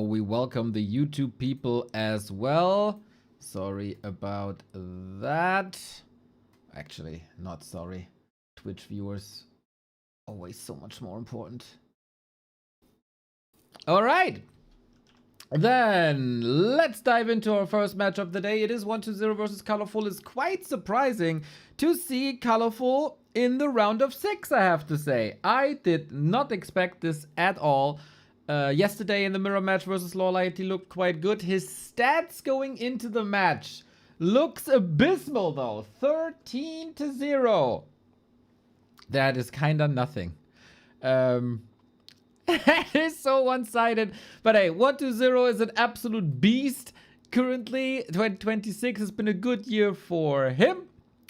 we welcome the YouTube people as well. Sorry about that. Actually, not sorry. Twitch viewers, always so much more important. All right. Then let's dive into our first match of the day. It is 1-0 versus ColorFul. It's quite surprising to see ColorFul in the round of 6, I have to say. I did not expect this at all. Yesterday in the mirror match versus Lawlight, he looked quite good. His stats going into the match looks abysmal though. 13-0. That is kinda nothing. That is so one-sided. But hey, 1-0 is an absolute beast. Currently, 2026 has been a good year for him.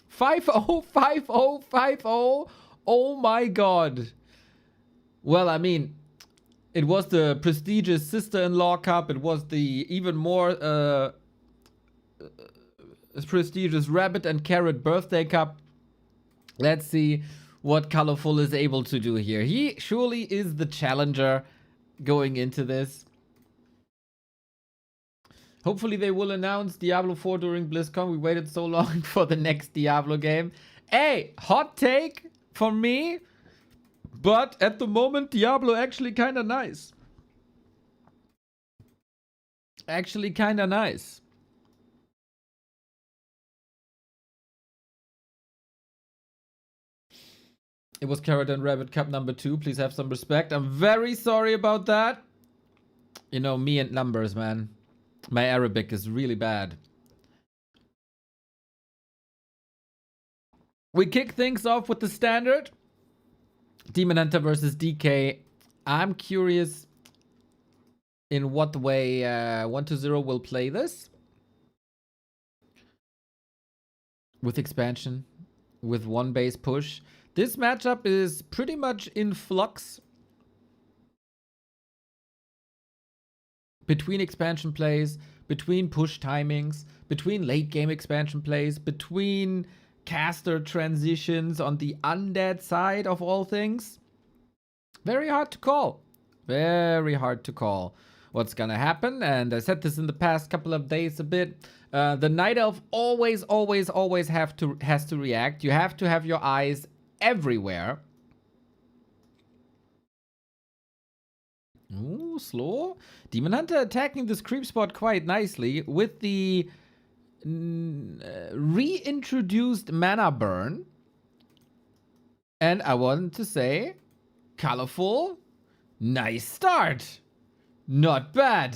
5-0, 5-0, 5-0. Oh my god. Well, I mean, it was the prestigious Sister-in-Law Cup. It was the even more prestigious Rabbit and Carrot Birthday Cup. Let's see what ColorFul is able to do here. He surely is the challenger going into this. Hopefully they will announce Diablo 4 during BlizzCon. We waited so long for the next Diablo game. Hey, hot take for me. But at the moment, Diablo actually kind of nice. Actually kind of nice. It was Carrot and Rabbit Cup number 2. Please have some respect. I'm very sorry about that. You know, me and numbers, man. My Arabic is really bad. We kick things off with the standard. Demon Hunter versus DK. I'm curious in what way 1-0 will play this. With expansion. With one base push. This matchup is pretty much in flux between expansion plays, between push timings, between late game expansion plays, between caster transitions on the undead side of all things. Very hard to call. Very hard to call what's gonna happen. And I said this in the past couple of days a bit. The Night Elf always has to react. You have to have your eyes everywhere. Ooh, slow. Demon Hunter attacking this creep spot quite nicely with the reintroduced mana burn. And I want to say, ColorFul, nice start. Not bad.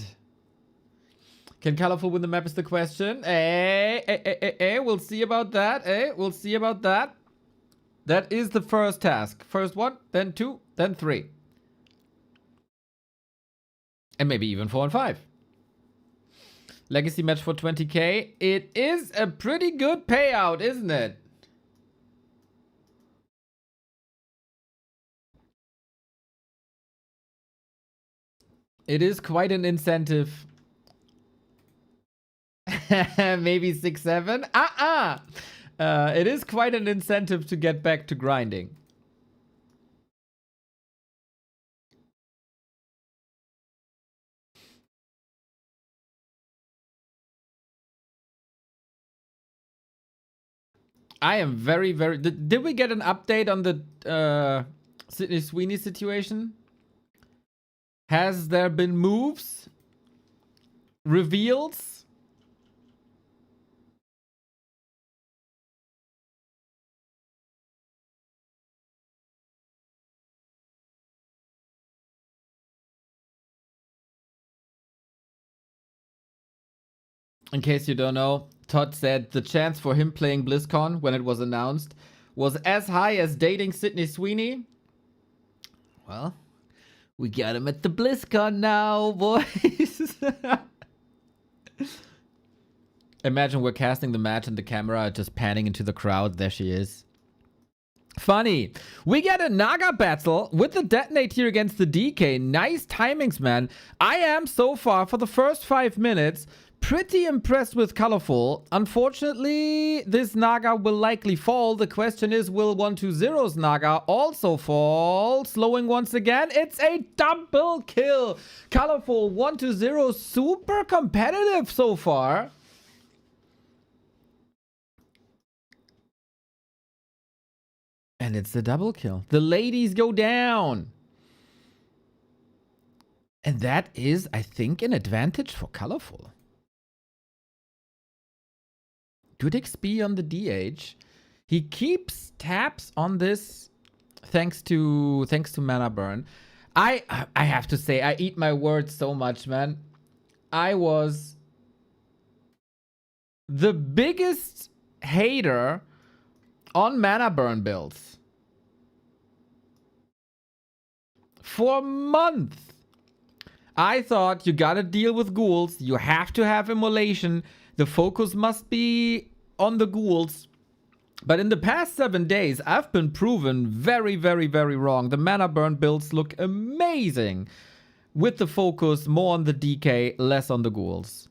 Can ColorFul win the map is the question. We'll see about that. We'll see about that. That is the first task. First one, then 2, then 3. And maybe even 4 and 5. Legacy match for 20k. It is a pretty good payout, isn't it? It is quite an incentive. Maybe 6, 7. It is quite an incentive to get back to grinding. I am very... Did we get an update on the Sydney Sweeney situation? Has there been moves? Reveals? In case you don't know, Todd said the chance for him playing BlizzCon when it was announced was as high as dating Sydney Sweeney. Well, we got him at the BlizzCon now, boys. Imagine we're casting the match and the camera just panning into the crowd. There she is. Funny. We get a Naga battle with the detonate here against the DK. Nice timings, man. I am so far, for the first 5 minutes, pretty impressed with ColorFul. Unfortunately, this Naga will likely fall. The question is, will 120's Naga also fall? Slowing once again. It's a double kill. ColorFul 120, super competitive so far. And it's a double kill. The ladies go down. And that is, I think, an advantage for ColorFul. Good XP on the DH. He keeps tabs on this thanks to mana burn. I have to say, I eat my words so much, man. I was the biggest hater on mana burn builds for a month. I thought you gotta deal with ghouls. You have to have immolation. The focus must be on the ghouls. But in the past 7 days, I've been proven very, very, very wrong. The mana burn builds look amazing with the focus more on the DK, less on the ghouls.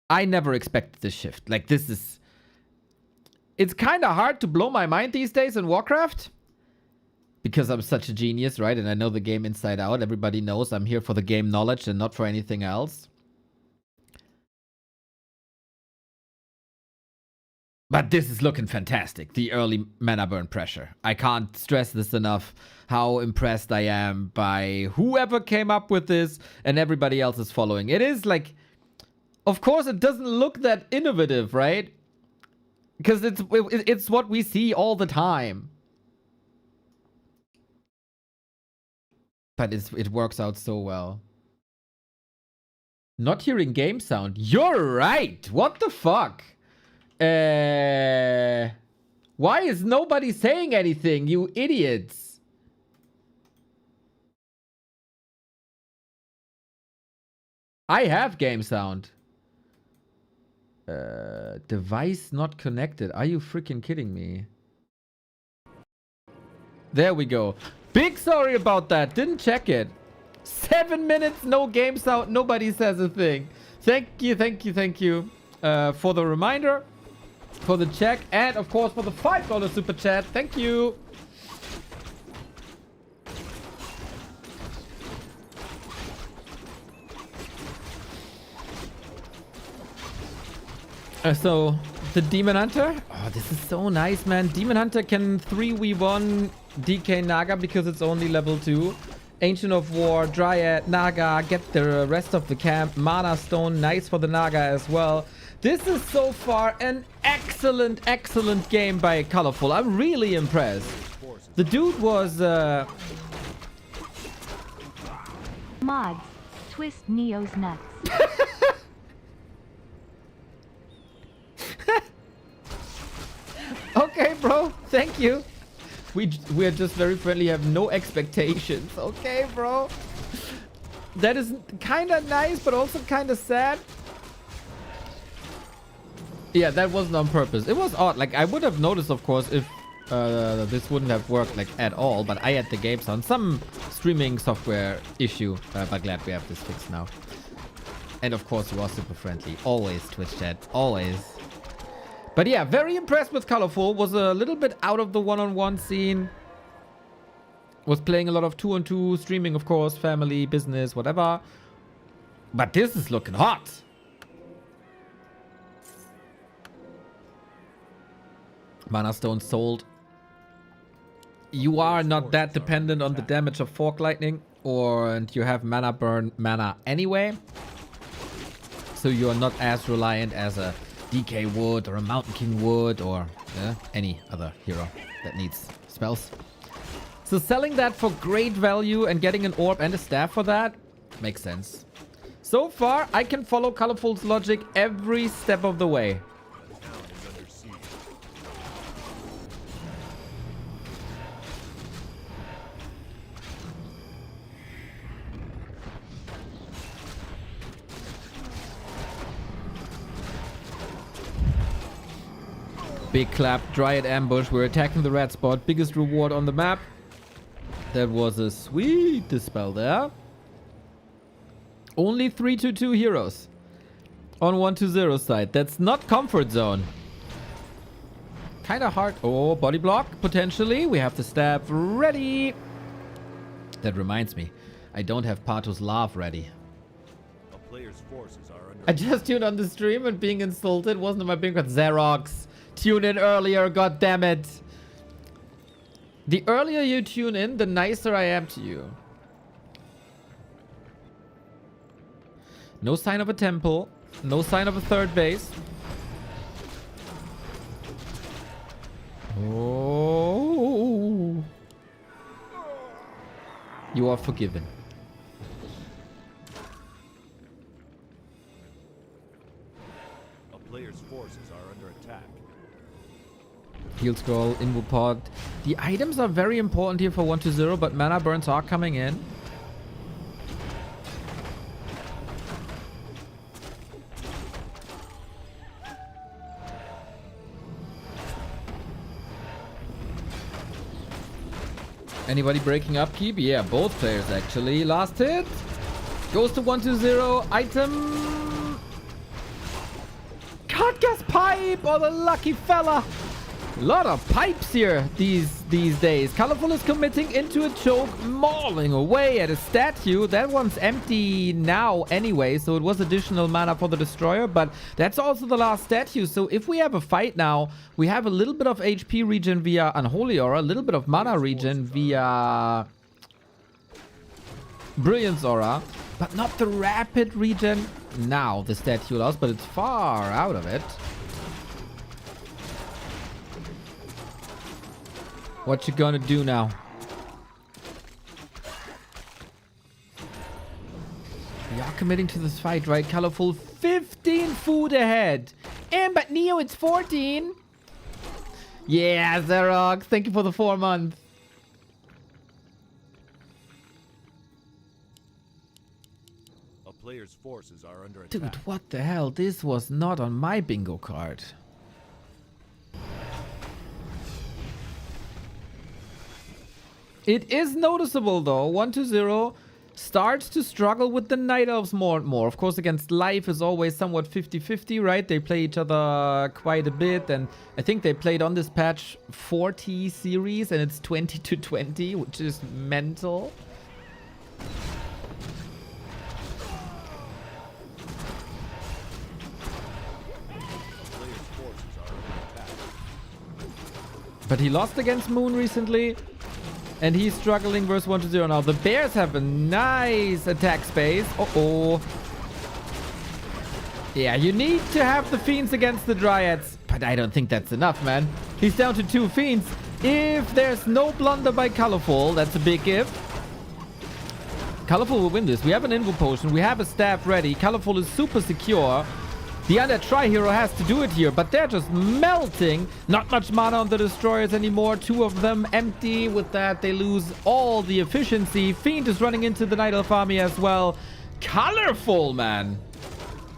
I never expected this shift. Like, this is... It's kind of hard to blow my mind these days in Warcraft. Because I'm such a genius, right? And I know the game inside out. Everybody knows I'm here for the game knowledge and not for anything else. But this is looking fantastic. The early mana burn pressure. I can't stress this enough. How impressed I am by whoever came up with this and everybody else is following. It is like... Of course, it doesn't look that innovative, right? Because it's what we see all the time. But it works out so well. Not hearing game sound. You're right. What the fuck? Why is nobody saying anything, you idiots? I have game sound. Device not connected. Are you freaking kidding me? There we go. Big sorry about that. Didn't check it. 7 minutes, no game sound. Nobody says a thing. Thank you, thank you, thank you for the reminder, for the check, and of course for the $5 super chat. Thank you. So, the Demon Hunter. Oh, this is so nice, man. Demon Hunter can 3v1 DK Naga because it's only level 2. Ancient of War, Dryad, Naga, get the rest of the camp. Mana Stone, nice for the Naga as well. This is so far an excellent, excellent game by ColorFul. I'm really impressed. The dude was... Mods, twist Neo's nuts. Okay, bro. Thank you. We're just very friendly. Have no expectations. Okay, bro. That is kind of nice, but also kind of sad. Yeah, that wasn't on purpose. It was odd. Like, I would have noticed, of course, if this wouldn't have worked, like, at all. But I had the games on some streaming software issue. But glad we have this fixed now. And, of course, you are super friendly. Always, Twitch chat. Always. But yeah, very impressed with ColorFul. Was a little bit out of the one-on-one scene. Was playing a lot of 2-on-2, streaming, of course, family, business, whatever. But this is looking hot. Mana Stone sold. You are not that dependent on the damage of Fork Lightning, and you have mana burn mana anyway. So you are not as reliant as a DK would or a Mountain King would or any other hero that needs spells. So selling that for great value and getting an orb and a staff for that makes sense. So far, I can follow ColorFul's logic every step of the way. Big clap, Dryad ambush. We're attacking the red spot. Biggest reward on the map. That was a sweet dispel there. Only 3-2 heroes on 1-0 side. That's not comfort zone. Kind of hard. Oh, body block potentially. We have the stab ready. That reminds me, I don't have Pato's laugh ready. A player's forces are under I just tuned on the stream and being insulted wasn't my bingo. Xerox, tune in earlier, god damn it. The earlier you tune in, the nicer I am to you. No sign of a temple. No sign of a third base. Oh. You are forgiven. A player's forces are under attack. Heal scroll, invo pod. The items are very important here for 1-0, but mana burns are coming in. Anybody breaking upkeep? Yeah, both players actually. Last hit. Goes to 1-0. Item. Cut gas pipe. Oh, the lucky fella. A lot of pipes here these days. ColorFul is committing into a choke, mauling away at a statue. That one's empty now anyway, so it was additional mana for the destroyer, but that's also the last statue. So if we have a fight now, we have a little bit of HP regen via Unholy Aura, a little bit of mana regen via Brilliance Aura, but not the rapid regen now the statue allows, but it's far out of it. What you gonna do now? We are committing to this fight, right? ColorFul 15 food ahead. And but Neo, it's 14. Yeah, Xerox, thank you for the 4 months. A player's forces are under attack. Dude, what the hell? This was not on my bingo card. It is noticeable though. 1-0 starts to struggle with the Night Elves more and more. Of course, against Life is always somewhat 50-50, right? They play each other quite a bit, and I think they played on this patch 40 series, and it's 20-20, which is mental. Player's forces are under attack. But he lost against Moon recently. And he's struggling versus 1-0 now. The Bears have a nice attack space. Uh-oh. Yeah, you need to have the Fiends against the Dryads. But I don't think that's enough, man. He's down to 2 Fiends. If there's no blunder by ColorFul, that's a big if. ColorFul will win this. We have an Invo Potion. We have a staff ready. ColorFul is super secure. The other Tri-Hero has to do it here, but they're just melting. Not much mana on the Destroyers anymore. 2 of them empty. With that, they lose all the efficiency. Fiend is running into the Night Elf army as well. ColorFul, man.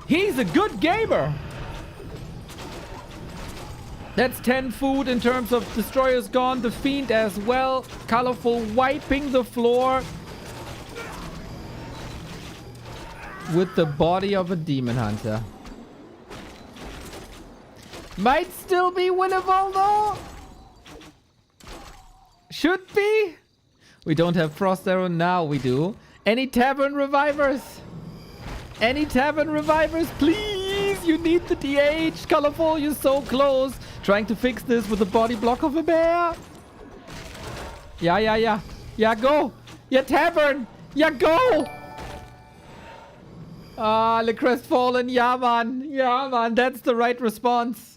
He's a good gamer. That's 10 food in terms of Destroyers gone. The Fiend as well. ColorFul wiping the floor with the body of a Demon Hunter. Might still be winnable though. Should be. We don't have Frost Arrow now. We do. Any Tavern Revivers? Any Tavern Revivers, please? You need the DH. ColorFul, you're so close. Trying to fix this with the body block of a bear. Yeah. Yeah, go. Yeah, Tavern. Yeah, go. Ah, Le Crestfallen. Yeah, man. Yeah, man. That's the right response.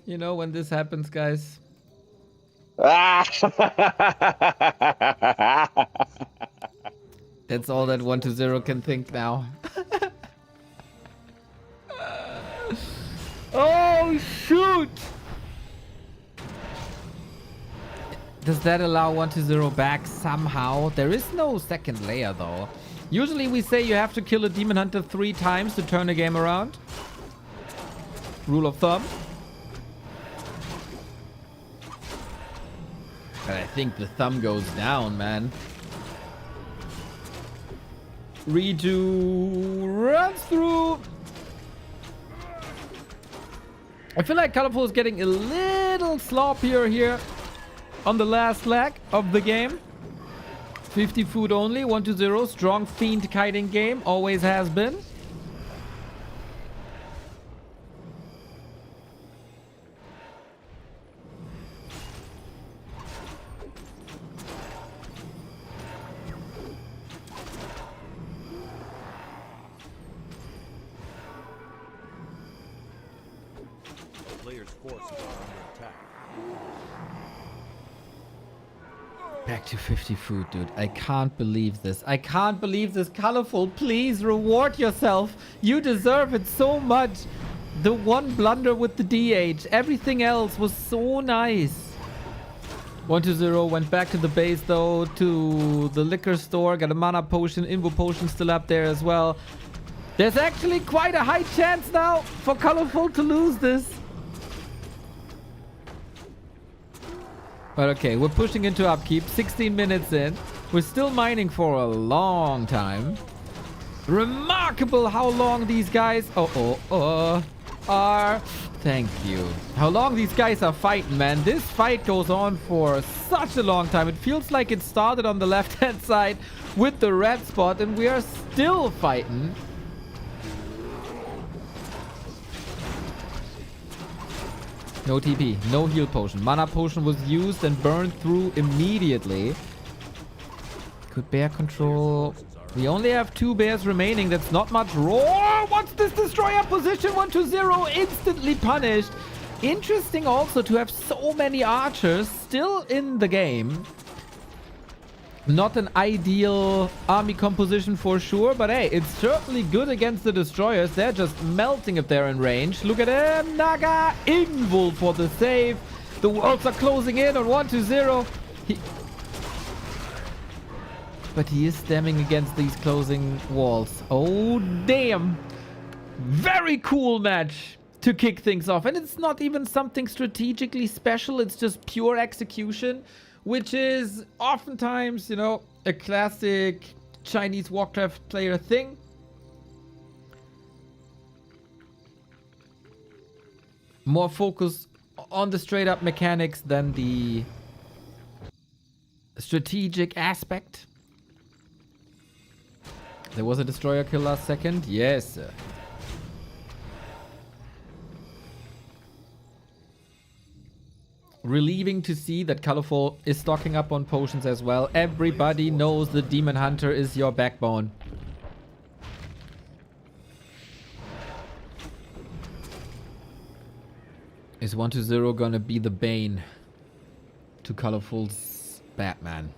You know when this happens, guys? That's all that 1-0 can think now. Oh, shoot! Does that allow 1-0 back somehow? There is no second layer though. Usually we say you have to kill a Demon Hunter 3 times to turn a game around. Rule of thumb. But I think the thumb goes down, man. Redo runs through. I feel like ColorFul is getting a little sloppier here on the last leg of the game. 50 food only, 1-0. Strong fiend kiting game, always has been. Player's forces are under attack. Back to 50 food, dude. I can't believe this. I can't believe this. ColorFul, please reward yourself. You deserve it so much. The one blunder with the DH. Everything else was so nice. 1-0. Went back to the base, though, to the liquor store. Got a mana potion. Invo potion still up there as well. There's actually quite a high chance now for ColorFul to lose this. But okay, we're pushing into upkeep. 16 minutes in. We're still mining for a long time. Remarkable how long these guys are. Thank you. How long these guys are fighting, man. This fight goes on for such a long time. It feels like it started on the left-hand side with the red spot, and we are still fighting. No TP, no heal potion. Mana potion was used and burned through immediately. Good bear control. We only have 2 bears remaining. That's not much. Roar! What's this destroyer position? 1-0, instantly punished. Interesting also to have so many archers still in the game. Not an ideal army composition for sure, but hey, it's certainly good against the destroyers. They're just melting if they're in range. Look at him, Naga, Invul for the save. The worlds are closing in on 1-0. But he is stemming against these closing walls. Oh, damn. Very cool match to kick things off. And it's not even something strategically special. It's just pure execution, which is oftentimes, you know, a classic Chinese Warcraft player thing. More focus on the straight up mechanics than the strategic aspect. There was a destroyer kill last second. Yes, sir. Relieving to see that ColorFul is stocking up on potions as well. Everybody knows the Demon Hunter is your backbone. Is 1-0 gonna be the bane to ColorFul's Batman?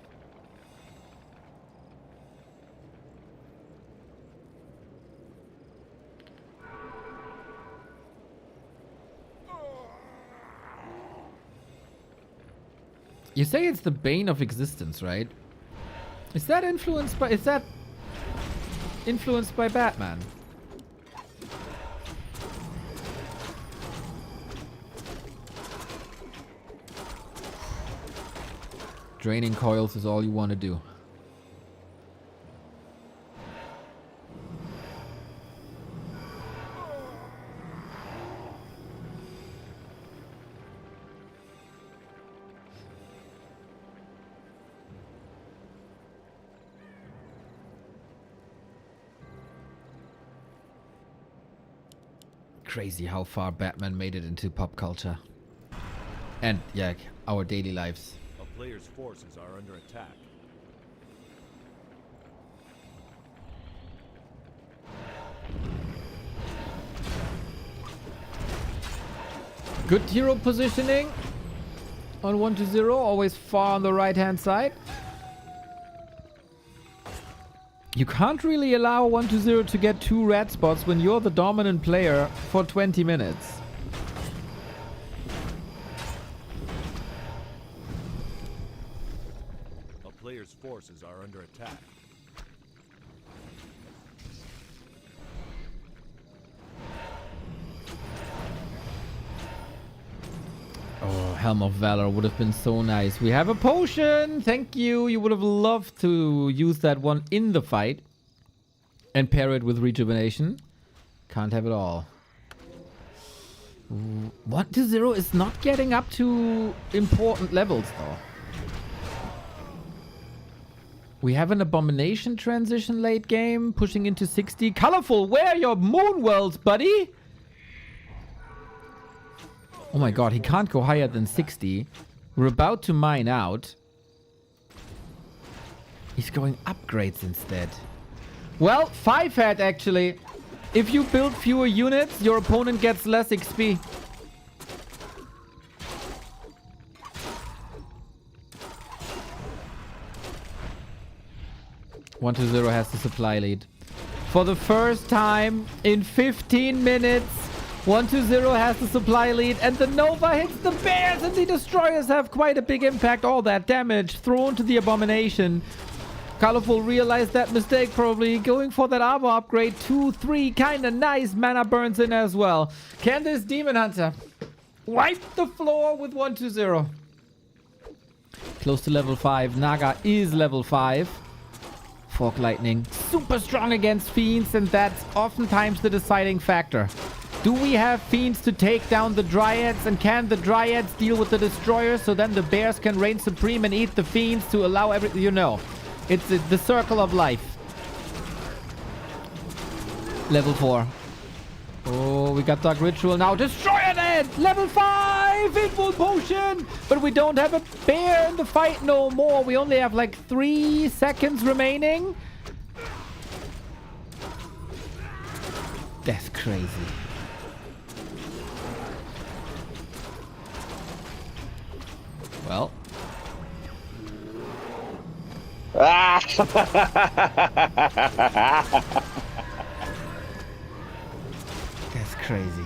You say it's the bane of existence, right? Is that influenced by Batman? Draining coils is all you want to do. Crazy how far Batman made it into pop culture. And, yeah, our daily lives. A player's forces are under attack. Good hero positioning on 1-0, always far on the right-hand side. You can't really allow 1-0 to get 2 red spots when you're the dominant player for 20 minutes. forces are under attack. Oh, Helm of Valor would have been so nice. We have a potion. Thank you. You would have loved to use that one in the fight. And pair it with rejuvenation. Can't have it all. 1-0 is not getting up to important levels though. We have an abomination transition late game. Pushing into 60. ColorFul, where are your moon worlds, buddy? Oh my god, he can't go higher than 60. We're about to mine out. He's going upgrades instead. Well, 5 hat actually. If you build fewer units, your opponent gets less XP. One to 0 has the supply lead. For the first time in 15 minutes, 1-0 has the supply lead, and the Nova hits the bears, and the destroyers have quite a big impact. All that damage thrown to the abomination. ColorFul realized that mistake, probably going for that armor upgrade. 2-3, kind of nice. Mana burns in as well. Can this Demon Hunter wipe the floor with 1-0? Close to level 5. Naga is level 5. Fork Lightning, super strong against Fiends, and that's oftentimes the deciding factor. Do we have Fiends to take down the Dryads, and can the Dryads deal with the Destroyers so then the Bears can reign supreme and eat the Fiends to allow everything, you know. It's the circle of life. Level 4. Oh, we got Dark Ritual now. Destroyer Dead! Level 5! Invul Potion! But we don't have a bear in the fight no more. We only have like 3 seconds remaining. That's crazy. Well. That's crazy.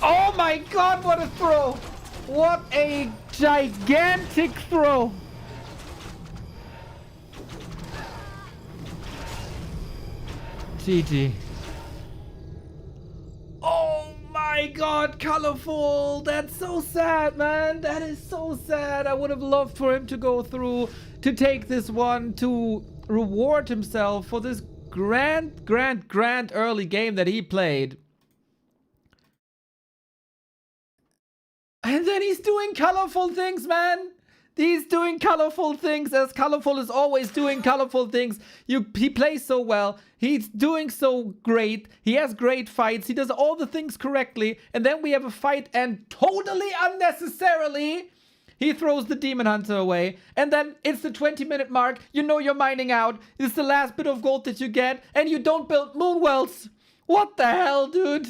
Oh my god, what a throw! What a gigantic throw! GG. Oh my god, ColorFul! That's so sad, man! That is so sad! I would have loved for him to go through, to take this one, to reward himself for this grand early game that he played. And then he's doing ColorFul things, man! He's doing ColorFul things, as ColorFul is always doing ColorFul things. He plays so well. He's doing so great. He has great fights. He does all the things correctly. And then we have a fight, and totally unnecessarily, he throws the Demon Hunter away. And then it's the 20-minute mark. You know you're mining out. It's the last bit of gold that you get. And you don't build Moonwells. What the hell, dude?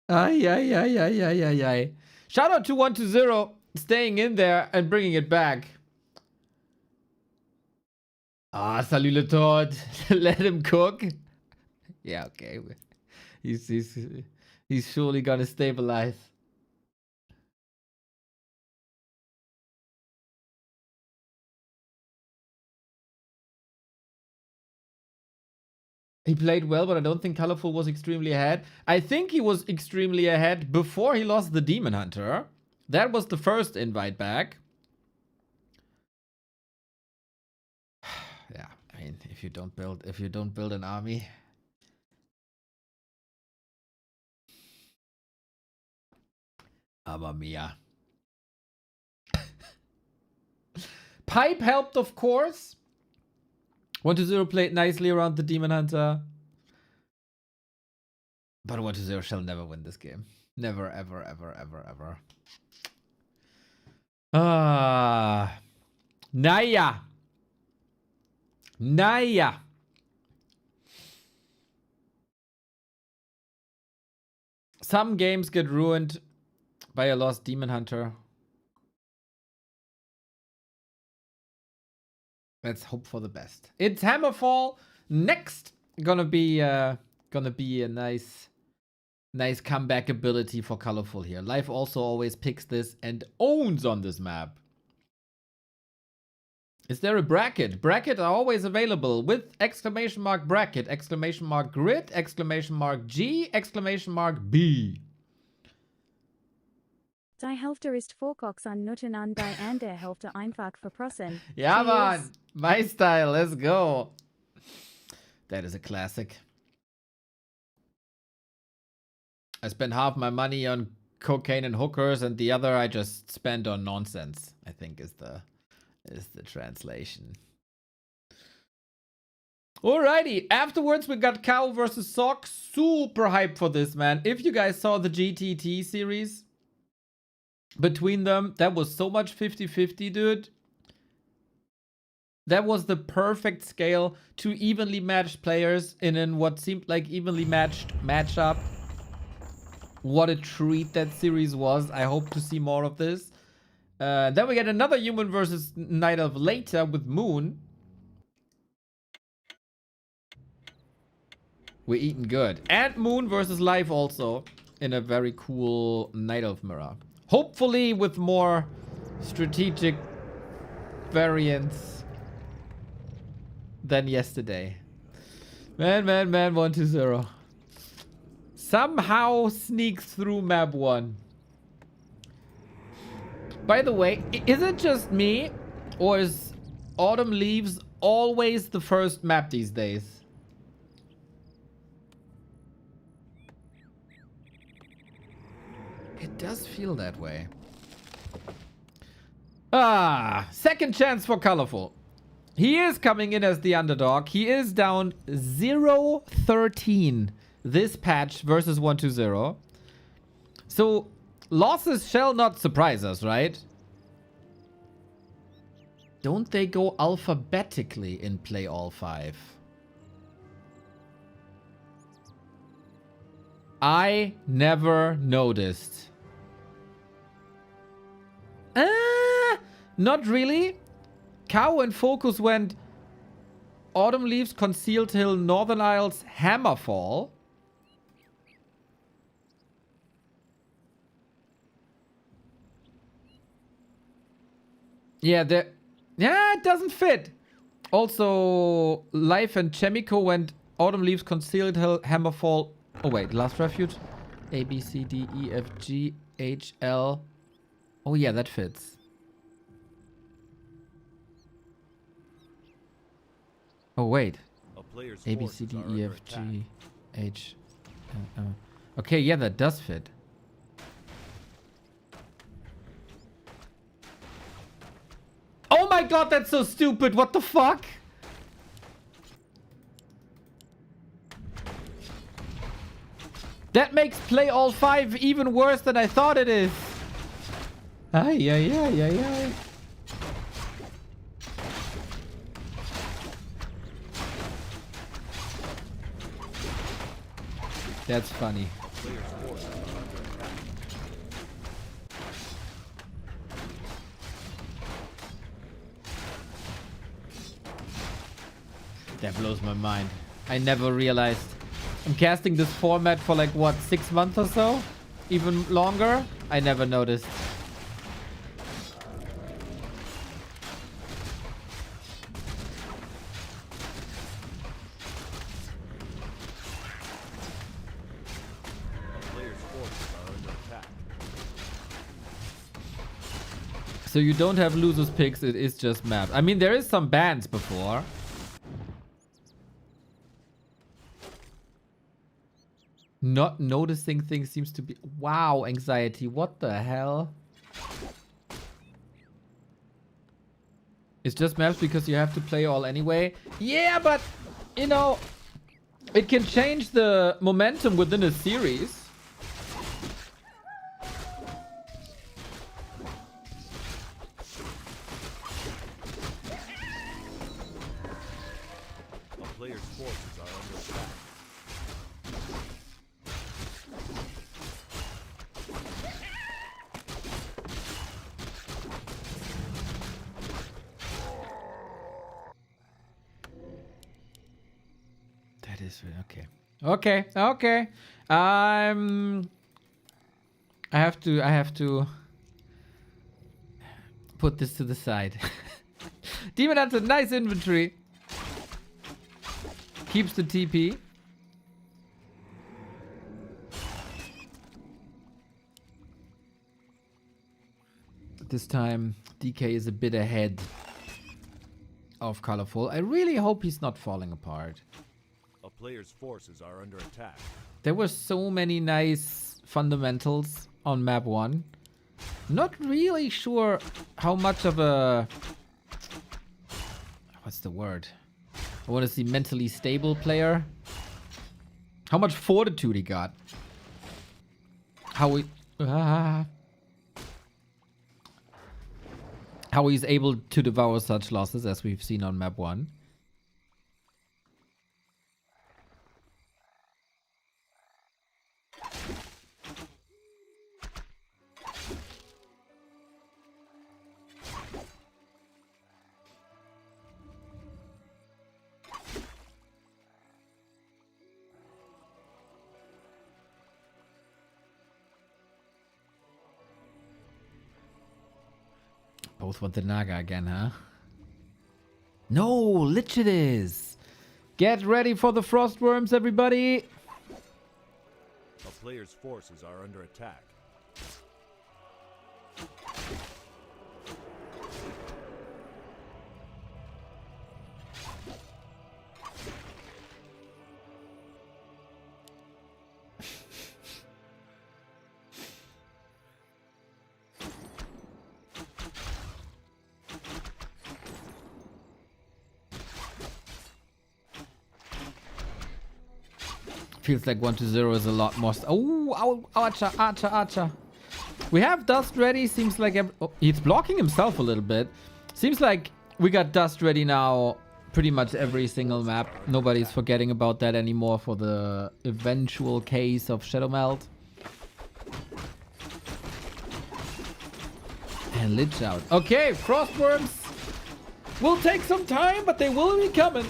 Ay. Shout out to 1-0 staying in there and bringing it back. Ah, salut le Todd. Let him cook. Yeah, okay. He's surely gonna stabilize. He played well, but I don't think ColorFul was extremely ahead. I think he was extremely ahead before he lost the Demon Hunter. That was the first invite back. Yeah, I mean, if you don't build an army. Mamma mia. Pipe helped, of course. 1-0 played nicely around the Demon Hunter. But 1-0 shall never win this game. Never, ever. Ah. Naya. Some games get ruined by a lost Demon Hunter. Let's hope for the best. It's Hammerfall next gonna be a nice comeback ability for ColorFul here. Life also always picks this and owns on this map. Is there a bracket? Bracket are always available with exclamation mark bracket, exclamation mark grid, exclamation mark G, exclamation mark B. Die Hälfte ist Vorkoks an Nutten an die andere Hälfte einfach verprossen. Ja, Cheers. man. My style. Let's go. That is a classic. I spent half my money on cocaine and hookers, and the other I just spent on nonsense, I think is the translation. Alrighty. Afterwards, we got Kaho versus Sock. Super hyped for this, man. If you guys saw the GTT series between them, that was so much 50-50, dude. That was the perfect scale to evenly matched players in what seemed like evenly matched matchup. What a treat that series was. I hope to see more of this. Then we get another human versus Night of later with Moon. We're eating good. And Moon versus Life also in a very cool Night of mirror. Hopefully with more strategic variants than yesterday. Man, 1-2-0. Somehow sneaks through map 1. By the way, is it just me? Or is Autumn Leaves always the first map these days? It does feel that way. Second chance for ColorFul. He is coming in as the underdog. He is down 0-13 this patch versus 1-2-0. So losses shall not surprise us, right? Don't they go alphabetically in play all 5? I never noticed. Not really. Kaho and Focus went Autumn Leaves, Concealed Hill, Northern Isles, Hammerfall. Yeah, it doesn't fit. Also, Life and Chemico went Autumn Leaves, Concealed Hill, Hammerfall. Oh wait, Last Refuge. A, B, C, D, E, F, G, H, L. Oh yeah, that fits. Oh wait. A, B, C, D, E, F, G, H, L. Okay, yeah, that does fit. Oh my god, that's so stupid. What the fuck? That makes play all 5 even worse than I thought it is. Ay. That's funny. That blows my mind. I never realized. I'm casting this format for like, what, 6 months or so? Even longer? I never noticed. So you don't have losers picks, it is just map. I mean, there is some bans before. Not noticing things seems to be... Wow, anxiety. What the hell? It's just maps because you have to play all anyway. Yeah, but, you know, it can change the momentum within a series. A player's forces are under attack. It is okay. Okay. I have to put this to the side. Demon Hunter, nice inventory. Keeps the TP. This time, DK is a bit ahead of ColorFul. I really hope he's not falling apart. A player's forces are under attack. There were so many nice fundamentals on map 1. Not really sure how much of a... What's the word? I want to see mentally stable player. How much fortitude he got. How he's able to devour such losses as we've seen on map 1. Both want the Naga again, huh? No, Lich it is. Get ready for the Frostworms, everybody. A player's forces are under attack. Feels like 1-0 is a lot more. Oh, Archer. We have Dust ready. Seems like he's blocking himself a little bit. Seems like we got Dust ready now pretty much every single map. Nobody's forgetting about that anymore for the eventual case of Shadow Melt. And Lich out. Okay, Frostworms will take some time, but they will be coming.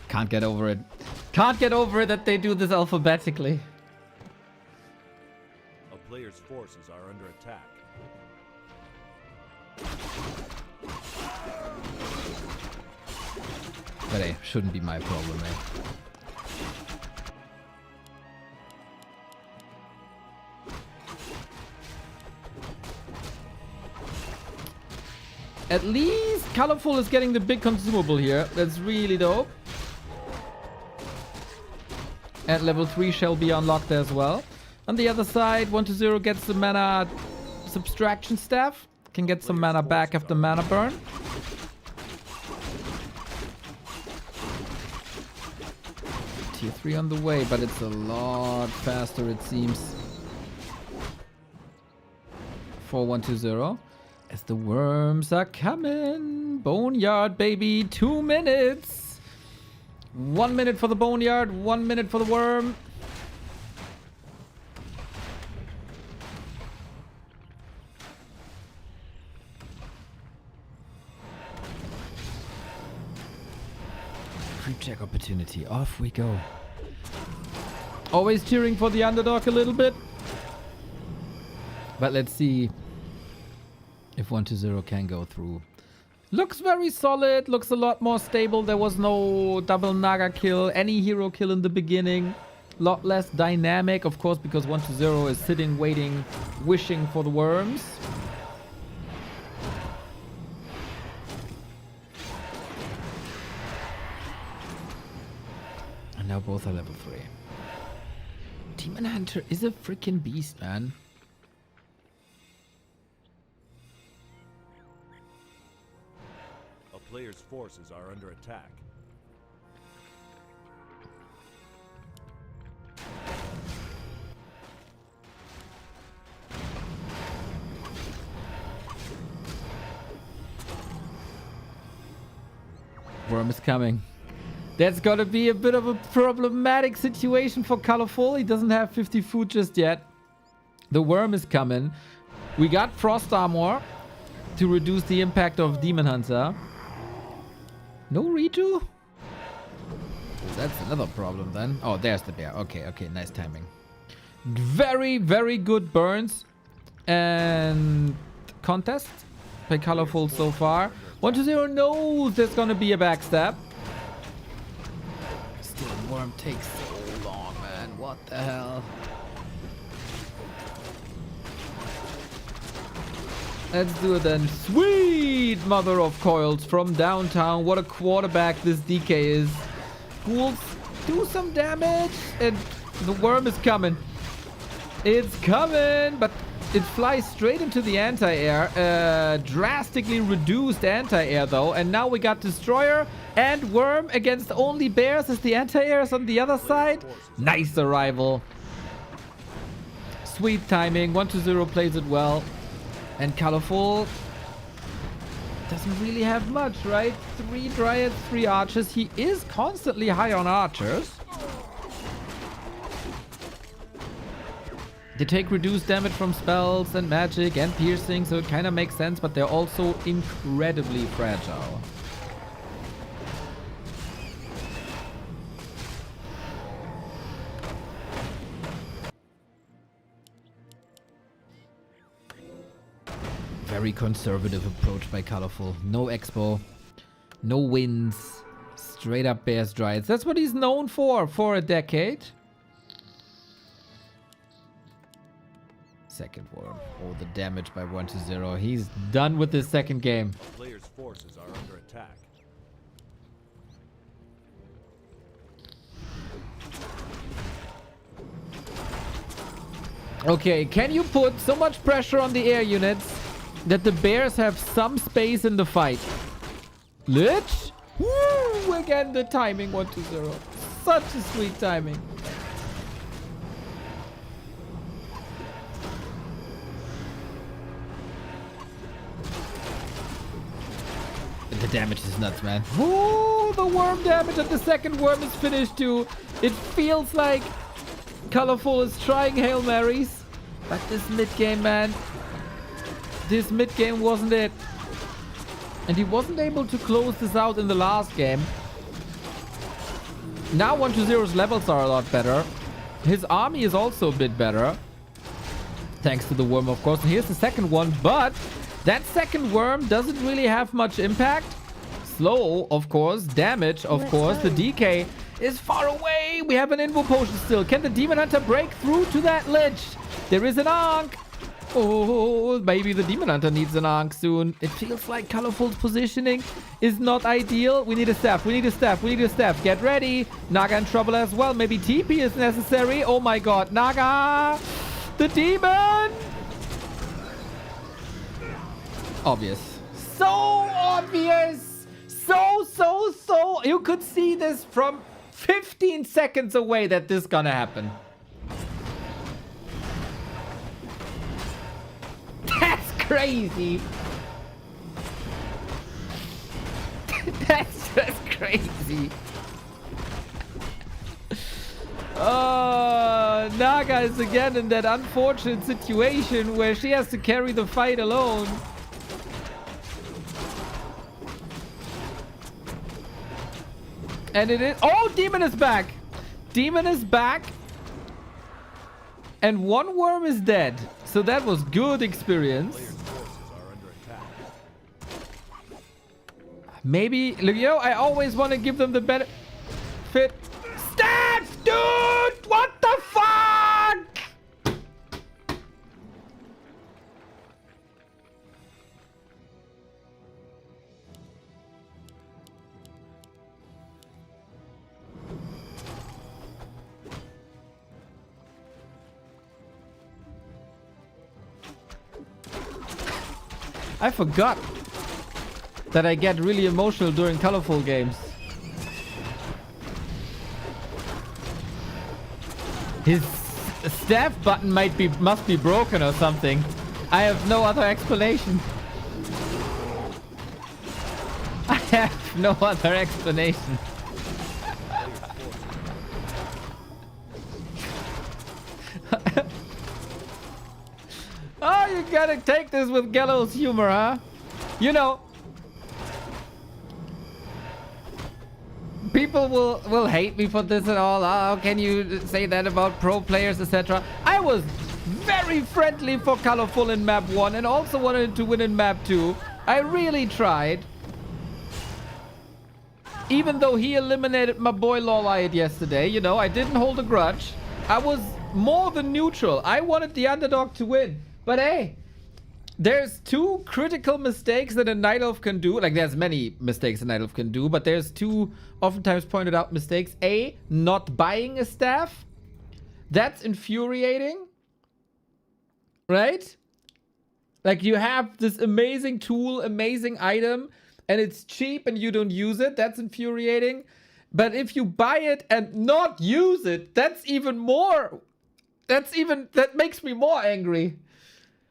Can't get over it. Can't get over it that they do this alphabetically. A player's forces are under attack. But hey, shouldn't be my problem, eh? At least ColorFul is getting the big consumable here. That's really dope. And level 3 shall be unlocked as well. On the other side, 1-0 gets the mana subtraction staff. Can get some mana back after mana burn. Tier 3 on the way, but it's a lot faster it seems. For 1-0. As the worms are coming. Boneyard, baby. 2 minutes. 1 minute for the boneyard, 1 minute for the worm. Creep check opportunity. Off we go. Always cheering for the underdog a little bit. But let's see if 1-0 can go through. Looks very solid, looks a lot more stable. There was no double Naga kill, any hero kill in the beginning. Lot less dynamic, of course, because 1-0 is sitting, waiting, wishing for the worms. And now both are level 3. Demon Hunter is a freaking beast, man. player's forces are under attack. Worm is coming. That's gonna be a bit of a problematic situation for ColorFul. He doesn't have 50 food just yet. The worm is coming. We got Frost Armor to reduce the impact of Demon Hunter. No redo? That's another problem then. Oh, there's the bear. Okay, okay, nice timing. Very, very good burns and contest by ColorFul so far. 1-0 knows there's gonna be a backstab. Still, worm takes so long, man. What the hell? Let's do it then. Sweet mother of coils from downtown. What a quarterback this DK is. Ghouls do some damage. And the worm is coming. It's coming. But it flies straight into the anti-air. Drastically reduced anti-air though. And now we got Destroyer and Worm against only bears as the anti-air is on the other side. Nice arrival. Sweet timing. 1-0 plays it well. And ColorFul doesn't really have much, right? 3 Dryads, 3 Archers. He is constantly high on Archers. They take reduced damage from spells and magic and piercing, so it kind of makes sense, but they're also incredibly fragile. Very conservative approach by ColorFul. No expo, no wins, straight up Bears Dryads. That's what he's known for a decade. Second Worm. Oh, the damage by 1-0. He's done with this second game. Player's forces are under attack. Okay, can you put so much pressure on the air units that the bears have some space in the fight? Lich? Woo! Again, the timing 1-0. Such a sweet timing. The damage is nuts, man. Ooh, the worm damage and the second worm is finished too. It feels like ColorFul is trying Hail Marys, but this mid-game, man, this mid-game wasn't it. And he wasn't able to close this out in the last game. Now 1-0's levels are a lot better. His army is also a bit better. Thanks to the worm, of course. And here's the second one, but that second worm doesn't really have much impact. Slow, of course. Damage, of course. The DK is far away. We have an Invo Potion still. Can the Demon Hunter break through to that Lich? There is an Ankh. Oh, maybe the Demon Hunter needs an Ankh soon. It feels like ColorFul's positioning is not ideal. We need a staff. We need a staff. We need a staff. Get ready. Naga in trouble as well. Maybe TP is necessary. Oh my god. Naga! The demon! Obvious. So obvious! So. You could see this from 15 seconds away that this gonna happen. That's crazy. That's just crazy. Naga is again in that unfortunate situation where she has to carry the fight alone. And it is... Oh, Demon is back. Demon is back. And one worm is dead. So that was good experience. Maybe... You know, I always want to give them the benefit. Stats, dude! What the fuck? I forgot. that I get really emotional during colorful games. His staff button must be broken or something. I have no other explanation. I have no other explanation. Oh, you gotta take this with gallows humor, huh? You know, people will hate me for this and all. Oh, can you say that about pro players, etc.? I was very friendly for ColorFul in map 1 and also wanted to win in map 2. I really tried. Even though he eliminated my boy Lawlight yesterday, you know, I didn't hold a grudge. I was more than neutral. I wanted the underdog to win. But hey, there's two critical mistakes that a Night Elf can do. Like, there's many mistakes a Night Elf can do, but there's two oftentimes pointed out mistakes. A, not buying a staff. That's infuriating. Right? Like, you have this amazing tool, amazing item, and it's cheap and you don't use it. That's infuriating. But if you buy it and not use it, that's even more. That makes me more angry.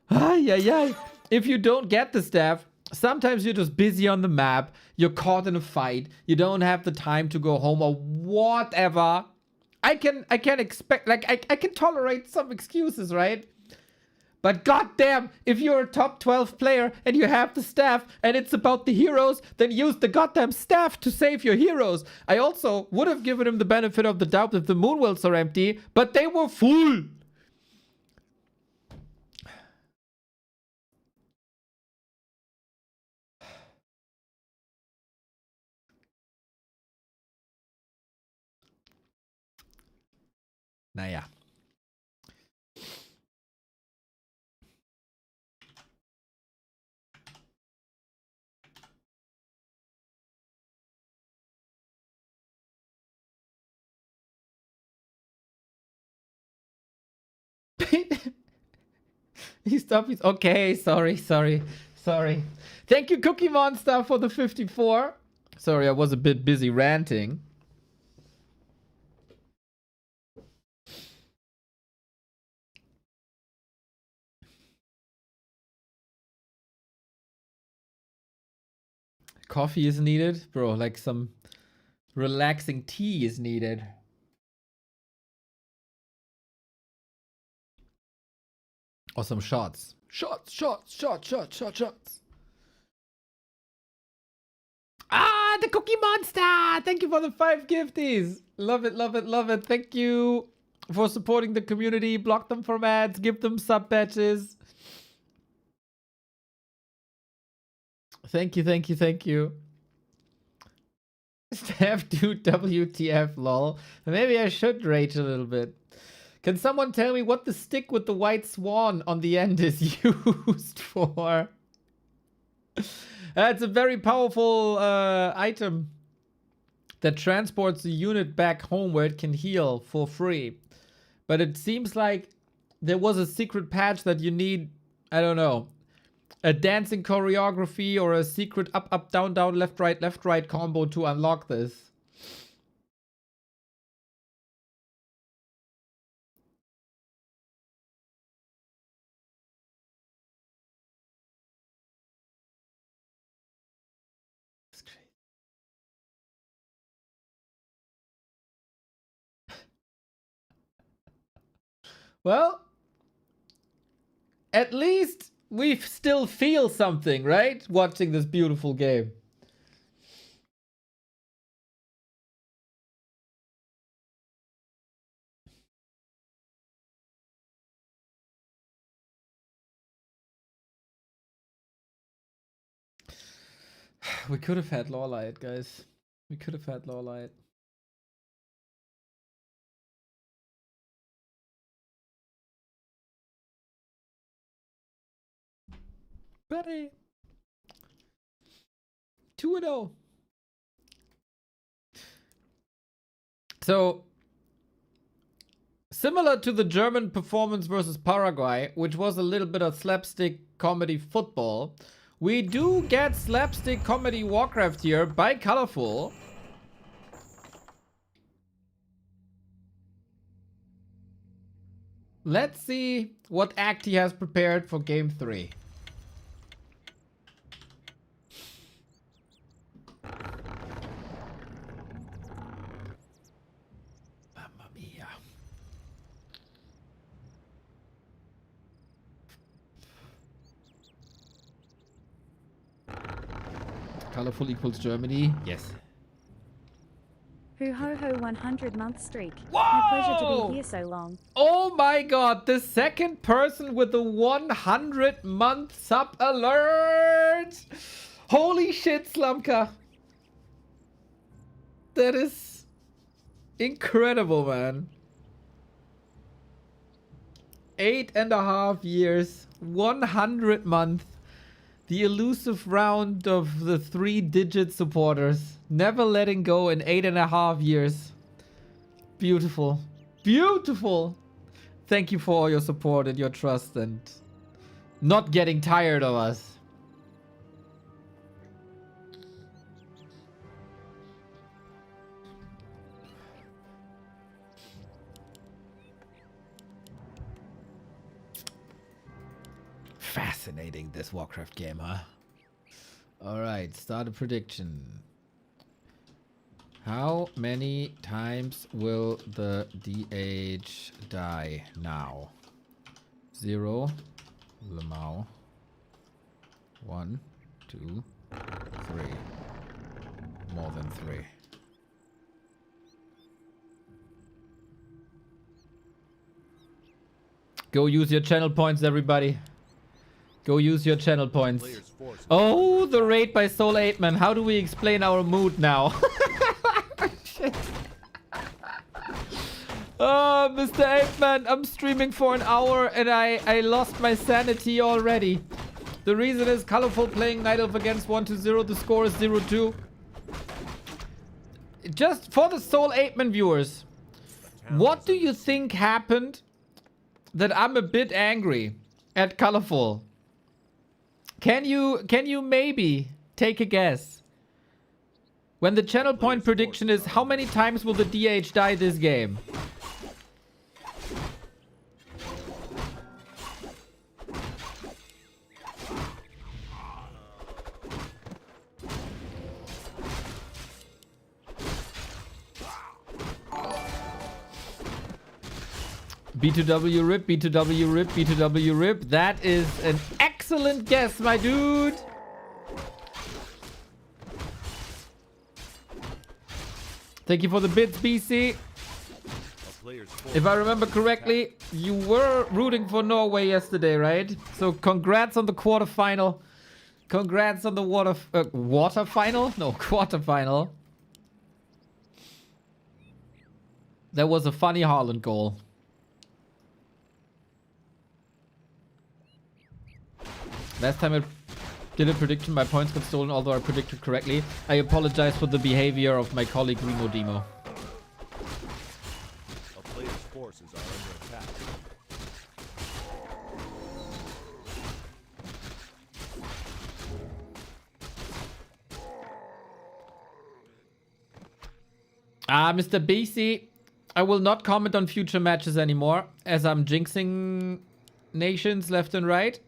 Ay, ay, ay. If you don't get the staff, sometimes you're just busy on the map. You're caught in a fight. You don't have the time to go home or whatever. I can expect, like, I can tolerate some excuses, right? But goddamn, if you're a top 12 player and you have the staff and it's about the heroes, then use the goddamn staff to save your heroes. I also would have given him the benefit of the doubt if the moonwells are empty, but they were full. Naja. He's okay. Sorry. Thank you, Cookie Monster, for the 54. Sorry, I was a bit busy ranting. Coffee is needed, bro. Like some relaxing tea is needed. Or some shots. Shots. Ah, the Cookie Monster! Thank you for the 5 gifties. Love it. Thank you for supporting the community. Block them from ads. Give them sub patches. Thank you. Staff do WTF, lol. Maybe I should rage a little bit. Can someone tell me what the stick with the white swan on the end is used for? It's a very powerful item that transports the unit back home where it can heal for free. But it seems like there was a secret patch that you need, I don't know, a dancing choreography or a secret up, down, left, right combo to unlock this. Well, at least we still feel something, right? Watching this beautiful game. We could have had Lawlight, guys. We could have had Lawlight. Buddy. 2-0. So, similar to the German performance versus Paraguay, which was a little bit of slapstick comedy football, We do get slapstick comedy Warcraft here by ColorFul. Let's see what act he has prepared for game 3. Mamma mia. ColorFul equals Germany. Yes. Hoo ho ho 100-month streak. Whoa! My pleasure to be here so long. Oh my god, the second person with the 100-month sub alert! Holy shit, Slumka. That is incredible, man. 8.5 years, 100 month. The elusive round of the 3-digit supporters. Never letting go in 8.5 years. Beautiful. Beautiful. Thank you for all your support and your trust and not getting tired of us. Fascinating, this Warcraft game, huh? Alright, start a prediction. How many times will the DH die now? 0. Lamau. 1, 2, 3. More than 3. Go use your channel points, everybody. Go use your channel points. Oh, the raid by Soul 8 man. How do we explain our mood now? Shit. Oh, Mr. 8 man, I'm streaming for an hour and I lost my sanity already. The reason is ColorFul playing Night Elf against 1-0. The score is 0-2. Just for the Soul 8 man viewers, what do you think happened that I'm a bit angry at ColorFul? Can you maybe take a guess? When the channel point prediction is how many times will the DH die this game? B2W rip, B2W rip, B2W rip. That is an excellent guess, my dude. Thank you for the bits, BC. If I remember correctly, you were rooting for Norway yesterday, right? So congrats on the quarterfinal. Congrats on the water final? No, quarterfinal. That was a funny Haaland goal. Last time I did a prediction, my points got stolen, although I predicted correctly. I apologize for the behavior of my colleague Remo Demo. A player's forces are under attack. Mr. BC, I will not comment on future matches anymore, as I'm jinxing nations left and right.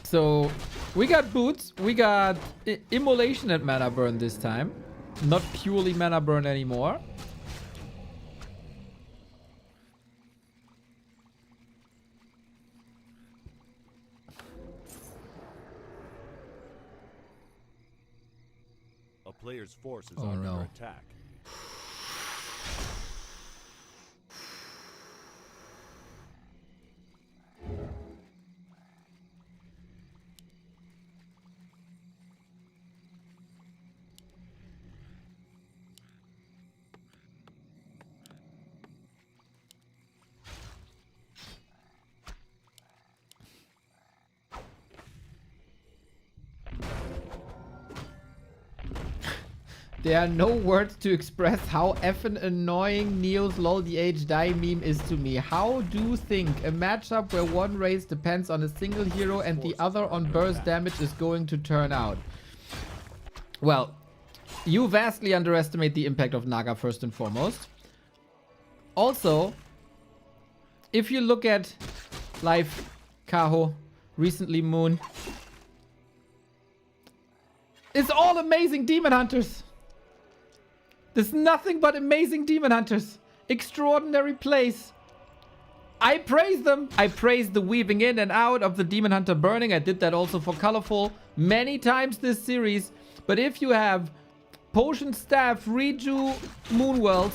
So, we got boots, we got immolation and mana burn this time. Not purely mana burn anymore. A player's forces Oh, are no. under attack. There are no words to express how effing annoying Neo's lol the age die meme is to me. How do you think a matchup where one race depends on a single hero and the other on burst damage is going to turn out? Well, you vastly underestimate the impact of Naga first and foremost. Also, if you look at live Kaho, recently Moon, it's all amazing demon hunters. There's nothing but amazing demon hunters. Extraordinary plays. I praise them. I praise the weaving in and out of the demon hunter burning. I did that also for ColorFul many times this series. But if you have potion staff, reju moonwells,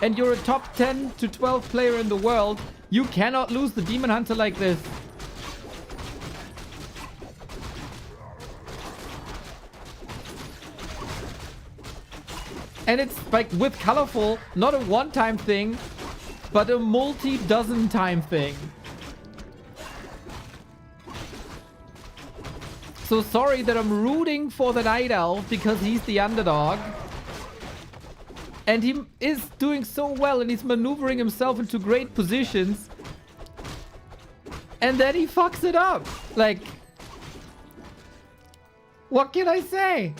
and you're a top 10 to 12 player in the world, you cannot lose the demon hunter like this. And it's like with ColorFul, not a one-time thing, but a multi-dozen time thing. So sorry that I'm rooting for the Night Elf because he's the underdog. And he is doing so well and he's maneuvering himself into great positions. And then he fucks it up. Like, what can I say?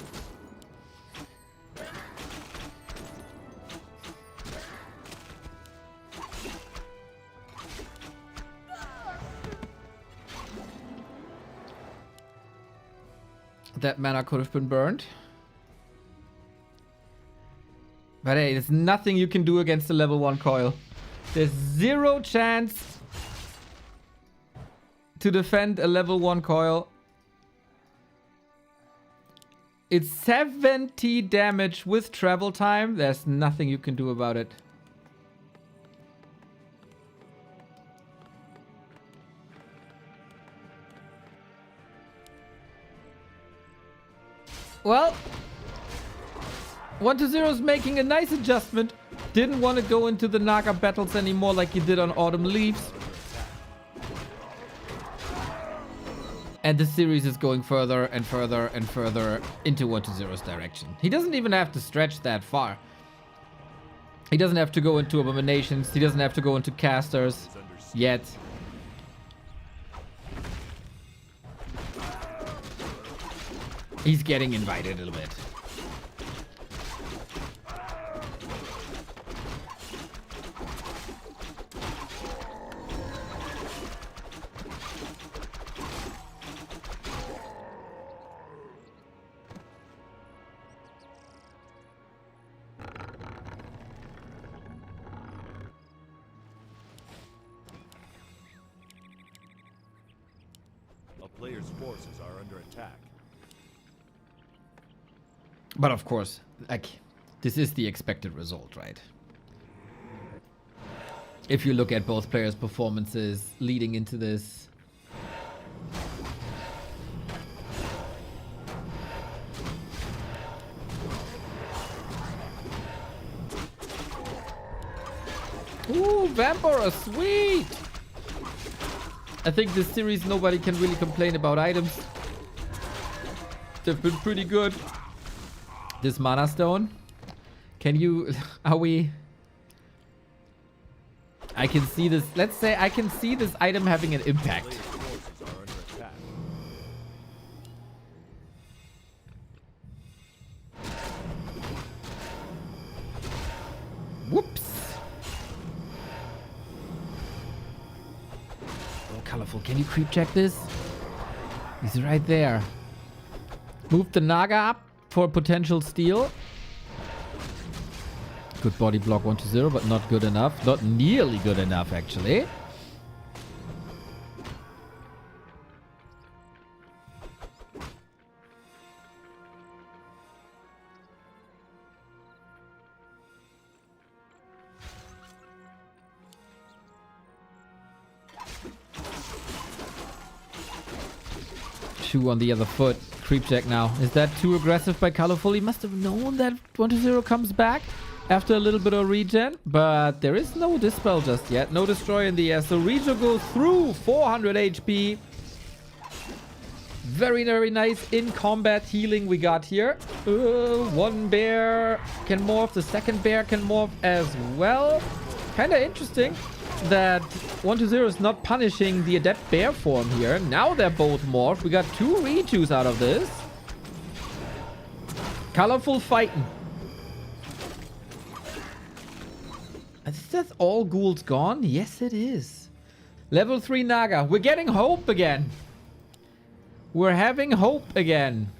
That mana could have been burned. But hey, there's nothing you can do against the level 1 coil. There's zero chance to defend a level 1 coil. It's 70 damage with travel time. There's nothing you can do about it. Well, 1-0 is making a nice adjustment. Didn't want to go into the Naga battles anymore like he did on Autumn Leaves. And the series is going further and further and further into 1-0's direction. He doesn't even have to stretch that far. He doesn't have to go into Abominations. He doesn't have to go into Casters yet. He's getting invited a little bit. A player's forces are under attack. But of course, like, this is the expected result, right? If you look at both players' performances leading into this. Ooh, Vampire, sweet! I think this series nobody can really complain about items. They've been pretty good. This Mana Stone. Can you... Are we... I can see this... Let's say I can see this item having an impact. Whoops. Oh, ColorFul. Can you creep check this? He's right there. Move the Naga up for potential steal. Good body block 1-0, but not good enough. Not nearly good enough, actually. Shoe on the other foot. Creep check now. Is that too aggressive by ColorFul? He must have known that 1-0 comes back after a little bit of regen, but there is no dispel just yet. No destroy in the air. So Rejo goes through 400 HP. Very, very nice in combat healing we got here. One bear can morph. The second bear can morph as well. Kind of interesting that 120 is not punishing the adept bear form here. Now they're both morphed. We got 2 Ritus out of this. ColorFul fighting. I think that's all ghouls gone. Yes, it is. Level 3 Naga. We're getting hope again. We're having hope again.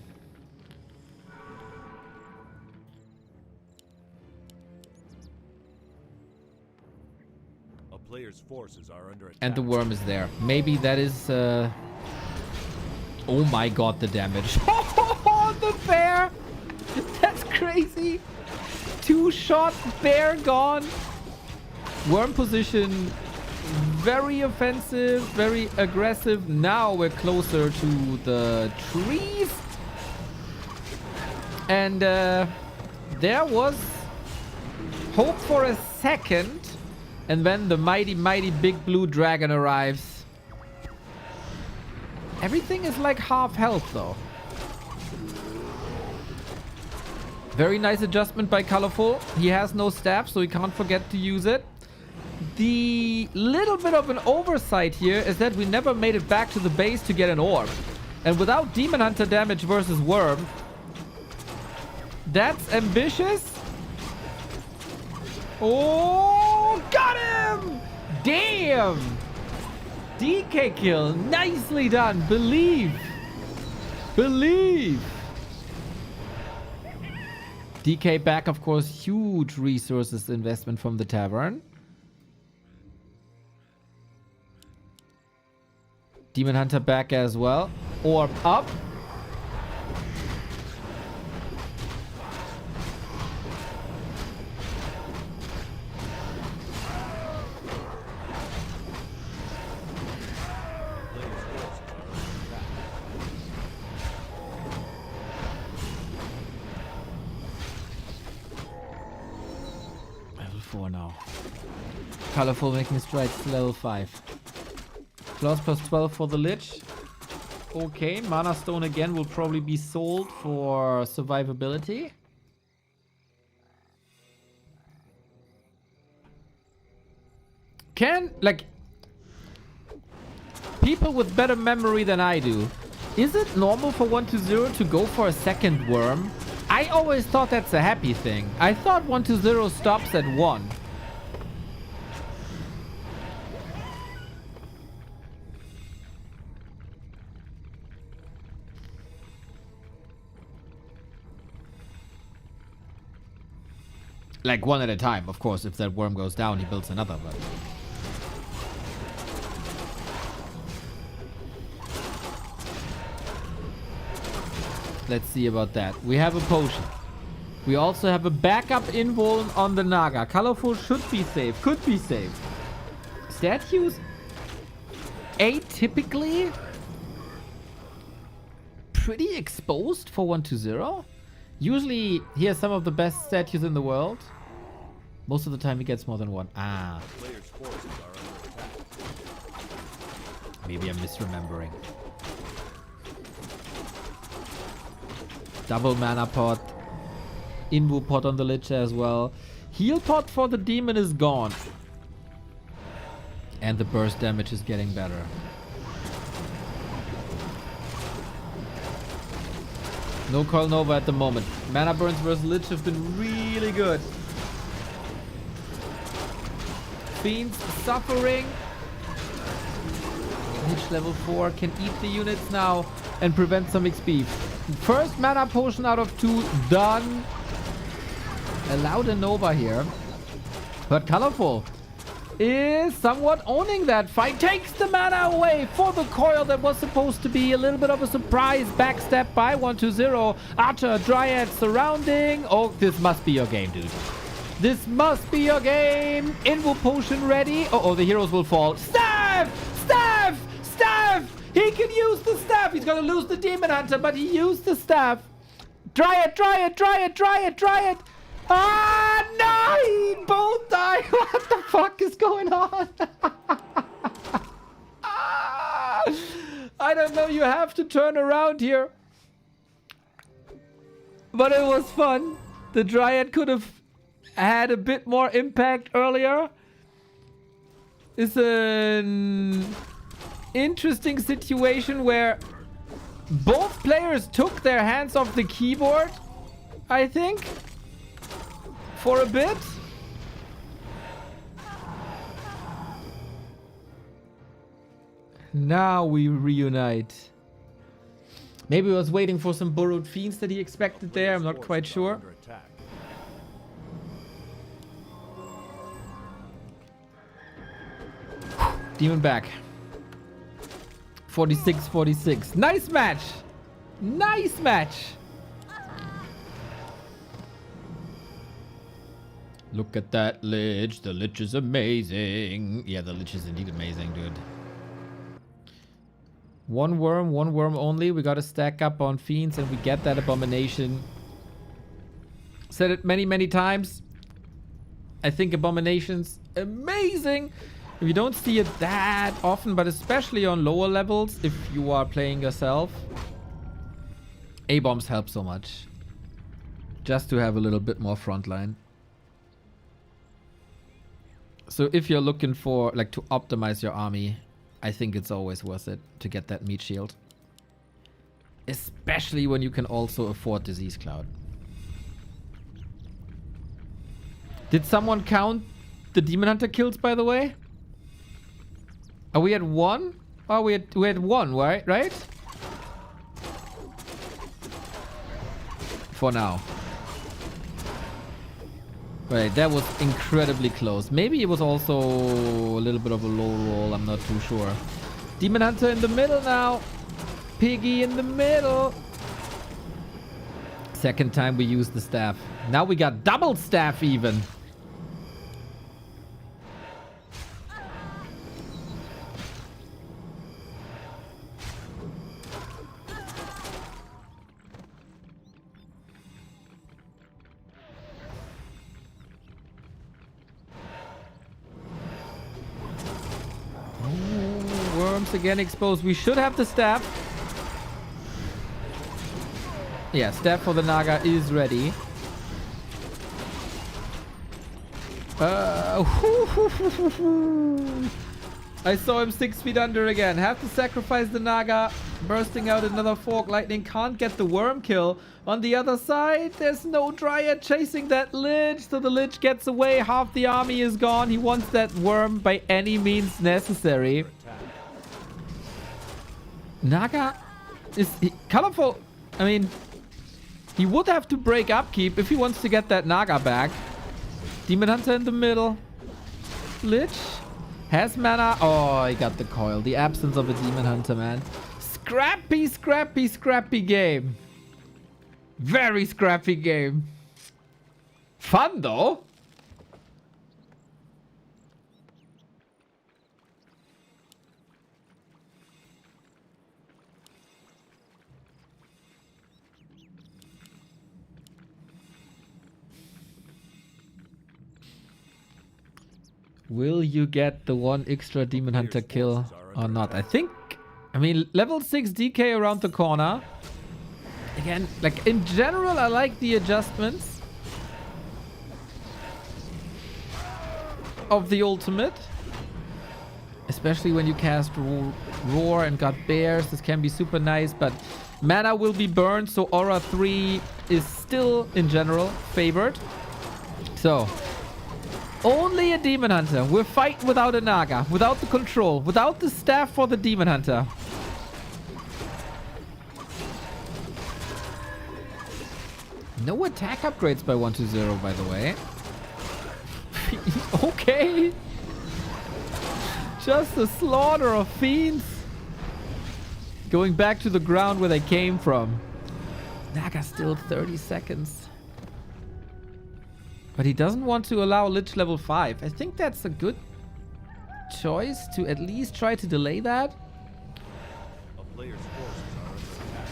A player's forces are under attack. And the worm is there. Maybe that is... Oh my god, the damage. Oh, the bear! That's crazy. 2-shot bear gone. Worm position. Very offensive, very aggressive. Now we're closer to the trees. And there was hope for a second. And then the mighty, mighty big blue dragon arrives. Everything is like half health though. Very nice adjustment by ColorFul. He has no staff, so he can't forget to use it. The little bit of an oversight here is that we never made it back to the base to get an orb. And without Demon Hunter damage versus Worm, that's ambitious. Oh, got him! Damn! DK kill. Nicely done. Believe. Believe. DK back, of course, huge resources investment from the tavern. Demon Hunter back as well. Orb up. Level 4 now. ColorFul making strides to level 5. Plus +12 for the Lich. Okay, Mana Stone again will probably be sold for survivability. Like, people with better memory than I do, is it normal for 120 to go for a second worm? I always thought that's a happy thing. I thought 120 stops at 1. Like 1 at a time, of course. If that worm goes down, he builds another, but... Let's see about that. We have a potion. We also have a backup invuln on the Naga. ColorFul should be safe. Could be safe. Statues? Atypically? Pretty exposed for 120? Usually, he has some of the best statues in the world. Most of the time, he gets more than 1. Ah. Player's forces are under attack. Maybe I'm misremembering. Double mana pot. Invu pot on the Lich as well. Heal pot for the demon is gone. And the burst damage is getting better. No Coil Nova at the moment. Mana burns versus Lich have been really good. Fiends suffering. Lich level 4 can eat the units now and prevent some XP. First mana potion out of 2 done. Allowed a Nova here. But ColorFul is somewhat owning that fight. Takes the mana away for the coil that was supposed to be a little bit of a surprise. Backstep by 120. Archer, Dryad surrounding. Oh, this must be your game, dude. This must be your game. Invo potion ready. Uh-oh, the heroes will fall. Staff! Staff! Staff! He can use the staff. He's gonna lose the Demon Hunter, but he used the staff. Dryad, Dryad, Dryad, Dryad, Dryad. Ah, no! Both die. What the fuck is going on? I don't know, you have to turn around here. But it was fun. The Dryad could have had a bit more impact earlier. It's an interesting situation where both players took their hands off the keyboard, I think, for a bit. Now we reunite. Maybe he was waiting for some borrowed fiends that he expected there. I'm not quite sure. Under attack. Demon back. 46-46. Nice match. Nice match. Look at that Lich. The Lich is amazing. Yeah, the Lich is indeed amazing, dude. One worm only. We gotta stack up on fiends and we get that abomination. Said it many, many times. I think abomination's amazing. You don't see it that often, but especially on lower levels, if you are playing yourself. A-bombs help so much. Just to have a little bit more frontline. So if you're looking for, like, to optimize your army, I think it's always worth it to get that meat shield. Especially when you can also afford Disease Cloud. Did someone count the Demon Hunter kills, by the way? Are we at 1? Oh, we had 1, right? Right? For now. Right, that was incredibly close. Maybe it was also a little bit of a low roll. I'm not too sure. Demon Hunter in the middle now. Piggy in the middle. Second time we used the staff. Now we got double staff even. Again exposed. We should have the staff. Yeah, staff for the Naga is ready. I saw him 6 feet under again. Have to sacrifice the Naga. Bursting out another fork. Lightning can't get the worm kill. On the other side, there's no Dryad chasing that Lich. So the Lich gets away. Half the army is gone. He wants that worm by any means necessary. Naga is ColorFul. I mean, he would have to break upkeep if he wants to get that Naga back. Demon Hunter in the middle. Lich has mana. Oh, he got the coil. The absence of a Demon Hunter, man. Scrappy, scrappy, scrappy game. Very scrappy game. Fun, though. Will you get the one extra Demon Hunter kill or not? I think, I mean, level 6 DK around the corner. Again, like in general, I like the adjustments of the ultimate. Especially when you cast Roar and got Bears. This can be super nice, but mana will be burned. So Aura 3 is still, in general, favored. So only a Demon Hunter. We're fighting without a Naga, without the control, without the staff for the Demon Hunter. No attack upgrades by 1-0, by the way. Okay. Just a slaughter of fiends. Going back to the ground where they came from. Naga still 30 seconds. But he doesn't want to allow Lich level 5. I think that's a good choice to at least try to delay that. A player's forces are under attack.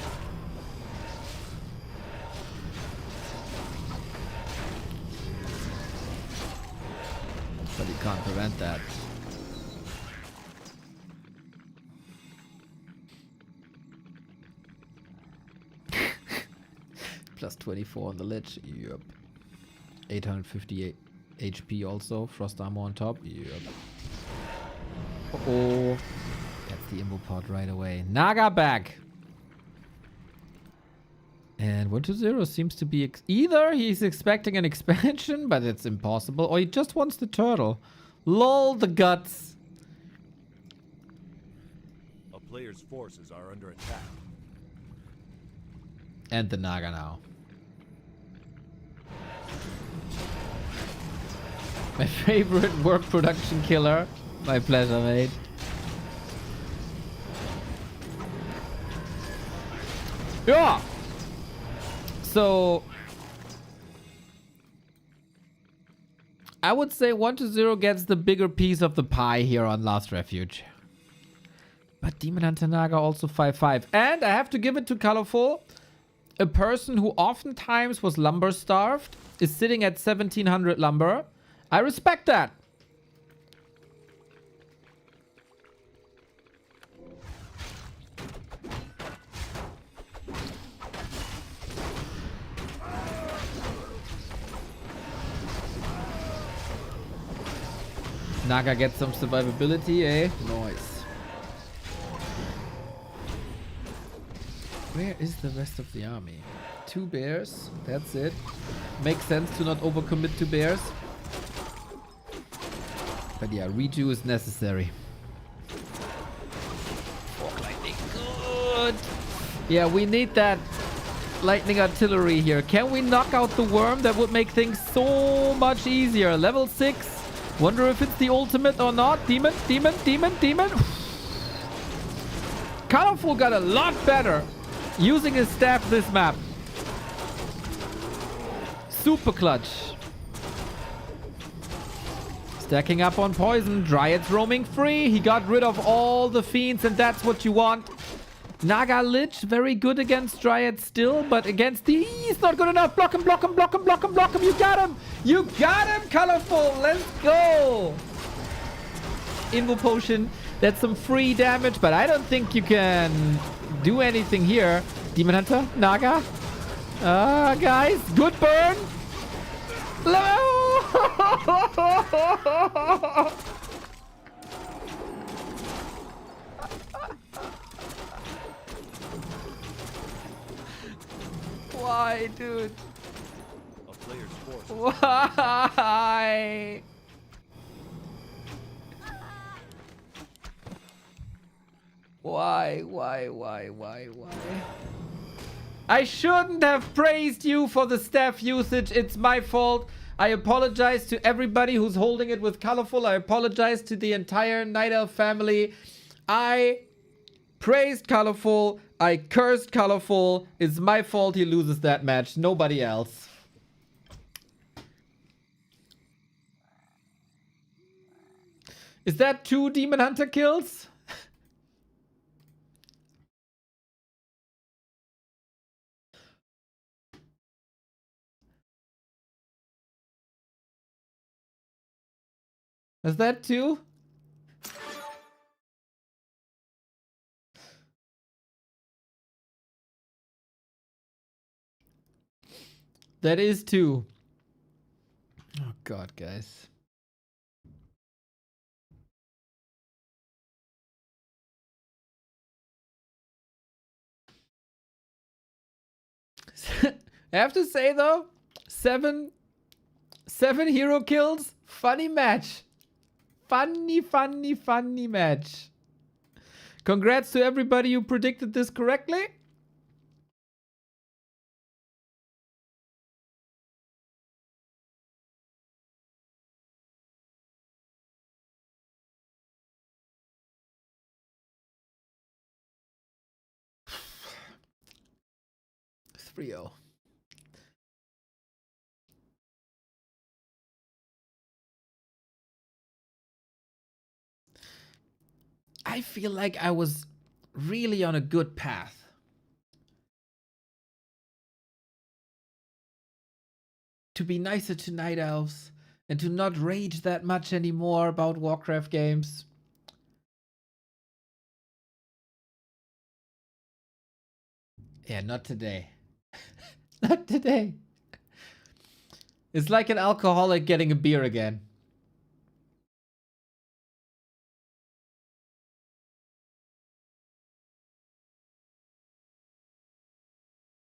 But he can't prevent that. Plus 24 on the Lich. Yep. 858 HP also. Frost armor on top. Yep. Uh-oh. That's the imbo pod right away. Naga back. And 120 seems to be... either he's expecting an expansion, but it's impossible, or he just wants the turtle. Lol, the guts. A player's forces are under attack. And the Naga now. My favorite work production killer. My pleasure, mate. Yeah! So... I would say 120 gets the bigger piece of the pie here on Last Refuge. But Demon Hunter Naga also 5-5. And I have to give it to ColorFul. A person who oftentimes was lumber starved is sitting at 1700 lumber. I respect that. Naga gets some survivability, eh? Nice. Where is the rest of the army? 2 bears. That's it. Makes sense to not overcommit to bears. But yeah, redo is necessary. Fork lightning. Good. Yeah, we need that lightning artillery here. Can we knock out the worm? That would make things so much easier. Level 6. Wonder if it's the ultimate or not. Demon, demon, demon, demon. ColorFul got a lot better using his staff this map. Super clutch. Stacking up on poison. Dryads roaming free. He got rid of all the fiends, and that's what you want. Naga Lich, very good against Dryad still, but against the... he's not good enough. Block him, block him, block him, block him, block him. You got him. You got him, ColorFul. Let's go. Invo Potion. That's some free damage, but I don't think you can do anything here. Demon Hunter, Naga. Guys, good burn. Why, dude? A player's forces. Why? Why? I shouldn't have praised you for the staff usage. It's my fault. I apologize to everybody who's holding it with ColorFul. I apologize to the entire Night Elf family. I praised ColorFul. I cursed ColorFul. It's my fault he loses that match. Nobody else. Is that 2 Demon Hunter kills? Is that 2? That is 2. Oh god, guys. I have to say though, 7 hero kills. Funny match. Funny match. Congrats to everybody who predicted this correctly. It's 3-0. I feel like I was really on a good path. To be nicer to Night Elves and to not rage that much anymore about Warcraft games. Yeah, not today. that today. It's like an alcoholic getting a beer again.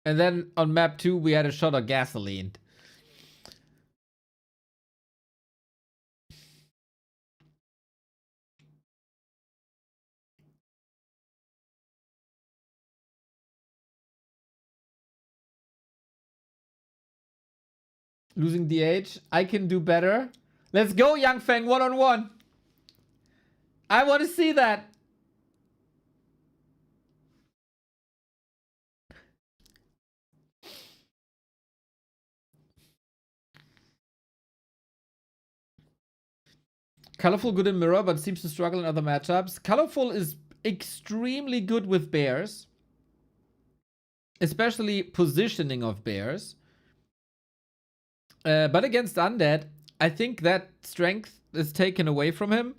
And then on map 2, we had a shot of gasoline. Losing DH. I can do better. Let's go, Young Feng, 1-on-1. I want to see that. ColorFul good in mirror, but seems to struggle in other matchups. ColorFul is extremely good with bears. Especially positioning of bears. But against undead, I think that strength is taken away from him.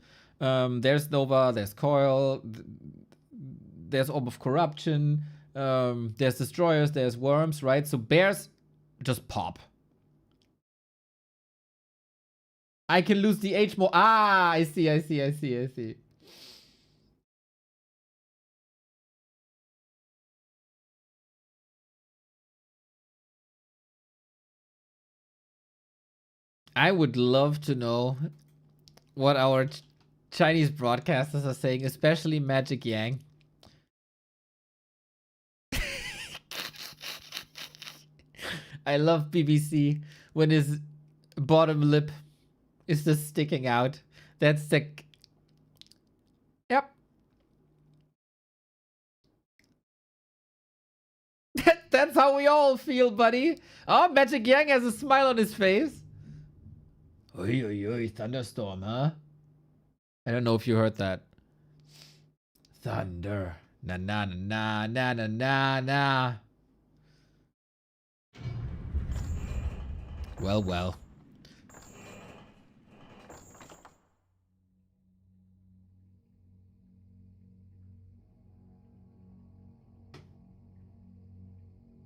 There's Nova, there's Coil, there's Orb of Corruption, there's Destroyers, there's Worms, right? So bears just pop. I can lose the H more. Ah, I see. I would love to know what our Chinese broadcasters are saying, especially Magic Yang. I love BBC when his bottom lip is just sticking out. That's the... Yep. That's how we all feel, buddy. Oh, Magic Yang has a smile on his face. Oi, oi, oi, thunderstorm, huh? I don't know if you heard that. Thunder. Na na na na na na na. Well, well.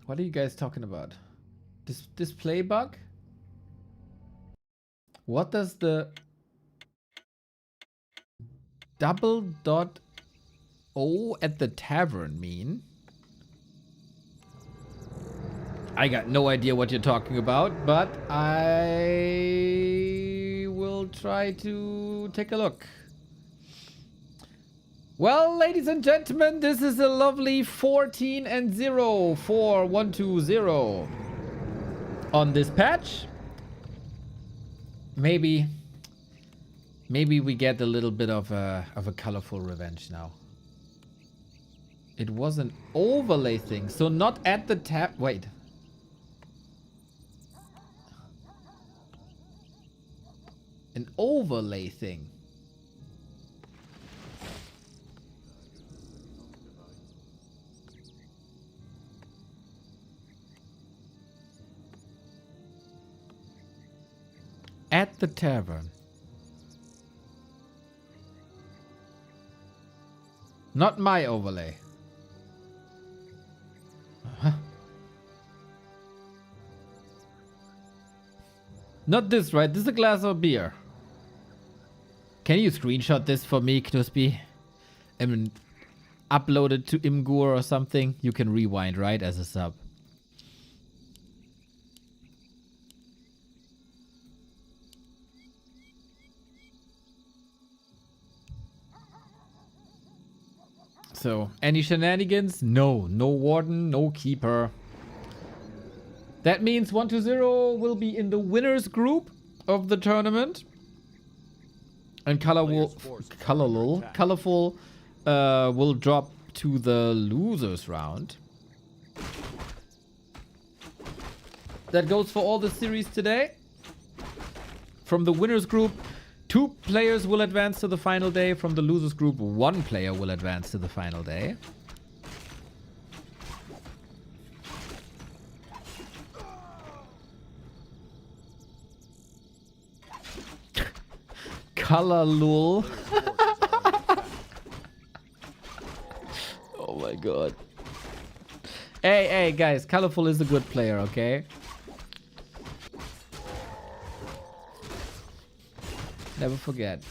What are you guys talking about? This display bug? What does the double dot O at the tavern mean? I got no idea what you're talking about, but I will try to take a look. Well, ladies and gentlemen, this is a lovely 14-0 for 120 on this patch. Maybe we get a little bit of a colorful revenge now. It was an overlay thing, so not at the tab. Wait. An overlay thing. At the tavern. Not my overlay. Not this, right? This is a glass of beer. Can you screenshot this for me, Knuspy? And upload it to Imgur or something? You can rewind, right? As a sub. So, any shenanigans? No. No warden, no keeper. That means 120 will be in the winners group of the tournament. And colorful will drop to the losers round. That goes for all the series today. From the winners group, 2 players will advance to the final day. From the losers group, 1 player will advance to the final day. ColorFul. Oh my god. Hey, guys, ColorFul is a good player, okay? Never forget.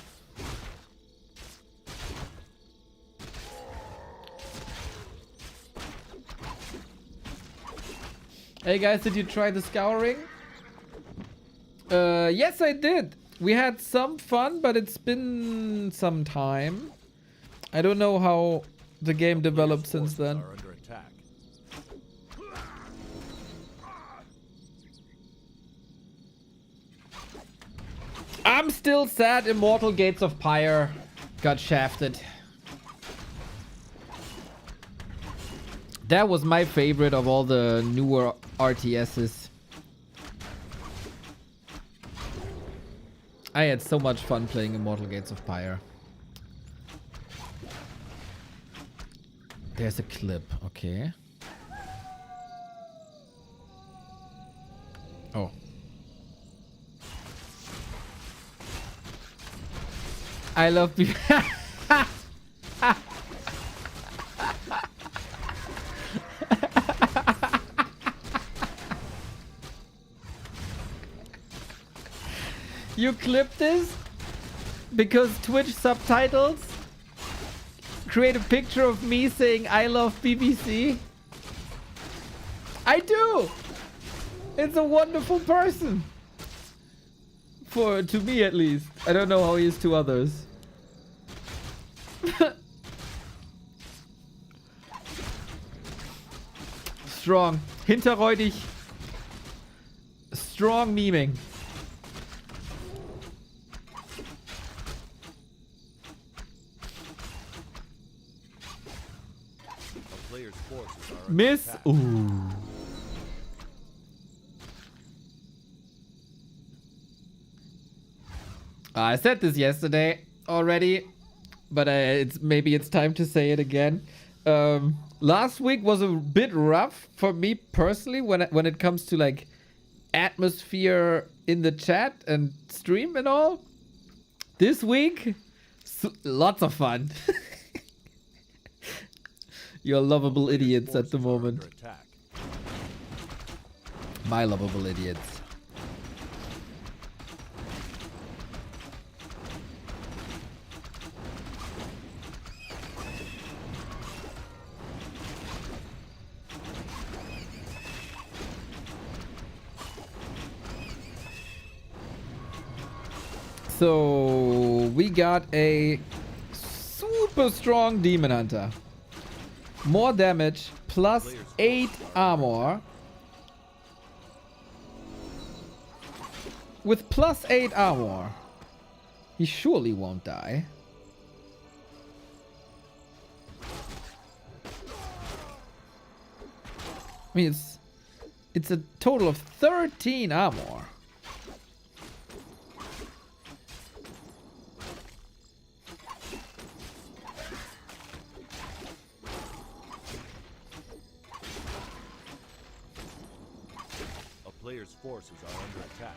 Hey guys, did you try the scouring? Yes, I did. We had some fun, but it's been some time. I don't know how the game developed since then. Are under attack. I'm still sad Immortal Gates of Pyre got shafted. That was my favorite of all the newer RTSs. I had so much fun playing Immortal Gates of Pyre. There's a clip, okay. Oh. I love you. You clip this because Twitch subtitles create a picture of me saying I love BBC. I do. It's a wonderful person. To me at least. I don't know how he is to others. Strong. Hinterräudig. Strong memeing. Players' forces are under Miss. attack. Ooh. I said this yesterday already, but maybe it's time to say it again. Last week was a bit rough for me personally when it comes to like atmosphere in the chat and stream and all. This week, lots of fun. You're lovable idiots at the Forces are moment. under attack. My lovable idiots. So we got a super strong Demon Hunter. More damage, plus 8 armor. With plus 8 armor, he surely won't die. I mean, it's a total of 13 armor. A player's forces are under attack.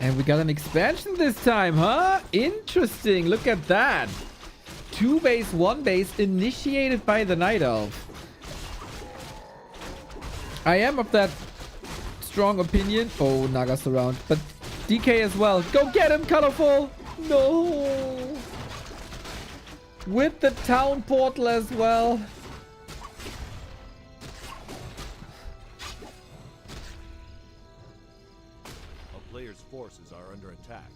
And we got an expansion this time, huh? Interesting. Look at that. 2 base, 1 base initiated by the Night Elf. I am of that strong opinion. Oh, Naga's around. But DK as well. Go get him, ColorFul. No. With the town portal as well. A player's forces are under attack.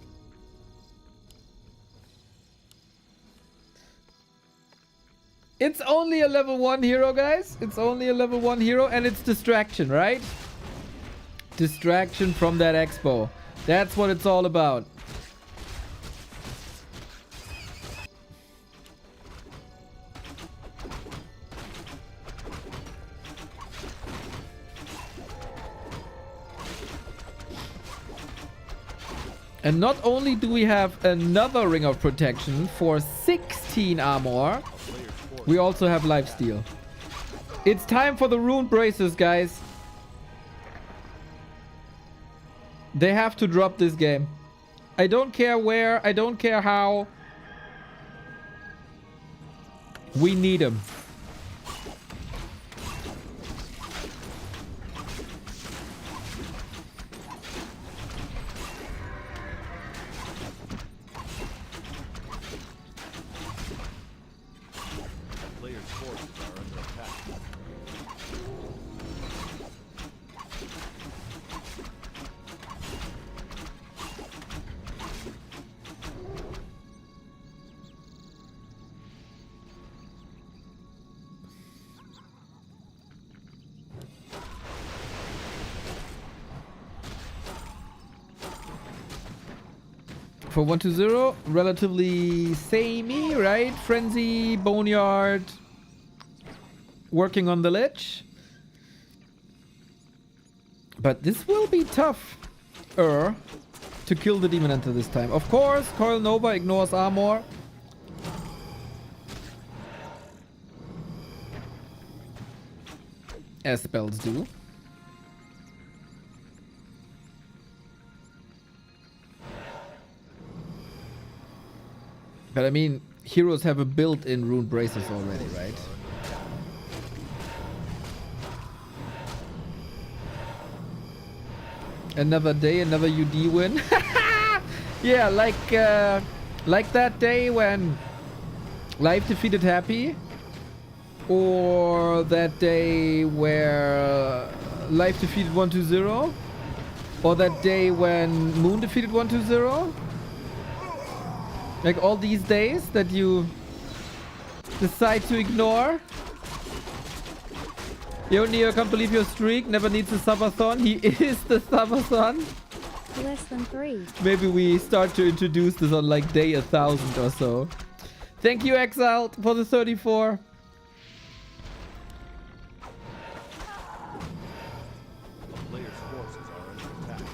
It's only a level 1 hero, guys. It's only a level 1 hero, and it's distraction, right? Distraction from that expo. That's what it's all about. And not only do we have another Ring of Protection for 16 armor, we also have lifesteal. It's time for the rune braces, guys. They have to drop this game. I don't care where. I don't care how. We need him. Players' forces are under attack. For 1-0, relatively samey, right? Frenzy, Boneyard, working on the lich. But this will be tough to kill the Demon Hunter this time. Of course, Coil Nova ignores armor. As spells do. But I mean, heroes have a built-in rune braces already, right? Another day, another UD win. Yeah, like that day when Life defeated Happy, or that day where Life defeated 1-0, or that day when Moon defeated 1-0. Like all these days that you decide to ignore. Yo, Neo, can't believe your streak. Never needs a subathon. He is the subathon. Less than 3. Maybe we start to introduce this on like day 1000 or so. Thank you, Exiled, for the 34. A player's forces are under attack.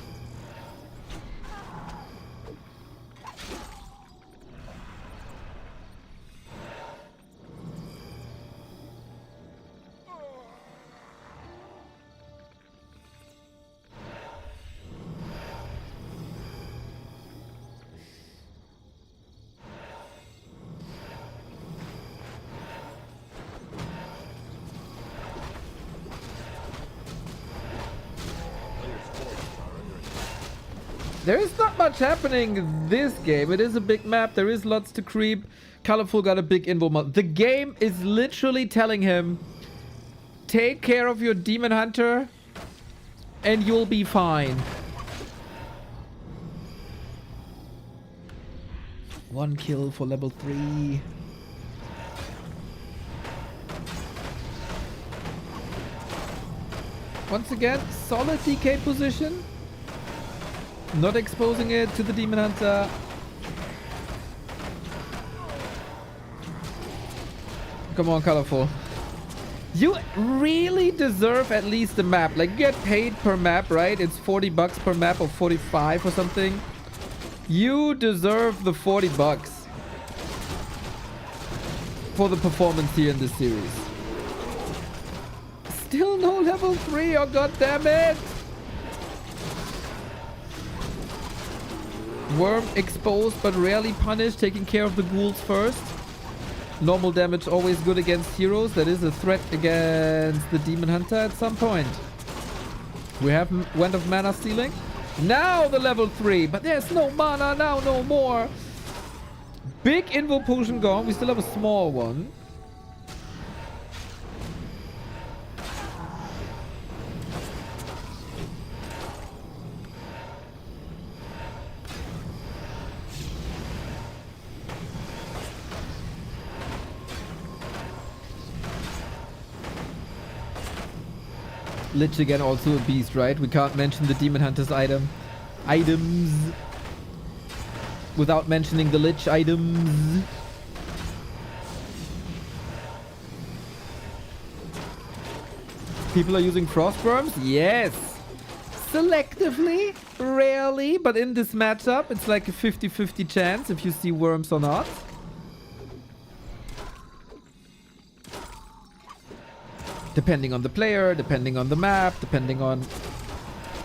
There is not much happening this game. It is a big map. There is lots to creep. ColorFul got a big invo mod. The game is literally telling him, take care of your Demon Hunter and you'll be fine. One kill for level 3. Once again, solid DK position. Not exposing it to the Demon Hunter. Come on, ColorFul. You really deserve at least a map. Like, you get paid per map, right? It's 40 bucks per map or 45 or something. You deserve the 40 bucks for the performance here in this series. Still no level 3, oh god damn it! Worm exposed but rarely punished, taking care of the ghouls first. Normal damage always good against heroes. That is a threat against the Demon Hunter at some point. We have Wand of Mana Stealing. Now the level 3, but there's no mana now, no more. Big Invo Potion gone. We still have a small one. Lich again, also a beast, right? We can't mention the Demon Hunter's items without mentioning the Lich items. People are using Frost Worms? Yes! Selectively, rarely, but in this matchup, it's like a 50-50 chance if you see worms or not. Depending on the player, depending on the map, depending on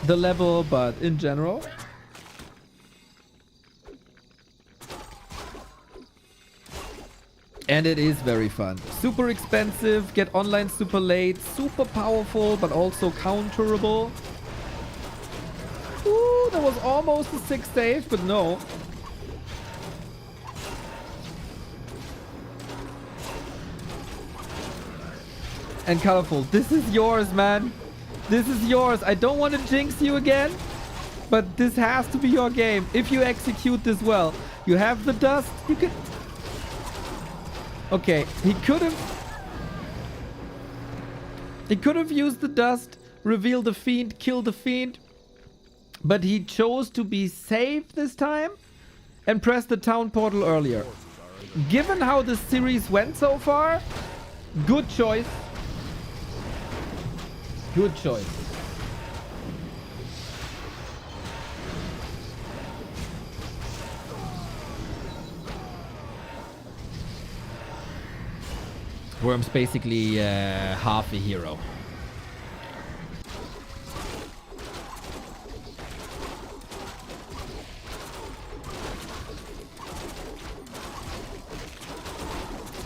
the level, but in general. And it is very fun. Super expensive, get online super late, super powerful, but also counterable. Ooh, that was almost a 6 save, but no. And ColorFul, this is yours, man. This is yours. I don't want to jinx you again, but this has to be your game. If you execute this well, you have the dust. You can... Okay, he could have used the dust, reveal the fiend, kill the fiend, but he chose to be safe this time and press the town portal earlier. Given how the series went so far, good choice. Good choice. Worm's basically half a hero.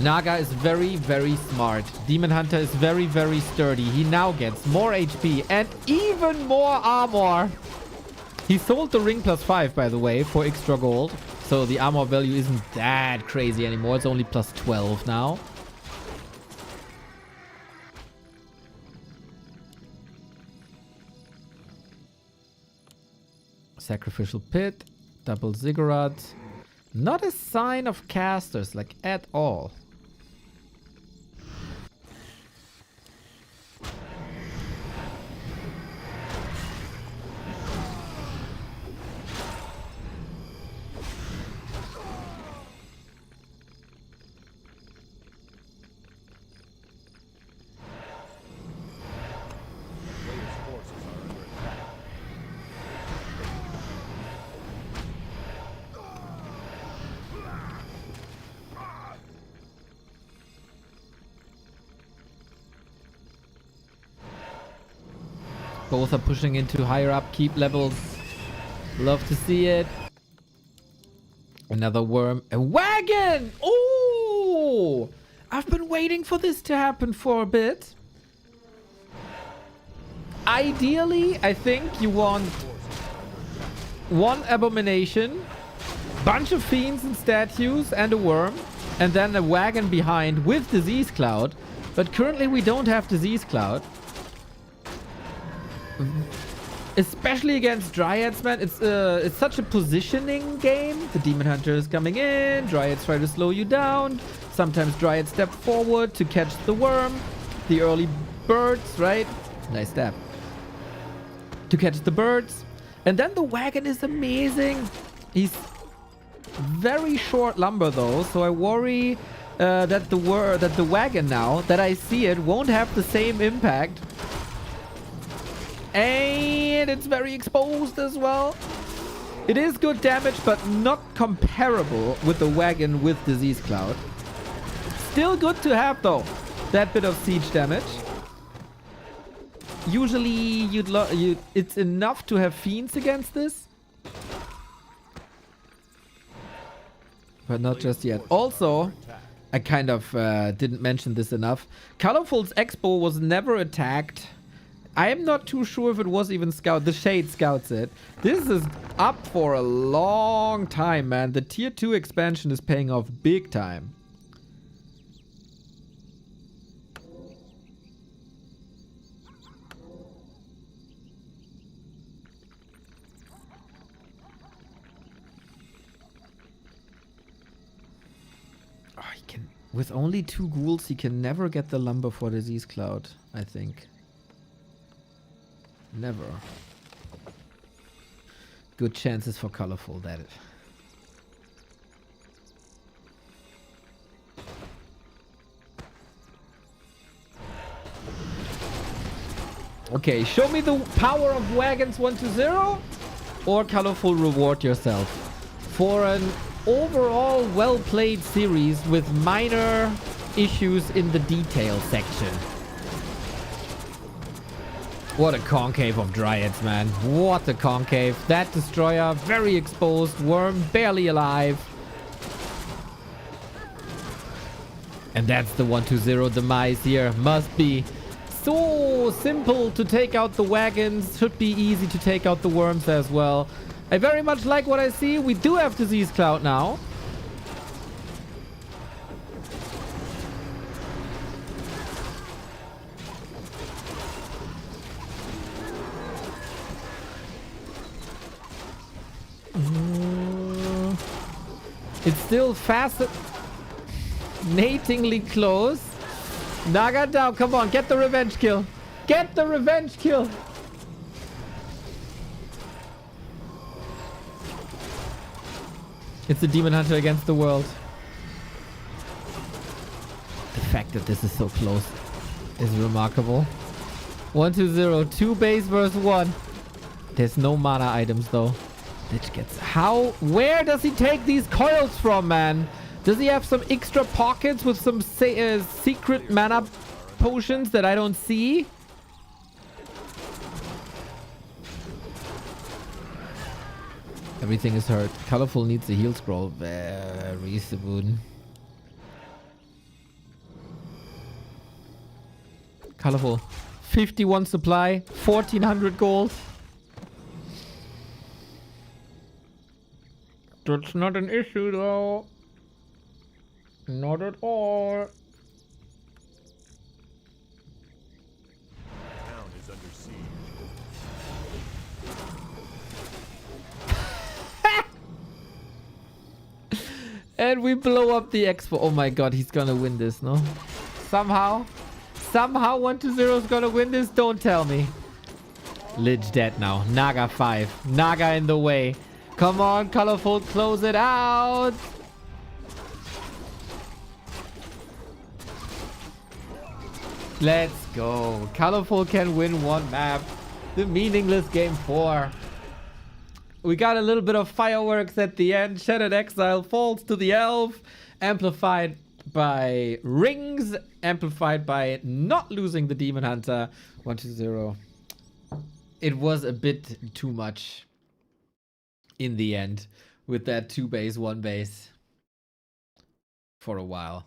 Naga is very, very smart. Demon Hunter is very, very sturdy. He now gets more HP and even more armor. He sold the ring +5, by the way, for extra gold. So the armor value isn't that crazy anymore. It's only +12 now. Sacrificial Pit, double ziggurat. Not a sign of casters, like, at all. Players' forces are under attack. Both are pushing into higher upkeep levels. Love to see it. Another worm. A wagon! Oh! I've been waiting for this to happen for a bit. Ideally, I think you want one abomination, bunch of fiends and statues, and a worm, and then a wagon behind with Disease Cloud. But currently we don't have Disease Cloud. Especially against Dryads, man. It's such a positioning game. The Demon Hunter is coming in. Dryads try to slow you down. Sometimes Dryads step forward to catch the worm. The early birds, right? Nice stab. To catch the birds. And then the wagon is amazing. He's very short lumber though, so I worry that the wagon now that I see it won't have the same impact. And it's very exposed as well. It is good damage, but not comparable with the wagon with Disease Cloud. Still good to have though, that bit of siege damage. Usually it's enough to have fiends against this. But not just yet. Also, I kind of didn't mention this enough. ColorFul's Expo was never attacked. I am not too sure if it was even scout. The Shade scouts it. This is up for a long time, man. The tier 2 expansion is paying off big time. Oh, he can, with only 2 ghouls, he can never get the lumber for Disease Cloud, I think. Never. Good chances for ColorFul, that is. Okay, show me the power of wagons 1-0 or ColorFul reward yourself for an overall well-played series with minor issues in the detail section. What a concave of Dryads, man. What a concave. That destroyer, very exposed. Worm, barely alive. And that's the 1-2-0 demise here. Must be so simple to take out the wagons. Should be easy to take out the worms as well. I very much like what I see. We do have Disease Cloud now. It's still fascinatingly close. Naga down. Come on, get the revenge kill. Get the revenge kill. It's the Demon Hunter against the world. The fact that this is so close is remarkable. 1-2-0. 2 base versus 1. There's no mana items though. Lich gets... How? Where does he take these coils from, man? Does he have some extra pockets with some secret mana potions that I don't see? Everything is hurt. ColorFul needs a heal scroll very soon. ColorFul. 51 supply. 1400 gold. That's not an issue though. Not at all. Town is under siege. And we blow up the expo. Oh my god, he's gonna win this, no? Somehow 1-2-0 is gonna win this. Don't tell me. Lich dead now. Naga 5. Naga in the way. Come on, ColorFul, close it out. Let's go. ColorFul can win one map. The meaningless game 4. We got a little bit of fireworks at the end. Shattered Exile falls to the elf. Amplified by rings. Amplified by not losing the Demon Hunter. 1-2-0. It was a bit too much in the end with that 2 base, 1 base for a while.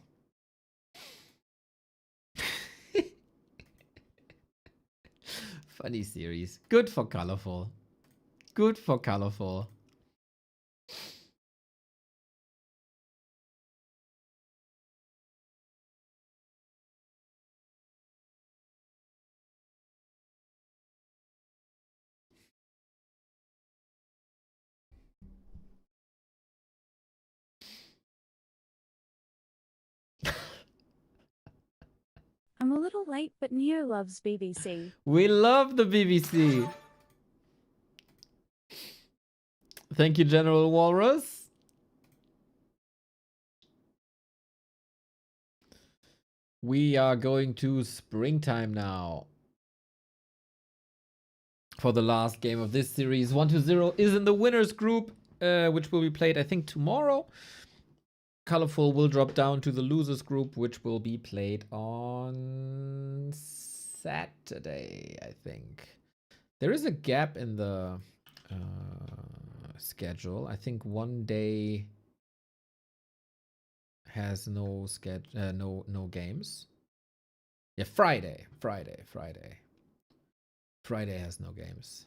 Funny series. Good for ColorFul. Good for ColorFul. I'm a little late, but Neo loves BBC. We love the BBC. Thank you, General Walrus. We are going to springtime now. For the last game of this series. 1-2-0 is in the winners group, which will be played, I think, tomorrow. ColorFul will drop down to the losers group, which will be played on Saturday, I think. There is a gap in the schedule. I think one day has no no games. Yeah, Friday has no games.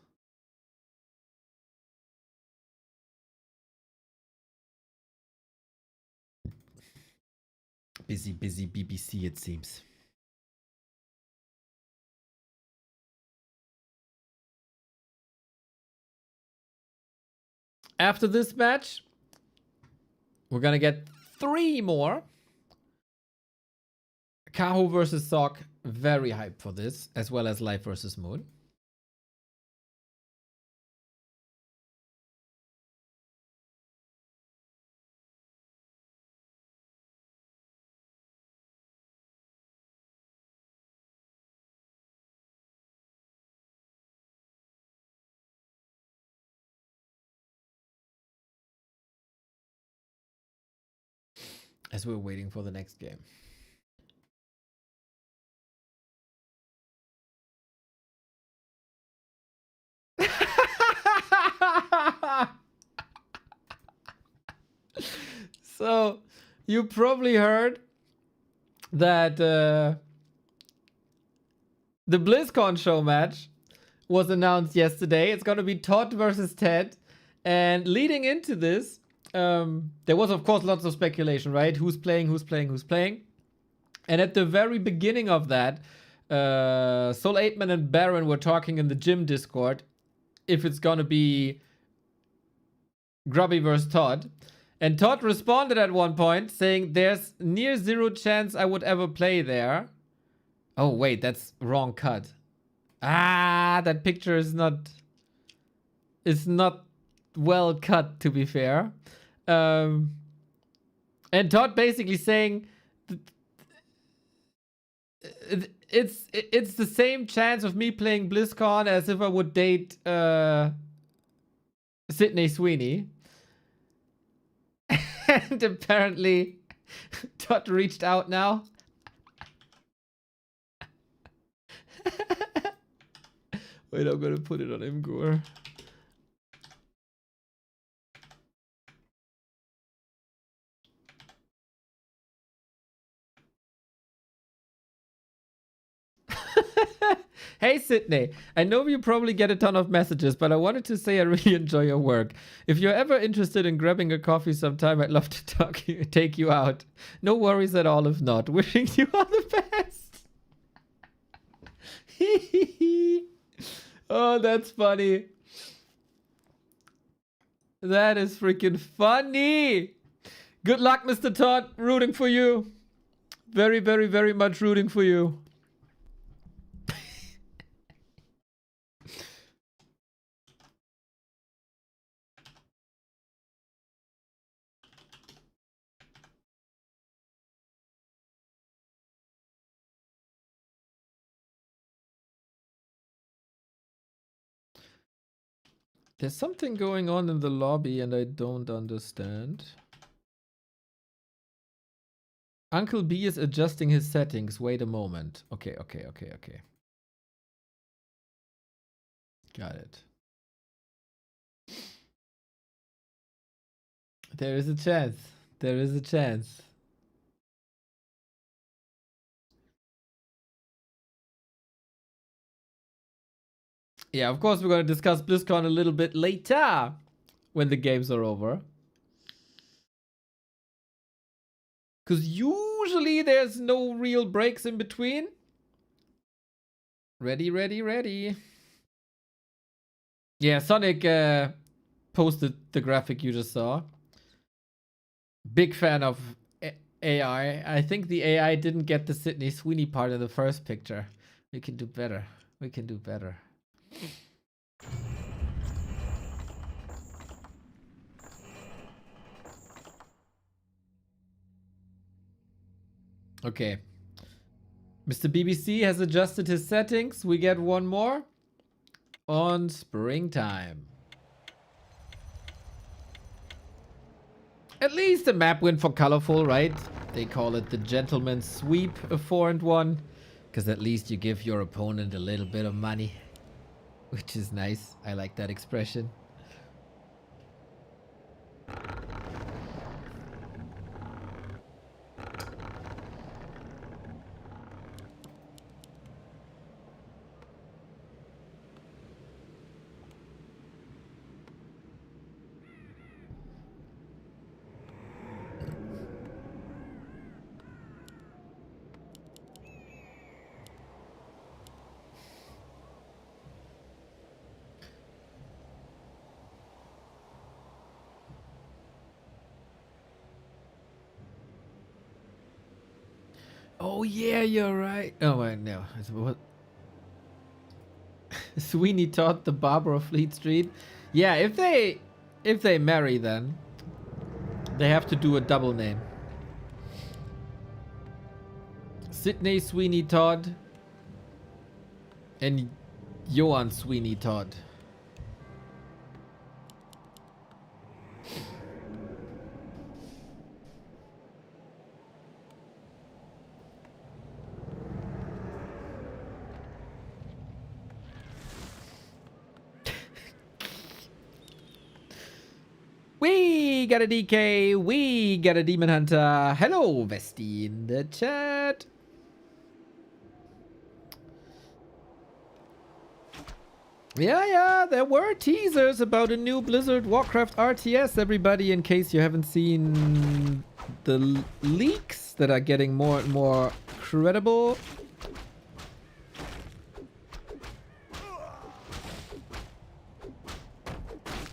Busy BBC, it seems. After this match, we're gonna get 3 more. Kaho versus Sock, very hyped for this, as well as Life versus Moon. As we're waiting for the next game. So, you probably heard that the BlizzCon show match was announced yesterday. It's going to be Todd versus Ted. And leading into this, there was, of course, lots of speculation, right? Who's playing, who's playing, who's playing. And at the very beginning of that, Soul 8man and Baron were talking in the gym Discord if it's going to be Grubby versus Todd. And Todd responded at one point saying, there's near zero chance I would ever play there. Oh, wait, that's wrong cut. Ah, that picture is not well cut, to be fair. And Todd basically saying it's the same chance of me playing BlizzCon as if I would date Sydney Sweeney. And apparently Todd reached out now. Wait, I'm gonna put it on Imgur. Hey Sydney, I know you probably get a ton of messages, but I wanted to say I really enjoy your work. If you're ever interested in grabbing a coffee sometime, I'd love to take you out. No worries at all if not. Wishing you all the best. Oh, that's funny. That is freaking funny. Good luck, Mr. Todd. Rooting for you. Very, very, very much rooting for you. There's something going on in the lobby and I don't understand. Uncle B is adjusting his settings. Wait a moment. Okay. Got it. There is a chance. There is a chance. Yeah, of course we're going to discuss BlizzCon a little bit later when the games are over. Because usually there's no real breaks in between. Ready. Yeah, Sonic posted the graphic you just saw. Big fan of AI. I think the AI didn't get the Sydney Sweeney part in the first picture. We can do better. We can do better. Okay. Mr. BBC has adjusted his settings. We get one more on springtime. At least a map win for ColorFul, right? They call it the gentleman's sweep, a 4-1. Because at least you give your opponent a little bit of money. Which is nice. I like that expression. Oh yeah, you're right. Oh wait, no. What? Sweeney Todd, the barber of Fleet Street. Yeah, if they marry, then they have to do a double name. Sydney Sweeney Todd and Johan Sweeney Todd. got a DK. We got a Demon Hunter. Hello, Vesti in the chat. Yeah, there were teasers about a new Blizzard Warcraft RTS, everybody, in case you haven't seen the leaks that are getting more and more credible.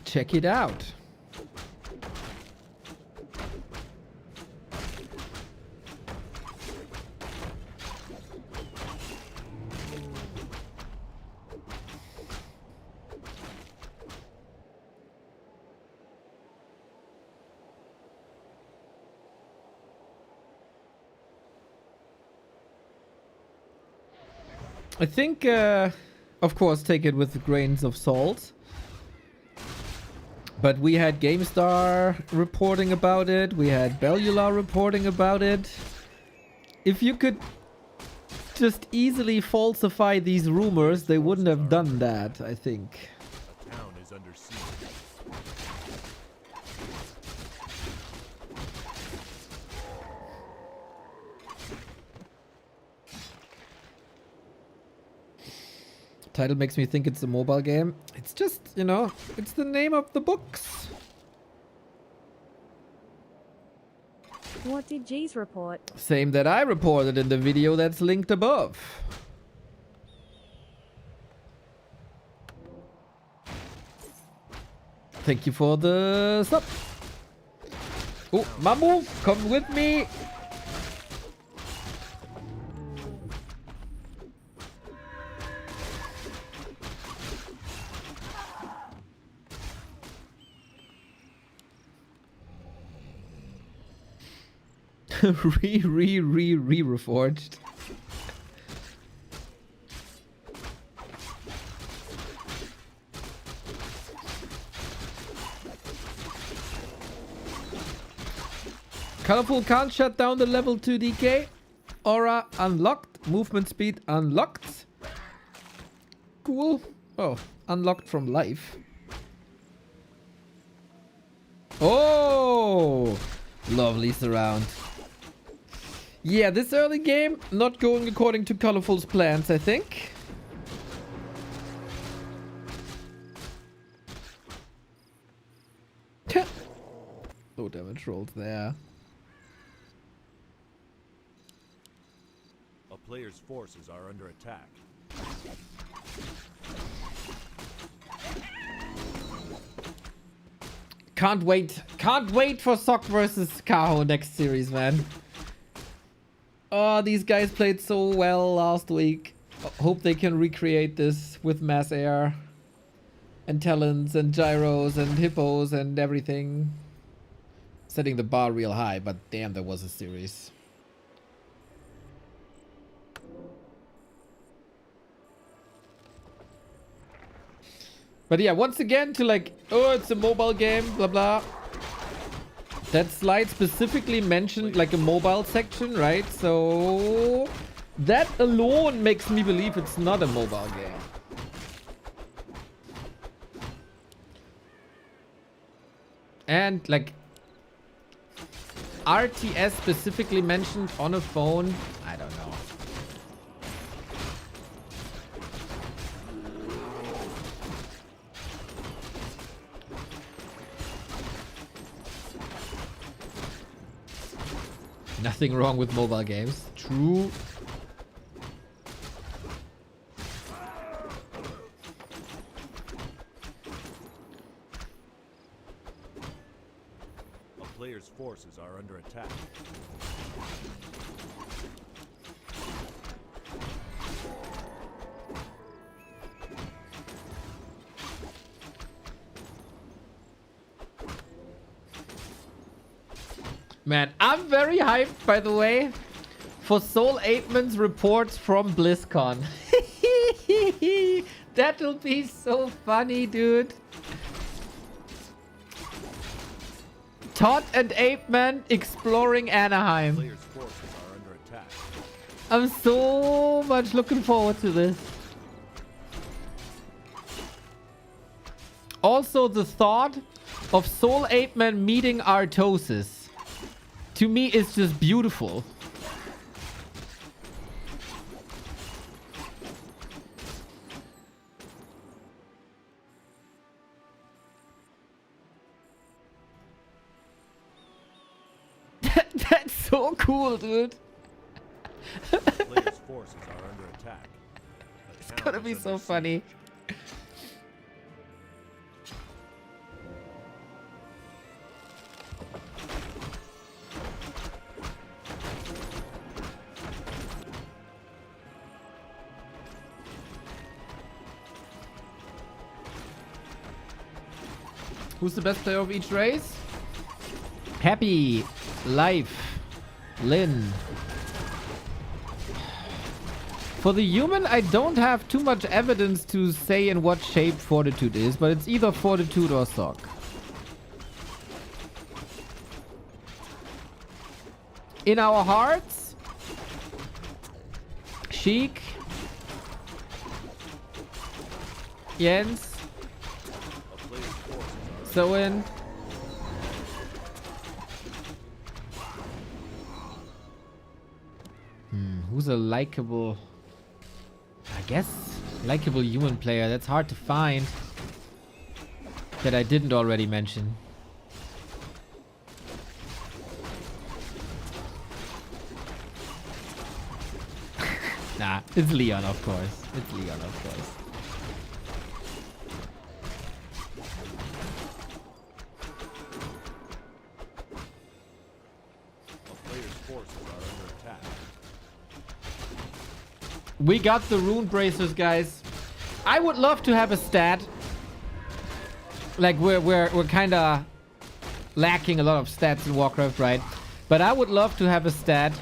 Check it out. I think, of course, take it with grains of salt. But we had GameStar reporting about it. We had Bellular reporting about it. If you could just easily falsify these rumors, they wouldn't have done that, I think. A town is under siege. Title makes me think it's a mobile game. It's just, you know, it's the name of the books. What did G's report? Same that I reported in the video that's linked above. Thank you for the sub. Oh, Mamu, come with me. Reforged. ColorFul can't shut down the level 2 DK. Aura unlocked. Movement speed unlocked. Cool. Oh, unlocked from life. Oh, lovely surround. Yeah, this early game not going according to ColorFul's plans, I think. No damage rolls there. A player's forces are under attack. Can't wait. Can't wait for Sock versus Kaho next series, man. Oh, these guys played so well last week. Hope they can recreate this with mass air and talons and gyros and hippos and everything. Setting the bar real high, but damn, there was a series. But yeah, once again, to like, oh, it's a mobile game, blah blah. That slide specifically mentioned like a mobile section, right? So that alone makes me believe it's not a mobile game. And like RTS specifically mentioned on a phone, I don't know. Nothing wrong with mobile games. True. A player's forces are under attack. Man, I'm very hyped, by the way, for Soul Aitman's reports from BlizzCon. That'll be so funny, dude. Todd and Apeman exploring Anaheim. Player's forces are under attack. I'm so much looking forward to this. Also, the thought of Soul Ape Man meeting Artosis, to me, is just beautiful. That's so cool, dude. Players' forces are under attack. It's gonna be so funny. Who's the best player of each race? Happy, Life, Lynn. For the human, I don't have too much evidence to say in what shape Fortitude is, but it's either Fortitude or Sock. In our hearts, Sheik, Jens, Soin, who's a likable, I guess, likable human player? That's hard to find that I didn't already mention. Nah, it's Leon, of course. It's Leon, of course. We got the rune bracers, guys. I would love to have a stat. Like we're kind of lacking a lot of stats in Warcraft, right? But I would love to have a stat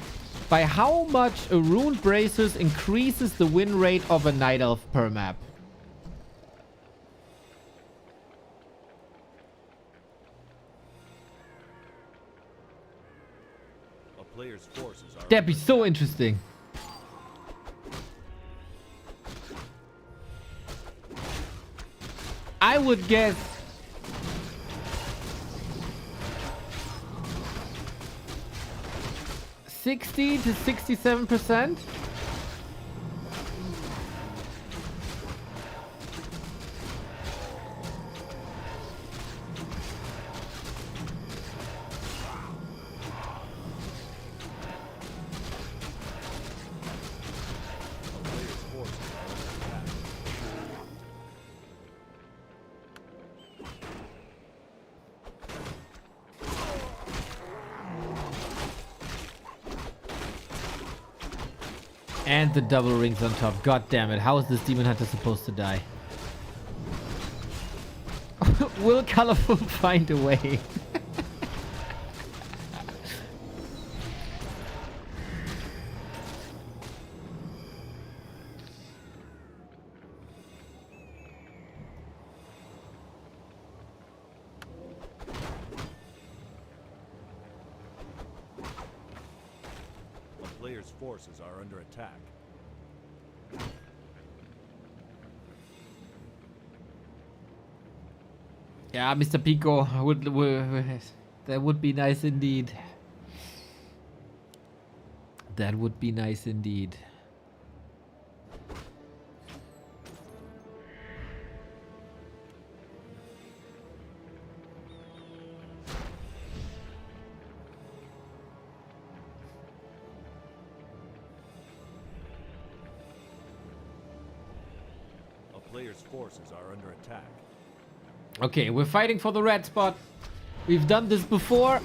by how much a rune bracers increases the win rate of a night elf per map. A player's forces are That'd be so interesting. I would guess 60 to 67%. And the double rings on top. God damn it. How is this demon hunter supposed to die? Will ColorFul find a way? Players' forces are under attack. Yeah, Mr. Pico, that would be nice indeed. That would be nice indeed. Players' forces are under attack. Okay, we're fighting for the red spot. We've done this before.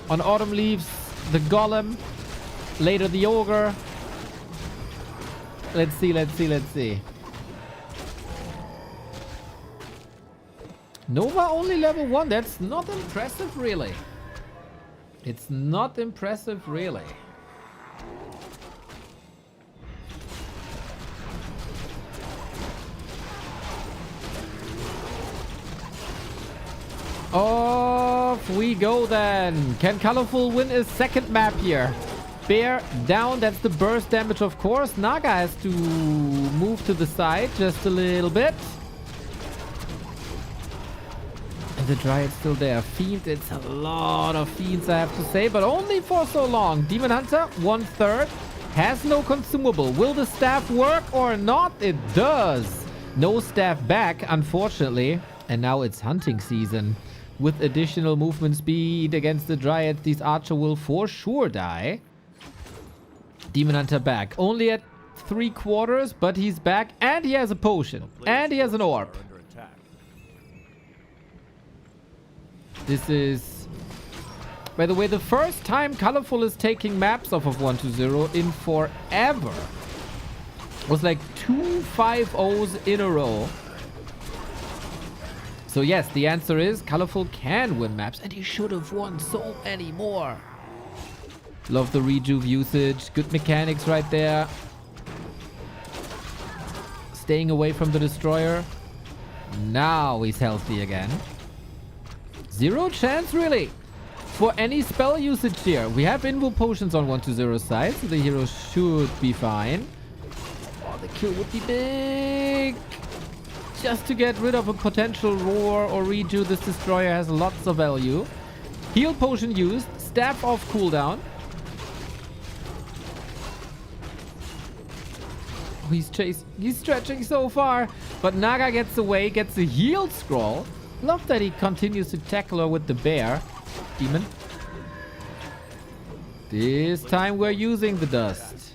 On Autumn Leaves, the Golem. Later, the Ogre. Let's see, let's see, let's see. Nova only level 1. That's not impressive, really. It's not impressive, really. Off we go then. Can ColorFul win a second map here? Bear down. That's the burst damage, of course. Naga has to move to the side just a little bit. the Dryad's still there. Fiend, it's a lot of Fiends, I have to say, but only for so long. Demon Hunter, 1/3. Has no consumable. Will the staff work or not? It does. No staff back, unfortunately. And now it's hunting season. With additional movement speed against the Dryad, these Archer will for sure die. Demon Hunter back. Only at 3/4, but he's back. And he has a potion. And he has an orb. This is... By the way, the first time ColorFul is taking maps off of 1-0 in forever. It was like 2 5-0s in a row. So yes, the answer is ColorFul can win maps, and he should have won so many more. Love the rejuve usage. Good mechanics right there. Staying away from the destroyer. Now he's healthy again. 0 chance, really, for any spell usage here. We have invo potions on 1-0's side, so the hero should be fine. Oh, the kill would be big. Just to get rid of a potential roar or redo, this destroyer has lots of value. Heal potion used. Staff off cooldown. Oh, he's stretching so far. But Naga gets away, gets a heal scroll. Love that he continues to tackle her with the bear. Demon. This time we're using the dust.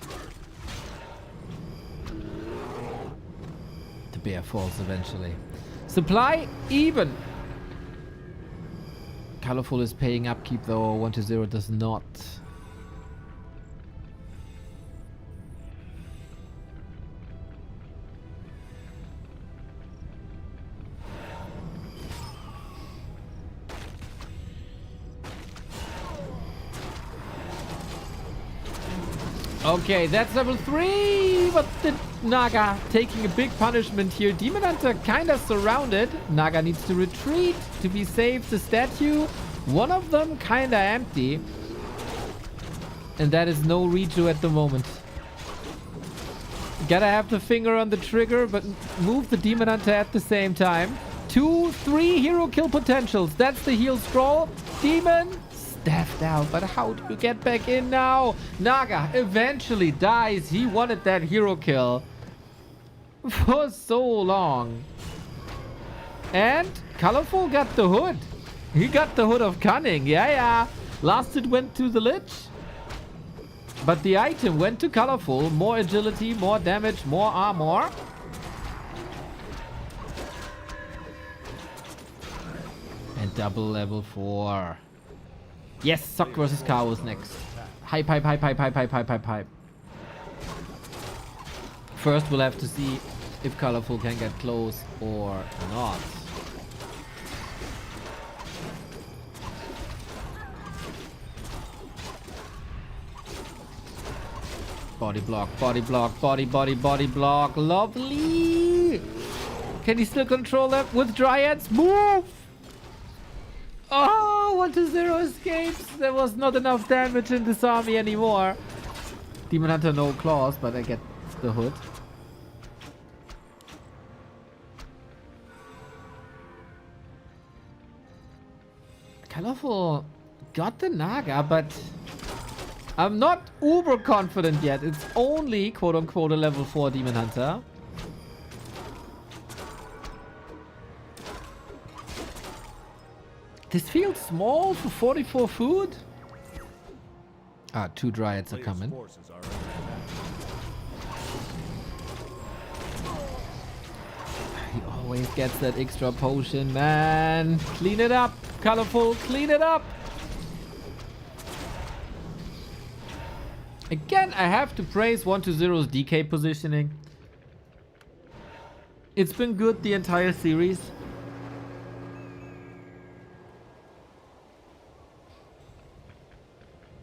The bear falls eventually. Supply even. ColorFul is paying upkeep though. 1-0 does not. Okay, that's level 3, but the Naga taking a big punishment here. Demon Hunter kind of surrounded. Naga needs to retreat to be safe. The statue, one of them kind of empty. And that is no redo at the moment. Gotta have the finger on the trigger, but move the Demon Hunter at the same time. 2, 3 hero kill potentials. That's the heal scroll. Demon staffed out, but how do you get back in now? Naga eventually dies. He wanted that hero kill for so long. And ColorFul got the hood. He got the hood of cunning. Yeah. Last it went to the Lich. But the item went to ColorFul. More agility, more damage, more armor. And double level 4. Yes, Sock versus Kaho is next. Hype. First, we'll have to see if ColorFul can get close or not. Body block, body block, body block. Lovely. Can he still control that with Dryads? Move! Oh, 1-0 escapes. There was not enough damage in this army anymore. Demon Hunter no claws, but I get the hood. ColorFul got the Naga, but I'm not uber confident yet. It's only quote-unquote a level 4 Demon Hunter. This feels small for 44 food. Ah, 2 Dryads are coming. He always gets that extra potion, man. Clean it up, ColorFul. Clean it up. Again, I have to praise 1-0's DK positioning. It's been good the entire series.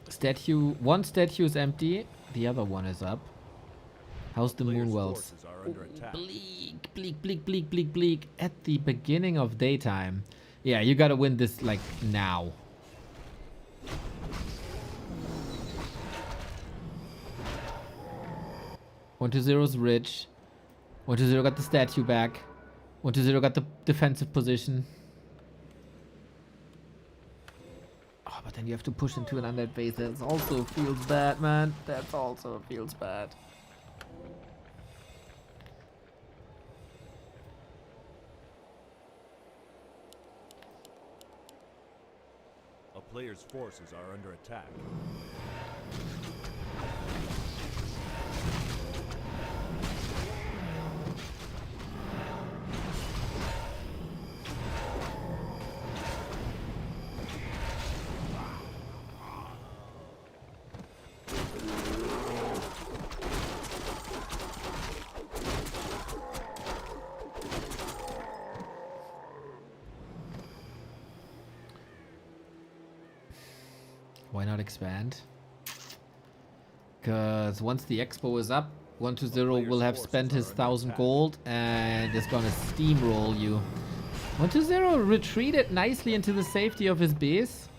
Statue, one statue is empty, the other one is up. How's the Moonwells? Bleak. At the beginning of daytime. Yeah, you gotta win this like now. One to zero's rich. 1-0 got the statue back. 1-0 got the defensive position. but then you have to push into an undead base. That also feels bad, man. That also feels bad. A player's forces are under attack. Why not expand? Because once the expo is up, 120 will have spent his 1,000 gold and is gonna steamroll you. 120 retreated nicely into the safety of his base.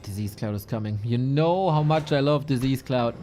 Disease Cloud is coming. You know how much I love Disease Cloud.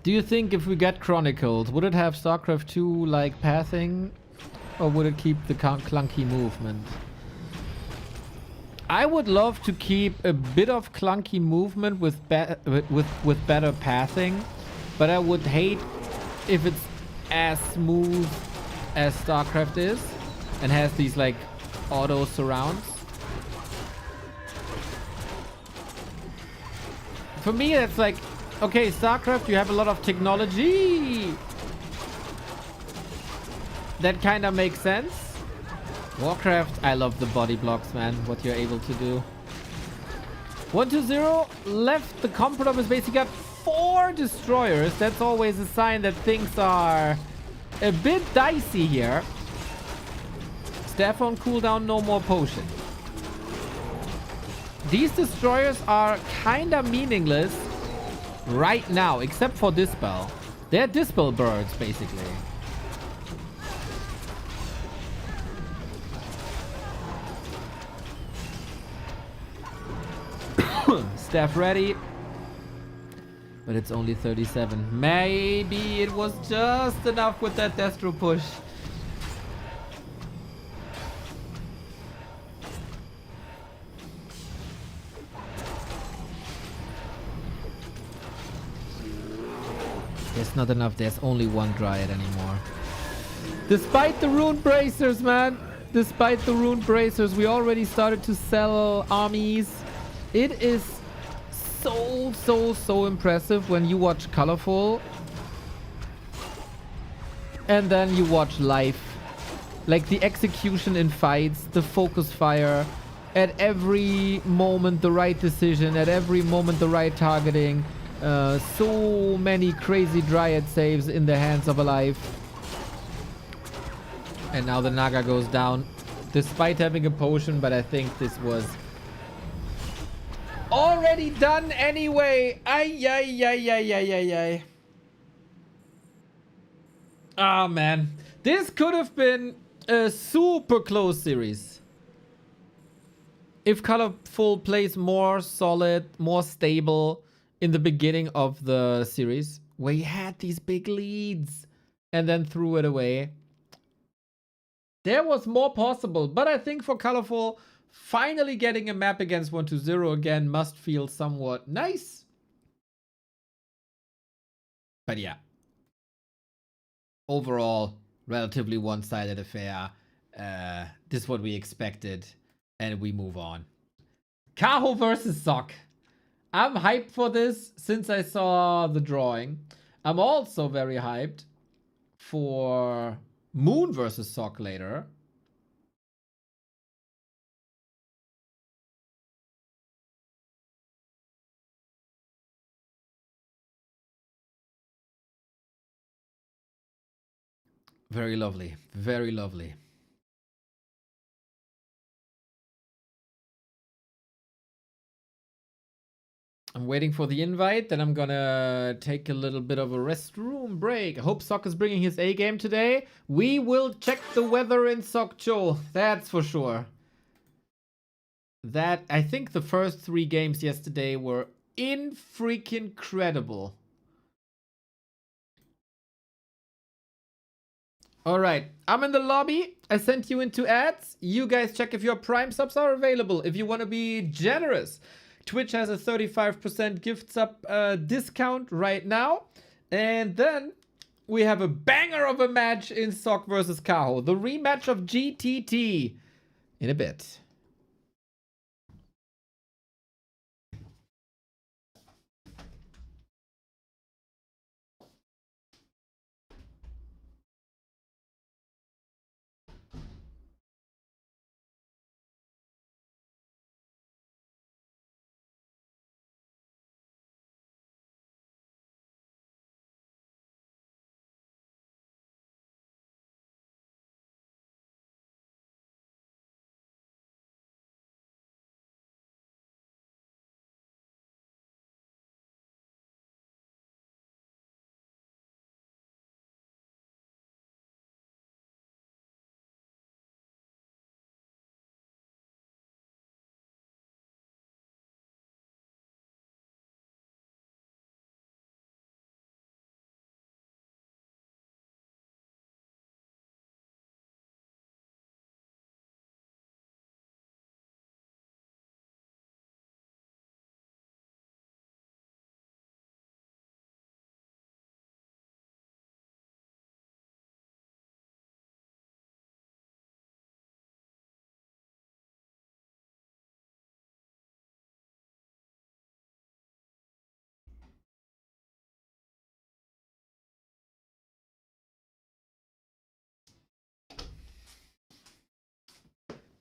Do you think if we get Chronicled, would it have StarCraft 2 like pathing? Or would it keep the clunky movement? I would love to keep a bit of clunky movement with better pathing, but I would hate if it's as smooth as StarCraft is and has these like auto surrounds. For me, that's like, okay, StarCraft, you have a lot of technology. That kind of makes sense. Warcraft, I love the body blocks, man. What you're able to do. 120 left the comfort of his base. He got 4 destroyers. That's always a sign that things are a bit dicey here. Staff on cooldown, no more potion. These destroyers are kind of meaningless right now, except for Dispel. They're Dispel birds, basically. Staff ready. But it's only 37. Maybe it was just enough with that Destro push. There's not enough. There's only one Dryad anymore. Despite the Rune Bracers, man. Despite the Rune Bracers, we already started to sell armies. It is so impressive when you watch ColorFul. And then you watch live. Like the execution in fights, the focus fire. At every moment, the right decision. At every moment, the right targeting. So many crazy Dryad saves in the hands of Alive. And now the Naga goes down. Despite having a potion, but I think this was already done anyway. Ay. Ah, man. This could have been a super close series. If ColorFul plays more solid, more stable in the beginning of the series, where he had these big leads and then threw it away. There was more possible, but I think for ColorFul, finally getting a map against 120 again must feel somewhat nice. But yeah. Overall, relatively one-sided affair. This is what we expected, and we move on. Kaho versus Sock. I'm hyped for this since I saw the drawing. I'm also very hyped for Moon versus Sock later. Very lovely. Very lovely. I'm waiting for the invite, then I'm gonna take a little bit of a restroom break. I hope Sok is bringing his A game today. We will check the weather in Sokcho, that's for sure. That, I think the first 3 games yesterday were freaking credible. Alright, I'm in the lobby. I sent you into ads. You guys check if your Prime subs are available. If you want to be generous. Twitch has a 35% gift sub discount right now. And then we have a banger of a match in Sok versus Kaho. The rematch of GTT in a bit.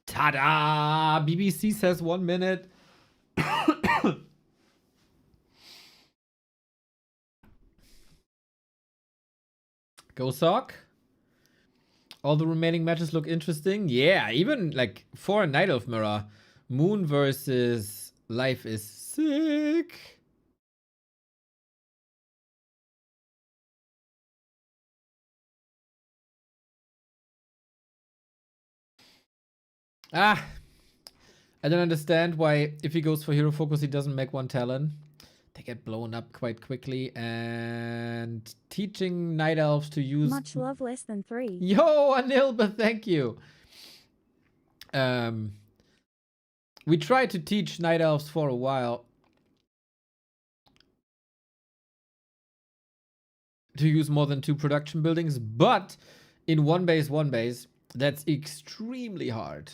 Ta-da! BBC says 1 minute. Go Sok. All the remaining matches look interesting. Yeah, even like for a Night Elf Mirror, Moon versus Life is sick. I don't understand why if he goes for hero focus he doesn't make 1 talent. They get blown up quite quickly. And teaching Night Elves to use... Much love, less than 3. Yo, Anilba, thank you. We tried to teach Night Elves for a while to use more than 2 production buildings, but in 1 base, that's extremely hard.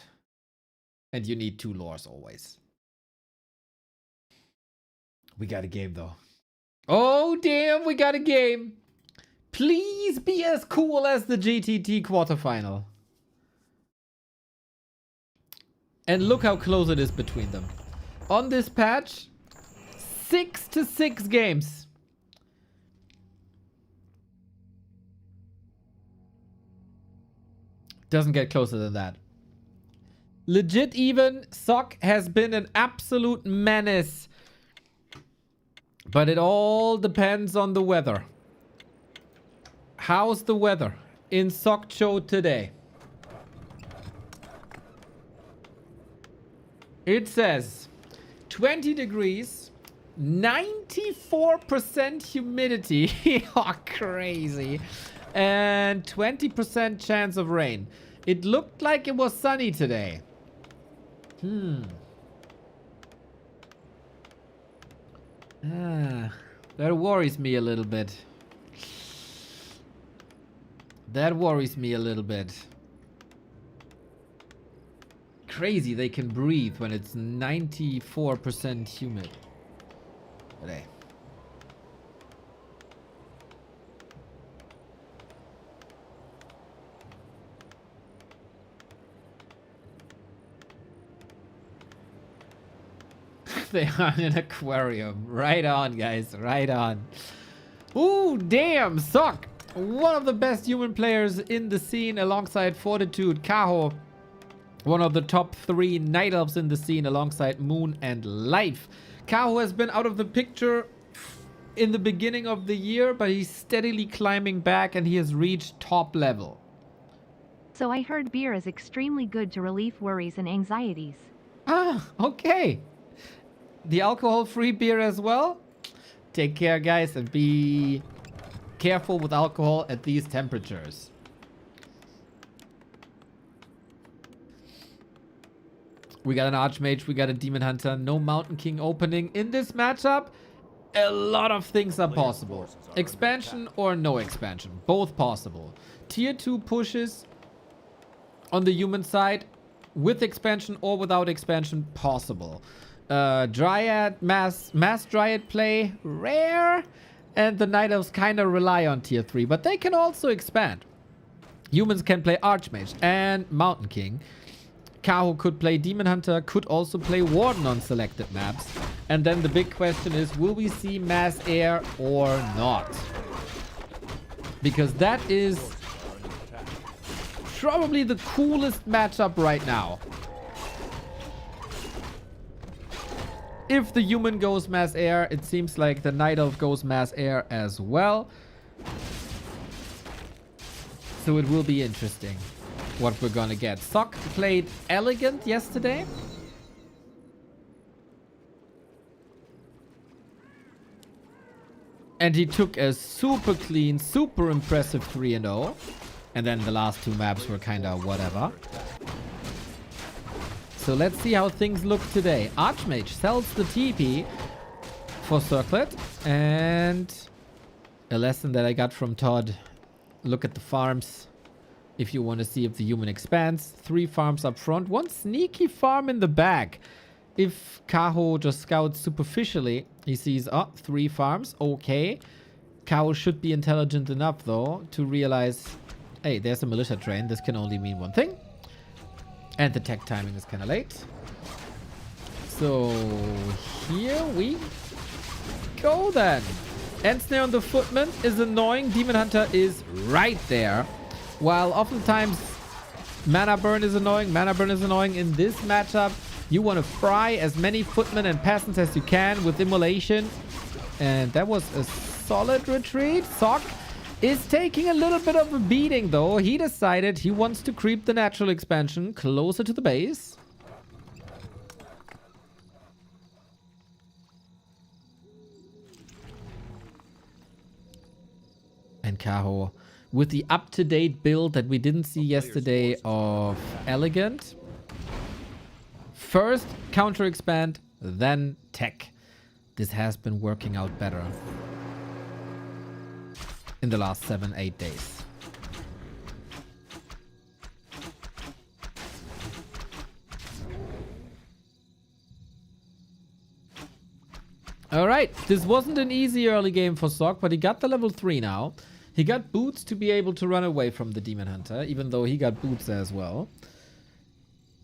And you need 2 lores always. We got a game though. Oh damn, we got a game. Please be as cool as the GTT quarterfinal. And look how close it is between them. On this patch, 6-6 games. Doesn't get closer than that. Legit even, Sok has been an absolute menace. But it all depends on the weather. How's the weather in Sokcho today? It says 20 degrees, 94% humidity. Oh, crazy. And 20% chance of rain. It looked like it was sunny today. That worries me a little bit. That worries me a little bit. Crazy they can breathe when it's 94% humid. But hey. They are in an aquarium. Right on, guys. Right on. Ooh, damn, Sok. one of the best human players in the scene alongside Fortitude, Kaho. One of the top 3 Night Elves in the scene alongside Moon and Life. Kaho has been out of the picture in the beginning of the year, but he's steadily climbing back and he has reached top level. So I heard beer is extremely good to relieve worries and anxieties. Ah, okay. The alcohol-free beer as well. Take care, guys, and be careful with alcohol at these temperatures. We got an Archmage, we got a Demon Hunter, no Mountain King opening. In this matchup, a lot of things are possible. Expansion or no expansion, both possible. Tier 2 pushes on the human side, with expansion or without expansion, possible. Dryad, mass Dryad play, rare. And the Night Elves kind of rely on tier 3, but they can also expand. Humans can play Archmage and Mountain King. Kaho could play Demon Hunter, could also play Warden on selected maps. And then the big question is, will we see Mass Air or not? Because that is probably the coolest matchup right now. If the human goes Mass Air, it seems like the Night Elf goes Mass Air as well. So it will be interesting what we're gonna get. Sock played Elegant yesterday. And he took a super clean, super impressive 3-0. And then the last 2 maps were kind of whatever. So let's see how things look today. Archmage sells the TP for Circlet. And a lesson that I got from Todd. Look at the farms. If you want to see if the human expands. 3 farms up front. 1 sneaky farm in the back. If Kaho just scouts superficially, he sees, oh, 3 farms. Okay. Kaho should be intelligent enough, though, to realize, hey, there's a militia train. This can only mean one thing. And the tech timing is kind of late. So here we go then. Ensnare on the Footman is annoying. Demon Hunter is right there. While oftentimes Mana Burn is annoying. Mana Burn is annoying in this matchup. You want to fry as many Footmen and Peasants as you can with Immolation. And that was a solid retreat. Sock is taking a little bit of a beating, though. He decided he wants to creep the natural expansion closer to the base. And Kaho, with the up-to-date build that we didn't see yesterday of Elegant. First counter-expand, then tech. This has been working out better in the last 7-8 days. Alright, this wasn't an easy early game for Sock, but he got the level 3 now. He got boots to be able to run away from the Demon Hunter, even though he got boots as well.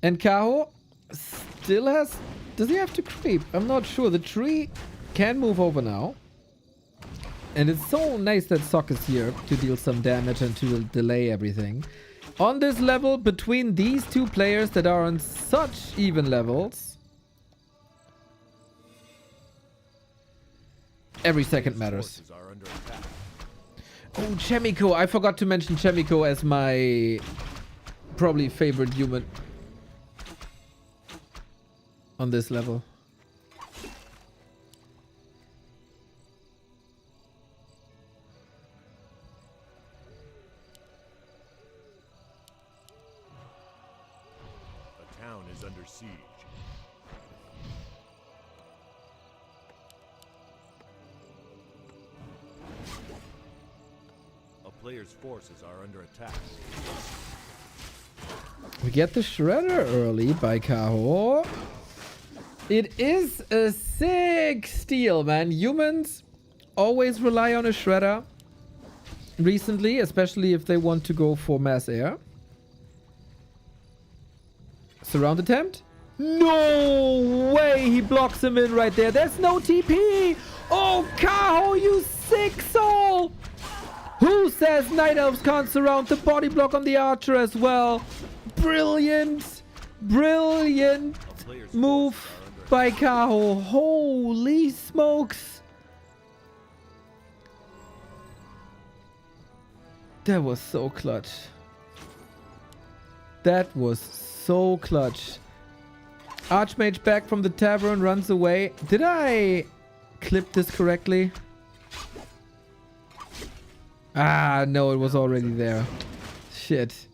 And Kaho still has... Does he have to creep? I'm not sure. The tree can move over now. And it's so nice that Sock is here to deal some damage and to delay everything. On this level, between these 2 players that are on such even levels, every second matters. Oh, Chemico. I forgot to mention Chemico as my probably favorite human on this level. A town is under siege. A player's forces are under attack. We get the Shredder early by Kaho. It is a sick steal, man. Humans always rely on a Shredder recently, especially if they want to go for Mass Air. Surround attempt? No way! He blocks him in right there. There's no TP! Oh, Kaho, you sick soul! Who says Night Elves can't surround the body block on the Archer as well? Brilliant. Brilliant A player's move forces are under by Kaho. Holy smokes. That was so clutch. That was so clutch. Archmage back from the tavern, runs away. Did I clip this correctly? Ah, no, it was already there. Shit.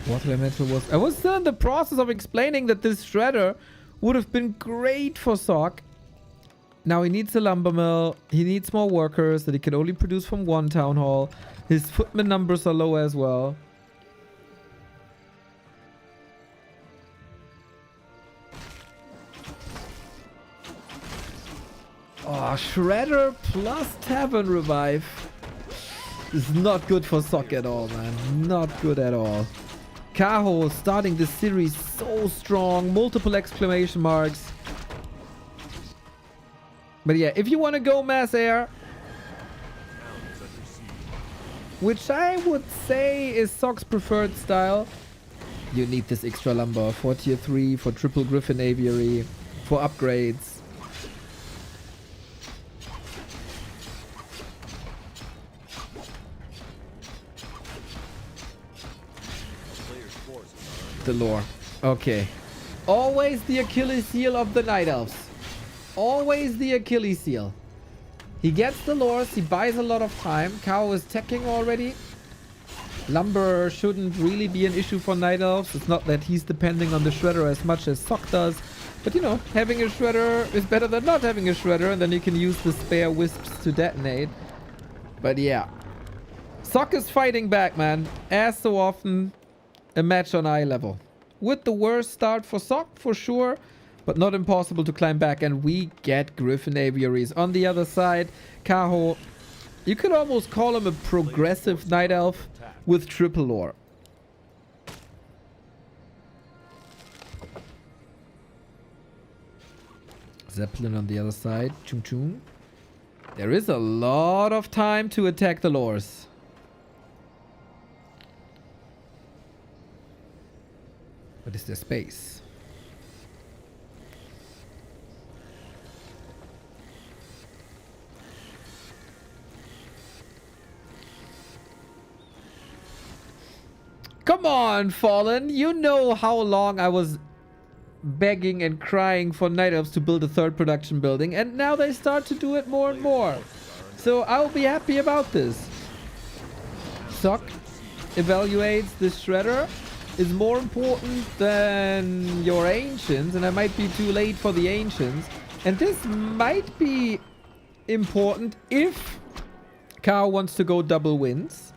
What I meant was... I was still in the process of explaining that this shredder would have been great for Sock. Now he needs a lumber mill. He needs more workers that he can only produce from one town hall. His footman numbers are low as well. Oh, Shredder plus Tavern Revive is not good for Sock at all, man. Not good at all. Kaho starting this series so strong. Multiple exclamation marks. But yeah, if you want to go mass air, which I would say is Sock's preferred style, you need this extra lumber for tier 3, for triple griffin aviary, for upgrades. The lore. Okay. Always the Achilles heel of the Night Elves. Always the Achilles heel. He gets the lores, he buys a lot of time. Kaho is teching already. Lumber shouldn't really be an issue for Night Elves. It's not that he's depending on the Shredder as much as Sock does. But you know, having a Shredder is better than not having a Shredder, and then you can use the spare wisps to detonate. But yeah. Sock is fighting back, man. As so often, a match on eye level. With the worst start for Sock, for sure. But not impossible to climb back. And we get Griffin Aviaries. On the other side, Kaho, you could almost call him a progressive Night Elf with triple lore. Zeppelin on the other side. Chung chung. There is a lot of time to attack the lores. But is there space? Come on, Fallen. You know how long I was begging and crying for Night Elves to build a third production building, and now they start to do it more and more. So I'll be happy about this. Sock evaluates this Shredder is more important than your Ancients, and I might be too late for the Ancients. And this might be important if Kaho wants to go double wins.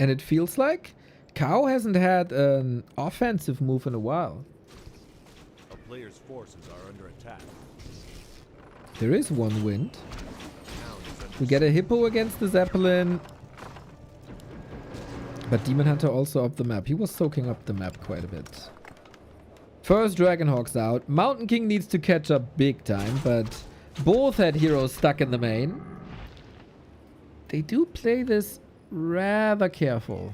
And it feels like Kaho hasn't had an offensive move in a while. A player's forces are under attack. There is one wind. We get a Hippo against the Zeppelin. But Demon Hunter also up the map. He was soaking up the map quite a bit. First Dragonhawk's out. Mountain King needs to catch up big time, but both had heroes stuck in the main. They do play this rather careful.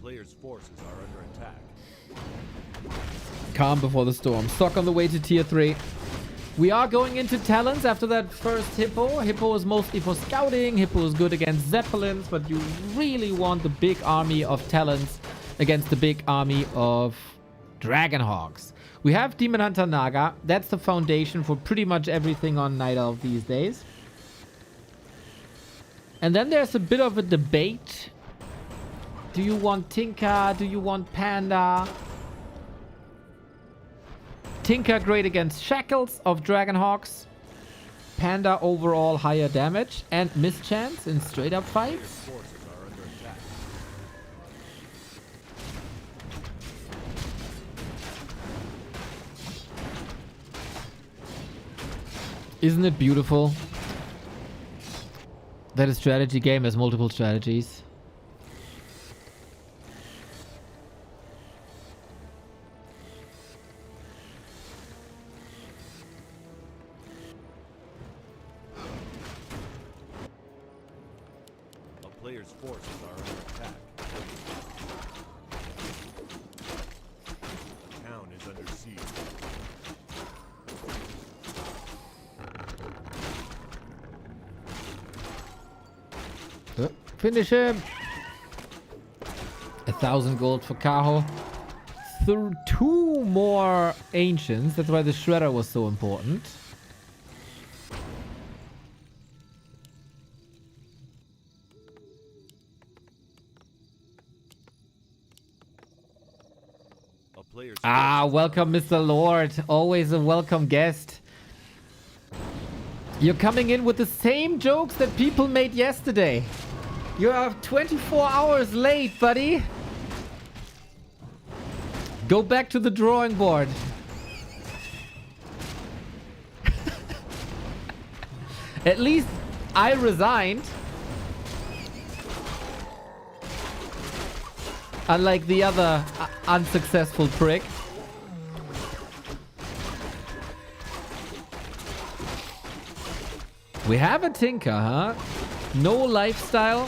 Players' forces are under attack. Calm before the storm. Sock on the way to tier 3. We are going into Talons after that first Hippo. Hippo is mostly for scouting. Hippo is good against Zeppelins, but you really want the big army of Talons against the big army of Dragonhawks. We have Demon Hunter Naga. That's the foundation for pretty much everything on Night Elf these days. And then there's a bit of a debate. Do you want Tinker? Do you want Panda? Tinker great against Shackles of Dragonhawks. Panda overall higher damage and mischance in straight up fights. Isn't it beautiful that a strategy game has multiple strategies? A player's forces are under attack. The town is under siege. Finish him! 1,000 gold for Kaho. Through 2 more ancients. That's why the shredder was so important. A player's Welcome, Mr. Lord. Always a welcome guest. You're coming in with the same jokes that people made yesterday. You are 24 hours late, buddy. Go back to the drawing board. At least I resigned. Unlike the other unsuccessful prick. We have a tinker, huh? No lifestyle.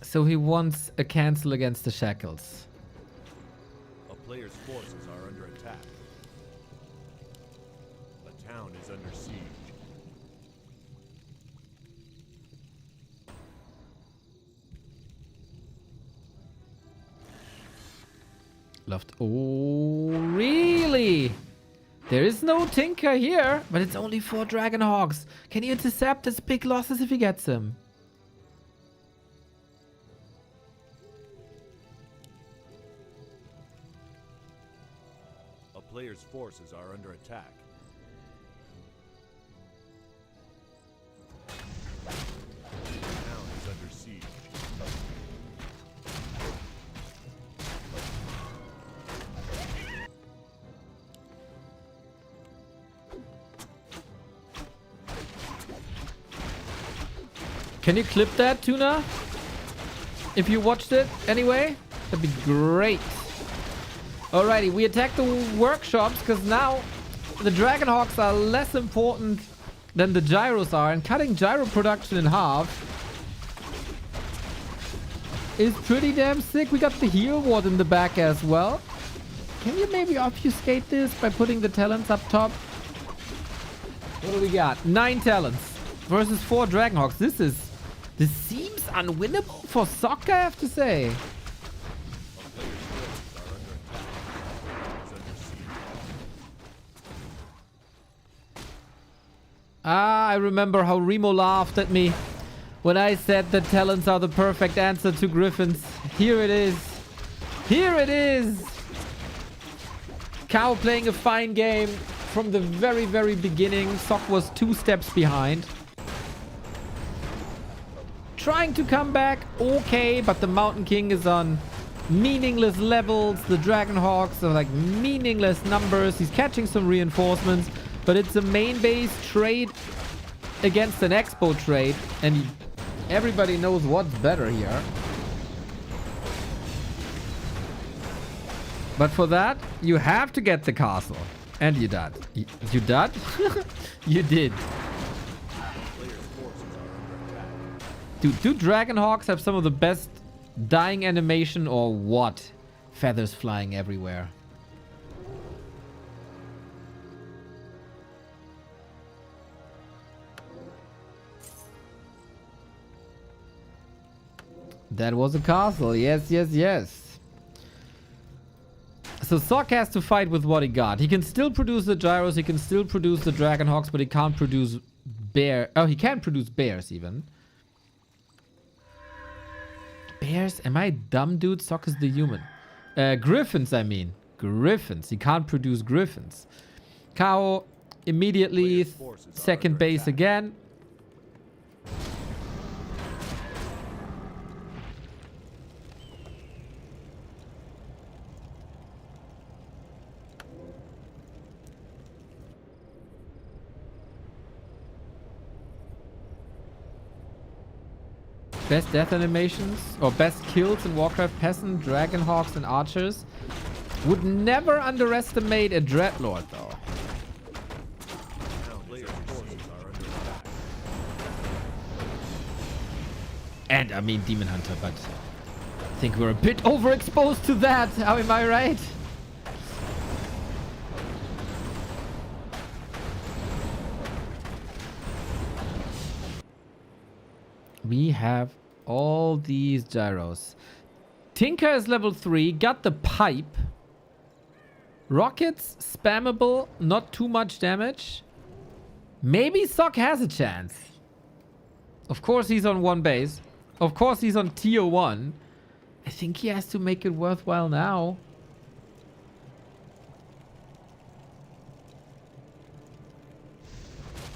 So he wants a cancel against the shackles. A player's forces are under attack. The town is under siege. Left. Oh, really? There is no tinker here, but it's only 4 Dragonhawks. Can he intercept his big losses if he gets them? A player's forces are under attack. The town is under siege. Can you clip that, Tuna? If you watched it anyway, that'd be great. Alrighty, we attack the workshops because now the Dragonhawks are less important than the gyros are, and cutting gyro production in half is pretty damn sick. We got the heal ward in the back as well. Can you maybe obfuscate this by putting the talents up top? What do we got? 9 talents versus 4 Dragonhawks. This seems unwinnable for soccer, I have to say. I remember how Remo laughed at me when I said that talents are the perfect answer to Griffins. Here it is. Here it is. Kaho playing a fine game from the very, very beginning. Sock was 2 steps behind. Trying to come back, okay, but the Mountain King is on meaningless levels. The Dragonhawks are like meaningless numbers. He's catching some reinforcements, but it's a main base trade against an expo trade, and everybody knows what's better here. But for that, you have to get the castle. And you did. You did? You did. Dude, do Dragonhawks have some of the best dying animation or what? Feathers flying everywhere. That was a castle. Yes, yes, yes. So Sock has to fight with what he got. He can still produce the gyros. He can still produce the Dragonhawks, but he can't produce bear. Oh, he can produce bears even. Bears? Am I dumb, dude? Sock is the human. Griffins, I mean. Griffins. He can't produce griffins. Kaho immediately second base again. Best death animations or best kills in Warcraft: Peasant, Dragonhawks, and Archers. Would never underestimate a Dreadlord though. Now players' forces are under attack. And I mean Demon Hunter, but I think we're a bit overexposed to that. How am I right? We have all these gyros. Tinker is level 3, got the pipe. Rockets, spammable, not too much damage. Maybe Sock has a chance. Of course he's on 1 base. Of course he's on tier 1. I think he has to make it worthwhile now.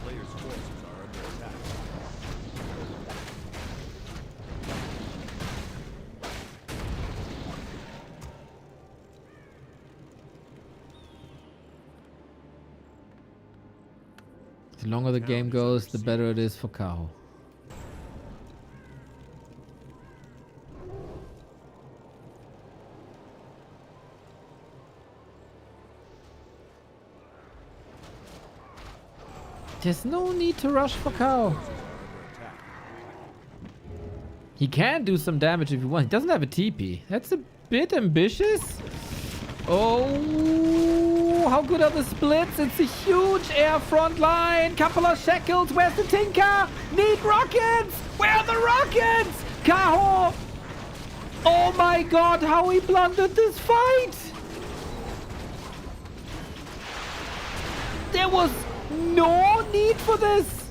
Players' forces are under attack. The longer the game goes, the better it is for Kaho. There's no need to rush for Kaho. He can do some damage if you want. He doesn't have a TP. That's a bit ambitious. Oh, how good are the splits? It's a huge air front line. Couple of shackles. Where's the Tinker? Need rockets. Where are the rockets? Kaho. Oh my god, how he blundered this fight. There was no need for this.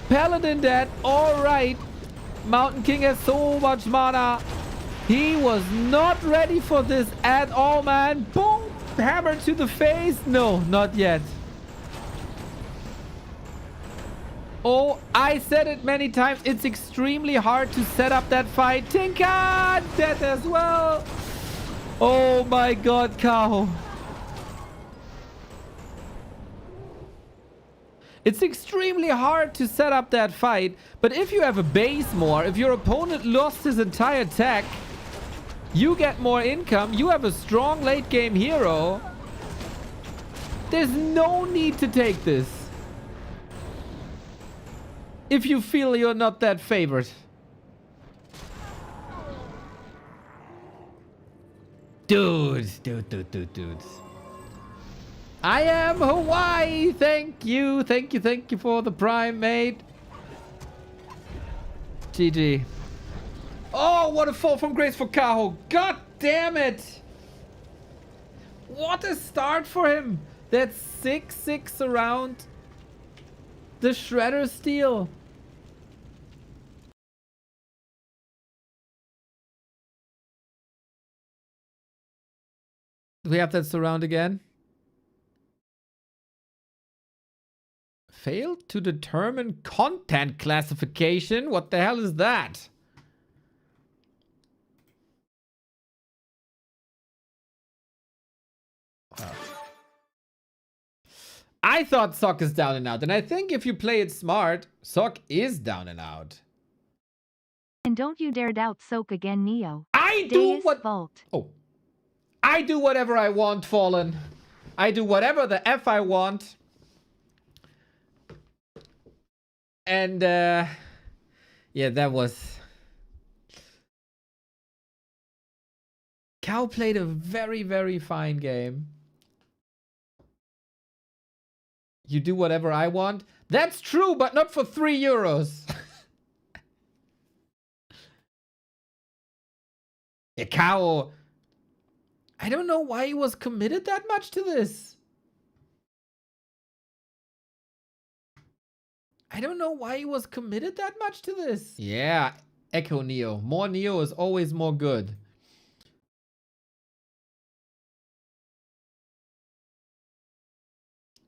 Paladin dead. All right. Mountain King has so much mana. He was not ready for this at all, man. Boom. Hammer to the face. No, not yet. Oh, I said it many times. It's extremely hard to set up that fight. Tinker dead as well. Oh my god, Kaho. It's extremely hard to set up that fight, but if you have a base more, if your opponent lost his entire tech, you get more income, you have a strong late game hero. There's no need to take this. If you feel you're not that favored. Dude. I am Hawaii. Thank you for the prime, mate. GG. Oh, what a fall from grace for Kaho. God damn it. What a start for him. That's 6-6 around the Shredder steal. Do we have that surround again? Failed to determine content classification? What the hell is that? Wow. I thought Sock is down and out, and I think if you play it smart, Sock is down and out. And don't you dare doubt Soak again, Neo. I do Deus what... Vult. Oh. I do whatever I want, Fallen. I do whatever the F I want. And, yeah, that was... Cow played a very, very fine game. You do whatever I want? That's true, but not for €3. Yeah, Cow... I don't know why he was committed that much to this. I don't know why he was committed that much to this. Yeah, Echo Neo. More Neo is always more good.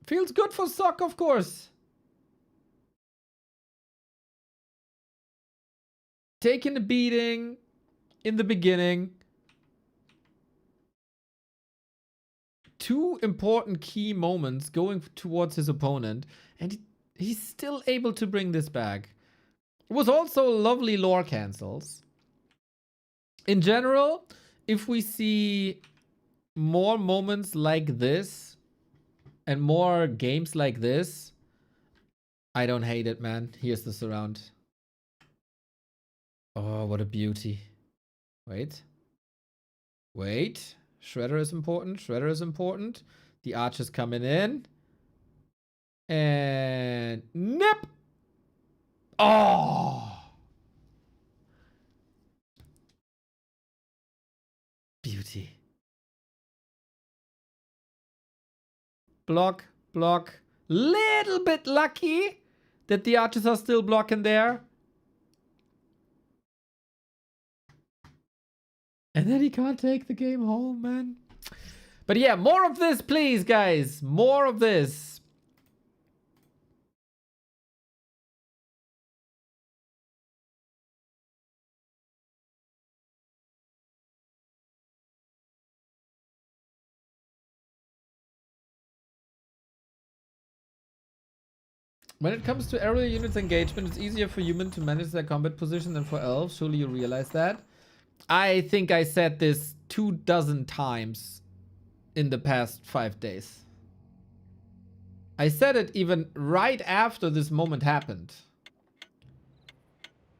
Feels good for Sock, of course. Taking a beating in the beginning. 2 important key moments going towards his opponent. And he's still able to bring this back. It was also lovely lore cancels. In general, if we see more moments like this and more games like this, I don't hate it, man. Here's the surround. Oh, what a beauty. Wait. Wait. Shredder is important. Shredder is important. The arch is coming in. And nip. Oh. Beauty. Block, block. Little bit lucky that the archers are still blocking there. And then he can't take the game home, man. But yeah, more of this, please, guys. More of this. When it comes to aerial units engagement, it's easier for humans to manage their combat position than for elves. Surely you realize that. I think I said this 24 times in the past 5 days. I said it even right after this moment happened.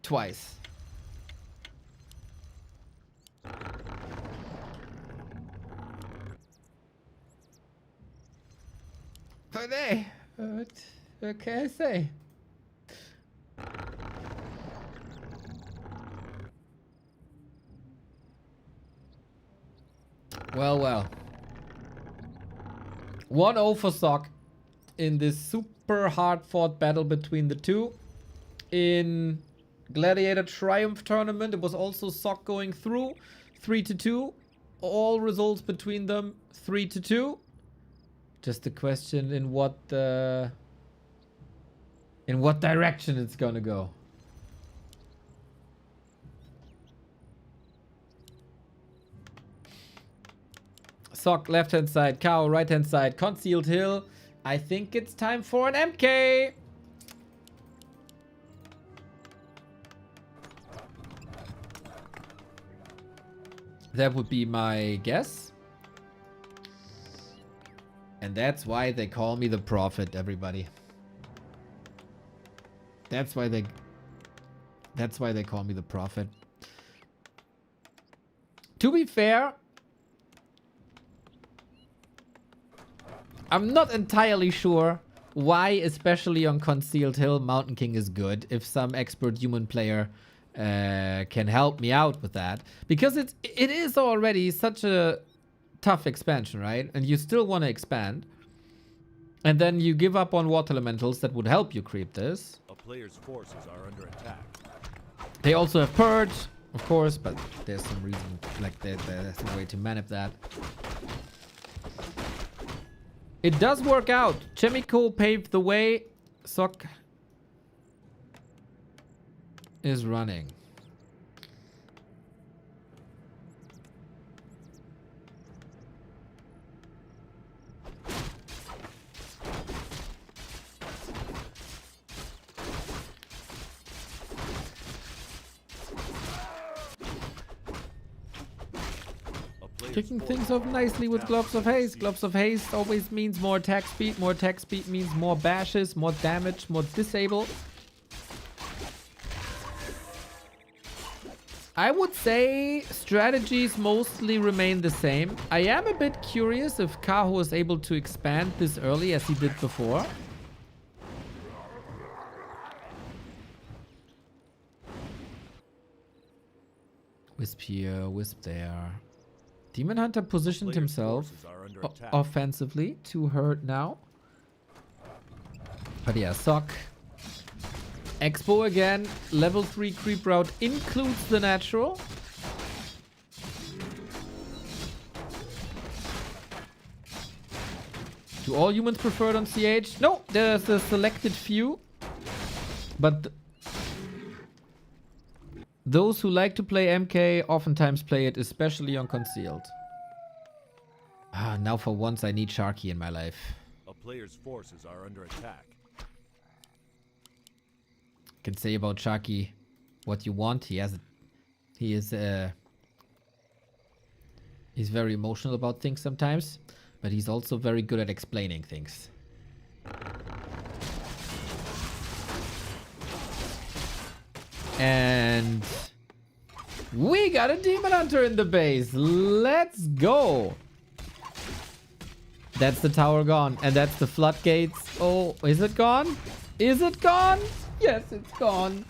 Twice. But hey, what can I say? Well, well. 1-0 for Sock in this super hard-fought battle between the two. In Gladiator Triumph Tournament, it was also Sock going through 3-2. All results between them 3-2. Just the question in what direction it's gonna go. Sock left hand side, Kaho right hand side, concealed hill. I think it's time for an MK. That would be my guess. And that's why they call me the prophet, everybody. That's why they call me the prophet. To be fair, I'm not entirely sure why, especially on Concealed Hill, Mountain King is good. If some expert human player can help me out with that. Because it is already such a tough expansion, right? And you still want to expand. And then you give up on water elementals that would help you creep this. A player's forces are under attack. They also have Purge, of course, but there's some reason, like there's a way to manage that. It does work out. Chemical paved the way. Sock is running. Kicking things off nicely with Gloves of Haste. Gloves of Haste always means more attack speed. More attack speed means more bashes, more damage, more disable. I would say strategies mostly remain the same. I am a bit curious if Kaho is able to expand this early as he did before. Wisp here, Wisp there. Demon Hunter positioned himself offensively to hurt now. But yeah, Sock. Expo again. Level 3 creep route includes the natural. Do all humans prefer it on CH? No, there's a selected few. But those who like to play MK oftentimes play it, especially on Concealed. Ah, now for once I need Sharky in my life. A player's forces are under attack. can say about Sharky what you want. He's very emotional about things sometimes, but he's also very good at explaining things. And we got a Demon Hunter in the base. Let's go. That's the tower gone. And that's the floodgates. Oh, is it gone? Is it gone? Yes, it's gone.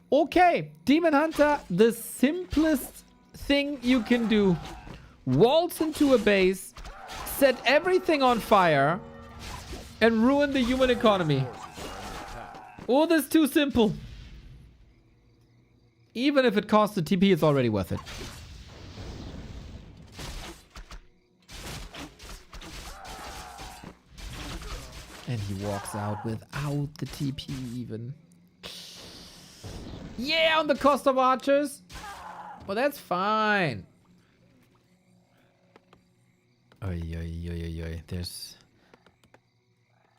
Okay, Demon Hunter, the simplest thing you can do. Waltz into a base, set everything on fire, and ruin the human economy. Oh, that's too simple. Even if it costs the TP, it's already worth it. And he walks out without the TP even. Yeah, on the cost of archers. Well, that's fine. Oy, oy, oy, oy, oy. There's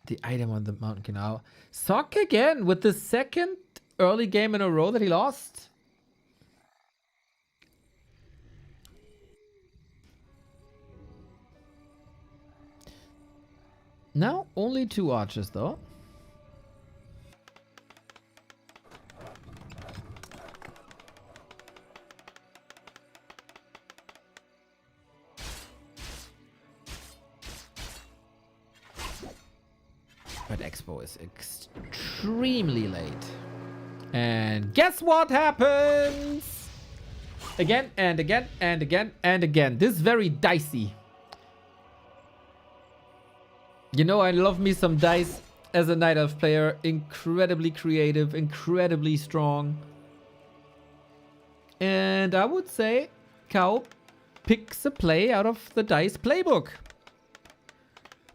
the item on the mountain canal. Sock again with the second early game in a row that he lost. Now, only 2 archers, though. But Expo is extremely late. And guess what happens? Again, and again, and again, and again. This is very dicey. You know, I love me some dice as a Night Elf player. Incredibly creative, incredibly strong. And I would say Kaho picks a play out of the dice playbook.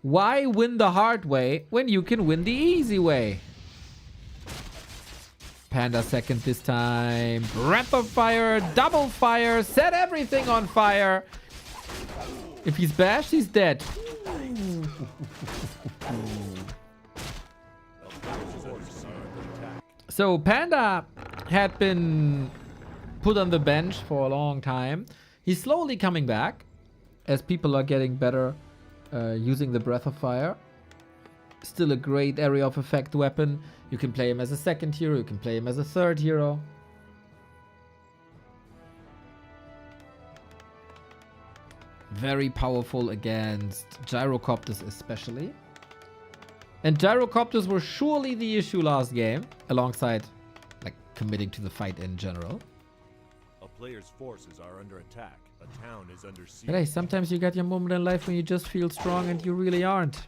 Why win the hard way when you can win the easy way? Panda second this time. Breath of fire, double fire, set everything on fire. If he's bashed, he's dead. So Panda had been put on the bench for a long time. He's slowly coming back as people are getting better using the Breath of Fire. Still a great area of effect weapon. You can play him as a second hero, you can play him as a third hero. Very powerful against Gyrocopters especially. And Gyrocopters were surely the issue last game, alongside like committing to the fight in general. A player's forces are under attack. A town is under siege. But hey, sometimes you got your moment in life when you just feel strong and you really aren't.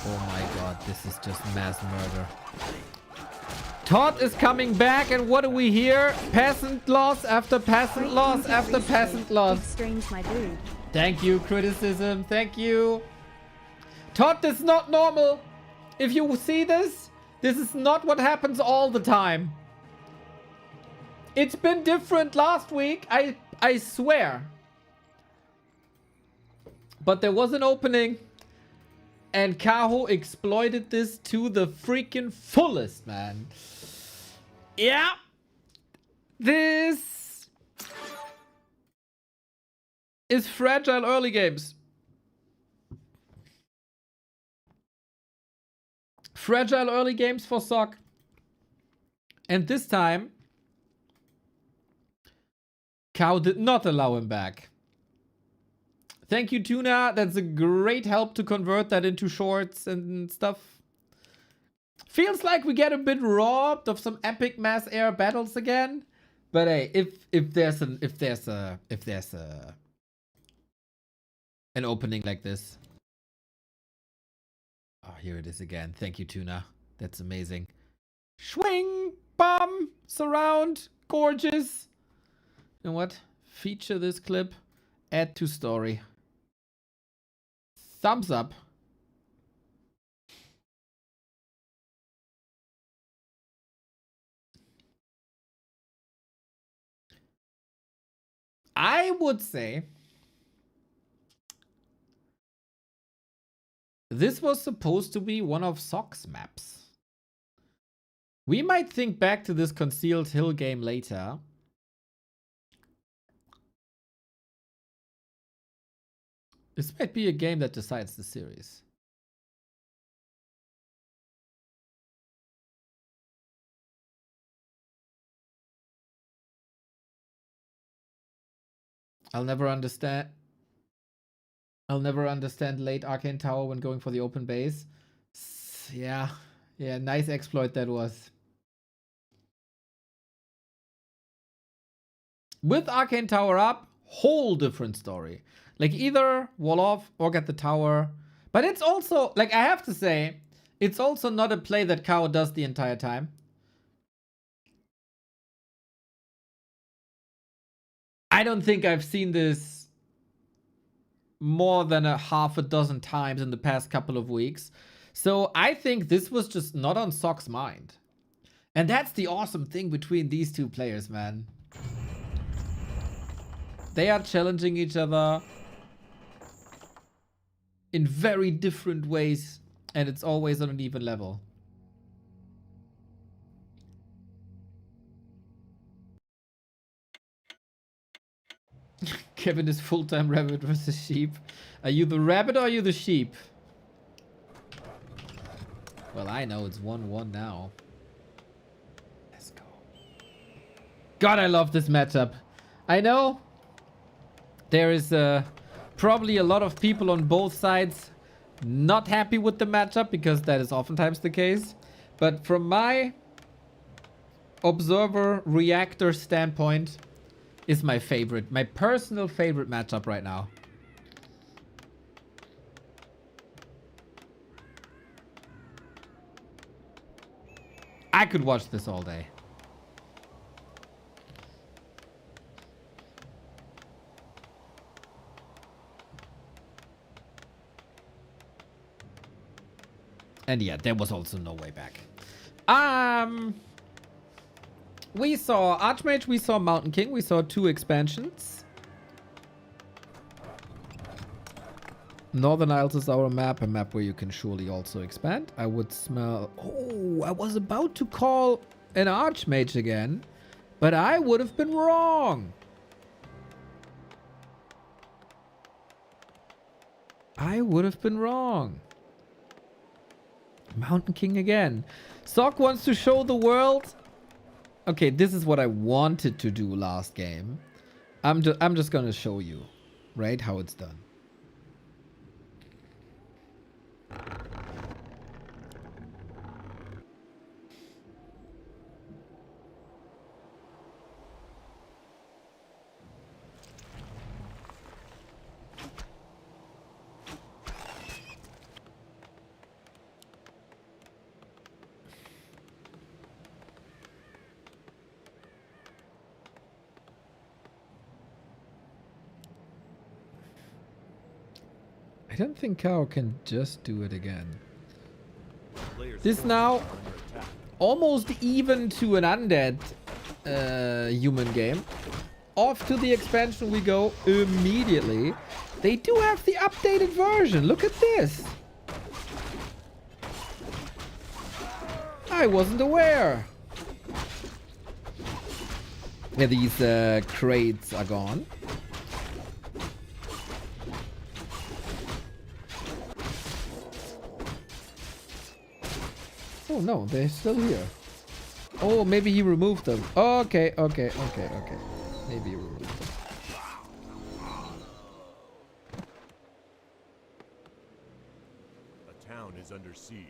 Oh my god, this is just mass murder. Todd is coming back, and what do we hear? Peasant loss after peasant loss after peasant loss. Extremes, my dude. Thank you, criticism. Thank you. Todd, this is not normal. If you see this, this is not what happens all the time. It's been different last week, I swear. But there was an opening, and Kaho exploited this to the freaking fullest, man. Yeah. This is fragile early games. Fragile early games for Sock. And this time, Kaho did not allow him back. Thank you, Tuna. That's a great help to convert that into shorts and stuff. Feels like we get a bit robbed of some epic mass air battles again. But hey, if there's an opening like this. Oh, here it is again. Thank you, Tuna. That's amazing. Swing, bomb, surround, gorgeous. You know what? Feature this clip. Add to story. Thumbs up. I would say this was supposed to be one of Sock's maps. We might think back to this Concealed Hill game later. This might be a game that decides the series. I'll never understand late Arcane Tower when going for the open base. Yeah, nice exploit that was. With Arcane Tower up, whole different story. Like either wall off or get the tower. But it's also, like I have to say, it's also not a play that Kaho does the entire time. I don't think I've seen this more than a half a dozen times in the past couple of weeks. So I think this was just not on Sock's mind. And that's the awesome thing between these two players, man. They are challenging each other in very different ways, and it's always on an even level. Kevin is full-time rabbit versus sheep. Are you the rabbit or are you the sheep? Well, I know it's 1-1 now. Let's go. God, I love this matchup. I know there is probably a lot of people on both sides not happy with the matchup because that is oftentimes the case. But from my observer reactor standpoint, is my favorite, my personal favorite matchup right now. I could watch this all day. And yeah, there was also no way back. We saw Archmage, we saw Mountain King, we saw 2 expansions. Northern Isles is our map, a map where you can surely also expand. I would smell... Oh, I was about to call an Archmage again, but I would have been wrong. I would have been wrong. Mountain King again. Sock wants to show the world. Okay, this is what I wanted to do last game. I'm just gonna show you, right, how it's done. I don't think Kaho can just do it again. This now almost even to an undead human game. Off to the expansion we go immediately. They do have the updated version. Look at this. I wasn't aware. Yeah, these crates are gone. Oh no, they're still here. Oh, maybe he removed them. Okay. Maybe he removed them. A town is under siege.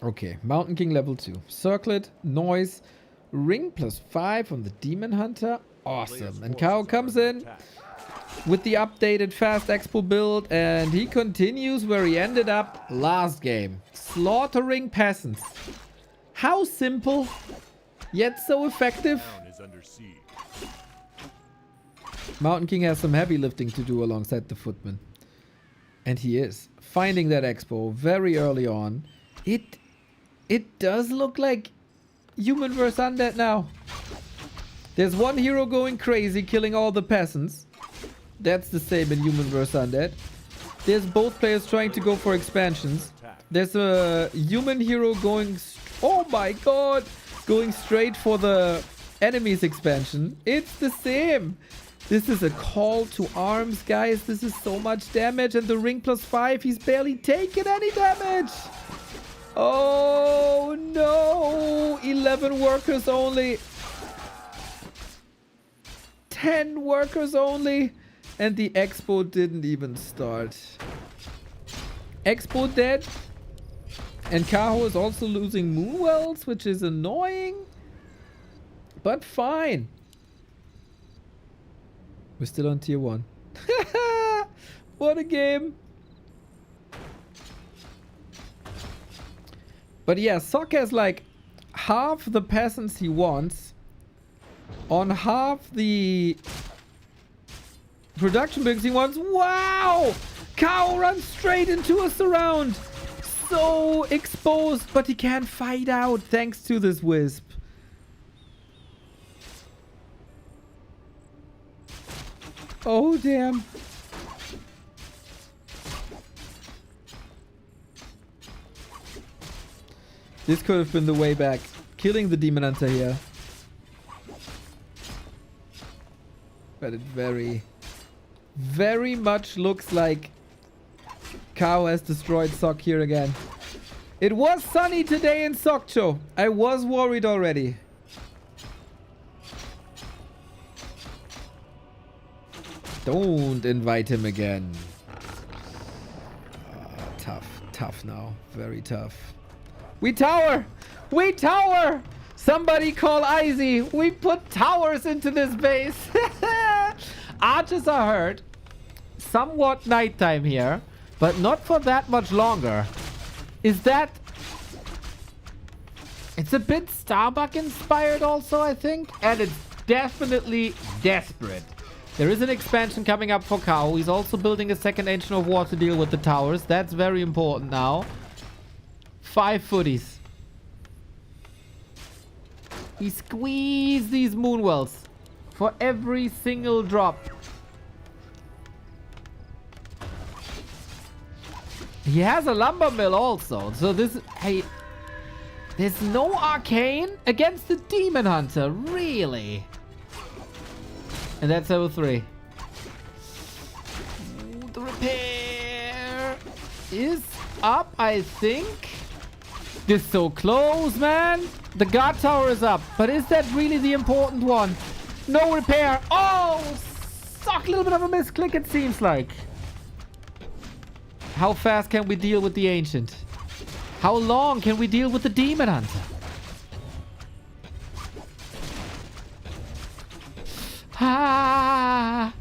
Okay, Mountain King level 2. Circlet, noise, ring +5 on the Demon Hunter. Awesome. And Kaho comes in with the updated fast expo build, and he continues where he ended up last game. Slaughtering peasants. How simple, yet so effective. Town is under siege. Mountain King has some heavy lifting to do alongside the footman. And he is finding that expo very early on. It does look like human versus undead now. There's one hero going crazy, killing all the peasants. That's the same in human versus undead. There's both players trying to go for expansions. There's a human hero going... Oh my god! Going straight for the enemy's expansion. It's the same. This is a call to arms, guys. This is so much damage. And the ring +5, he's barely taken any damage. Oh no! 11 workers only. 10 workers only. And the expo didn't even start. Expo dead. And Kaho is also losing Moonwells, which is annoying. But fine. We're still on tier 1. What a game. But yeah, Sok has like half the peasants he wants on half the production buildings he wants. Wow! Kaho runs straight into a surround. So exposed, but he can't fight out thanks to this wisp. Oh, damn. This could have been the way back. Killing the Demon Hunter here. But it very much looks like Kaho has destroyed Sok here again. It was sunny today in Sokcho. I was worried already. Don't invite him again. Tough now. Very tough. We tower! We tower! Somebody call Izzy. We put towers into this base. Archers are hurt. Somewhat nighttime here, but not for that much longer. Is that... It's a bit Starbuck inspired also, I think. And it's definitely desperate. There is an expansion coming up for Kaho. He's also building a second Ancient of War to deal with the towers. That's very important now. 5 footies. He squeezed these Moonwells for every single drop. He has a lumber mill also. So this... Hey, there's no arcane against the Demon Hunter. Really? And that's level 3. Ooh, the repair is up, I think. This is so close, man. The guard tower is up. But is that really the important one? No repair. Oh, suck. A little bit of a misclick, it seems like. How fast can we deal with the Ancient? How long can we deal with the Demon Hunter? Ah.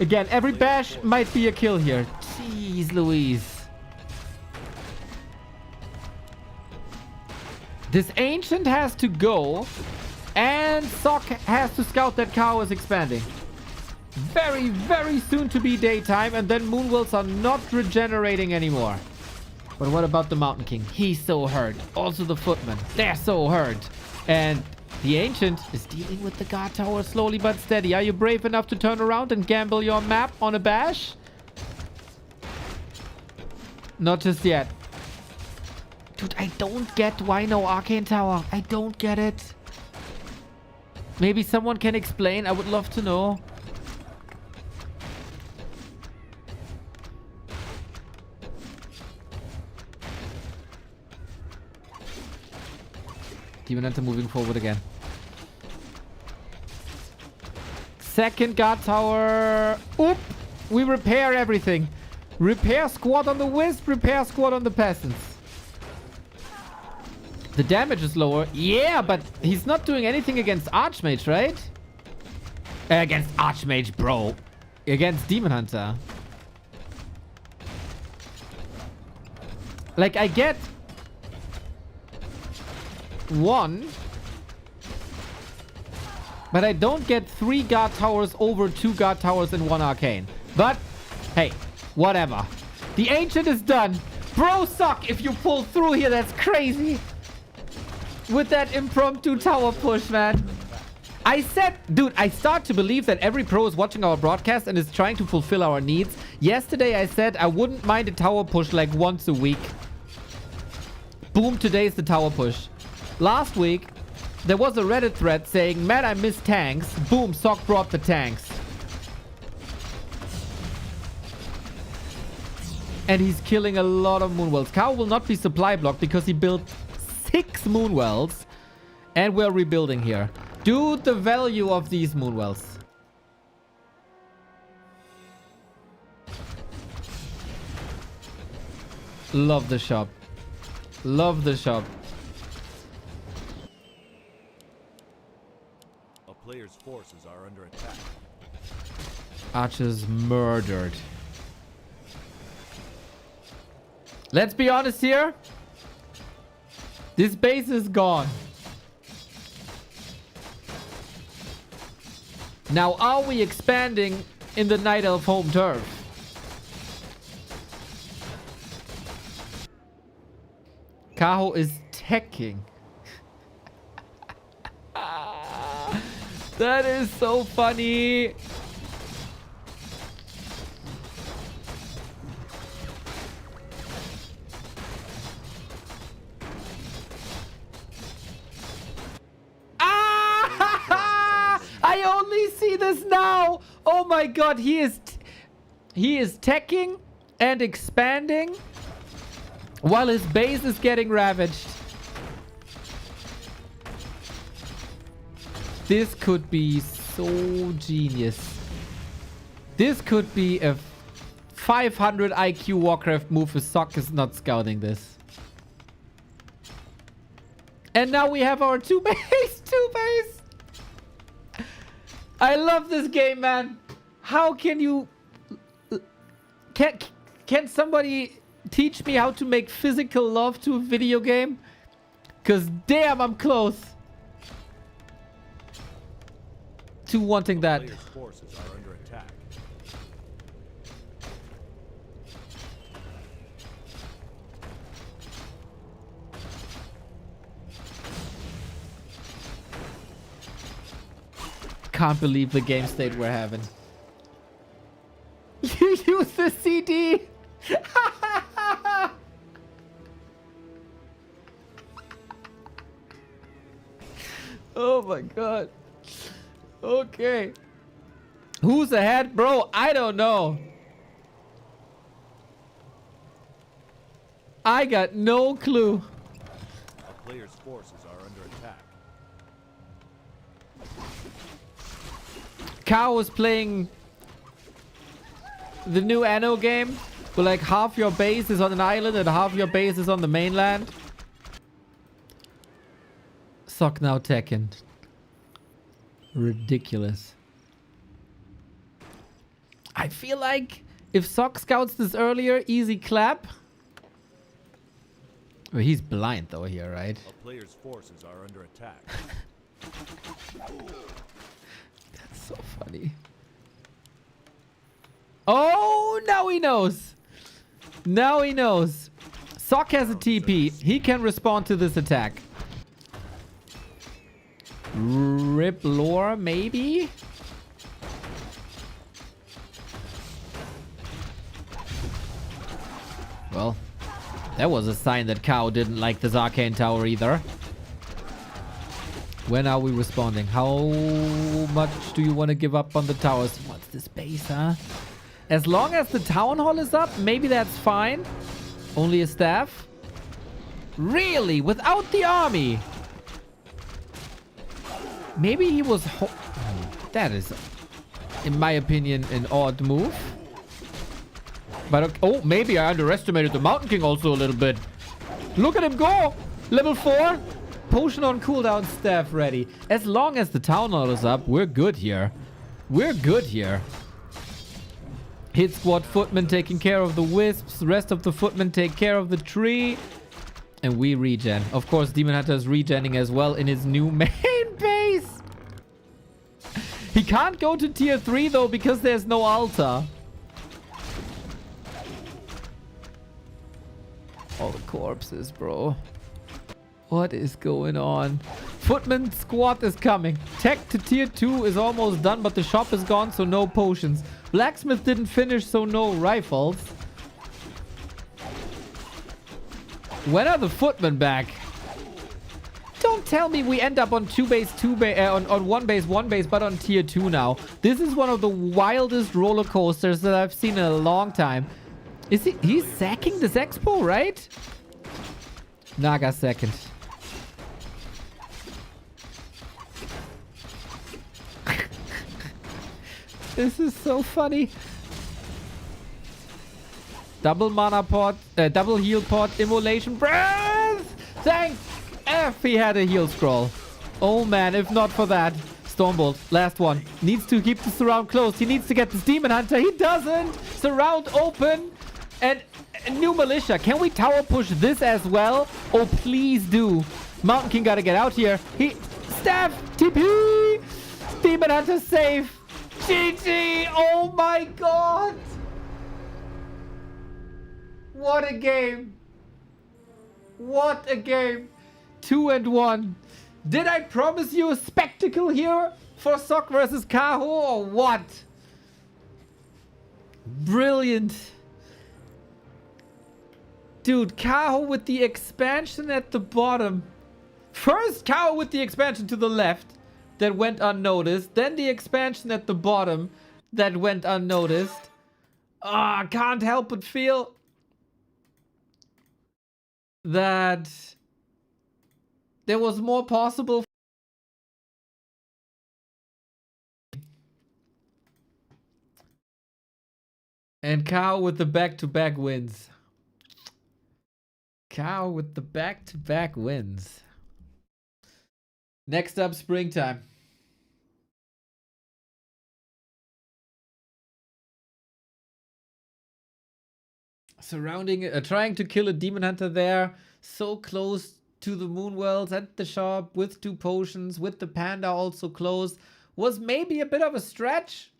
Again, every bash might be a kill here. Jeez Louise. This Ancient has to go, and Sok has to scout that Kaho is expanding. Very, very soon to be daytime, and then Moonwells are not regenerating anymore. But what about the Mountain King? He's so hurt. Also the Footmen. They're so hurt. And the Ancient is dealing with the guard tower slowly but steady. Are you brave enough to turn around and gamble your map on a bash? Not just yet. Dude, I don't get why no Arcane Tower. I don't get it. Maybe someone can explain. I would love to know. Demon Hunter moving forward again. Second guard tower. Oop! We repair everything. Repair squad on the Wisp. Repair squad on the Peasants. The damage is lower. Yeah, but he's not doing anything against Archmage, right? Against Archmage, bro. Against Demon Hunter. Like, I get 1. But I don't get 3 guard towers over 2 guard towers in 1 arcane. But, hey, whatever. The ancient is done. Bro, suck if you pull through here. That's crazy. With that impromptu tower push, man. I said, dude, I start to believe that every pro is watching our broadcast and is trying to fulfill our needs. Yesterday, I said I wouldn't mind a tower push like once a week. Boom, today's the tower push. Last week, there was a Reddit thread saying, man, I miss tanks. Boom, Sock brought the tanks. And he's killing a lot of moonwells. Kaho will not be supply blocked because he built 6 moonwells. And we're rebuilding here. Dude, the value of these moonwells. Love the shop. Love the shop. A player's forces are under attack. Archers murdered. Let's be honest here. This base is gone. Now, are we expanding in the Night Elf home turf? Kaho is teching. That is so funny. I only see this now. Oh my god, he is teching and expanding while his base is getting ravaged. This could be so genius. This could be a 500 IQ Warcraft move if Sock is not scouting this. And now we have our 2 base. 2 base. I love this game, man. How can you... Can somebody teach me how to make physical love to a video game? Because damn, I'm close to wanting that. Player's forces are under attack. Can't believe the game state we're having. You use the CD. Oh my god. Okay. Who's ahead, bro? I don't know. I got no clue. A player's forces are under attack. Kaho was playing the new Anno game, where like half your base is on an island and half your base is on the mainland. Sock now Tekken. Ridiculous. I feel like if Sock scouts this earlier, easy clap. Well, he's blind though here, right? A player's forces are under attack. That's so funny. Oh, now he knows. Now he knows. Sock has a TP. He can respond to this attack. Rip lore, maybe? Well, that was a sign that Kaho didn't like this arcane tower either. When are we responding? How much do you want to give up on the towers? What's this base, huh? As long as the town hall is up, maybe that's fine. Only a staff? Really? Without the army? Maybe he was... That is, in my opinion, an odd move. But okay. Oh, maybe I underestimated the Mountain King also a little bit. Look at him go! Level 4. Potion on cooldown, staff ready. As long as the town hall is up, we're good here. We're good here. Hit squad footmen taking care of the wisps. Rest of the footmen take care of the tree. And we regen. Of course, Demon Hunter is regenning as well in his new main base. He can't go to tier 3 though because there's no altar. All the corpses, bro. What is going on? Footman squad is coming. Tech to tier 2 is almost done, but the shop is gone, so no potions. Blacksmith didn't finish, so no rifles. When are the footmen back? Don't tell me we end up on on one base, but on tier 2 now. This is one of the wildest roller coasters that I've seen in a long time. Is he's sacking this expo, right? Naga second. This is so funny. Double mana pot, double heal pot, immolation breath. Thank F he had a heal scroll. Oh man, if not for that. Stormbolt, last one. Needs to keep the surround closed. He needs to get this Demon Hunter. He doesn't. Surround open. And new militia. Can we tower push this as well? Oh, please do. Mountain King gotta get out here. Staff. TP. Demon Hunter safe. GG. Oh my god. What a game. What a game. 2-1. Did I promise you a spectacle here for Sok versus Kaho or what? Brilliant. Dude, Kaho with the expansion at the bottom. First, Kaho with the expansion to the left that went unnoticed. Then the expansion at the bottom that went unnoticed. Ah, can't help but feel that there was more possible. And Kaho with the back-to-back wins. Kaho with the back-to-back wins. Next up, springtime. Surrounding, trying to kill a Demon Hunter there. So close to the Moon Worlds at the shop with 2 potions, with the Panda also close. Was maybe a bit of a stretch.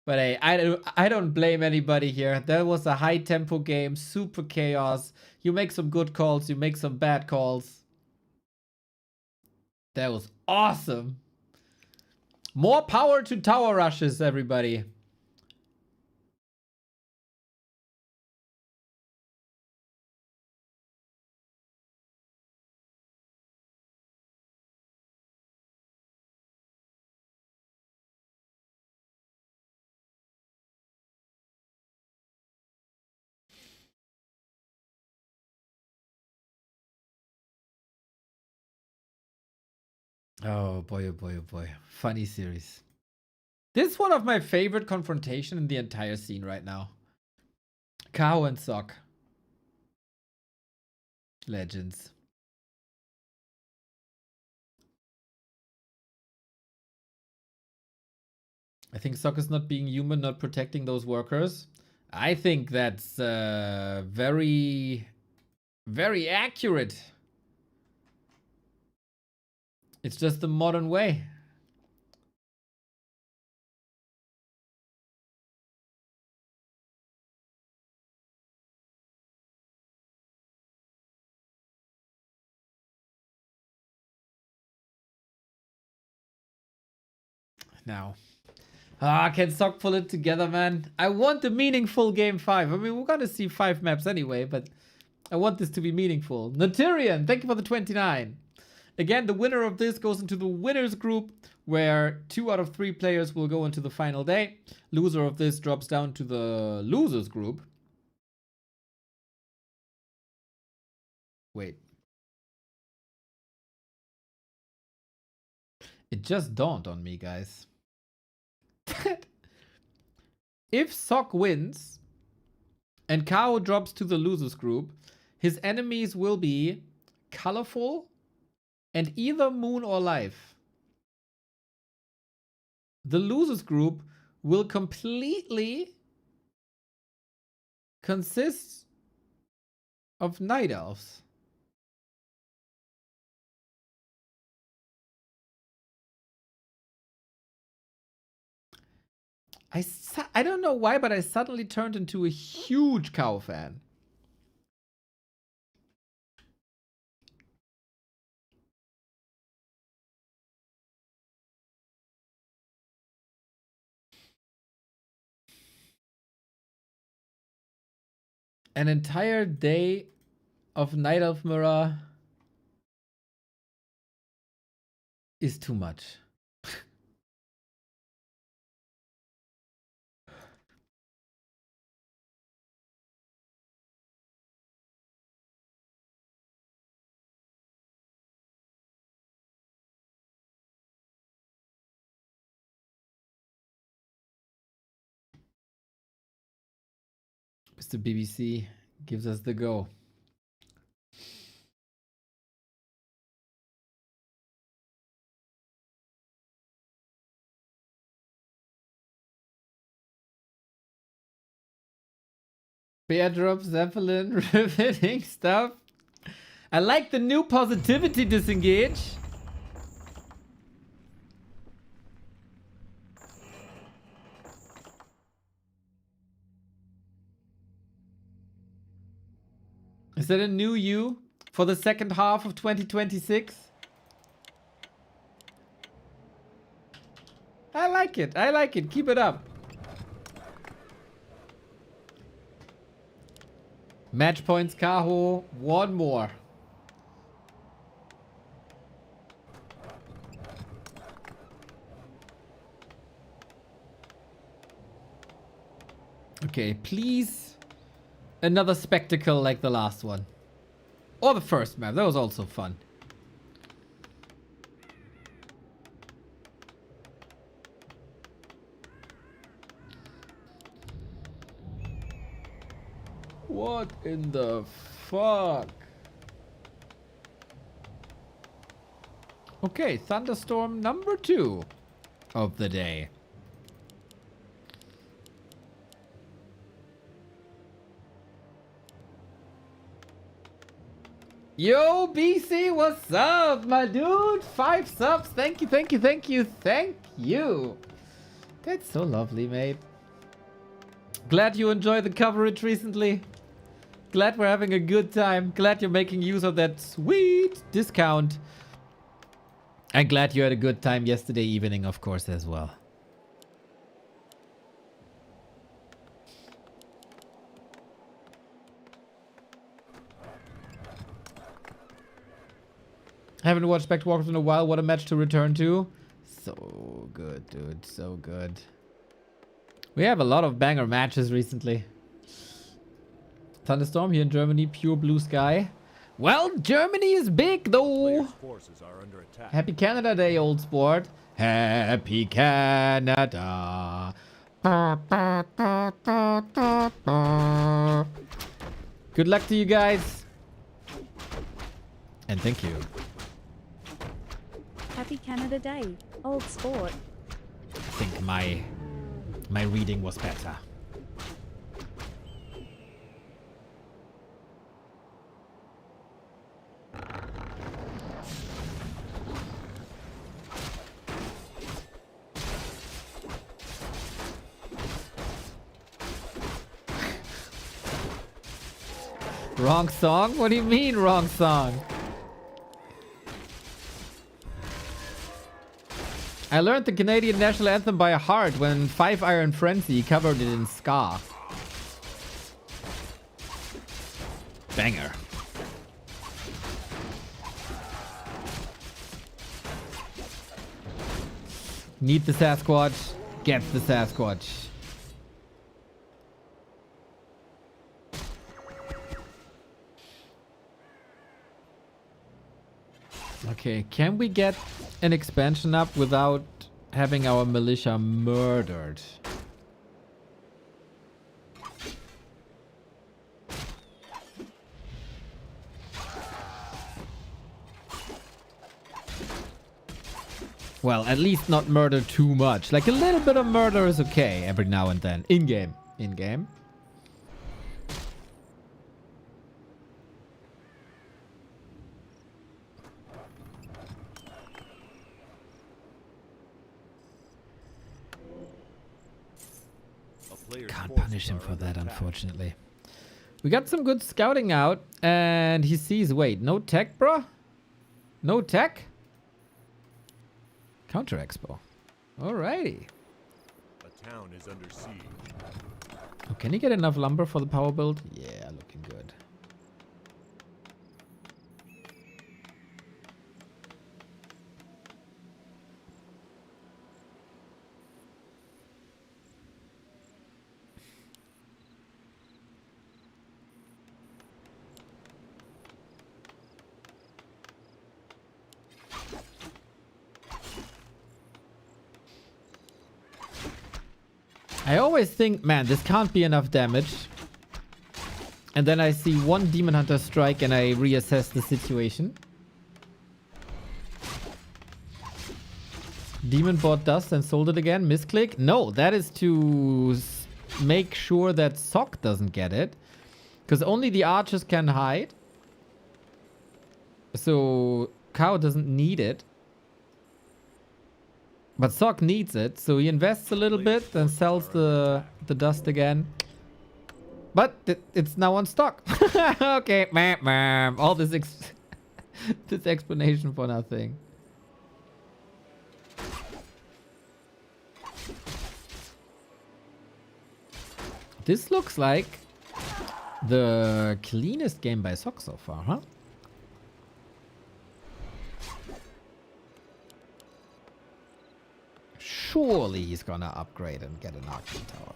But hey, I don't blame anybody here. That was a high tempo game, super chaos. You make some good calls, you make some bad calls. That was awesome. More power to tower rushes, everybody. Oh boy, oh boy, oh boy. Funny series. This is one of my favorite confrontation in the entire scene right now. Kaho and Sok. Legends. I think Sok is not being human, not protecting those workers. I think that's very, very accurate. It's just the modern way. Now. Can Sok pull it together, man? I want a meaningful game 5. I mean, we're gonna see 5 maps anyway, but I want this to be meaningful. Naturian, thank you for the 29. Again, the winner of this goes into the winners group, where 2 out of 3 players will go into the final day. Loser of this drops down to the losers group. Wait. It just dawned on me, guys. If Sok wins and Kaho drops to the losers group, his enemies will be ColorFul and either Moon or Life. The losers group will completely consist of Night Elves. I don't know why, but I suddenly turned into a huge Kaho fan. An entire day of Night Elf Mirror is too much. Mr. BBC gives us the go. Bear drop, Zeppelin, riveting stuff. I like the new positivity disengage. Is that a new you for the second half of 2026? I like it. I like it. Keep it up. Match points, Kaho. One more. Okay, please. Another spectacle like the last one. Or the first map. That was also fun. What in the fuck? Okay, thunderstorm number 2 of the day. Yo, BC, what's up, my dude? 5 subs. Thank you, thank you, thank you, thank you. That's so lovely, mate. Glad you enjoyed the coverage recently. Glad we're having a good time. Glad you're making use of that sweet discount. And glad you had a good time yesterday evening, of course, as well. Haven't watched back to Warcraft in a while. What a match to return to. So good, dude. So good. We have a lot of banger matches recently. Thunderstorm here in Germany. Pure blue sky. Well, Germany is big, though. Forces are under attack. Happy Canada Day, old sport. Happy Canada. Good luck to you guys. And thank you. Happy Canada Day, old sport. I think my reading was better. Wrong song? What do you mean wrong song? I learned the Canadian national anthem by heart when Five Iron Frenzy covered it in ska. Banger. Need the Sasquatch, get the Sasquatch. Okay, can we get an expansion up without having our militia murdered? Well, at least not murder too much. Like a little bit of murder is okay every now and then. In-game. In-game. can't forces punish him are for under that, attack. unfortunately. We got some good scouting out, and he sees, wait, no tech, bro? No tech? Counter Expo. Alrighty. A town is under siege. Oh, can he get enough lumber for the power build? Yeah, looking good. I always think, man, this can't be enough damage. And then I see one Demon Hunter strike and I reassess the situation. Demon bought dust and sold it again. Misclick? No, that is to make sure that Sock doesn't get it. Because only the archers can hide. So Kaho doesn't need it. But Sock needs it, so he invests a little bit and sells the dust again. But it's now on stock. Okay, all this this explanation for nothing. This looks like the cleanest game by Sock so far, huh? Surely he's gonna upgrade and get an Arcane Tower.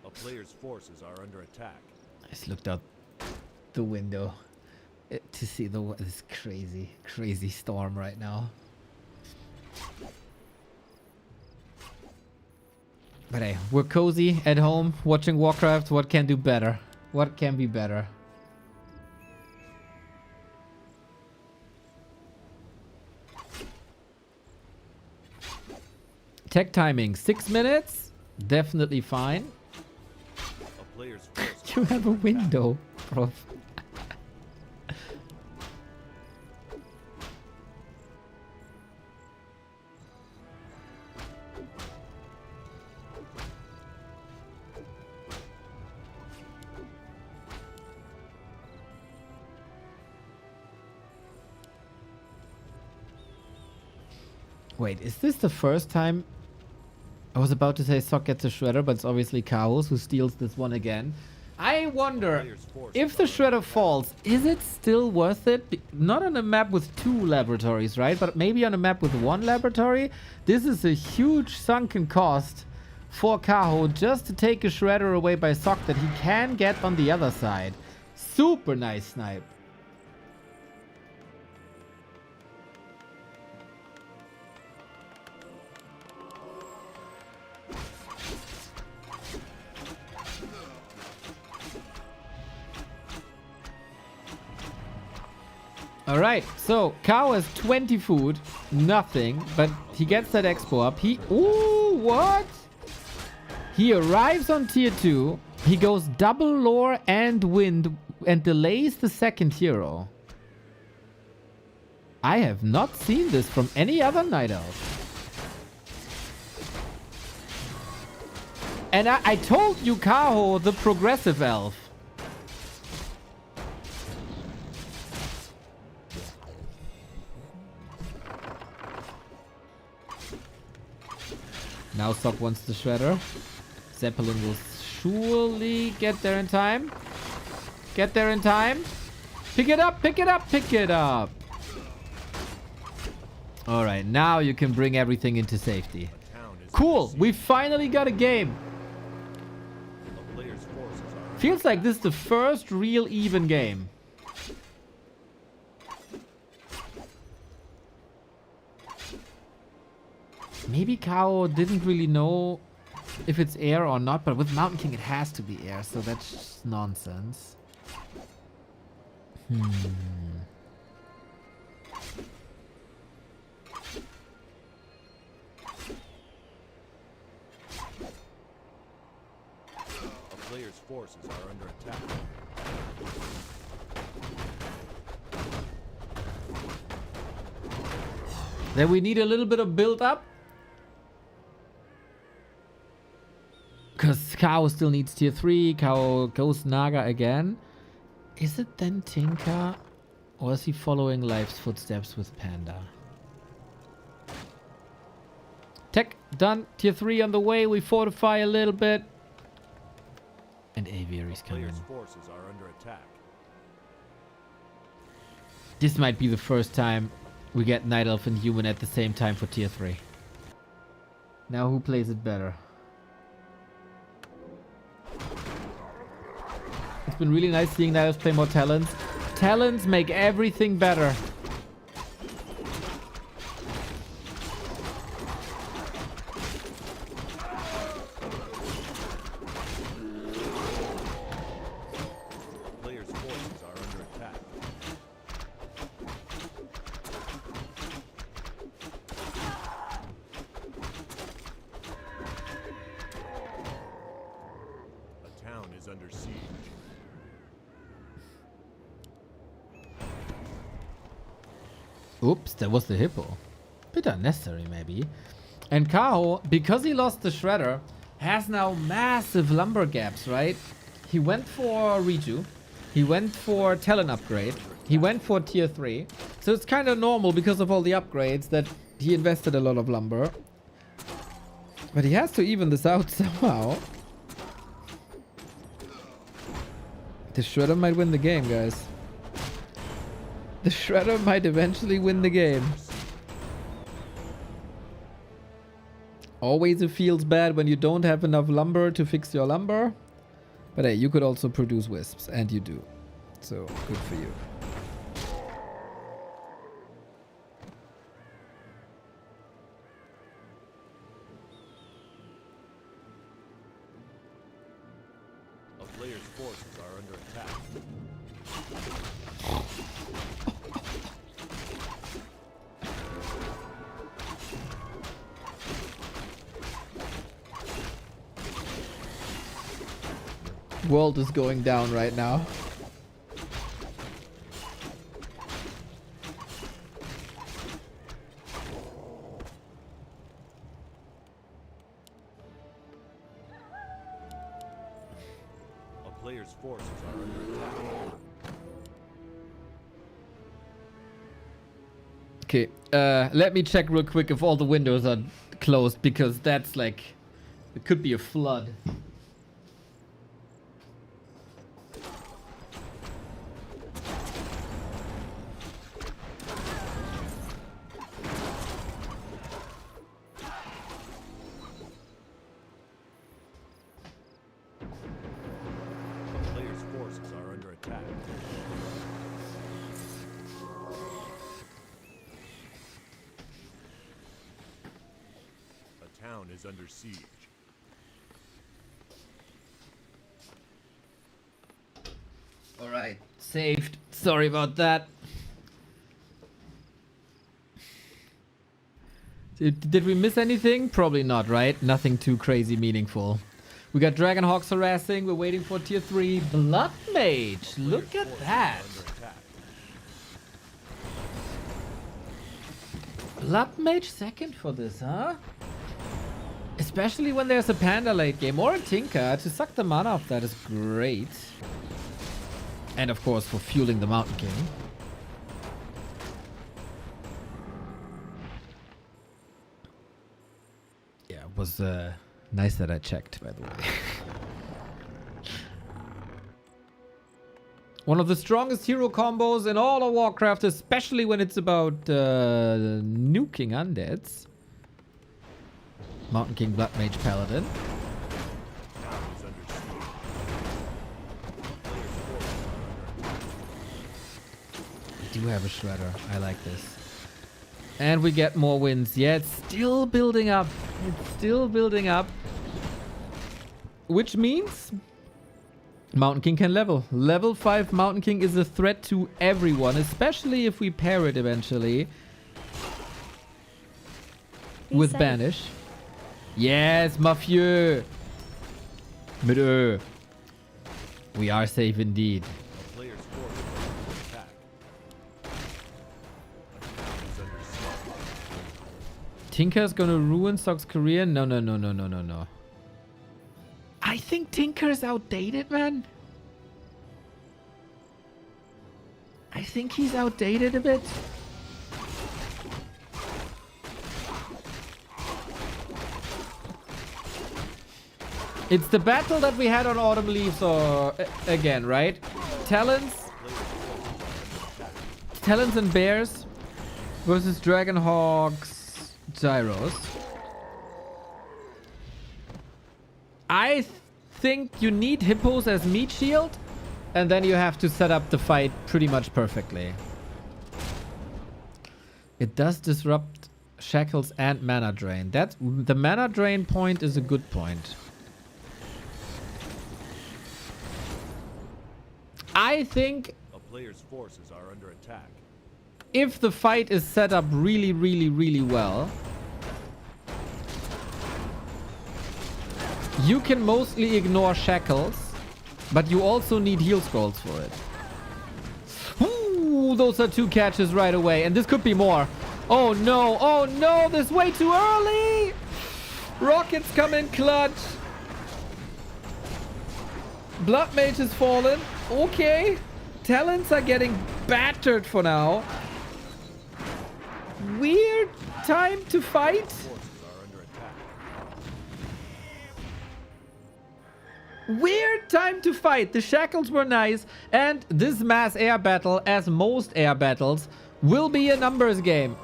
A player's forces are under attack. I just looked out the window to see this crazy storm right now. But hey, we're cozy at home watching Warcraft. What can do better? What can be better? Tech timing, 6 minutes. Definitely fine. A player's forces You are have a under attack. window, bro. Wait, is this the first time? I was about to say Sock gets a shredder, but it's obviously Chaos who steals this one again. I wonder if the shredder falls, is it still worth it? Not on a map with 2 laboratories, right? But maybe on a map with 1 laboratory. This is a huge sunken cost for Kaho just to take a shredder away by Sock that he can get on the other side. Super nice snipe. Alright, so Kaho has 20 food, nothing, but he gets that expo up. Ooh, what? He arrives on tier 2, he goes double lore and wind and delays the second hero. I have not seen this from any other Night Elf. And I told you Kaho, the progressive elf. Now Sock wants the shredder. Zeppelin will surely get there in time. Get there in time. Pick it up, pick it up, pick it up. Alright, now you can bring everything into safety. Cool, we finally got a game. A player's forces are Feels like this is the first real even game. Maybe Kaho didn't really know if it's air or not, but with Mountain King it has to be air, so that's just nonsense. player's forces are under attack. Then we need a little bit of build up. Because Kaho still needs tier 3. Kaho goes Naga again. Is it then Tinker? Or is he following Life's footsteps with Panda? Tech done. Tier 3 on the way. We fortify a little bit. And Aviary's coming. Player's forces are under attack. This might be the first time we get Night Elf and Human at the same time for tier 3. Now who plays it better? It's been really nice seeing Night Elves play more Talons. Talons make everything better. Player's forces are under attack. A town is under siege. Oops, that was the hippo. Bit unnecessary, maybe. And Kaho, because he lost the Shredder, has now massive lumber gaps, right? He went for Reju. He went for Talon upgrade. He went for tier 3. So it's kind of normal because of all the upgrades that he invested a lot of lumber. But he has to even this out somehow. The Shredder might win the game, guys. The Shredder might eventually win the game. Always it feels bad when you don't have enough lumber to fix your lumber. But hey, you could also produce wisps, and you do. So, good for you. A player's forces are under attack. World is going down right now. A player's forces are under attack. Okay, let me check real quick if all the windows are closed, because that's like, it could be a flood. A player's forces are under attack. A town is under siege. Alright, saved. Sorry about that. Did we miss anything? Probably not, right? Nothing too crazy meaningful. We got Dragonhawks harassing. We're waiting for tier 3. Blood Mage. Look at that. Under attack. Blood Mage second for this, huh? Especially when there's a Panda late game or a Tinker. To suck the mana off that is great. And of course for fueling the Mountain King. Yeah, it was nice that I checked, by the way. One of the strongest hero combos in all of Warcraft, especially when it's about nuking undeads. Mountain King, Blood Mage, Paladin. Town is under siege. Player's forces are under attack. We do have a Shredder. I like this. And we get more wins. Yeah, it's still building up. It's still building up. Which means Mountain King can level. Level 5 Mountain King is a threat to everyone, especially if we pair it eventually with safe. Banish. Yes, Mafieux. Mit Ö. We are safe indeed. A player's force is under attack. A town is under siege. Tinker's gonna ruin Sock's career? No, no, no, no, no, no, no. I think Tinker's outdated, man. I think he's outdated a bit. It's the battle that we had on Autumn Leaves or again, right? Talons and Bears versus Dragonhawks, Gyros. I think you need Hippos as meat shield, and then you have to set up the fight pretty much perfectly. It does disrupt shackles and mana drain. That's the mana drain point is a good point. I think A player's forces are under attack. if the fight is set up really, really, really well, you can mostly ignore shackles, but you also need heal scrolls for it. Ooh, those are 2 catches right away, and this could be more. Oh no, oh no, this is way too early! Rockets come in clutch. Blood Mage has fallen. Okay. Talents are getting battered for now. Weird time to fight. Forces are under attack. Weird time to fight. The shackles were nice. And this mass air battle, as most air battles, will be a numbers game.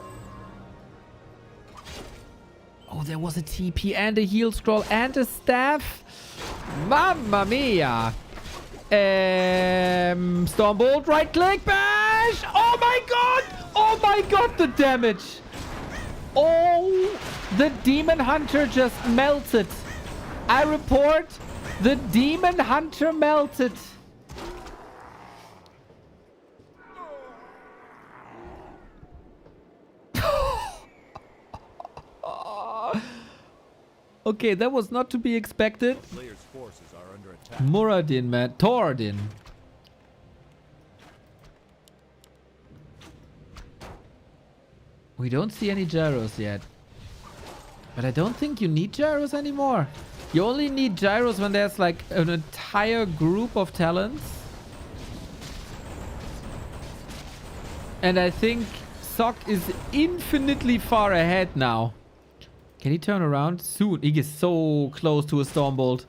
Oh, there was a TP and a heal scroll and a staff. Mamma mia. Stormbolt, right click, bash! Oh my god! Oh my god, the damage! Oh, the Demon Hunter just melted. I report, the Demon Hunter melted. Okay, that was not to be expected. A player's forces are under attack. Muradin, man. Tordin. We don't see any gyros yet. But I don't think you need gyros anymore. You only need gyros when there's like an entire group of talents. And I think Sock is infinitely far ahead now. Can he turn around? Soon. He gets so close to a Stormbolt.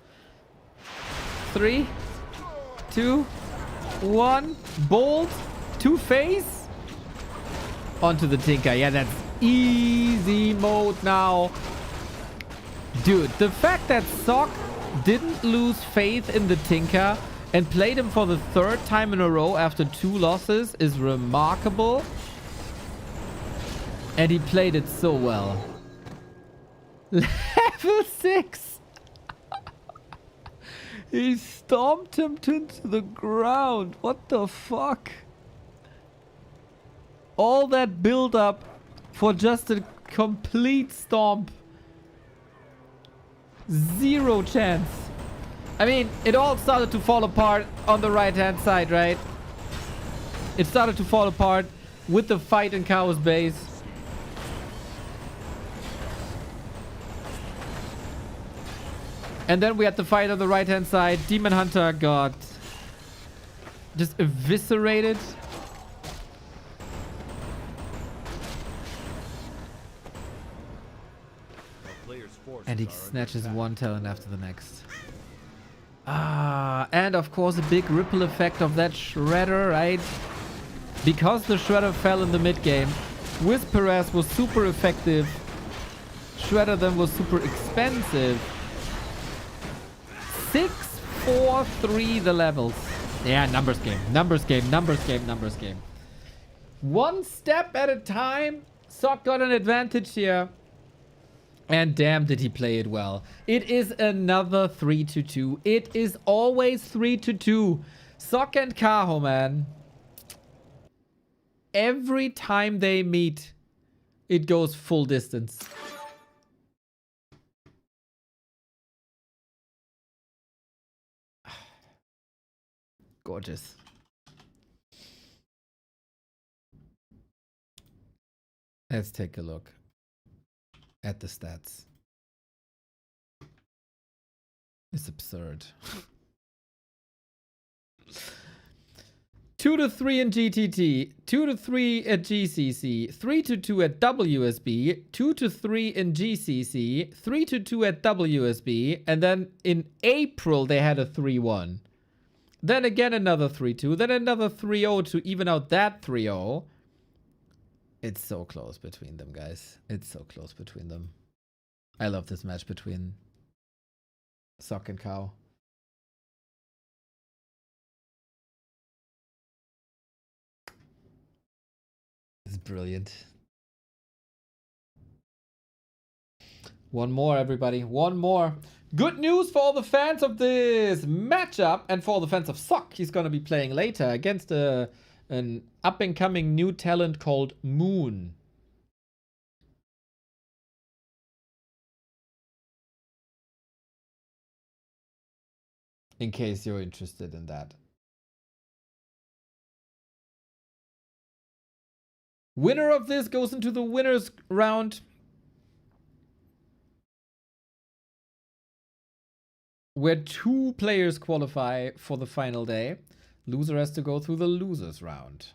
3, 2, 1. Bolt. 2 face. Onto the Tinker. Yeah, that's easy mode now. Dude, the fact that Sock didn't lose faith in the Tinker and played him for the 3rd time in a row after 2 losses is remarkable. And he played it so well. Level 6. He stomped him into the ground. What the fuck? All that build up for just a complete stomp. 0 chance. I mean, it all started to fall apart on the right hand side, right? It started to fall apart with the fight in Kaho's base. And then we had the fight on the right hand side. Demon Hunter got just eviscerated. A player's forces And he are under snatches attack. one talent after the next. Ah, and of course a big ripple effect of that Shredder, right? Because the Shredder fell in the mid game, Whisperess was super effective. Shredder then was super expensive. 6, 4, 3 the levels. Yeah, numbers game, numbers game, numbers game, numbers game. One step at a time. Sock got an advantage here. And damn, did he play it well. It is another 3-2. It is always 3-2. Sock and Kaho, man. Every time they meet, it goes full distance. Gorgeous. Let's take a look at the stats. It's absurd. 2-3 in GTT, 2-3 at GCC, 3-2 at WSB, 2-3 in GCC, 3-2 at WSB, and then in April they had a 3-1. Then again another 3-2, then another 3-0 to even out that 3-0. It's so close between them, guys. It's so close between them. I love this match between Sock and Kaho. It's brilliant. One more, everybody. One more. Good news for all the fans of this matchup and for all the fans of Sock. He's going to be playing later against an up-and-coming new talent called Moon. In case you're interested in that. Winner of this goes into the winners round, where 2 players qualify for the final day. Loser has to go through the losers round.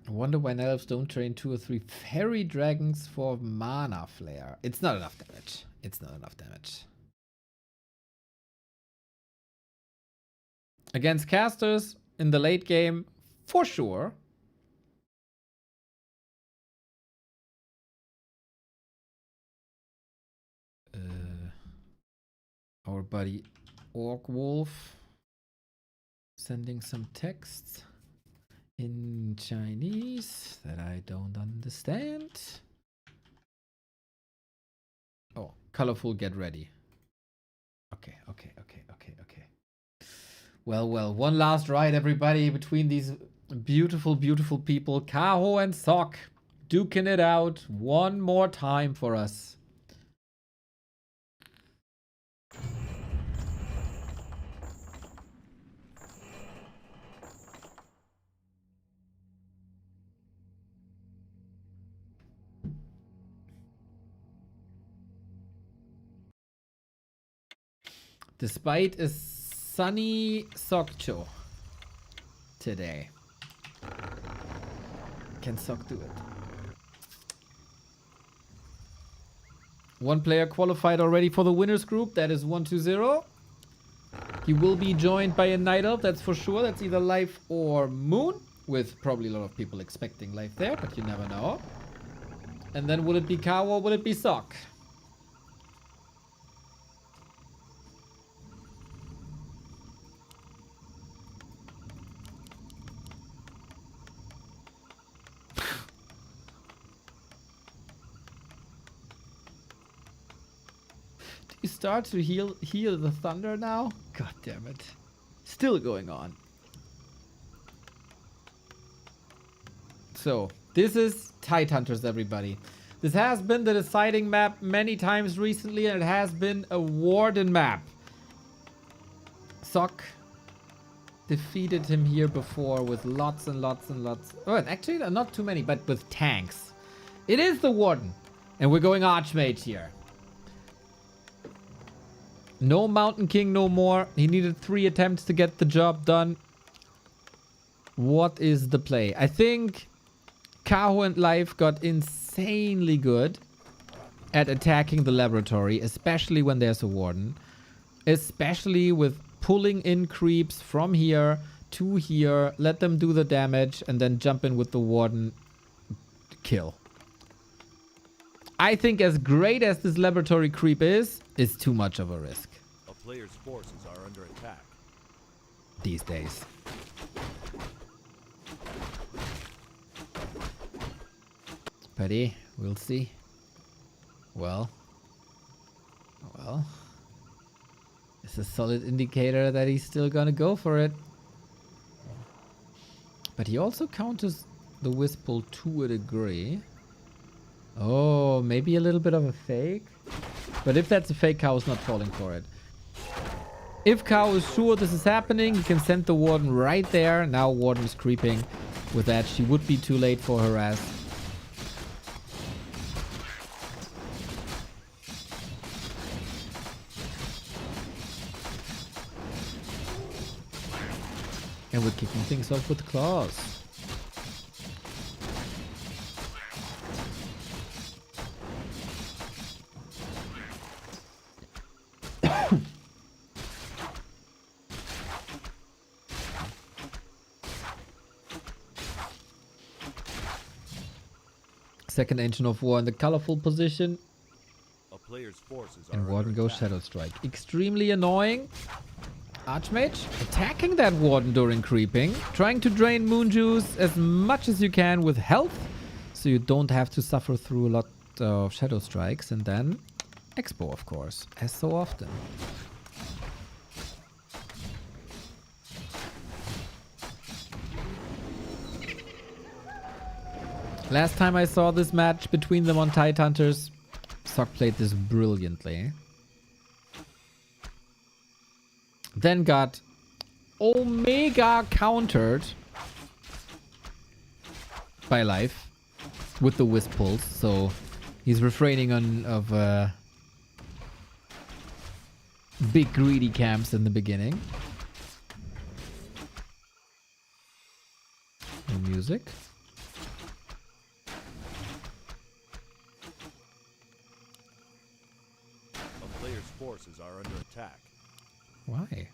I wonder why elves don't train 2 or 3 fairy dragons for mana flare. It's not enough damage. It's not enough damage. Against casters in the late game, for sure. Our buddy Orc Wolf sending some texts in Chinese that I don't understand. Oh, ColorFul, get ready. Okay. Well, one last ride, everybody, between these beautiful, beautiful people. Kaho and Sock duking it out one more time for us. Despite a sunny Sokcho today. Can Sok do it? One player qualified already for the winners group. That is 120. He will be joined by a Night Elf, that's for sure. That's either Life or Moon, with probably a lot of people expecting Life there, but you never know. And then will it be Kaho or will it be Sok? You start to hear the thunder now? God damn it. Still going on. So, this is Tidehunters, everybody. This has been the deciding map many times recently, and it has been a Warden map. Sock defeated him here before with lots and lots and lots. Oh, actually, not too many, but with tanks. It is the Warden, and we're going Archmage here. No Mountain King no more. He needed 3 attempts to get the job done. What is the play? I think Kaho and Life got insanely good at attacking the laboratory, especially when there's a Warden. Especially with pulling in creeps from here to here. Let them do the damage and then jump in with the Warden. Kill. I think as great as this laboratory creep is too much of a risk. A player's forces are under attack. these days. Petty, we'll see. Well. It's a solid indicator that he's still gonna go for it. But he also counters the Wisp pull to a degree. Oh, maybe a little bit of a fake. But if that's a fake, Kaho's not falling for it. If Kaho is sure this is happening, he can send the Warden right there. Now Warden is creeping with that. She would be too late for her ass. And we're kicking things off with claws. Second Ancient of War in the colorful position. A player's forces And are Warden under goes attack. Shadow Strike. Extremely annoying. Archmage attacking that Warden during creeping. Trying to drain Moon Juice as much as you can with health. So you don't have to suffer through a lot of Shadow Strikes. And then Expo, of course, as so often. Last time I saw this match between them on Tidehunters, Sock played this brilliantly. Then got Omega countered by Life with the Wisp pulls, so he's refraining of big greedy camps in the beginning. And music. A player's forces are under attack. Why?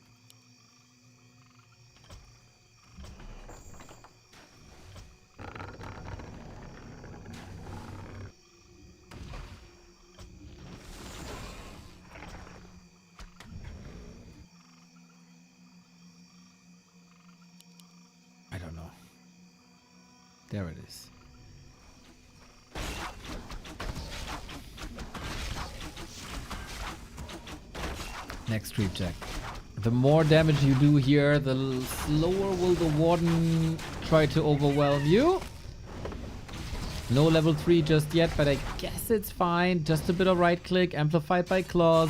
I don't know. There it is. Next creep check. The more damage you do here, the slower will the Warden try to overwhelm you. No level 3 just yet, but I guess it's fine. Just a bit of right click, amplified by claws.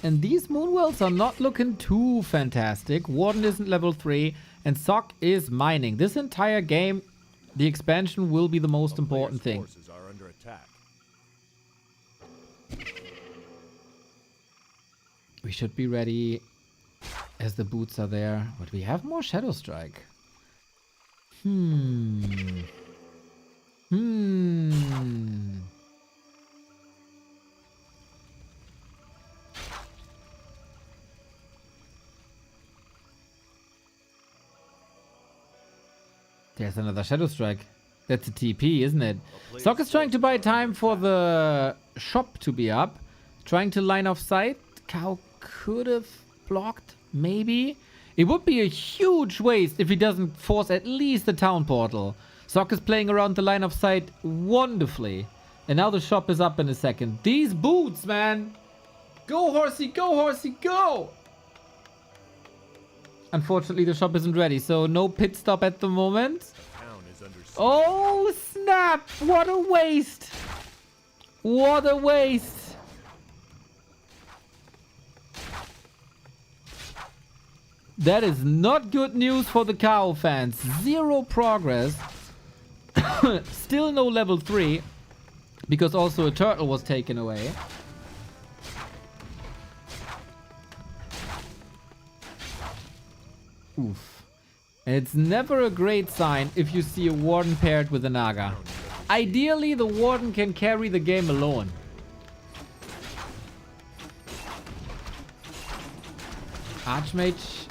And these Moonwells are not looking too fantastic. Warden isn't level 3, and Sock is mining. This entire game, the expansion will be the most important thing. Forces are under attack. We should be ready as the boots are there. But we have more Shadow Strike. There's another Shadow Strike. That's a TP, isn't it? Sock is trying to buy time for the shop to be up. Trying to line of sight. Kaho could have blocked, maybe. It would be a huge waste if he doesn't force at least the town portal. Sock is playing around the line of sight wonderfully. And now the shop is up in a second. These boots, man! Go, horsey, go, horsey, go! Unfortunately, the shop isn't ready, so no pit stop at the moment. Town is under siege. Oh, snap! What a waste! What a waste! That is not good news for the Kaho fans. Zero progress. Still no level 3. Because also a turtle was taken away. Oof. And it's never a great sign if you see a Warden paired with a Naga. Ideally, the Warden can carry the game alone. Archmage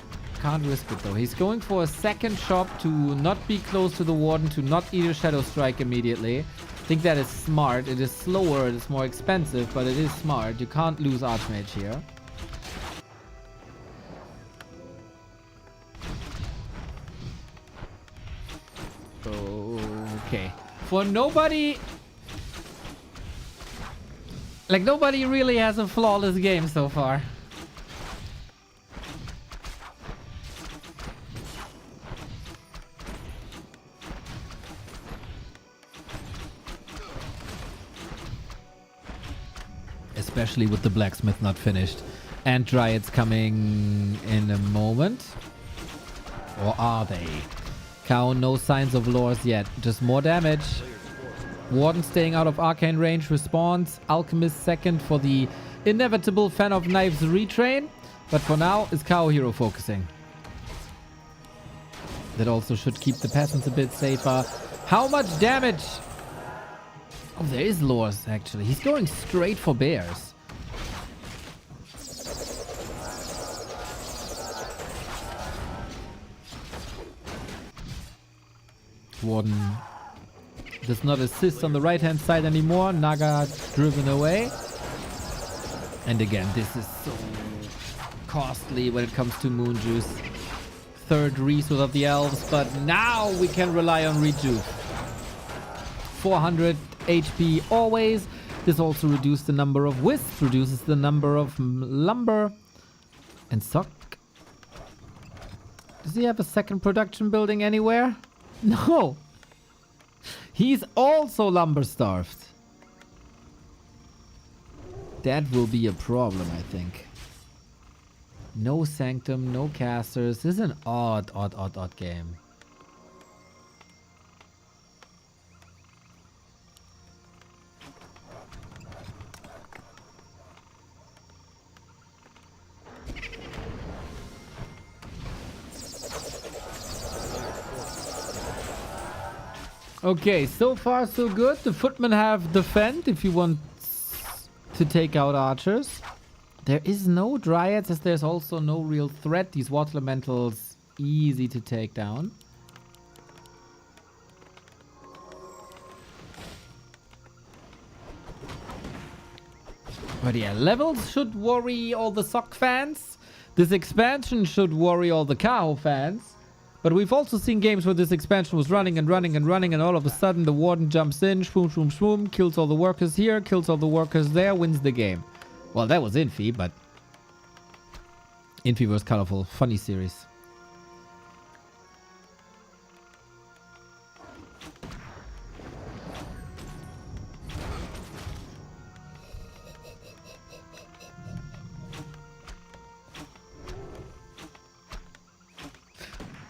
can't risk it though. He's going for a second shop to not be close to the Warden, to not eat a Shadow Strike immediately. I think that is smart. It is slower, it is more expensive, but it is smart. You can't lose Archmage here. For nobody... Like, nobody really has a flawless game so far. Especially with the blacksmith not finished. And dryads coming in a moment. Or are they? Kaho, no signs of lures yet. Just more damage. Warden staying out of arcane range responds. Alchemist second for the inevitable Fan of Knives retrain. But for now, is Kaho hero focusing. That also should keep the peasants a bit safer. How much damage? Oh, there is lures, actually. He's going straight for bears. Warden does not assist on the right-hand side anymore. Naga driven away. And again, this is so costly when it comes to Moon Juice. Third resource of the elves, but now we can rely on Rejuve. 400 HP always. This also reduces the number of wisps, reduces the number of lumber. And Sock. Does he have a second production building anywhere? No. He's also lumber starved. That will be a problem, I think. No Sanctum, no casters. This is an odd game. Okay, so far so good. The footmen have defend if you want to take out archers. There is no dryads as there's also no real threat. These water elementals easy to take down. But yeah, levels should worry all the Sock fans. This expansion should worry all the Kaho fans. But we've also seen games where this expansion was running and running and running, and all of a sudden the Warden jumps in, shwoom, shwoom, shwoom, kills all the workers here, kills all the workers there, wins the game. Well, that was Infi, but... Infi was colorful. Funny series.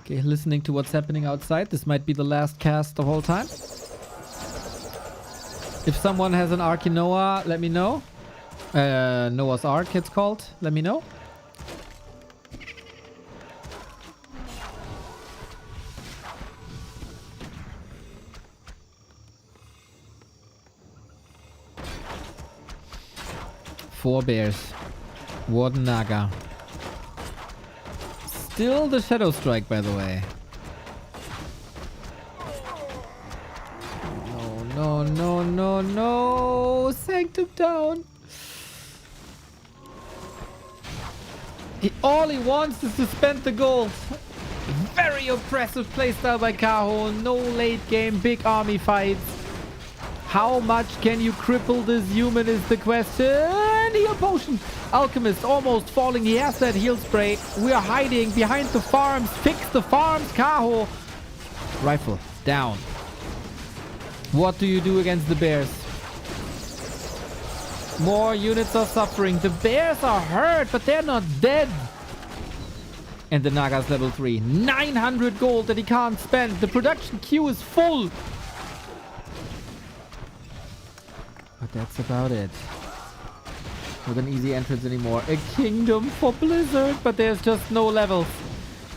Okay, listening to what's happening outside. This might be the last cast of all time. If someone has an Ark in Noah, let me know. Noah's Ark, it's called. Let me know. Four bears. Warden Naga. Still the Shadow Strike, by the way. No, no, no, no, no. Sanctum down. All he wants is to spend the gold. Very oppressive playstyle by Kaho. No late game, big army fights. How much can you cripple this human is the question. Heal potion. Alchemist almost falling. He has that heal spray. We are hiding behind the farms. Fix the farms, Kaho. Rifle down. What do you do against the bears? More units are suffering. The bears are hurt, but they're not dead. And the Naga's level 3. 900 gold that he can't spend. The production queue is full. But that's about it. Not an easy entrance anymore. A kingdom for Blizzard, but there's just no levels.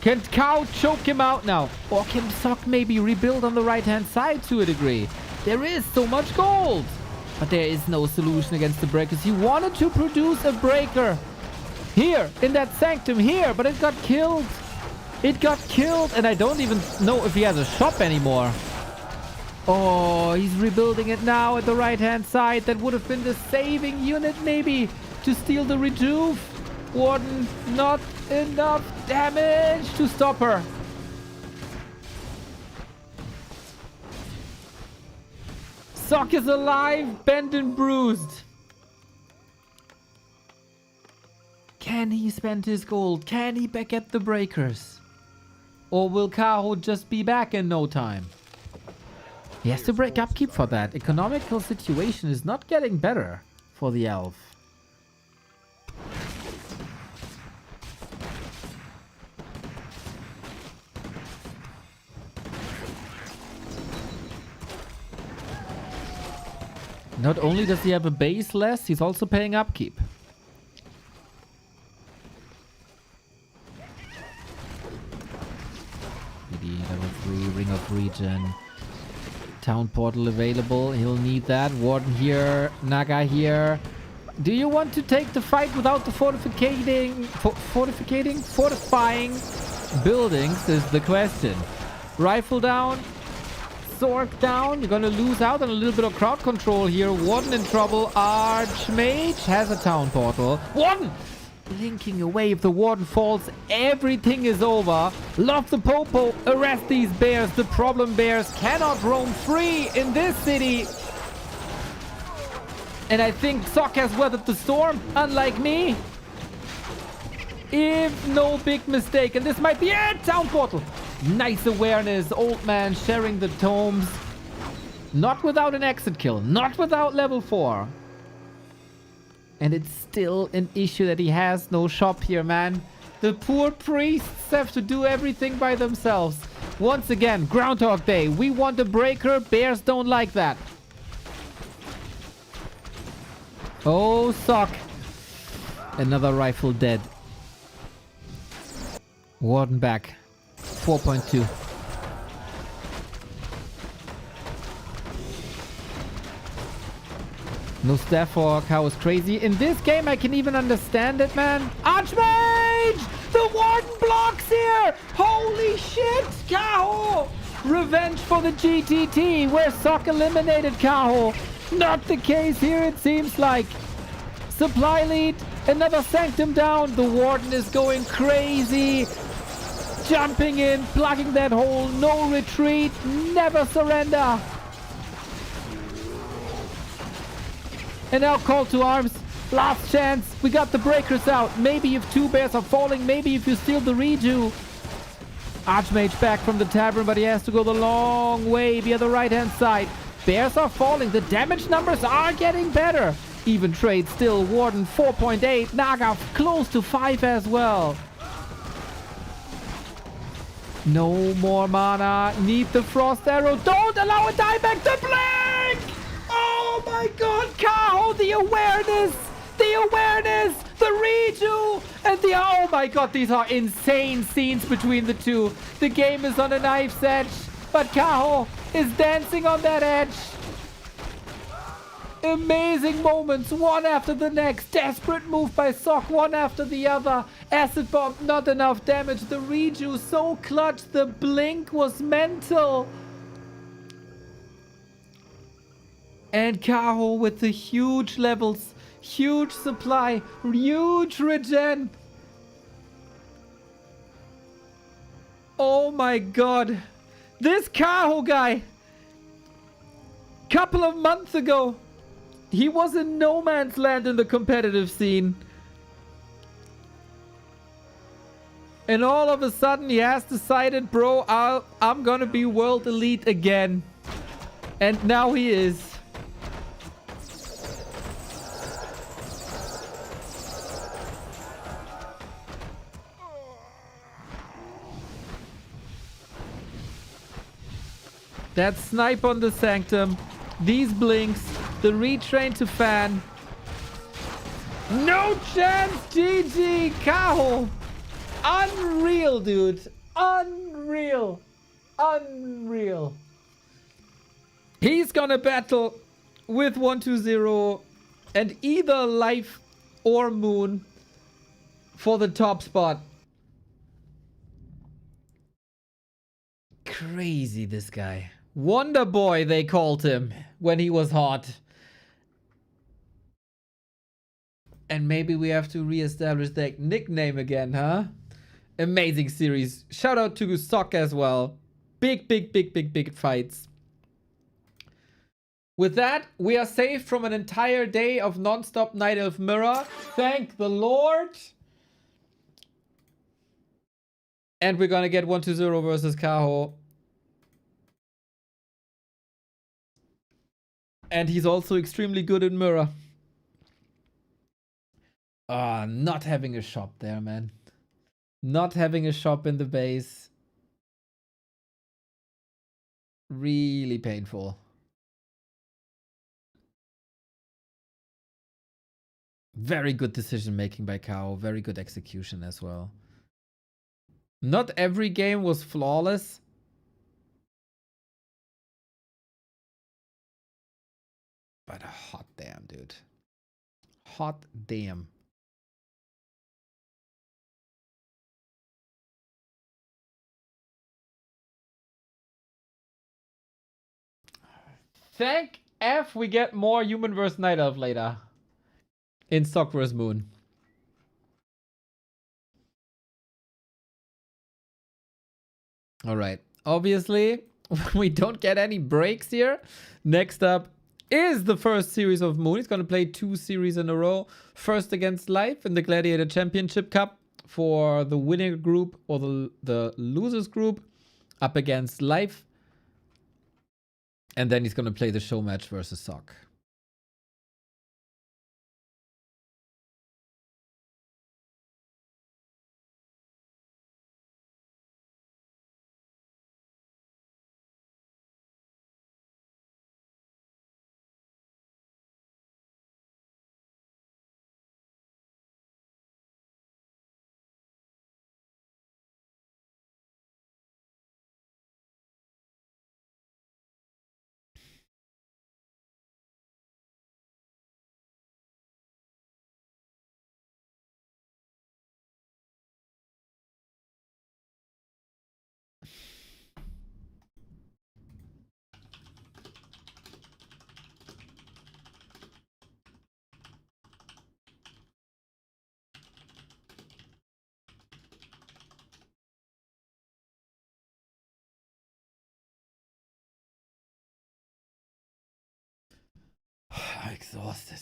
Can Kaho choke him out now? Or can Sock maybe rebuild on the right-hand side to a degree? There is so much gold. But there is no solution against the breakers. He wanted to produce a breaker. Here, in that sanctum here, but it got killed. It got killed, and I don't even know if he has a shop anymore. Oh, he's rebuilding it now at the right-hand side. That would have been the saving unit, maybe, to steal the rejuve. Warden, not enough damage to stop her. Sock is alive, bent and bruised. Can he spend his gold? Can he back at the breakers? Or will Kaho just be back in no time? He has to break upkeep for that. Economical situation is not getting better for the elf. Not only does he have a base less, he's also paying upkeep. PD level 3, Ring of Regen. Town portal available. He'll need that. Warden here. Naga here. Do you want to take the fight without the fortifying buildings is the question. Rifle down. Zork down. You're gonna lose out on a little bit of crowd control here. Warden in trouble. Archmage has a town portal. Warden! Blinking away. If the Warden falls, everything is over. Love the Popo. Arrest these bears. The problem bears cannot roam free in this city. And I think Sock has weathered the storm, unlike me. If no big mistake. And this might be it. Town portal. Nice awareness. Old man sharing the tomes. Not without an exit kill. Not without level 4. And it's still an issue that he has no shop here, man. The poor priests have to do everything by themselves. Once again, Groundhog Day. We want a breaker. Bears don't like that. Oh, Sock. Another rifle dead. Warden back. 4.2. No staff for Kaho is crazy. In this game, I can even understand it, man. Archmage! The Warden blocks here! Holy shit! Kaho! Revenge for the GTT, where Sock eliminated Kaho. Not the case here, it seems like. Supply lead. Another Sanctum down. The Warden is going crazy. Jumping in, plugging that hole. No retreat. Never surrender. And now call to arms. Last chance. We got the breakers out. Maybe if 2 bears are falling. Maybe if you steal the redo. Archmage back from the tavern, but he has to go the long way via the right-hand side. Bears are falling. The damage numbers are getting better. Even trade still. Warden 4.8. Naga close to 5 as well. No more mana. Need the frost arrow. Don't allow a dieback to blink! Oh my god, Kaho, the awareness, the redo, and the, oh my god, these are insane scenes between the two. The game is on a knife's edge, but Kaho is dancing on that edge. Amazing moments, one after the next. Desperate move by Sock, one after the other. Acid bomb, not enough damage. The redo, so clutch. The blink was mental. And Kaho with the huge levels, huge supply, huge regen. Oh my god. This Kaho guy, couple of months ago, he was in no man's land in the competitive scene. And all of a sudden he has decided, bro, I'm gonna be world elite again. And now he is. That snipe on the Sanctum. These blinks. The retrain to fan. No chance, GG, Kaho. Unreal, dude. Unreal. Unreal. He's gonna battle with 120 and either Life or Moon for the top spot. Crazy, this guy. Wonder Boy, they called him when he was hot. And maybe we have to re-establish that nickname again, huh? Amazing series. Shout out to Sock as well. Big fights. With that, we are saved from an entire day of non-stop Night Elf Mirror. Thank the Lord. And we're gonna get 1-0 versus Kaho. And he's also extremely good in Mirror. Ah, not having a shop there, man. Not having a shop in the base. Really painful. Very good decision making by Kaho. Very good execution as well. Not every game was flawless. But hot damn, dude. Hot damn. Thank F we get more Human vs. Night Elf later. In Stock vs. Moon. Alright. Obviously, we don't get any breaks here. Next up is the first series of Moon. He's going to play 2 series in a row. First against Life in the Gladiator Championship Cup for the winning group or the losers group up against Life. And then he's going to play the show match versus Sock. I'm exhausted.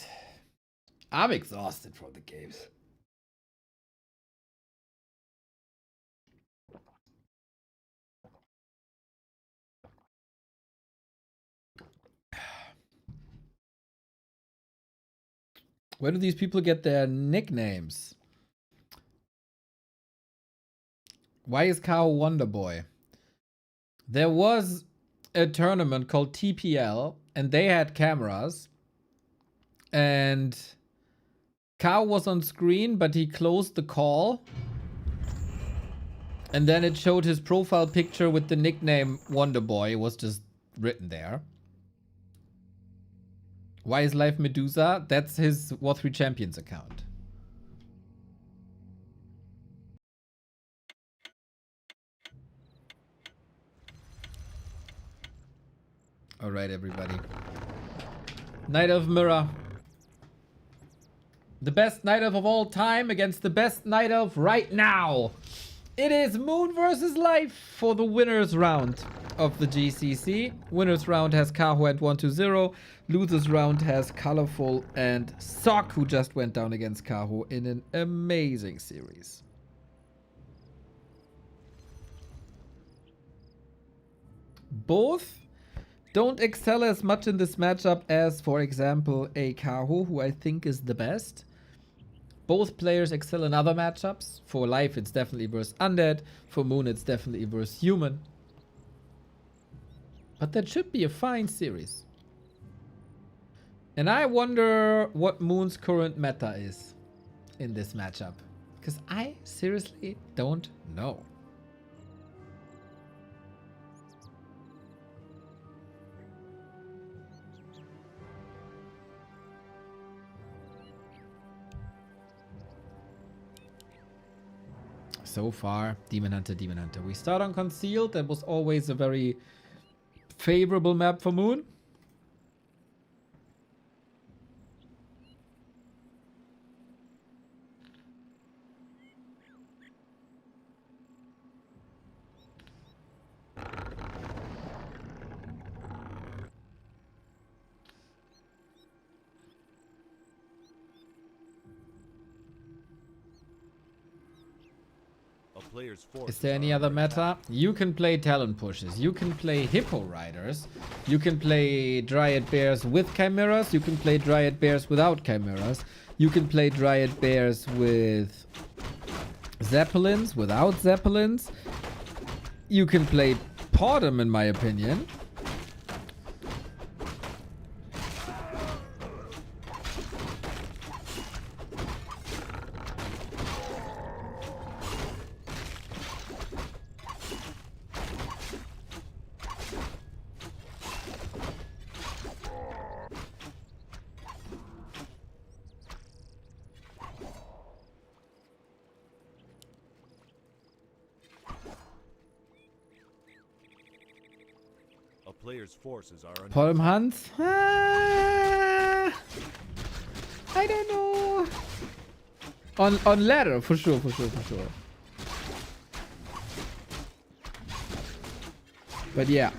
I'm exhausted from the games. Where do these people get their nicknames? Why is Kaho Wonder Boy? There was a tournament called TPL, and they had cameras. And Kaho was on screen, but he closed the call. And then it showed his profile picture with the nickname Wonder Boy. It was just written there. Why is Life Medusa? That's his War3 Champions account. Alright, everybody. Night of Mirror. The best Night Elf of all time against the best Night Elf right now. It is Moon versus Life for the winners round of the GCC. Winners round has Kaho at 1-0. Losers round has ColorFul and Sock, who just went down against Kaho in an amazing series. Both don't excel as much in this matchup as, for example, a Kaho, who I think is the best. Both players excel in other matchups. For Life, it's definitely versus Undead. For Moon, it's definitely versus Human. But that should be a fine series. And I wonder what Moon's current meta is in this matchup. Because I seriously don't know. So far, Demon Hunter, Demon Hunter. We start on Concealed. That was always a very favorable map for Moon. player's forces Is there any are other under attack. meta? You can play talent pushes. You can play hippo riders. You can play dryad bears with chimeras. You can play dryad bears without chimeras. You can play dryad bears with zeppelins, without zeppelins. You can play Podem, in my opinion. A player's forces are under Podem attack. Hans? I don't know. On ladder, for sure. But yeah.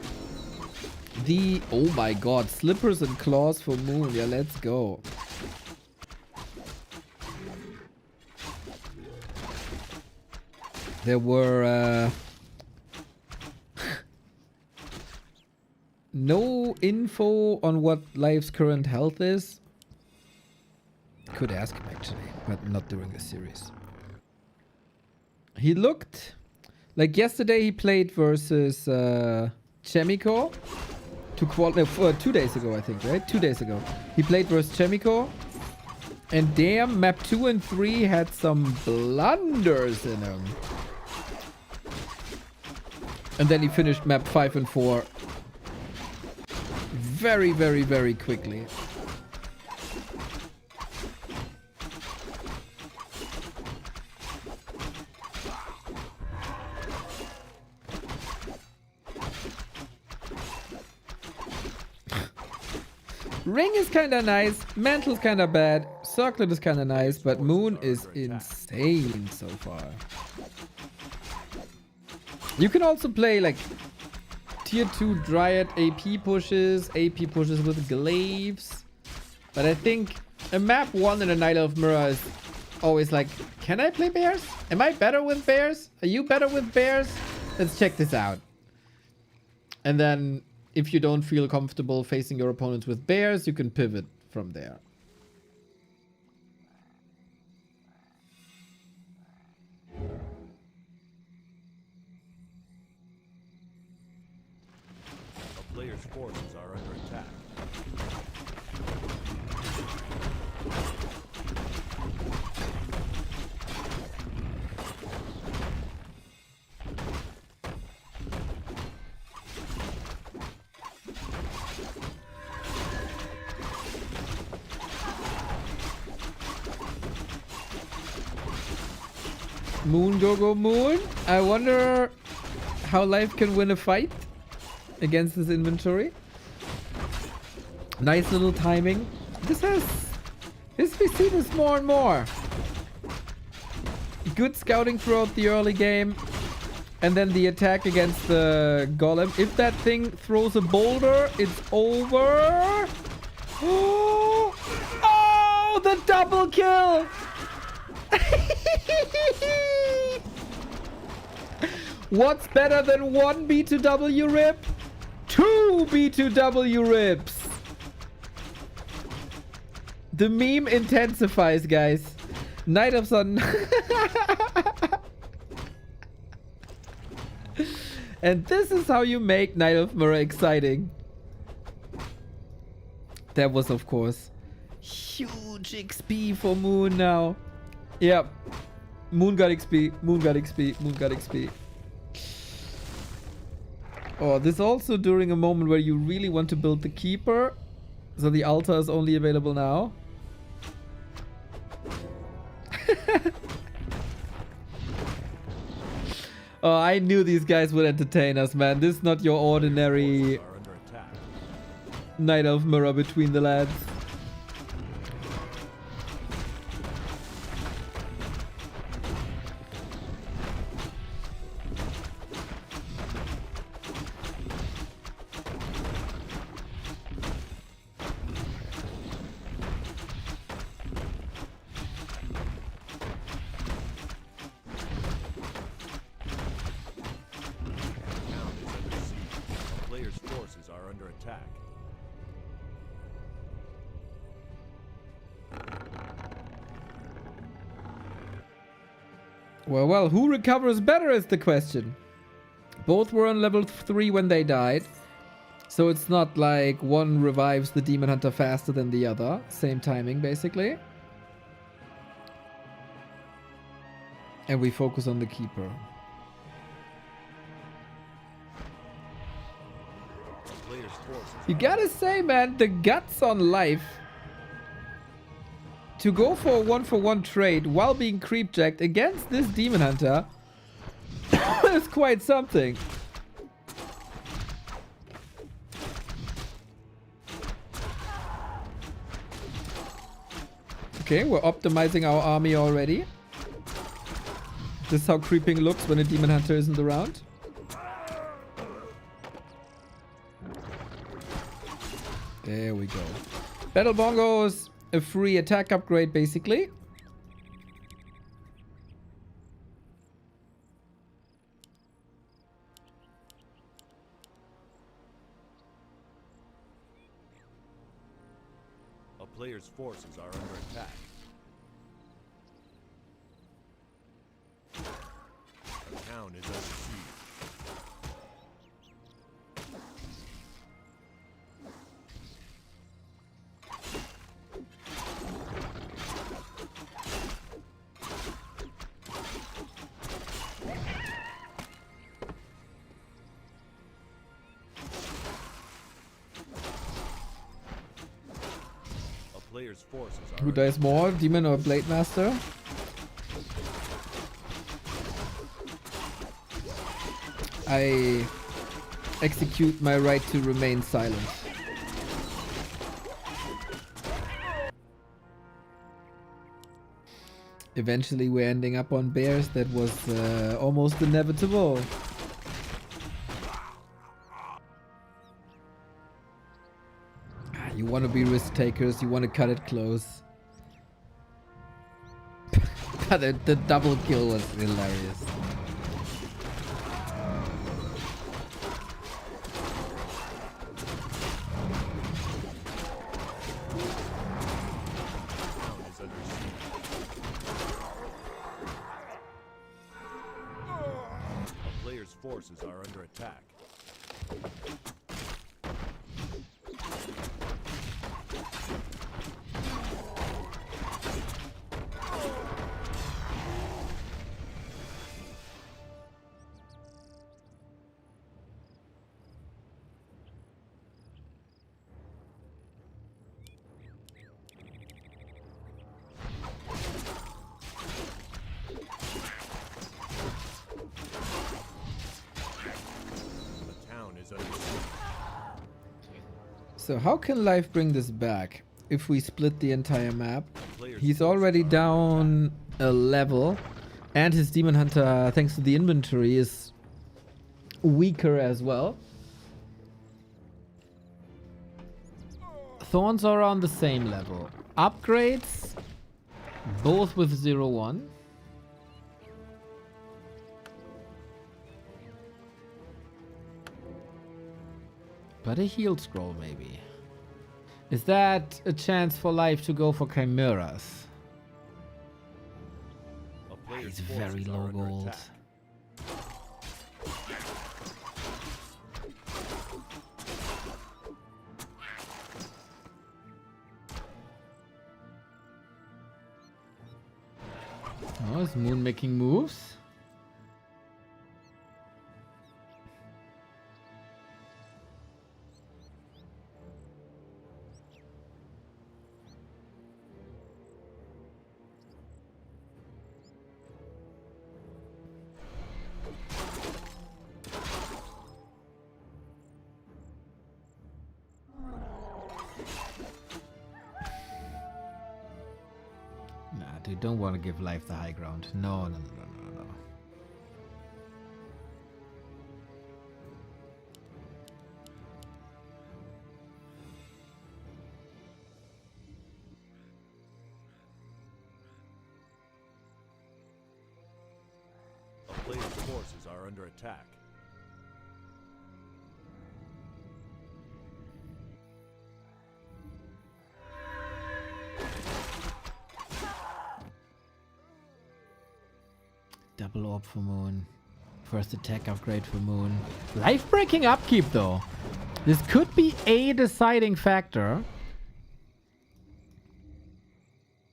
Oh my god, slippers and claws for Moon. Yeah, let's go. There were no info on what Life's current health is. Could ask him actually, but not during the series. He looked like yesterday he played versus Chemico to 2 days ago, I think, right? 2 days ago. He played versus Chemico. And damn, map 2 and 3 had some blunders in them. And then he finished map 5 and 4 very, very, very quickly. Ring is kinda nice, Mantle's kinda bad, Circlet is kinda nice, but Moon is insane so far. You can also play like tier 2 Dryad AP pushes with glaives. But I think a map 1 in a Night Elf Mirror is always like, can I play bears? Am I better with bears? Are you better with bears? Let's check this out. And then if you don't feel comfortable facing your opponents with bears, you can pivot from there. A player's forces are under attack. Moon, go Moon. I wonder how Life can win a fight against this inventory. Nice little timing. This we see this more and more. Good scouting throughout the early game. And then the attack against the golem. If that thing throws a boulder, it's over. Oh, the double kill! What's better than 1 B2W rip? 2 B2W rips! The meme intensifies, guys. Night of Sun. And this is how you make Night of Mirror exciting. That was, of course, huge XP for Moon now. Yep. Moon got XP. Moon got XP. Moon got XP. Oh, this also during a moment where you really want to build the Keeper. So the altar is only available now. Oh, I knew these guys would entertain us, man. This is not your ordinary Forces are under attack. Night Elf Mirror between the lads. Well, who recovers better is the question. Both were on level 3 when they died. So it's not like one revives the Demon Hunter faster than the other. Same timing, basically. And we focus on the Keeper. You gotta say, man, the guts on life to go for a 1-for-1 trade while being creepjacked against this Demon Hunter is quite something. Okay, we're optimizing our army already. This is how creeping looks when a Demon Hunter isn't around. There we go. Battle Bongos, a free attack upgrade basically. A player's forces are under attack. A town is under siege. Player's forces are Who dies more, Demon or Blade Master? I execute my right to remain silent. Eventually we're ending up on bears. That was almost inevitable. You want to be risk takers, you want to cut it close. the double kill was hilarious. A player's forces are under attack. So how can life bring this back? If we split the entire map, he's already down a level, and his Demon Hunter, thanks to the inventory, is weaker as well. Thorns are on the same level. Upgrades, both with 0-1. But a heal scroll, maybe. Is that a chance for life to go for chimeras? He's very low gold. Oh, is Moon making moves? Dude, don't want to give life the high ground. No. A player's forces are under attack. double orb for Moon. First attack upgrade for Moon. Life-breaking upkeep, though. This could be a deciding factor.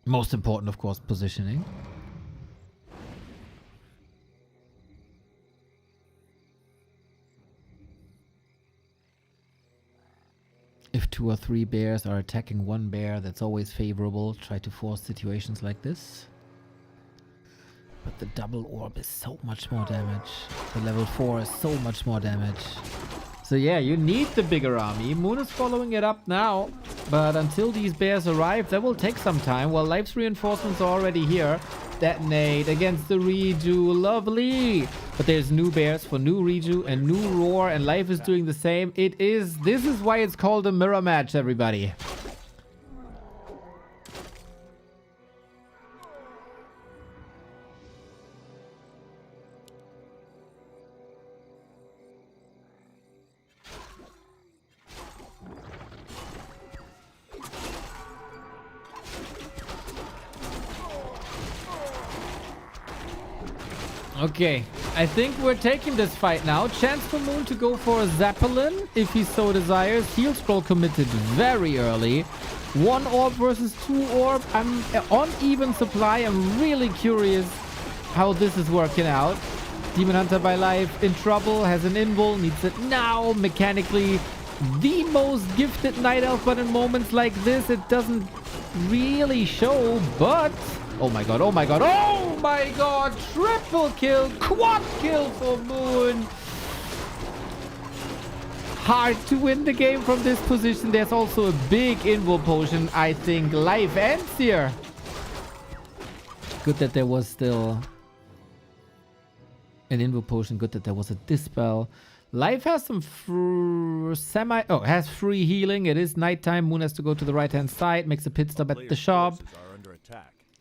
Most important, of course, positioning. If 2 or 3 bears are attacking one bear, that's always favorable. Try to force situations like this. But the double orb is so much more damage. The level 4 is so much more damage. So yeah, you need the bigger army. Moon is following it up now. But until these bears arrive, that will take some time. Well, Life's reinforcements are already here. Detonate against the Reju. Lovely. But there's new bears for new Reju and new Roar. And Life is doing the same. This is why it's called a mirror match, everybody. Okay, I think we're taking this fight now. Chance for Moon to go for a Zeppelin if he so desires. Heal Scroll committed very early. 1 orb versus 2 orb. I'm on even supply. I'm really curious how this is working out. Demon Hunter by Life in trouble, has an invul, needs it now. Mechanically, the most gifted Night Elf, but in moments like this, it doesn't really show, but... Oh my god, oh my god, oh my god! Triple kill, quad kill for Moon! Hard to win the game from this position. There's also a big invul potion. I think Life ends here. Good that there was still an invul potion. Good that there was a dispel. Life has some has free healing. It is nighttime. Moon has to go to the right-hand side. Makes a pit stop at the shop.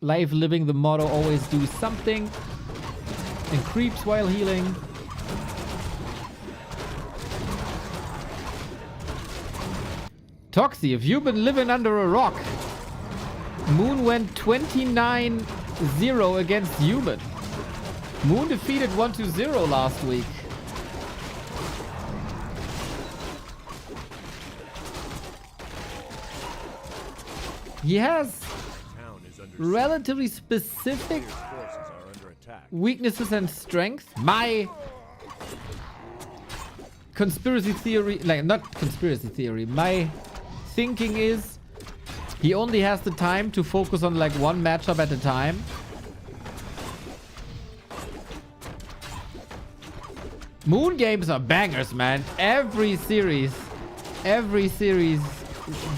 Life living the motto, always do something. And creeps while healing. Toxie, if you've been living under a rock. Moon went 29-0 against Human. Moon defeated 1-0 last week. He has relatively specific weaknesses and strength. My conspiracy theory, like not conspiracy theory, my thinking is he only has the time to focus on like one matchup at a time. Moon games are bangers, man. Every series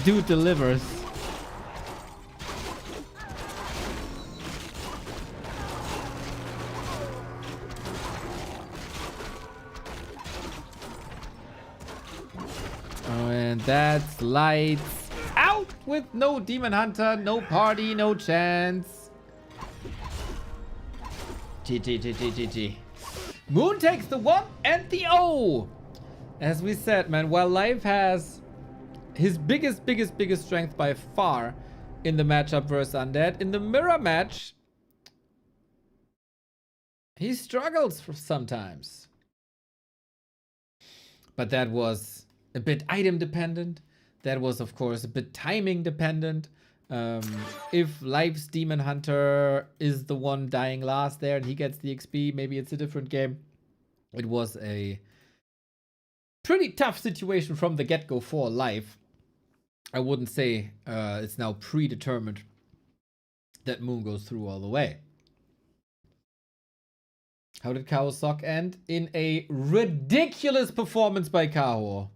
dude delivers. And that's lights out with no Demon Hunter, no party, no chance. GG. Moon takes the 1 and the O. As we said, man, while Life has his biggest strength by far in the matchup versus Undead, in the mirror match, he struggles sometimes. But that was a bit item dependent. That was, of course, a bit timing dependent. If Life's Demon Hunter is the one dying last there and he gets the XP, maybe it's a different game. It was a pretty tough situation from the get-go for Life. I wouldn't say it's now predetermined that Moon goes through all the way. How did Kaho's sock end? In a ridiculous performance by Kaho.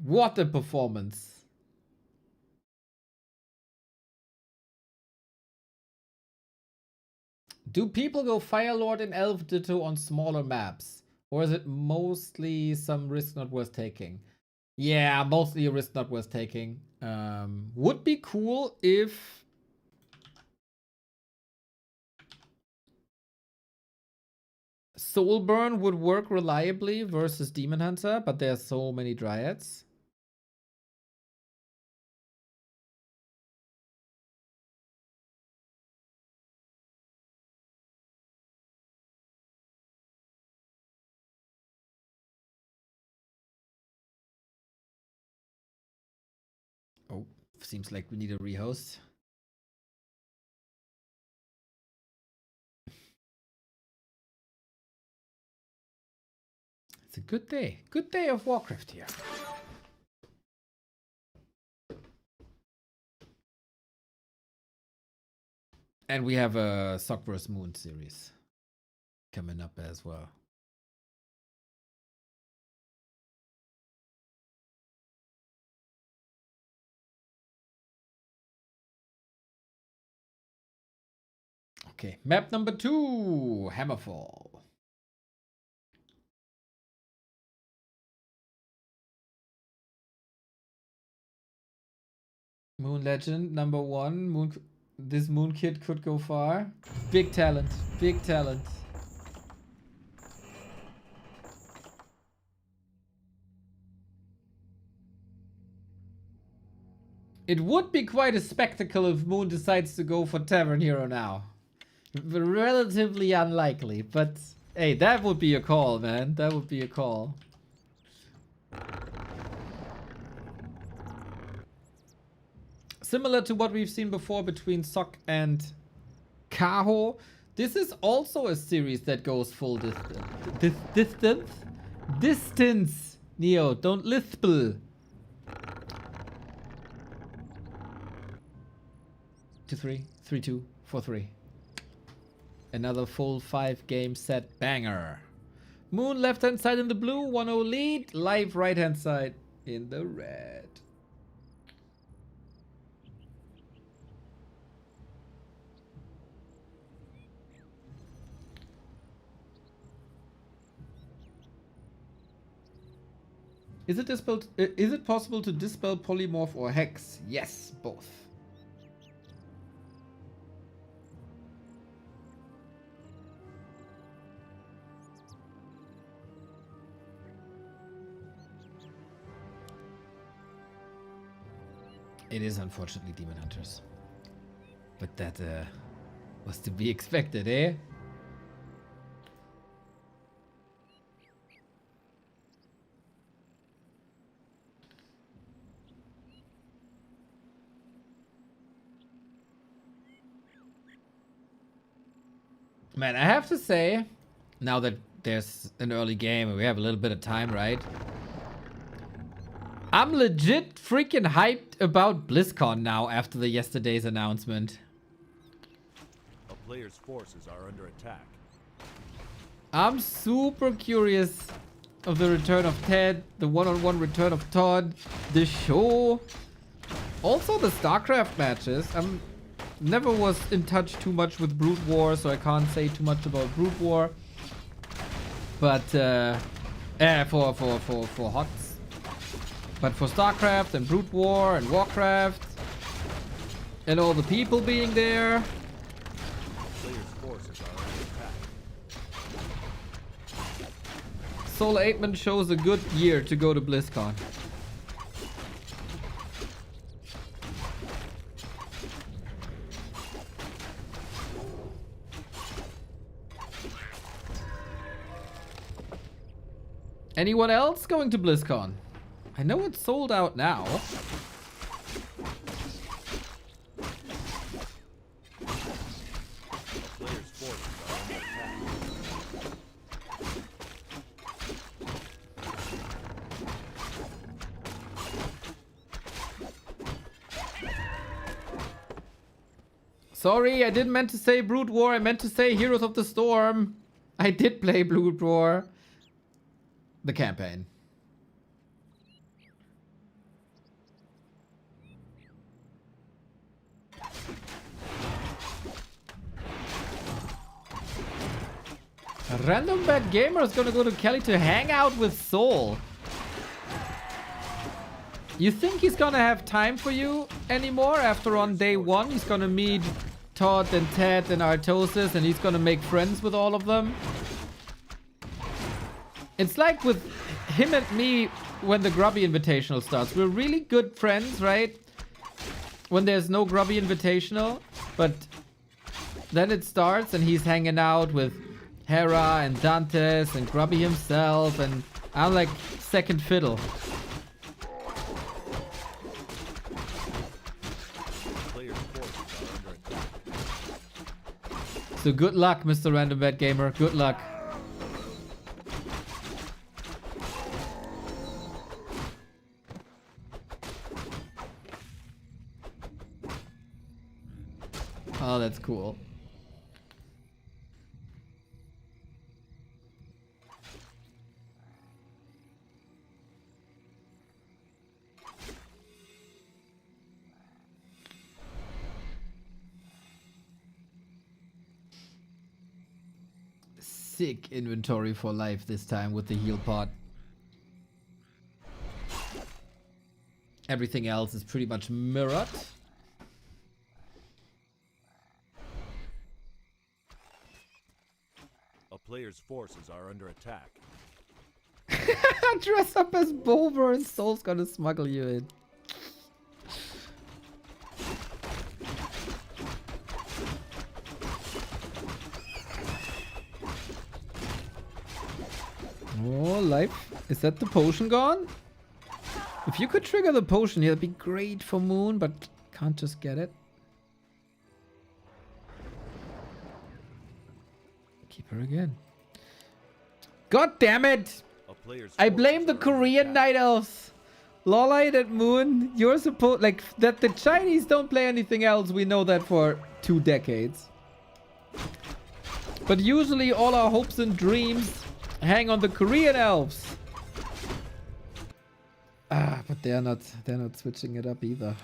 What a performance. Do people go Firelord and Elf Ditto on smaller maps? Or is it mostly some risk not worth taking? Yeah, mostly a risk not worth taking. Would be cool if Soulburn would work reliably versus Demon Hunter, but there are so many Dryads. Oh, seems like we need a rehost. It's a good day. Good day of Warcraft here. And we have a Sock vs. Moon series coming up as well. Okay, map number 2, Hammerfall. Moon Legend, number 1. This Moon Kid could go far. Big talent, big talent. It would be quite a spectacle if Moon decides to go for Tavern Hero now. Relatively unlikely, but hey, that would be a call, man. That would be a call. Similar to what we've seen before between Sock and Kaho, this is also a series that goes full distance. Neo, don't lispel. 2-3, 3-2, 4-3. Another full 5-game set banger. Moon left hand side in the blue, 1-0 lead. Live right hand side in the red. Is it possible to dispel polymorph or hex? Yes, both. It is unfortunately Demon Hunters. But that was to be expected, eh? Man, I have to say, now that there's an early game and we have a little bit of time, right? I'm legit freaking hyped about BlizzCon now after the yesterday's announcement. A player's forces are under attack. I'm super curious of the return of Ted, the one-on-one return of Todd, the show. Also the StarCraft matches. I'm never was in touch too much with Brood War, so I can't say too much about Brood War. But for HOTS. But for StarCraft and Brood War and Warcraft and all the people being there. Players' forces are under attack. Solar 8-Man shows a good year to go to BlizzCon. Anyone else going to BlizzCon? I know it's sold out now. Players' forces are under attack. Sorry, I didn't meant to say Brood War. I meant to say Heroes of the Storm. I did play Brood War. The campaign. A random bad gamer is gonna go to Kelly to hang out with Soul. You think he's gonna have time for you anymore after on day 1? He's gonna meet Todd and Ted and Artosis and he's gonna make friends with all of them? It's like with him and me when the Grubby Invitational starts. We're really good friends, right? When there's no Grubby Invitational. But then it starts and he's hanging out with Hera and Dantes and Grubby himself. And I'm like second fiddle. player's forces are under attack. So good luck, Mr. Random Bad Gamer. Good luck. Oh, that's cool. Sick inventory for life this time with the heal pod. Everything else is pretty much mirrored. A player's forces are under attack. Dress up as Bulver and Soul's gonna smuggle you in. Oh, life. Is that the potion gone? If you could trigger the potion, yeah, that'd be great for Moon, but can't just get it. Keep her again. God damn it! A player's I blame forces the are under Korean attack. Night Elves. Lolite and Moon, you're supposed like that the Chinese don't play anything else. We know that for 2 decades. But usually all our hopes and dreams hang on the Korean elves. Ah, but they're not switching it up either.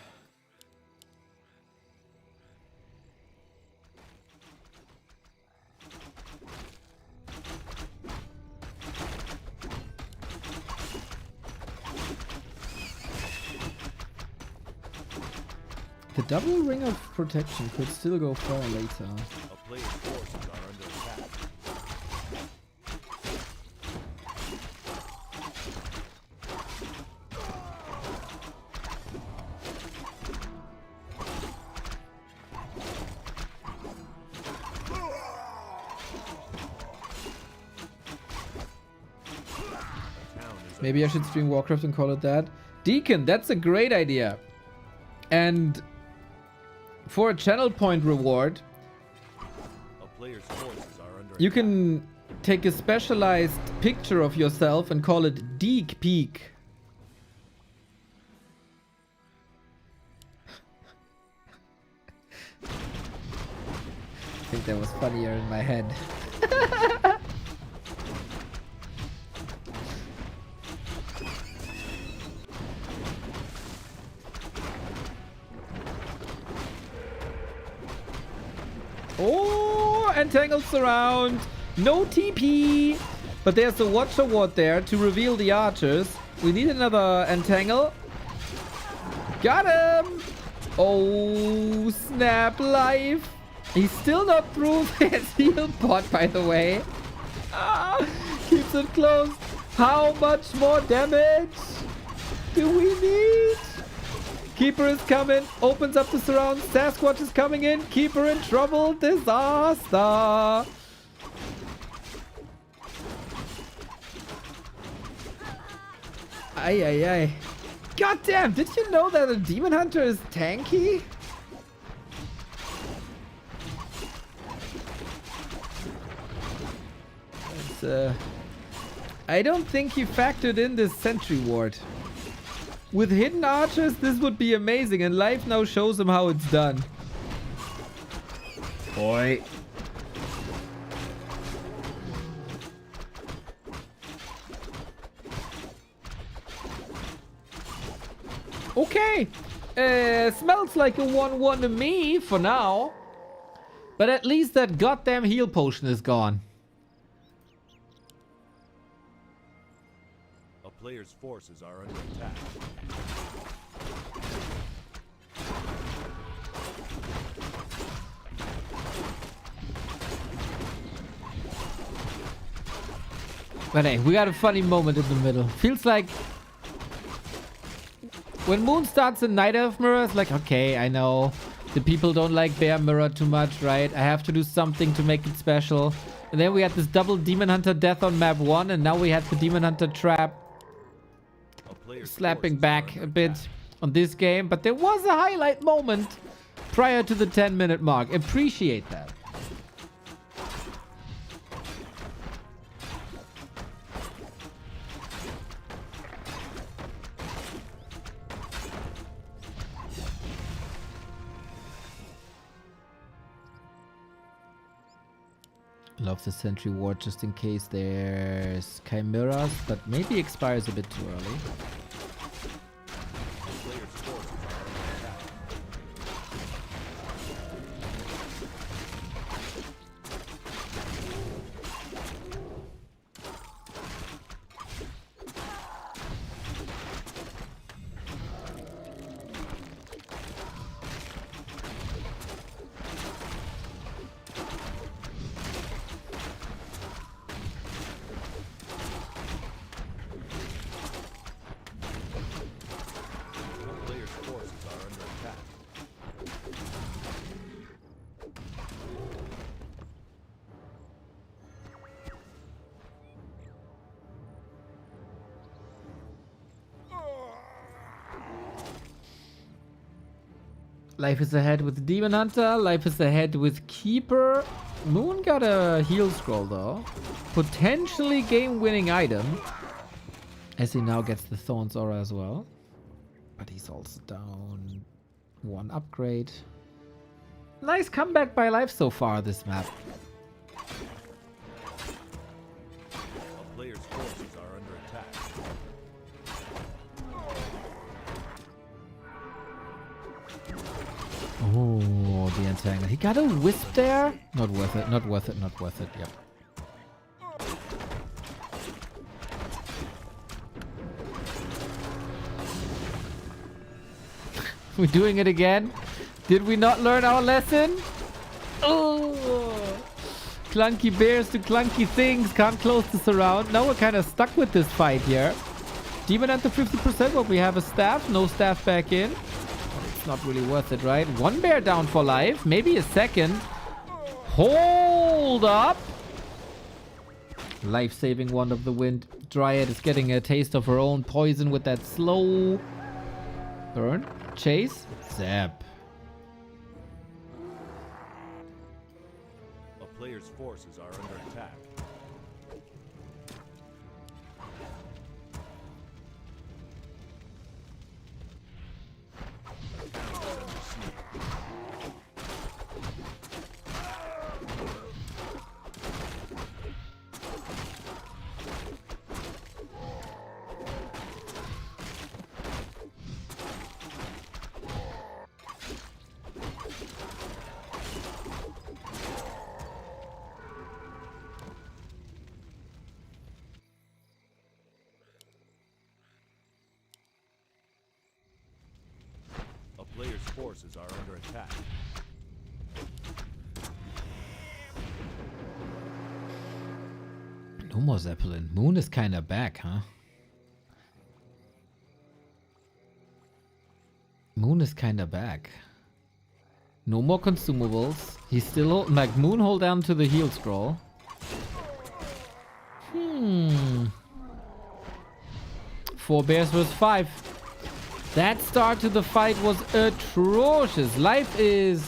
The double ring of protection could still go far later. A player's forces are under attack. Maybe I should stream Warcraft and call it that. Deacon, that's a great idea. And for a channel point reward, A player's forces are under you attack. can take a specialized picture of yourself and call it Deek Peak. I think that was funnier in my head. Oh, entangled surround. No TP. But there's a watcher ward there to reveal the archers. We need another entangle. Got him. Oh, snap life. He's still not through his heal pot, by the way. Ah, keeps it close. How much more damage do we need? Keeper is coming. Opens up the surround. Sasquatch is coming in. Keeper in trouble. Disaster. Ay, ay, ay. God damn. Did you know that a Demon Hunter is tanky? I don't think he factored in this sentry ward. With hidden archers, this would be amazing, and life now shows him how it's done. Boy. Okay. Smells like a 1-1 to me for now. But at least that goddamn heal potion is gone. A player's forces are under attack. But hey, we got a funny moment in the middle. Feels like when Moon starts a Night Elf mirror, it's like, okay, I know the people don't like Bear Mirror too much, right? I have to do something to make it special. And then we had this double Demon Hunter death on map 1, and now we had the Demon Hunter trap A player's slapping forces back are a under bit attack. on this game. But there was a highlight moment prior to the 10-minute mark. Appreciate that. Love the sentry ward just in case there's chimeras, but maybe expires a bit too early. Life is ahead with Demon Hunter. Life is ahead with Keeper. Moon got a heal scroll though. Potentially game-winning item. As he now gets the Thorns Aura as well. But he's also down one upgrade. Nice comeback by Life so far this map. A player's forces are under attack. Oh, the entangle. He got a wisp there? Not worth it, not worth it, not worth it. Yep. We're doing it again? Did we not learn our lesson? Oh! Clunky bears do clunky things. Can't close this around. Now we're kind of stuck with this fight here. Demon Hunter 50%, but we have a staff. No staff back in. It's not really worth it, right? One bear down for life. Maybe a second. Hold up. Life-saving Wand of the Wind. Dryad is getting a taste of her own poison with that slow burn. Chase. Zap. A player's forces are under attack. Player's forces are under attack. No more Zeppelin. Moon is kind of back, huh? Moon is kind of back. No more consumables. He's still like Moon hold down to the heal scroll. Four bears versus 5. That start to the fight was atrocious. Life is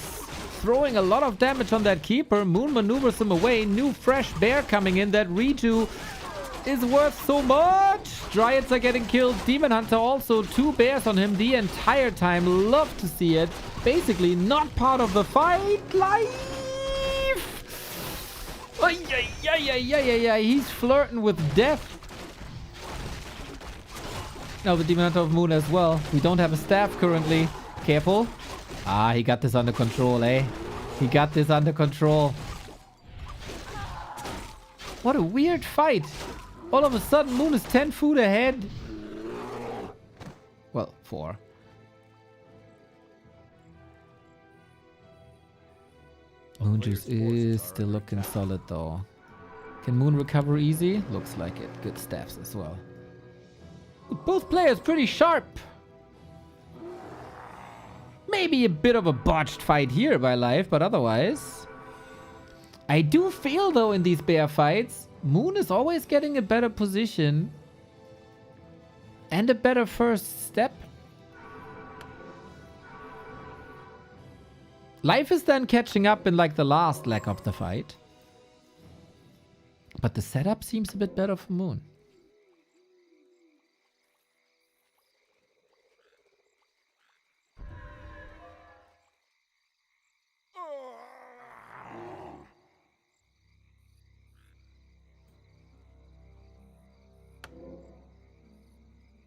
throwing a lot of damage on that Keeper. Moon maneuvers him away. New fresh bear coming in. That Reju is worth so much. Dryads are getting killed. Demon Hunter also 2 bears on him the entire time. Love to see it. Basically not part of the fight. Life. Ay, ay, ay, ay, ay, ay. He's flirting with death. Now the Demon Hunter of Moon as well. We don't have a staff currently. Careful. Ah, he got this under control, eh? He got this under control. What a weird fight. All of a sudden, Moon is 10 food ahead. Well, 4. Moon Juice is still looking solid though. Can Moon recover easy? Looks like it. Good staffs as well. Both players pretty sharp. Maybe a bit of a botched fight here by Life, but otherwise. I do feel though in these bear fights, Moon is always getting a better position. And a better first step. Life is then catching up in like the last leg of the fight. But the setup seems a bit better for Moon.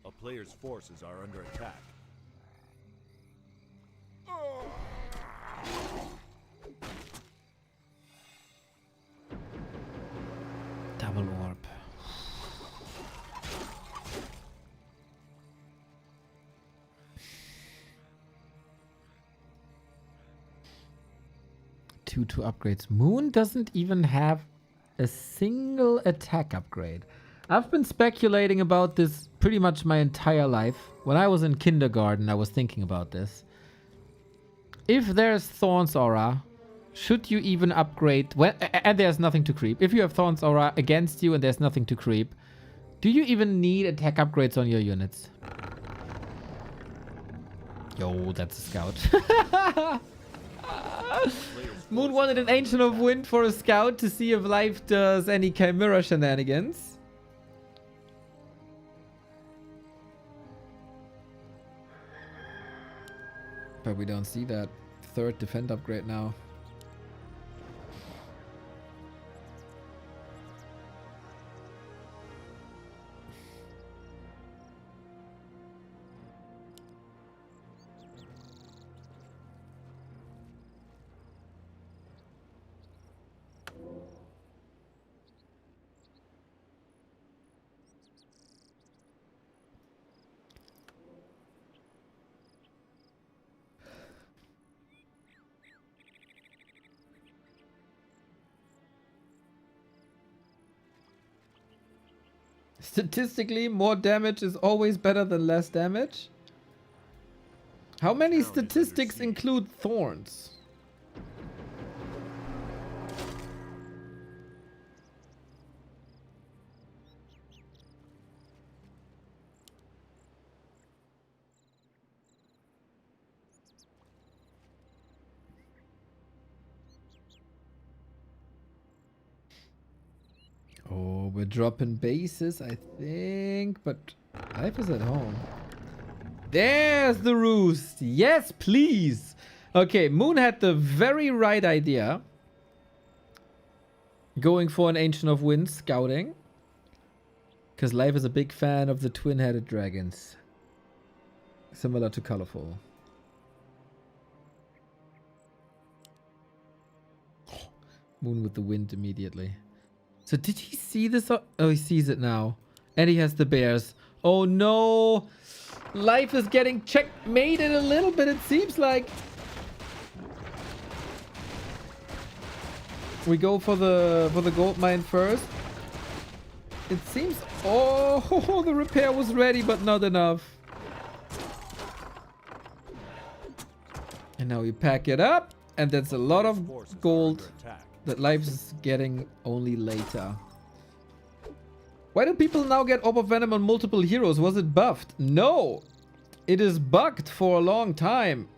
A player's forces are under attack. Double orb. Two upgrades. Moon doesn't even have a single attack upgrade. I've been speculating about this pretty much my entire life. When I was in kindergarten, I was thinking about this. If there's Thorn's Aura, should you even upgrade... and there's nothing to creep. If you have Thorn's Aura against you and there's nothing to creep, do you even need attack upgrades on your units? Yo, that's a scout. Moon wanted an Ancient of Wind for a scout to see if life does any Chimera shenanigans. But we don't see that third defend upgrade now. Statistically, more damage is always better than less damage. How many statistics include thorns? Oh, we're dropping bases, I think, but life is at home. There's the roost. Yes, please. Okay, Moon had the very right idea. Going for an Ancient of Winds scouting. Because life is a big fan of the twin-headed dragons. Similar to ColorFul. Moon with the wind immediately. So did he see this? Oh, he sees it now. And he has the bears. Oh no. Life is getting checkmated a little bit, it seems like. We go for the gold mine first. It seems... Oh, the repair was ready, but not enough. And now we pack it up. And that's a lot of gold that life is getting only later. Why do people now get Orb of Venom on multiple heroes? Was it buffed? No! It is bugged for a long time.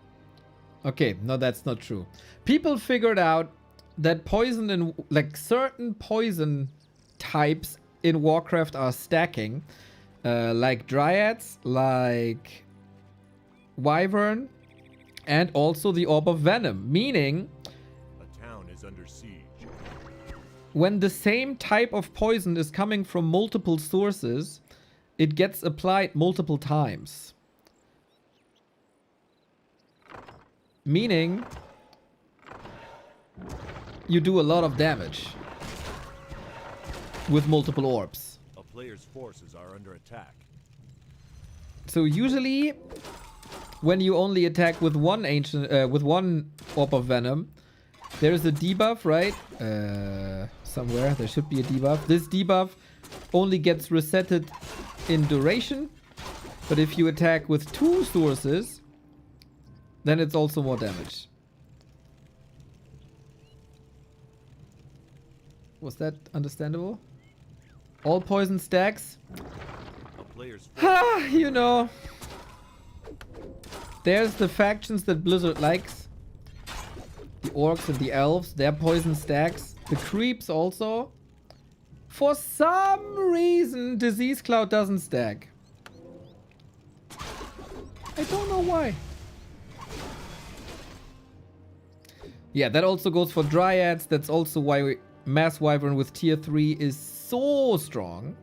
Okay, no, that's not true. People figured out that poison and like certain poison types in Warcraft are stacking. Like Dryads, like Wyvern, and also the Orb of Venom. Meaning... under siege. When the same type of poison is coming from multiple sources, it gets applied multiple times. Meaning, you do a lot of damage with multiple orbs. A player's forces are under attack. So usually, when you only attack with one one Orb of Venom, there is a debuff, right? Somewhere there should be a debuff. This debuff only gets resetted in duration, but if you attack with two sources, then it's also more damage. Was that understandable? All poison stacks. You know. There's the factions that Blizzard likes. The orcs and the elves, their poison stacks. The creeps also. For some reason, Disease Cloud doesn't stack. I don't know why. Yeah, that also goes for Dryads. That's also why Mass Wyvern with tier 3 is so strong.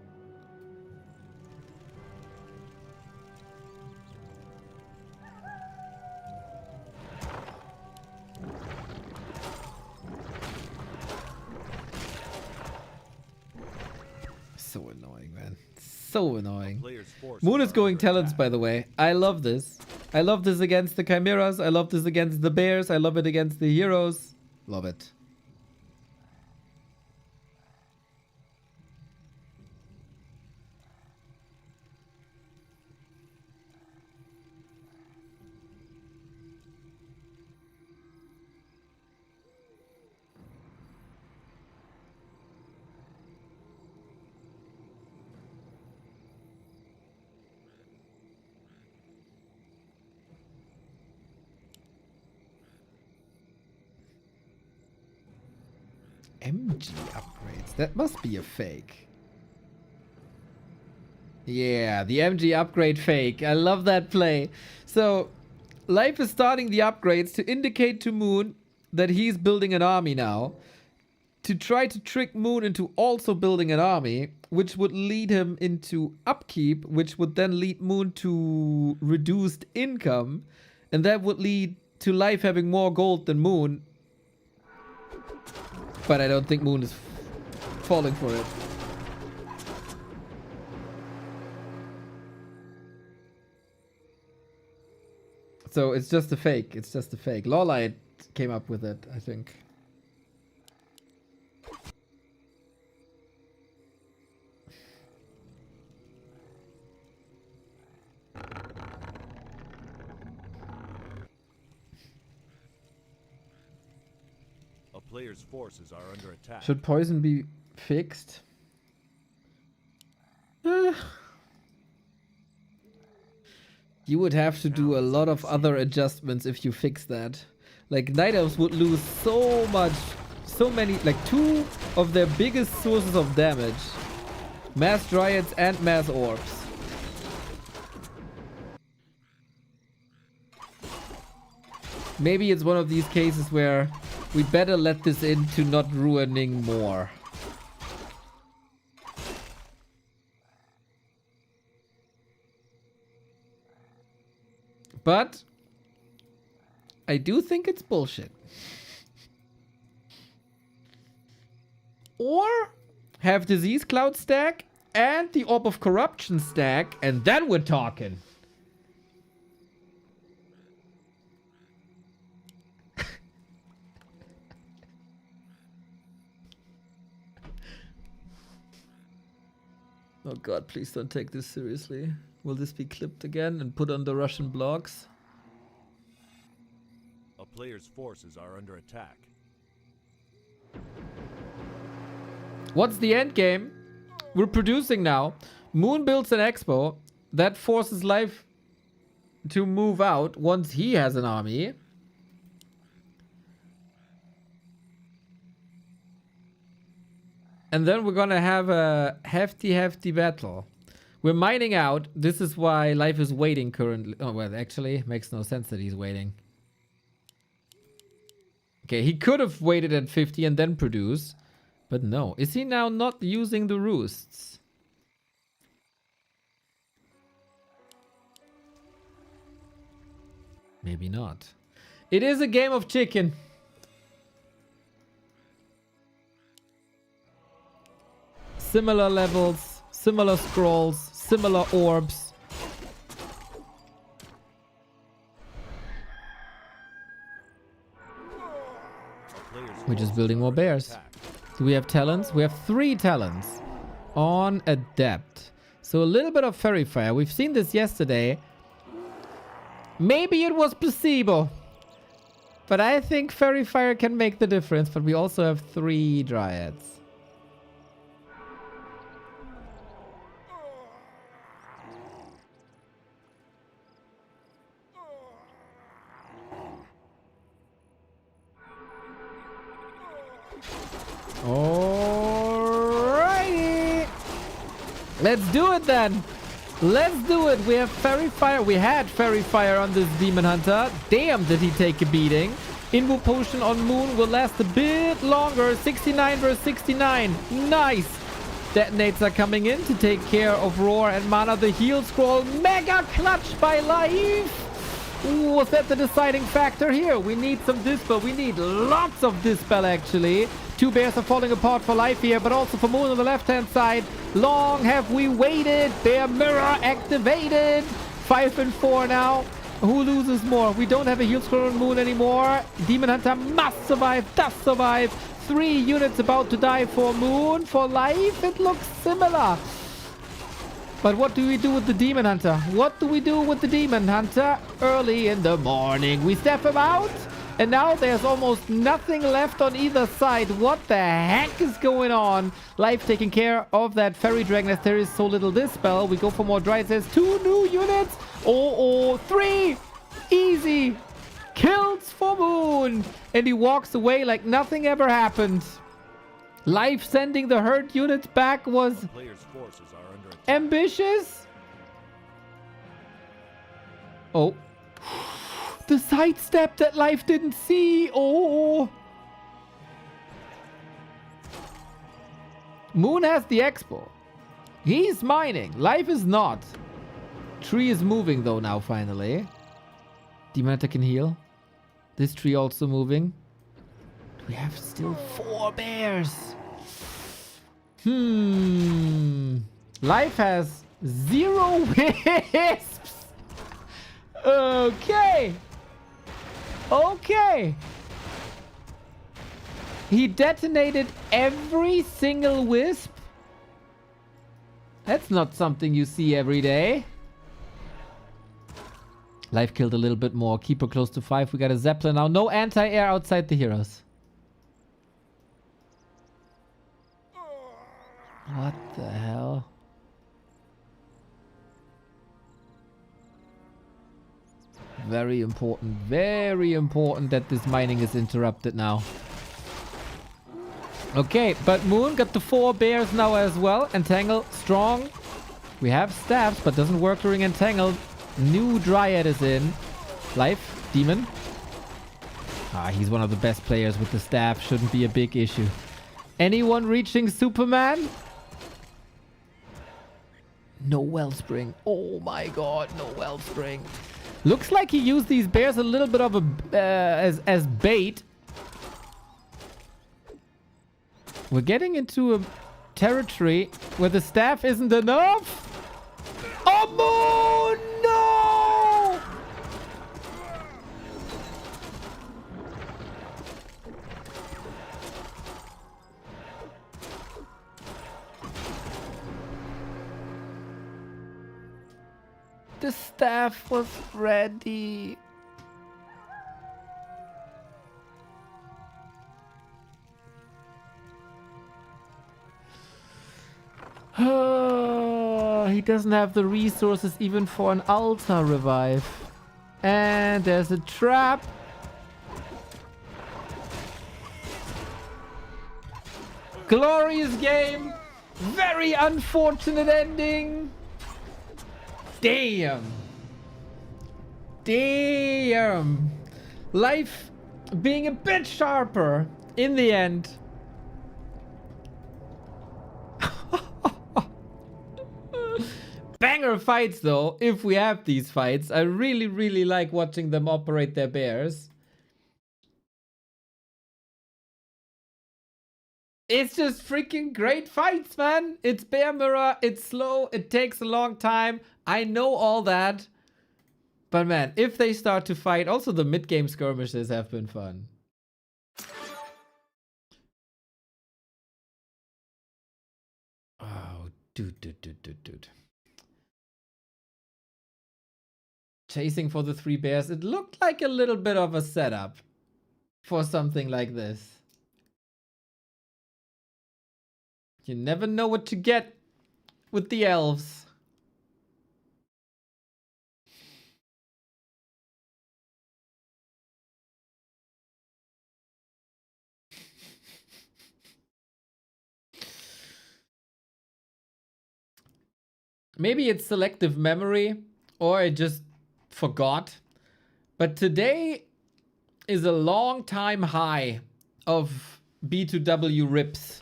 So annoying, man. So annoying. Moon is going talents, by the way. I love this. I love this against the Chimeras. I love this against the Bears. I love it against the Heroes. Love it. MG upgrades. That must be a fake. Yeah, the MG upgrade fake. I love that play. So, Life is starting the upgrades to indicate to Moon that he's building an army now. To try to trick Moon into also building an army, which would lead him into upkeep, which would then lead Moon to reduced income. And that would lead to Life having more gold than Moon. But I don't think Moon is falling for it. So it's just a fake. It's just a fake. Lawlight came up with it, I think. A player's forces are under attack. Should poison be fixed? You would have to do a lot of other adjustments if you fix that. Like, Night Elves would lose so much, so many, like 2 of their biggest sources of damage. Mass Dryads and Mass Orbs. Maybe it's one of these cases where we better let this in to not ruining more. But I do think it's bullshit. Or have Disease Cloud stack and the Orb of Corruption stack, and then we're talking. Oh god, please don't take this seriously. Will this be clipped again and put on the Russian blogs? A player's forces are under attack. What's the end game? We're producing now. Moon builds an expo. That forces Life to move out once he has an army. And then we're gonna have a hefty battle. We're mining out. This is why Life is waiting currently. Oh, well, actually, it makes no sense that he's waiting. Okay, he could have waited at 50 and then produce. But no. Is he now not using the roosts? Maybe not. It is a game of chicken. Similar levels, similar scrolls, similar orbs. We're just building more bears. Do we have talents? We have 3 talents on Adept. So a little bit of Fairy Fire. We've seen this yesterday. Maybe it was placebo. But I think Fairy Fire can make the difference. But we also have 3 Dryads. Alrighty. Let's do it then. Let's do it. We have Fairy Fire. We had Fairy Fire on this Demon Hunter. Damn, did he take a beating. Invo Potion on Moon will last a bit longer. 69 versus 69. Nice. Detonates are coming in to take care of Roar and Mana. The heal scroll. Mega clutch by Life. Ooh, was that the deciding factor here? We need some Dispel. We need lots of Dispel, actually. Two bears are falling apart for Life here, but also for Moon on the left-hand side. Long have we waited. Bear Mirror activated. 5 and 4 now. Who loses more? We don't have a heal scroll on Moon anymore. Demon Hunter must survive, does survive. 3 units about to die for Moon. For Life, it looks similar. But what do we do with the Demon Hunter? What do we do with the Demon Hunter? Early in the morning, we step him out. And now there's almost nothing left on either side. What the heck is going on? Life taking care of that Fairy Dragon as there is so little Dispel. We go for more Dryad. There's 2 new units. Oh, 3. Easy. Kills for Moon. And he walks away like nothing ever happened. Life sending the hurt units back was Players' forces are under attack. ambitious. Oh. The sidestep that Life didn't see. Oh. Moon has the expo. He's mining. Life is not. Tree is moving though now finally. Demon Hunter can heal. This tree also moving. We have still 4 bears. Life has 0 wisps. Okay. Okay. He detonated every single wisp. That's not something you see every day. Life killed a little bit more. Keep her close to 5. We got a Zeppelin now. No anti-air outside the heroes. What the hell? Very important that this mining is interrupted now. Okay, but Moon got the 4 bears now as well. Entangle, strong. We have staffs, but doesn't work during Entangle. New Dryad is in. Life, Demon. He's one of the best players with the staff. Shouldn't be a big issue. Anyone reaching Superman? No Wellspring. Oh my god, no Wellspring. Looks like he used these bears a little bit of a as bait. We're getting into a territory where the staff isn't enough. Oh, no! The staff was ready. He doesn't have the resources even for an Altar revive. And there's a trap. Glorious game. Very unfortunate ending. Damn. Damn. Life being a bit sharper in the end. Banger fights though, if we have these fights. I really like watching them operate their bears. It's just freaking great fights, man. It's bear mirror, it's slow, it takes a long time. I know all that. But man, if they start to fight, also the mid-game skirmishes have been fun. Oh, dude. Chasing for the 3 bears. It looked like a little bit of a setup for something like this. You never know what you get with the elves. Maybe it's selective memory or I just forgot. But today is a long time high of B2W rips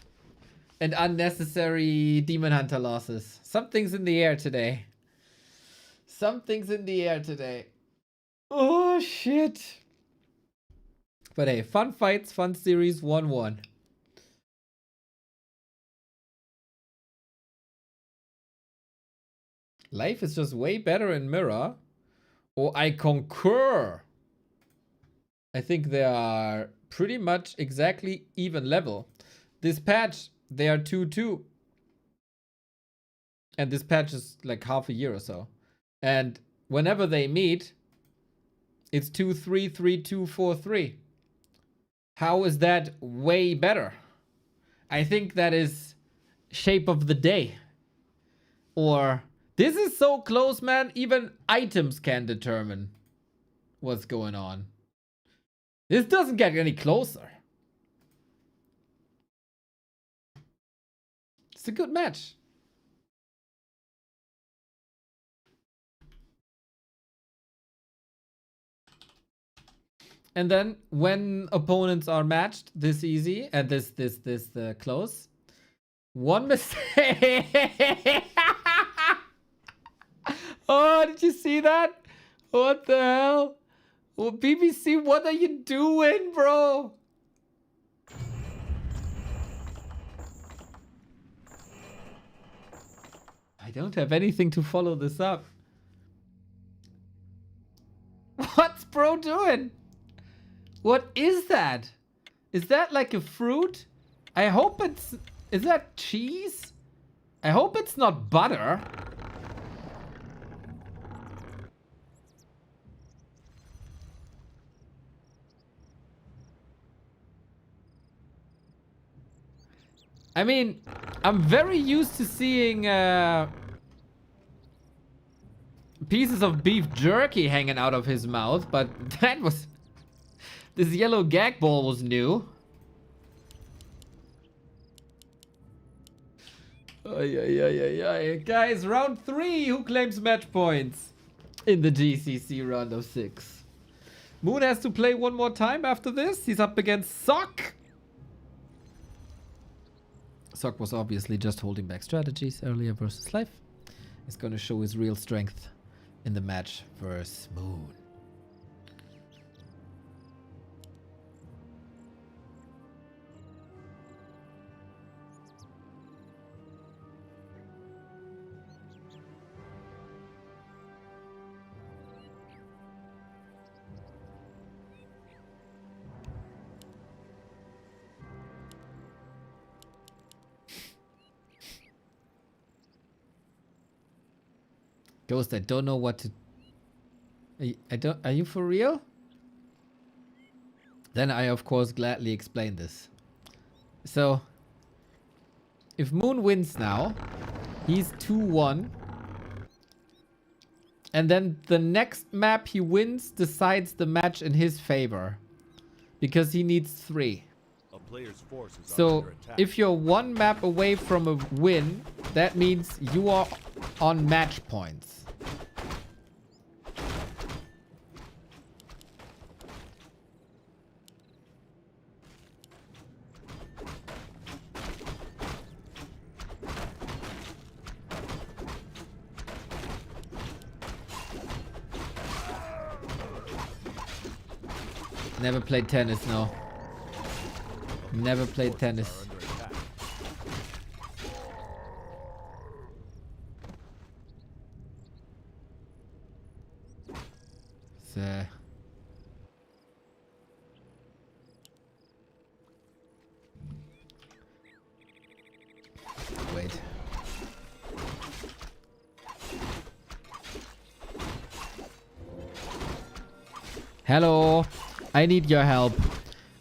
and unnecessary Demon Hunter losses. Something's in the air today. Something's in the air today. Oh, shit. But hey, fun fights, fun series, 1-1. Life is just way better in Mirror. Oh, I concur. I think they are pretty much exactly even level. This patch, they are 2-2. And this patch is like half a year or so. And whenever they meet, it's 2-3, 3-2, 4-3. How is that way better? I think that is shape of the day. Or this is so close, man. Even items can determine what's going on. This doesn't get any closer. It's a good match. And then when opponents are matched this easy and this close, one mistake. Oh, did you see that? What the hell? Oh, BBC, what are you doing, bro? I don't have anything to follow this up. What's bro doing? What is that? Is that like a fruit? I hope it's... Is that cheese? I hope it's not butter. I mean, I'm very used to seeing pieces of beef jerky hanging out of his mouth, but that was... This yellow gag ball was new. Guys, round 3. Who claims match points in the GCC round of 6? Moon has to play one more time after this. He's up against Sock. Sock was obviously just holding back strategies earlier versus Life. He's going to show his real strength in the match versus Moon. Ghost, I don't know what to... Are you for real? Then I, of course, gladly explain this. So, if Moon wins now, he's 2-1. And then the next map he wins decides the match in his favor. Because he needs 3. So, if you're 1 map away from a win, that means you are on match points. Never played tennis, no. Never played tennis. So. Wait. Hello. I need your help.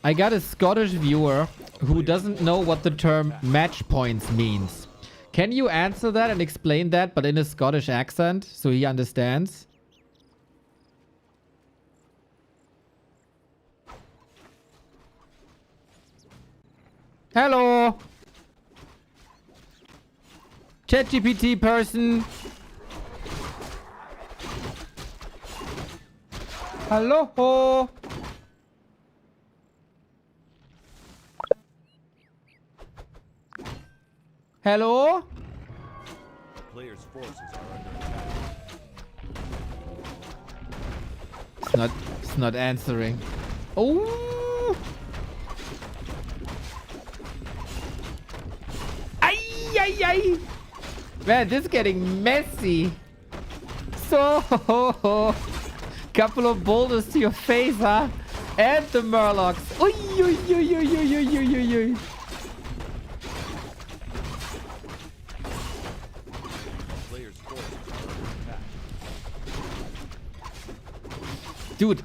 I got a Scottish viewer who doesn't know what the term match points means. Can you answer that and explain that, but in a Scottish accent, so he understands? Hello! ChatGPT person, Hello? Hello? A player's forces are under attack. It's not answering. Oh! Ay! Man, this is getting messy. So, couple of boulders to your face, huh? And the Murlocs. Oy. Player's forces are under attack. Dude,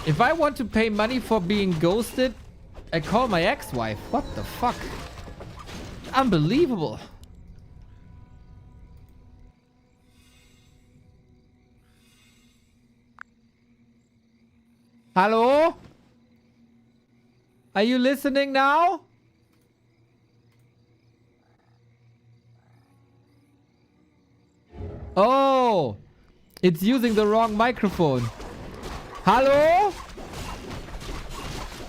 if I want to pay money for being ghosted, I call my ex-wife. What the fuck? Unbelievable. Hello? Are you listening now? Oh, it's using the wrong microphone. Hello?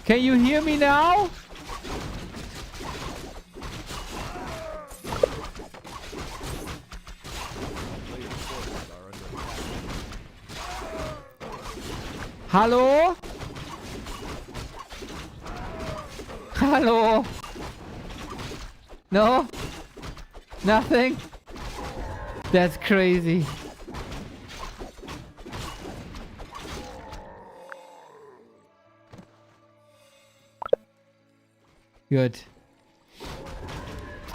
Can you hear me now? Player's forces are under attack. Hello? Hello? No? Nothing? That's crazy. Good.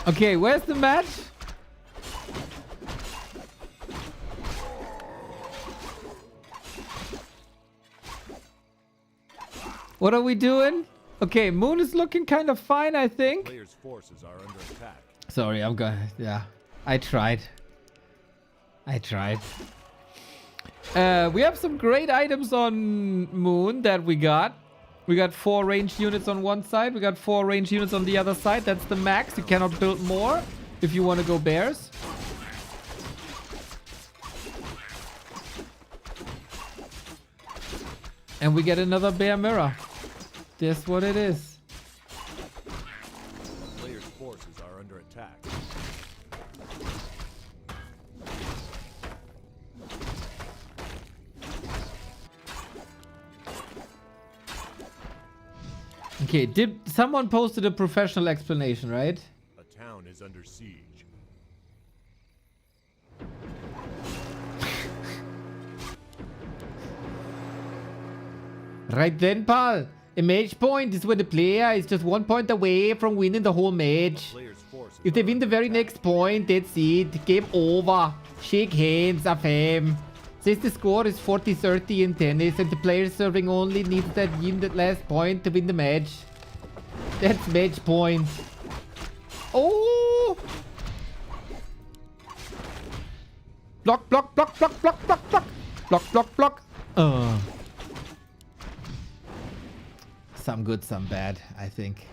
Okay, where's the match? What are we doing? Okay, Moon is looking kind of fine, I think. Player's forces are under attack. Sorry, I'm gonna... Yeah, I tried. We have some great items on Moon that we got. We got 4 ranged units on one side. We got 4 ranged units on the other side. That's the max. You cannot build more if you want to go bears. And we get another bear mirror. That's what it is. Player's forces are under attack. Okay, did someone posted a professional explanation, right? A town is under siege. Right then, pal. A match point is when the player is just 1 point away from winning the whole match. Player's forces If they are win the under very attack. next point, that's it. Game over. Shake hands, fam. Says the score is 40-30 in tennis and the player serving only needs that last point to win the match. That's match point. Oh! Block. Some good, some bad, I think.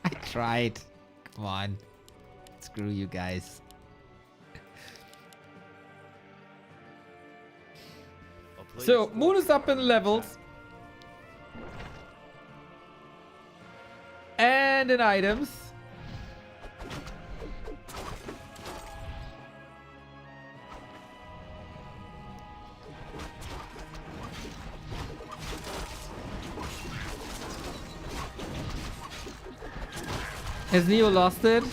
I tried. Come on. Screw you guys. A player's So, Moon is forces up are in under levels. attack. And in items. Has Neo lost it?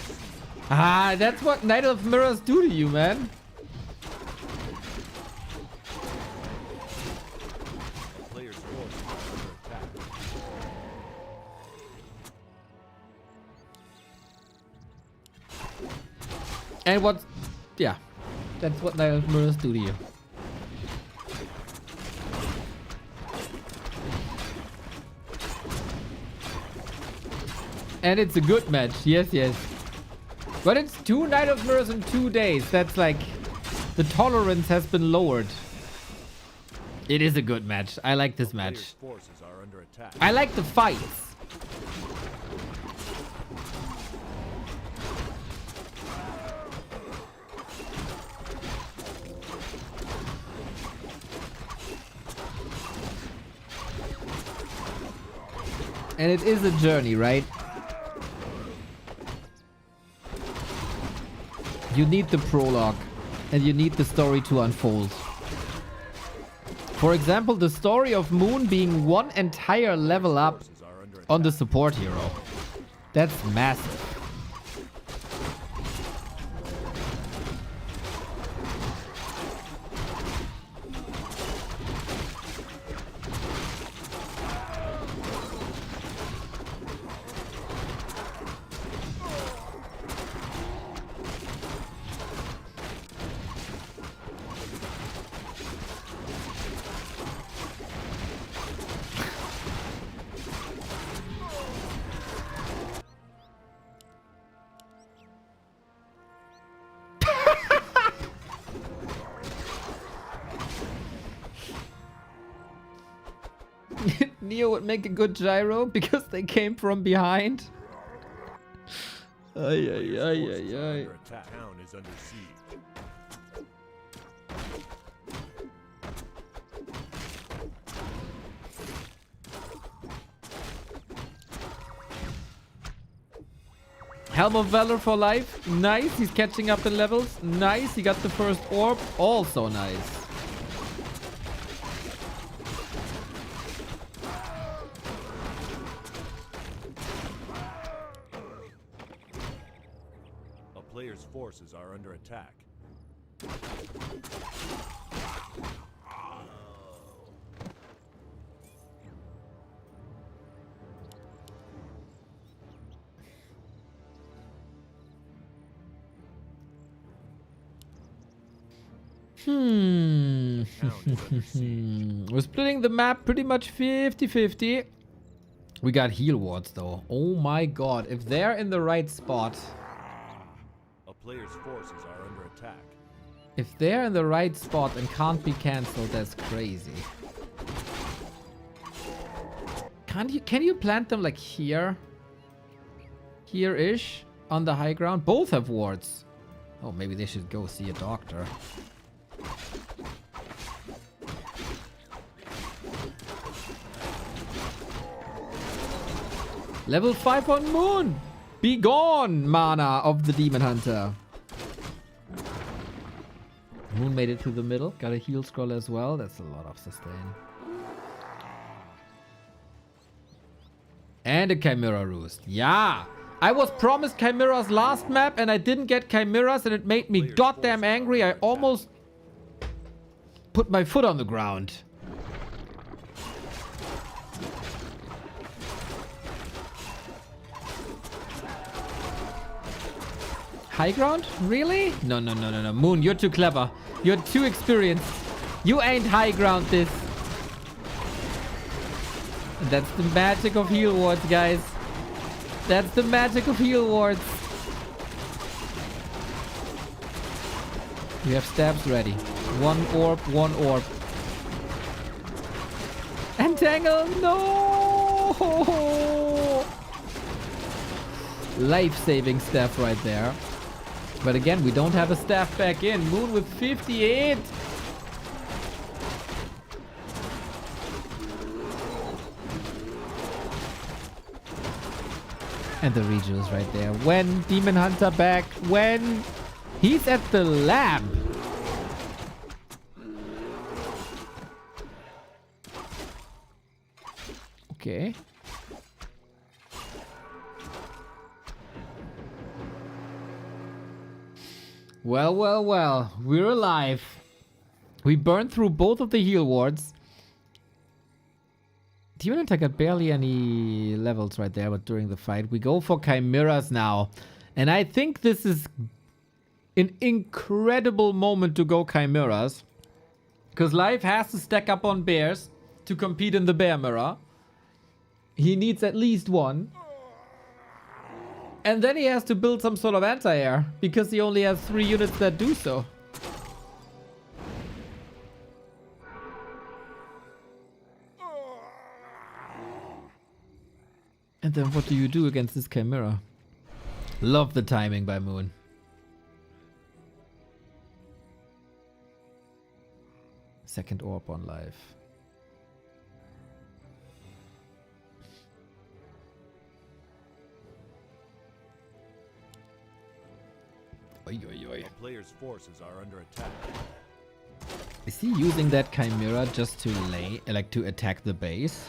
Ah, that's what Knight of Mirrors do to you, man. Player's forces are under attack. And what... Yeah. That's what Knight of Mirrors do to you. And it's a good match. Yes. But it's 2 Knight of Mirrors in 2 days. That's like... The tolerance has been lowered. It is a good match. I like this match. Player's forces are under attack. I like the fights. And it is a journey, right? You need the prologue. And you need the story to unfold. For example, the story of Moon being one entire level up on the support hero. That's massive. Neo would make a good gyro because they came from behind. Ay, ay, ay, ay, ay. Town is under siege. Helm of Valor for life. Nice. He's catching up in levels. Nice. He got the first orb. Also nice. A player's forces are under attack. We're splitting the map pretty much 50-50. We got heal wards though. Oh my god. If they're in the right spot. A player's forces are under attack. If they're in the right spot and can't be cancelled, that's crazy. Can you plant them like here? Here-ish? On the high ground? Both have wards. Oh, maybe they should go see a doctor. Level 5 on Moon! Be gone, mana of the Demon Hunter. Moon made it to the middle. Got a heal scroll as well. That's a lot of sustain. And a Chimera Roost. Yeah! I was promised Chimeras last map and I didn't get Chimeras and it made me goddamn angry. I almost put my foot on the ground. High ground? Really? No. Moon, you're too clever. You're too experienced. You ain't high ground this. That's the magic of heal wards, guys. That's the magic of heal wards. We have stabs ready. One orb, one orb. Entangle! No! Life-saving staff right there. But again, we don't have a staff back in. Moon with 58. And the Reju is right there. When Demon Hunter back? When? He's at the lab. Okay. Well. We're alive. We burned through both of the heal wards. Demon Hunter got barely any levels right there, but during the fight, we go for Chimeras now. And I think this is an incredible moment to go Chimeras. Because Life has to stack up on bears to compete in the bear mirror. He needs at least one. And then he has to build some sort of anti-air, because he only has 3 units that do so. And then what do you do against this Chimera? Love the timing by Moon. Second orb on life. player's forces are under attack. Is he using that Chimera just to to attack the base?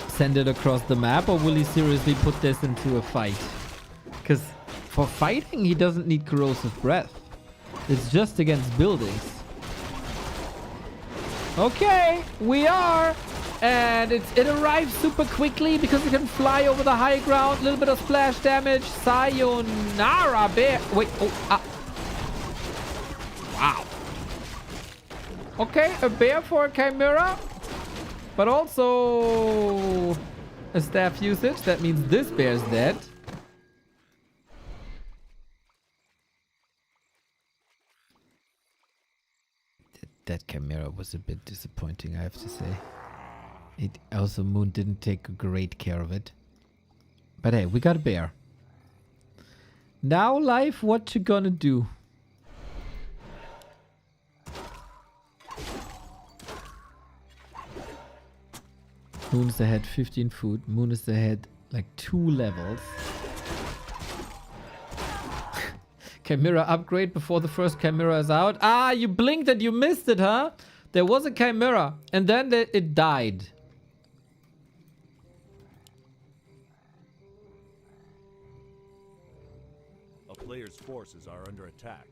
Send it across the map, or will he seriously put this into a fight? Because for fighting, he doesn't need corrosive breath. It's just against buildings. Okay, we are. And it arrives super quickly because it can fly over the high ground. A little bit of splash damage. Sayonara bear. Wait, oh, wow. Okay, a bear for a Chimera. But also a staff usage. That means this bear's dead. That Chimera was a bit disappointing, I have to say. It also, Moon didn't take great care of it. But hey, we got a bear. Now, Life, what you gonna do? Moon's ahead 15 food. Moon is ahead like 2 levels. Chimera upgrade before the first Chimera is out. Ah, you blinked and you missed it, huh? There was a Chimera and then it died. A player's forces are under attack.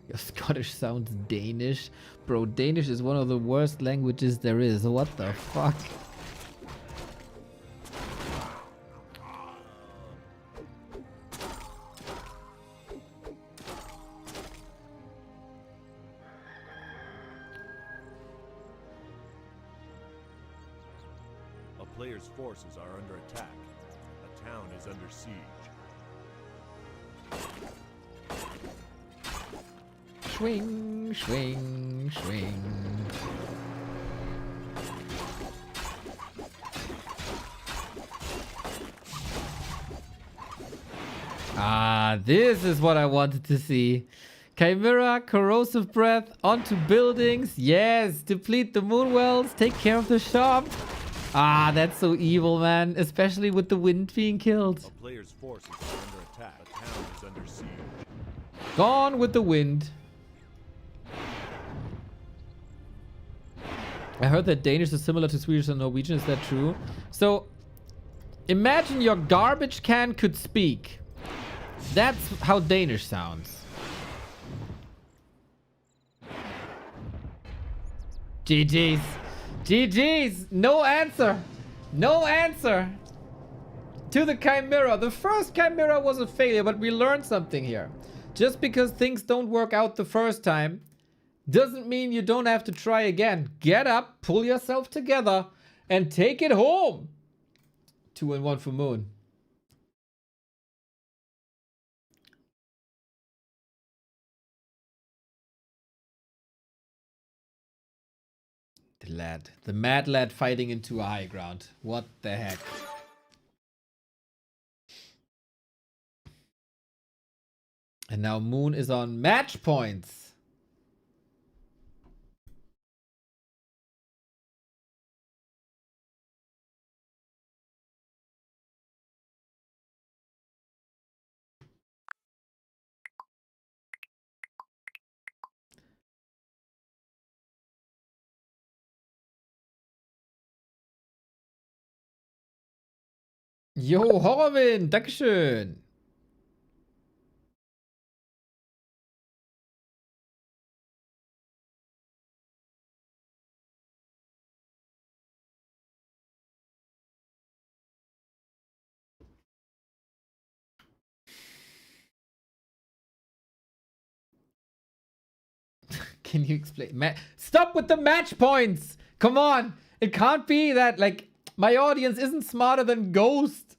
Your Scottish sounds Danish. Bro, Danish is one of the worst languages there is. What the fuck? A player's forces are under attack. A town is under siege. Swing, swing, swing. Ah, this is what I wanted to see. Chimera, corrosive breath onto buildings. Yes, deplete the moon wells. Take care of the shop. Ah, that's so evil, man. Especially with the wind being killed. A player's forces are under attack. A town is under siege. Gone with the wind. I heard that Danish is similar to Swedish and Norwegian. Is that true? So, imagine your garbage can could speak. That's how Danish sounds. GG's. GG's. No answer. No answer to the Chimera. The first Chimera was a failure, but we learned something here. Just because things don't work out the first time doesn't mean you don't have to try again. Get up, pull yourself together, and take it home. 2-1 for Moon. The lad. The mad lad fighting into a high ground. What the heck? And now Moon is on match points. Jo, Horrorwind, Dankeschön. Can you explain? Stop with the match points! Come on! It can't be that, like, my audience isn't smarter than Ghost.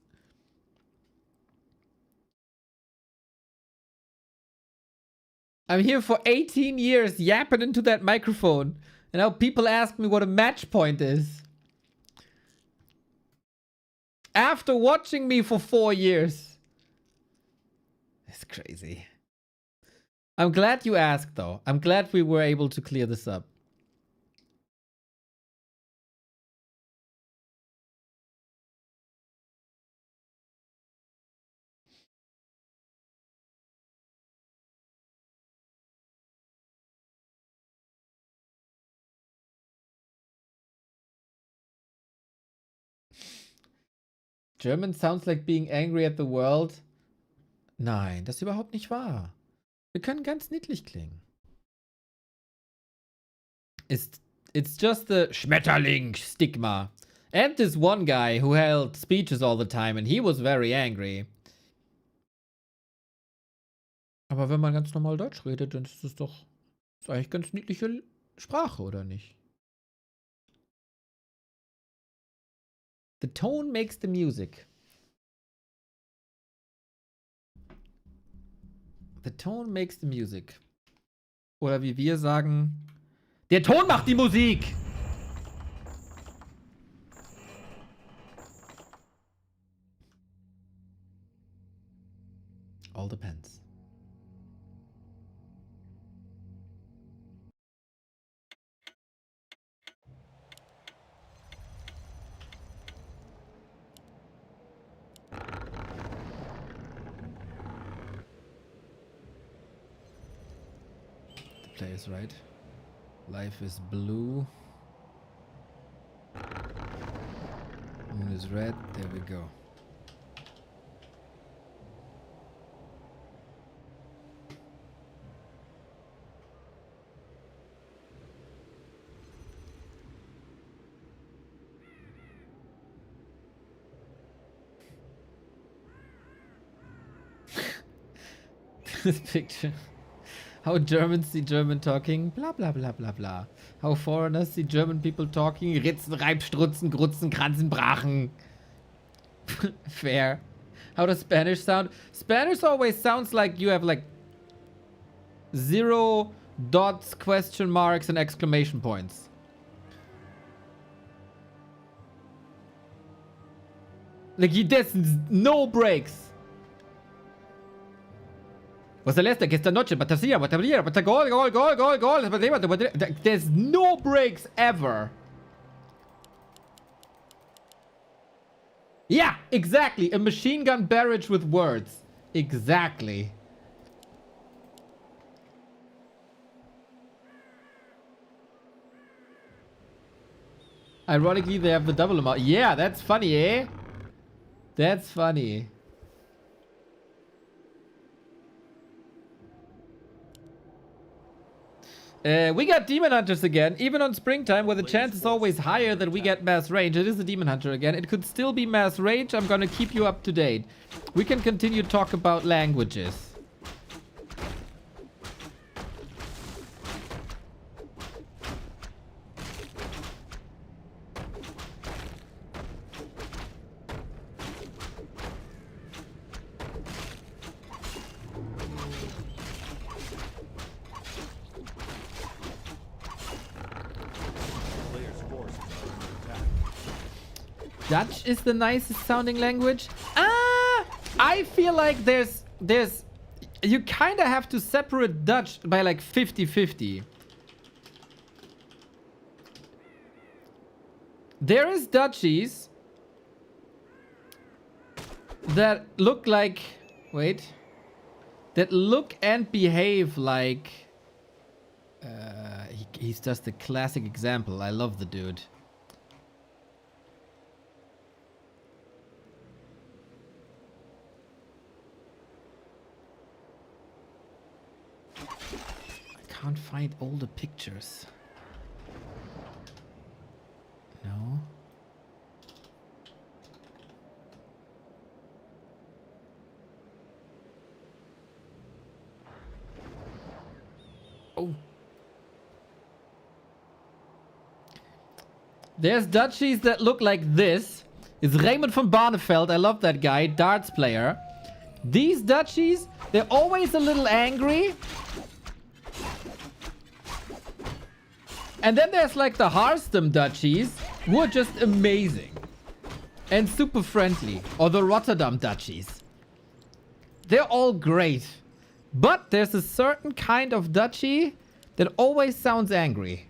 I'm here for 18 years yapping into that microphone. And now people ask me what a match point is. After watching me for 4 years. It's crazy. I'm glad you asked, though. I'm glad we were able to clear this up. German sounds like being angry at the world. Nein, das ist überhaupt nicht wahr. Wir können ganz niedlich klingen. It's just the Schmetterling stigma. And this one guy who held speeches all the time and he was very angry. Aber wenn man ganz normal Deutsch redet, dann ist es doch ist eigentlich ganz niedliche Sprache, oder nicht? The tone makes the music. The tone makes the music. Oder wie wir sagen, der Ton macht die Musik! All depends. The play is right. Life is blue. Moon is red. There we go. This picture. How Germans see German talking, blah blah blah blah blah. How foreigners see German people talking, Ritzen, Reib, Strutzen, Grutzen, Kranzen, Brachen. Fair. How does Spanish sound? Spanish always sounds like you have like 0 dots, question marks, and exclamation points. Like there's no breaks. Was celeste que esta noche batería, gol, gol, gol, gol, gol. There's no breaks ever. Yeah, exactly. A machine gun barrage with words. Exactly. Ironically, they have the double amount. Yeah, that's funny, eh? That's funny. We got Demon Hunters again, even on springtime, where the chance is always higher that we get mass range. It is a Demon Hunter again. It could still be mass range. I'm gonna keep you up to date. We can continue to talk about languages. Dutch is the nicest sounding language. I feel like there's you kind of have to separate Dutch by like 50-50. There is Dutchies that look like, that look and behave like, he's just a classic example. I love the dude. Can't find all the pictures. No. Oh. There's Dutchies that look like this. It's Raymond van Barneveld. I love that guy. Darts player. These Dutchies, they're always a little angry. And then there's like the Harstem Dutchies, who are just amazing. And super friendly. Or the Rotterdam Dutchies. They're all great. But there's a certain kind of Dutchie that always sounds angry.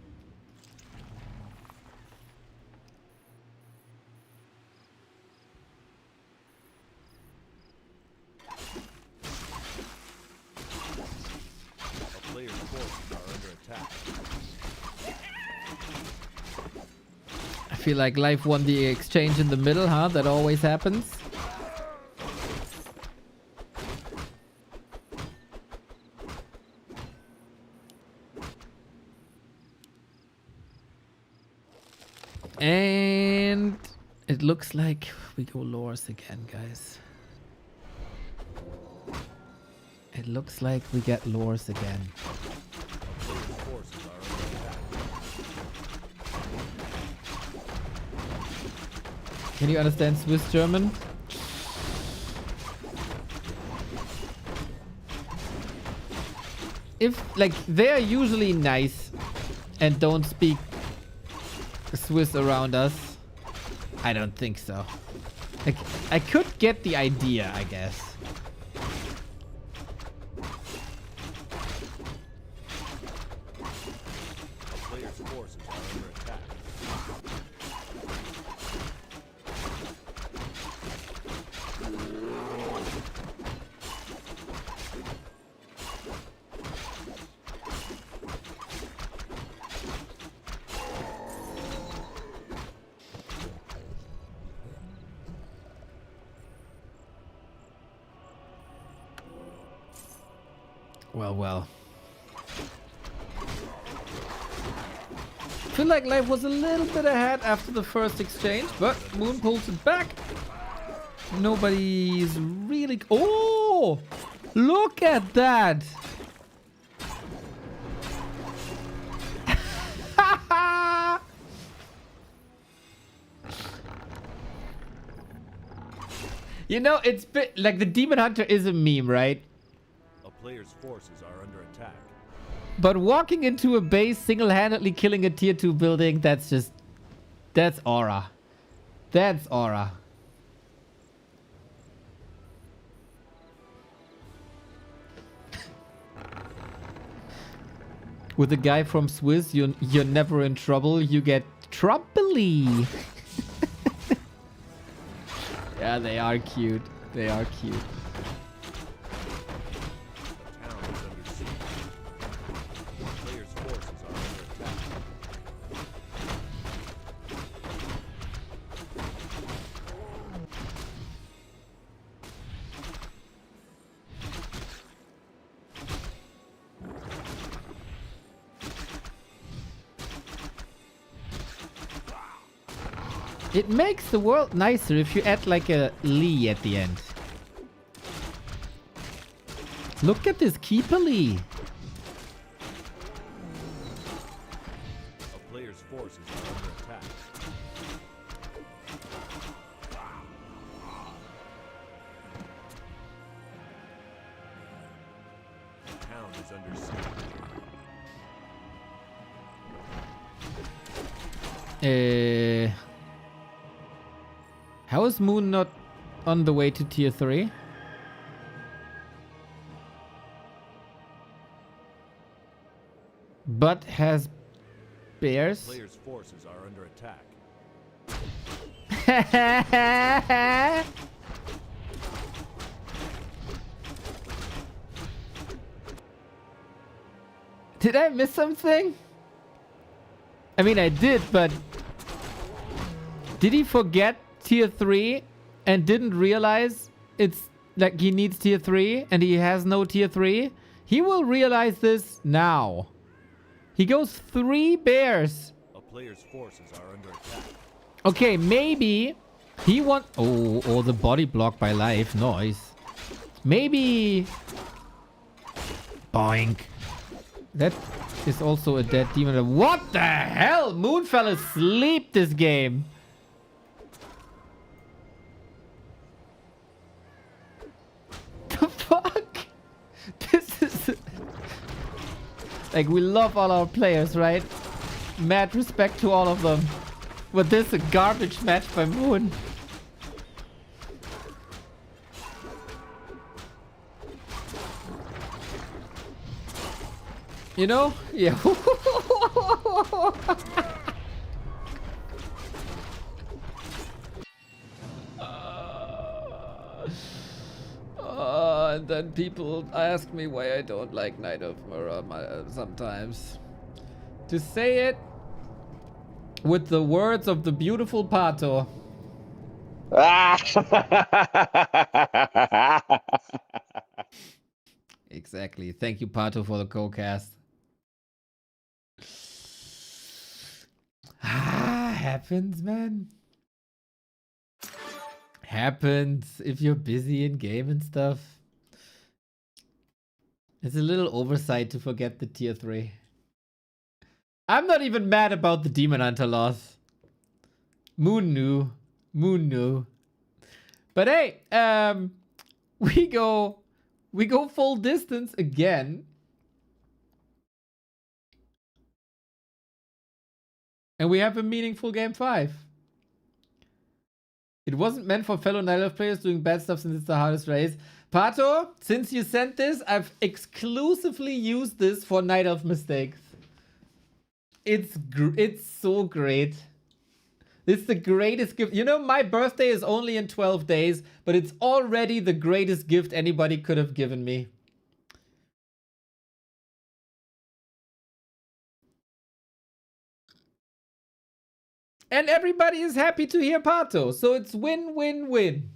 A player's forces are under attack. I feel like Life won the exchange in the middle, huh? That always happens. And it looks like we go Lores again, guys. It looks like we get Lores again. Can you understand Swiss German? If, like, they're usually nice and don't speak Swiss around us. I don't think so. Like, I could get the idea, I guess. Players' forces are under attack. Well, well. Feel like Life was a little bit ahead after the first exchange, but Moon pulls it back. Nobody's really... Oh! Look at that! You know, it's bit like the Demon Hunter is a meme, right? A player's forces are under attack. But walking into a base, single-handedly killing a tier 2 building, that's just... That's aura. That's aura. With a guy from Swiss, you're never in trouble. You get troubly. Yeah, they are cute. They are cute. The town is under siege. The players' forces are under attack. It makes the world nicer if you add like a Lee at the end. Look at this Keeper Lee. A player's forces are under attack. The town is under siege. How is Moon not on the way to tier 3? But has bears? Players' forces are under attack. Did I miss something? I mean, I did, but... Did he forget tier 3 and didn't realize it's like he needs tier 3 and he has no tier 3? He will realize this now. He goes 3 bears. A player's forces are under attack. Okay, maybe he wants... Oh, the body block by Life. Nice. Maybe... Boink. That is also a dead demon. What the hell? Moon fell asleep this game. The fuck? This is... Like, we love all our players, right? Mad respect to all of them. But this is a garbage match by Moon. You know? Yeah. And then people ask me why I don't like Knight of Mirror sometimes. To say it, With the words of the beautiful Pato. Exactly. Thank you, Pato, for the co-cast. Happens, man. Happens if you're busy in game and stuff. It's a little oversight to forget the tier 3. I'm not even mad about the Demon Hunter loss. Moon knew. Moon knew. But hey, we go full distance again. And we have a meaningful game 5. It wasn't meant for fellow Night Elf players doing bad stuff since it's the hardest race. Pato, since you sent this, I've exclusively used this for Night Elf mistakes. It's so great. It's the greatest gift. You know, my birthday is only in 12 days, but it's already the greatest gift anybody could have given me. And everybody is happy to hear Pato, so it's win-win-win.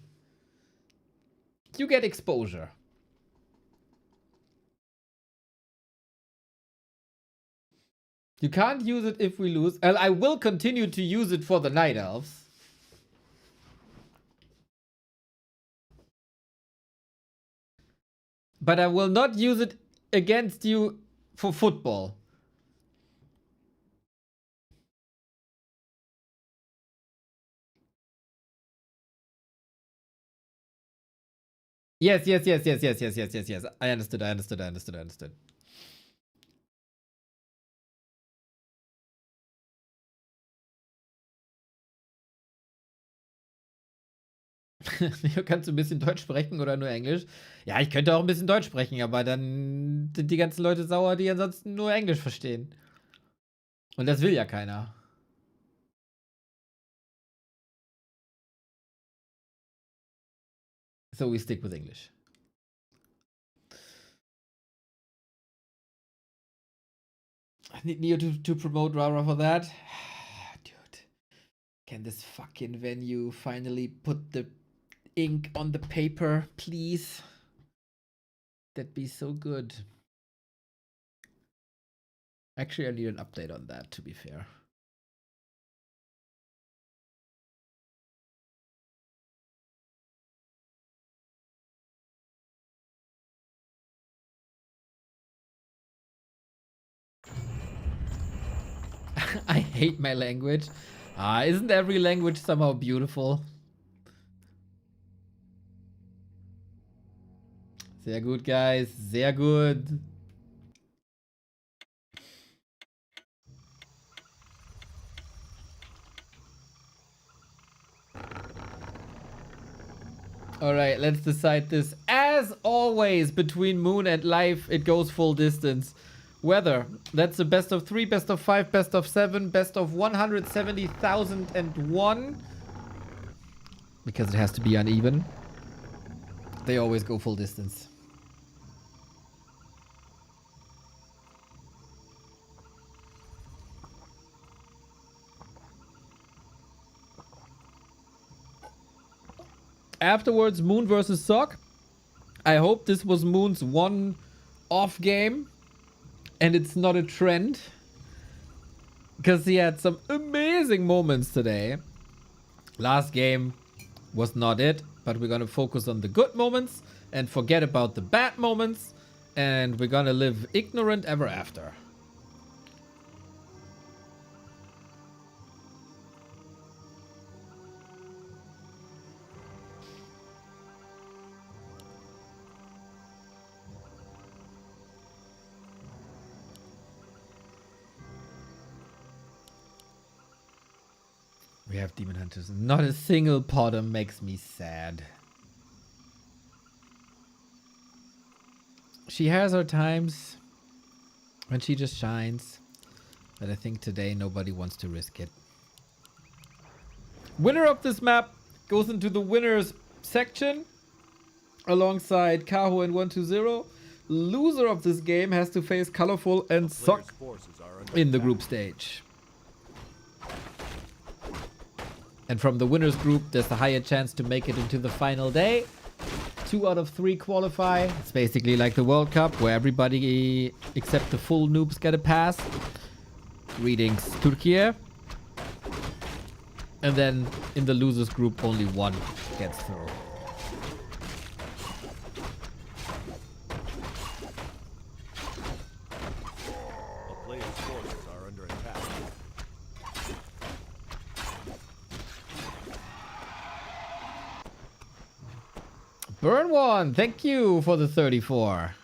You get exposure. You can't use it if we lose. I will continue to use it for the Night Elves. But I will not use it against you for football. Yes. I understood. Kannst du ein bisschen Deutsch sprechen oder nur Englisch? Ja, ich könnte auch ein bisschen Deutsch sprechen, aber dann sind die ganzen Leute sauer, die ansonsten nur Englisch verstehen. Und das will ja keiner. So we stick with English. I need Neo to promote Rara for that. Dude, can this fucking venue finally put the ink on the paper, please? That'd be so good. Actually, I need an update on that, to be fair. I hate my language. Isn't every language somehow beautiful? Sehr gut, guys. Sehr gut. Alright, let's decide this. As always, between Moon and Life, it goes full distance. Weather. That's the best of 3, best of 5, best of 7, best of 170,001. Because it has to be uneven. They always go full distance. Afterwards, Moon versus Sock. I hope this was Moon's one off game and it's not a trend, because he had some amazing moments today. Last game was not it, but we're gonna focus on the good moments and forget about the bad moments, and we're gonna live ignorant ever after. We have Demon Hunters. Not a single Potter makes me sad. She has her times when she just shines, but I think today nobody wants to risk it. Winner of this map goes into the winners section alongside Kaho and 120. Loser of this game has to face ColorFul and Sock in the group stage. And from the winners group, there's a higher chance to make it into the final day. 2 out of 3 qualify. It's basically like the World Cup, where everybody except the full noobs get a pass. Greetings, Turkey. And then in the losers group, only 1 gets through. A player's forces are under attack. Burn one, thank you for the 34.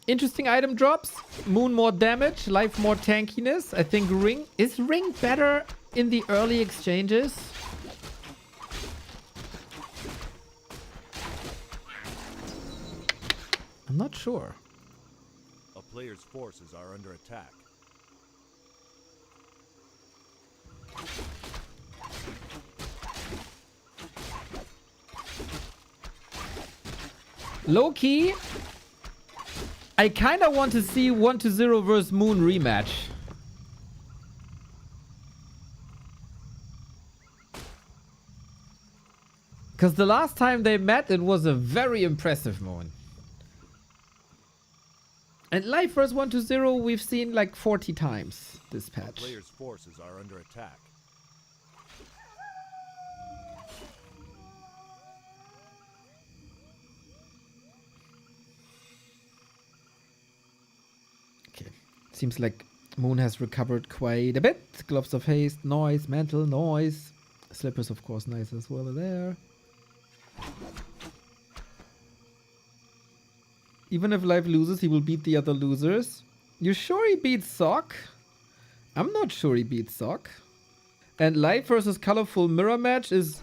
Interesting item drops. Moon more damage, life more tankiness. I think ring. Is ring better in the early exchanges? I'm not sure. A player's forces are under attack. Low key, I kind of want to see 1-0 versus Moon rematch. Because the last time they met, it was a very impressive Moon. And live versus 1-0, we've seen like 40 times this A patch. player's forces are under attack. Okay. Seems like Moon has recovered quite a bit. Gloves of Haste, Noise, Mantle, Noise. Slippers, of course, nice as well there. Even if Live loses, he will beat the other losers. You sure he beats Sock? I'm not sure he beats Sock. And Live versus ColorFul mirror match is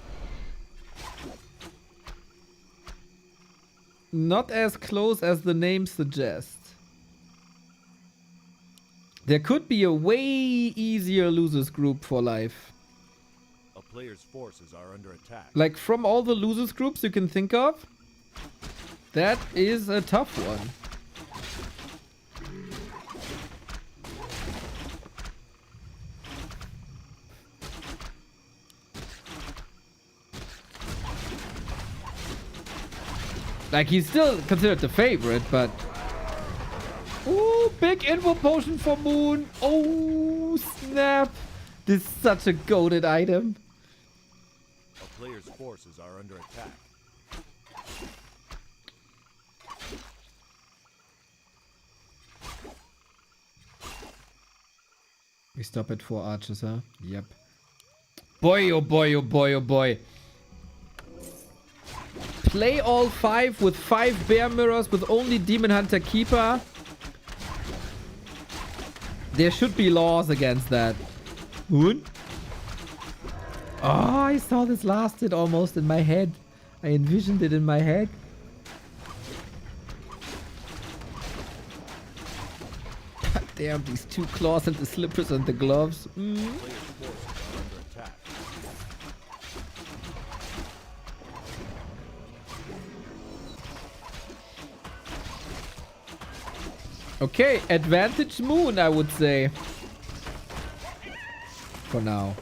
not as close as the name suggests. There could be a way easier losers group for Live. A player's forces are under attack. Like from all the losers groups you can think of, that is a tough one. Like he's still considered the favorite, but ooh, big info potion for Moon. Oh snap! This is such a goated item. A player's forces are under attack. We stop at 4 archers, huh? Yep. Boy, oh boy, oh boy, oh boy. Play all 5 with 5 bear mirrors with only Demon Hunter Keeper. There should be laws against that. Moon? Oh, I saw this last hit almost in my head. I envisioned it in my head. God damn, these 2 claws and the slippers and the gloves. Player's forces are under attack. Okay, advantage Moon, I would say. For now.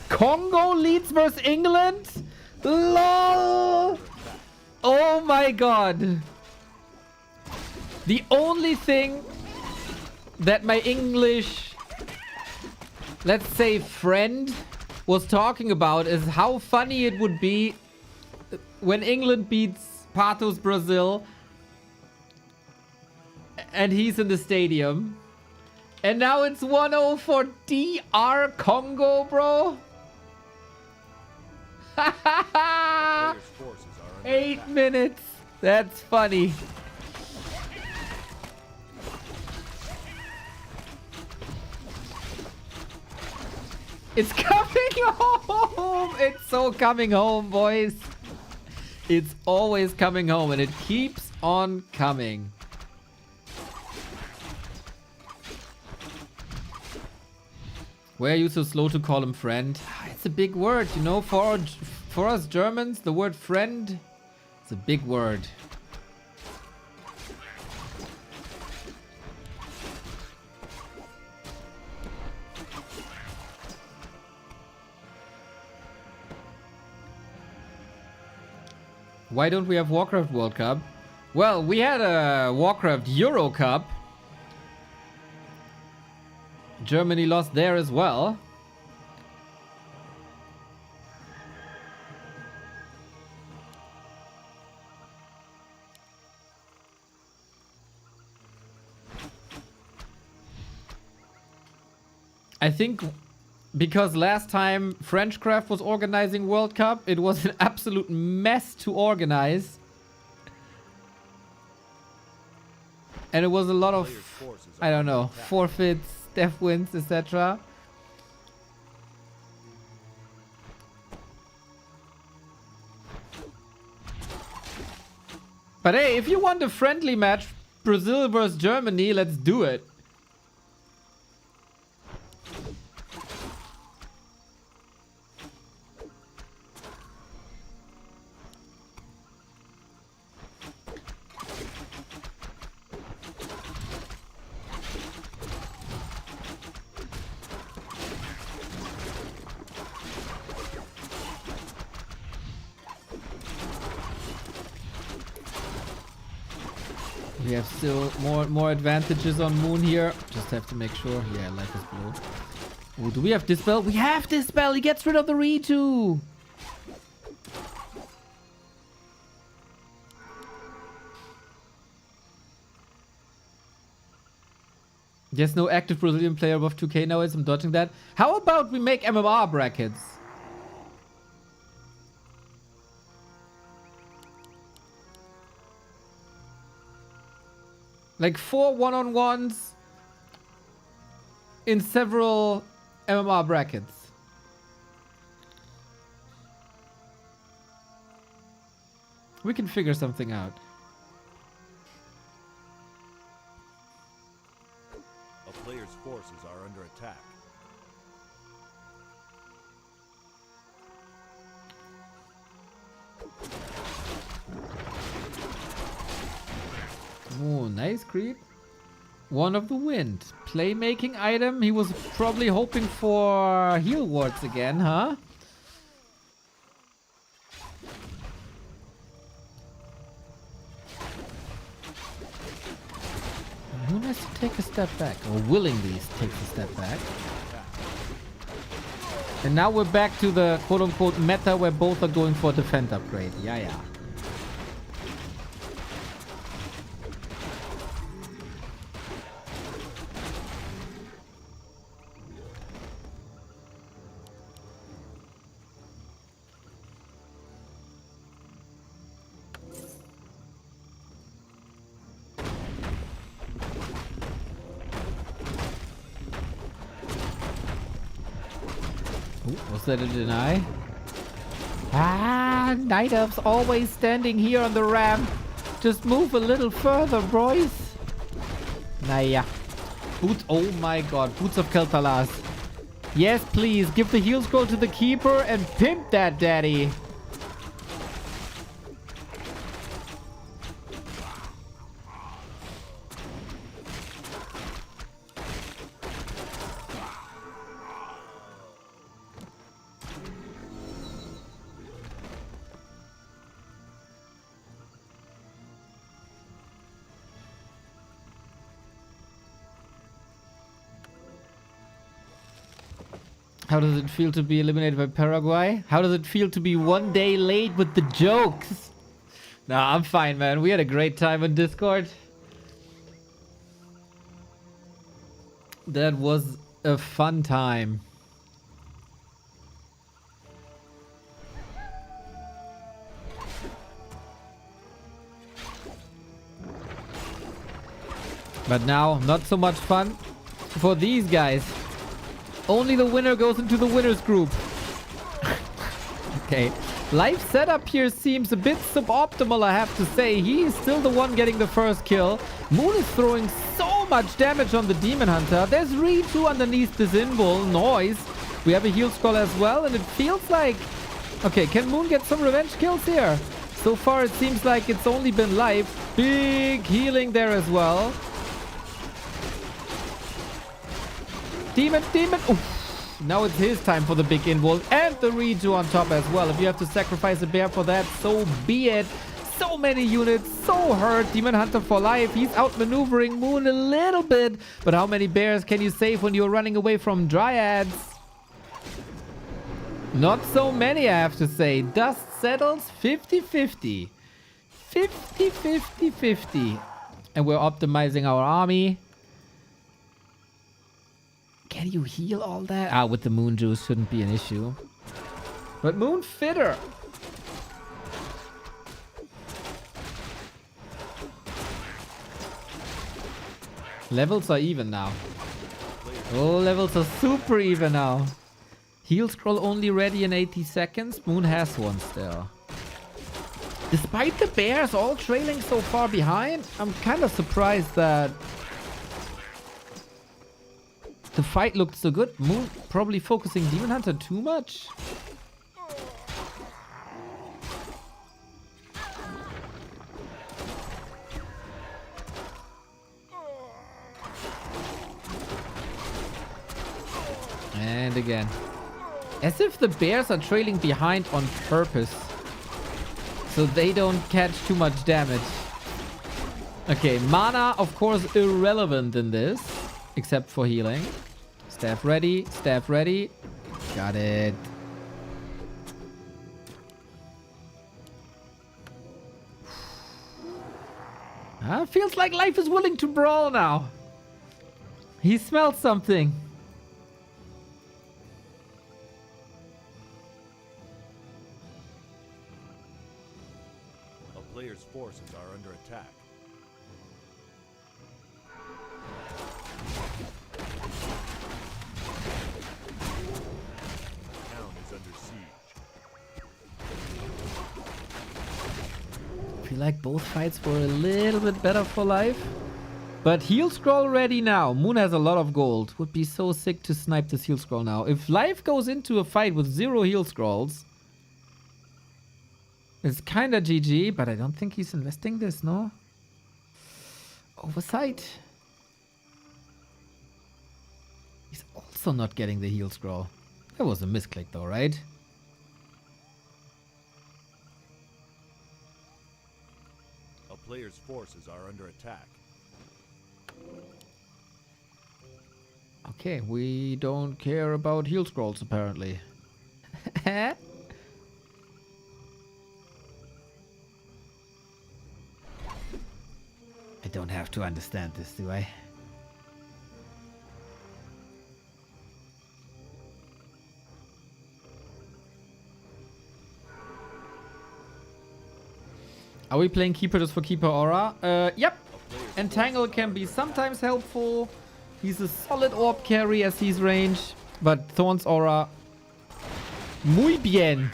Congo leads versus England? LOL! Oh my god. The only thing that my English, let's say friend, was talking about is how funny it would be when England beats Patos Brazil and he's in the stadium. And now it's 1-0 for DR Congo, bro. Player's forces are under 8 attack. minutes. That's funny. It's coming home. It's so coming home, boys. It's always coming home and it keeps on coming. Why are you so slow to call him friend? It's a big word, you know. For us Germans, the word friend is a big word. Why don't we have Warcraft World Cup? Well, we had a Warcraft Euro Cup. Germany lost there as well. I think because last time Frenchcraft was organizing World Cup, it was an absolute mess to organize. And it was a lot of, I don't know, forfeits, death wins, etc. But hey, if you want a friendly match, Brazil versus Germany, let's do it. We have still more advantages on Moon here. Just have to make sure. Yeah, life is blue. Oh, do we have Dispel? We have Dispel! He gets rid of the Ritu! There's no active Brazilian player above 2k now, as I'm dodging that. How about we make MMR brackets? Like 4 one-on-ones in several MMR brackets. We can figure something out. A player's forces are under attack. Oh, nice creep. One of the wind. Playmaking item. He was probably hoping for heal wards again, huh? Who has to take a step back? Or willingly takes a step back. And now we're back to the quote-unquote meta where both are going for defend upgrade. Yeah. Was that a deny? Ah, Night Elf's always standing here on the ramp. Just move a little further, boys. Naya. Boots, oh my god, Boots of Keltalas. Yes, please, give the heal scroll to the keeper and pimp that daddy. How does it feel to be eliminated by Paraguay? How does it feel to be one day late with the jokes? Nah, I'm fine, man. We had a great time on Discord. That was a fun time. But now, not so much fun for these guys. Only the winner goes into the winners group. Okay, life setup here seems a bit suboptimal, I have to say. He's still the one getting the first kill. Moon is throwing so much damage on the Demon Hunter. There's Ritu underneath this invul. Noise. We have a heal scroll as well, and it feels like... Okay, can Moon get some revenge kills here? So far, it seems like it's only been life. Big healing there as well. Demon. Oof. Now it's his time for the big invul and the redo on top as well. If you have to sacrifice a bear for that, so be it. So many units, so hurt. Demon Hunter for life. He's outmaneuvering Moon a little bit. But how many bears can you save when you're running away from Dryads? Not so many, I have to say. Dust settles 50-50. 50-50-50. And we're optimizing our army. Can you heal all that? Ah, with the Moon Juice shouldn't be an issue. But Moon Fitter. Levels are even now. Oh, levels are super even now. Heal scroll only ready in 80 seconds. Moon has one still. Despite the bears all trailing so far behind, I'm kind of surprised that the fight looked so good. Moon probably focusing Demon Hunter too much. And again. As if the bears are trailing behind on purpose. So they don't catch too much damage. Okay, mana, of course, irrelevant in this. Except for healing. Staff ready. Staff ready. Got it. Feels like life is willing to brawl now. He smells something. A player's forces are under attack. I feel like both fights were a little bit better for life. But heal scroll ready now. Moon has a lot of gold. Would be so sick to snipe this heal scroll now. If life goes into a fight with 0 heal scrolls, it's kinda GG, but I don't think he's investing this, no? Oversight. He's also not getting the heal scroll. That was a misclick though, right? A player's forces are under attack. Okay, we don't care about heal scrolls apparently. I don't have to understand this, do I? Are we playing Keeper just for Keeper Aura? Yep. Entangle can be sometimes helpful. He's a solid orb carry as he's ranged. But Thorn's Aura... Muy bien.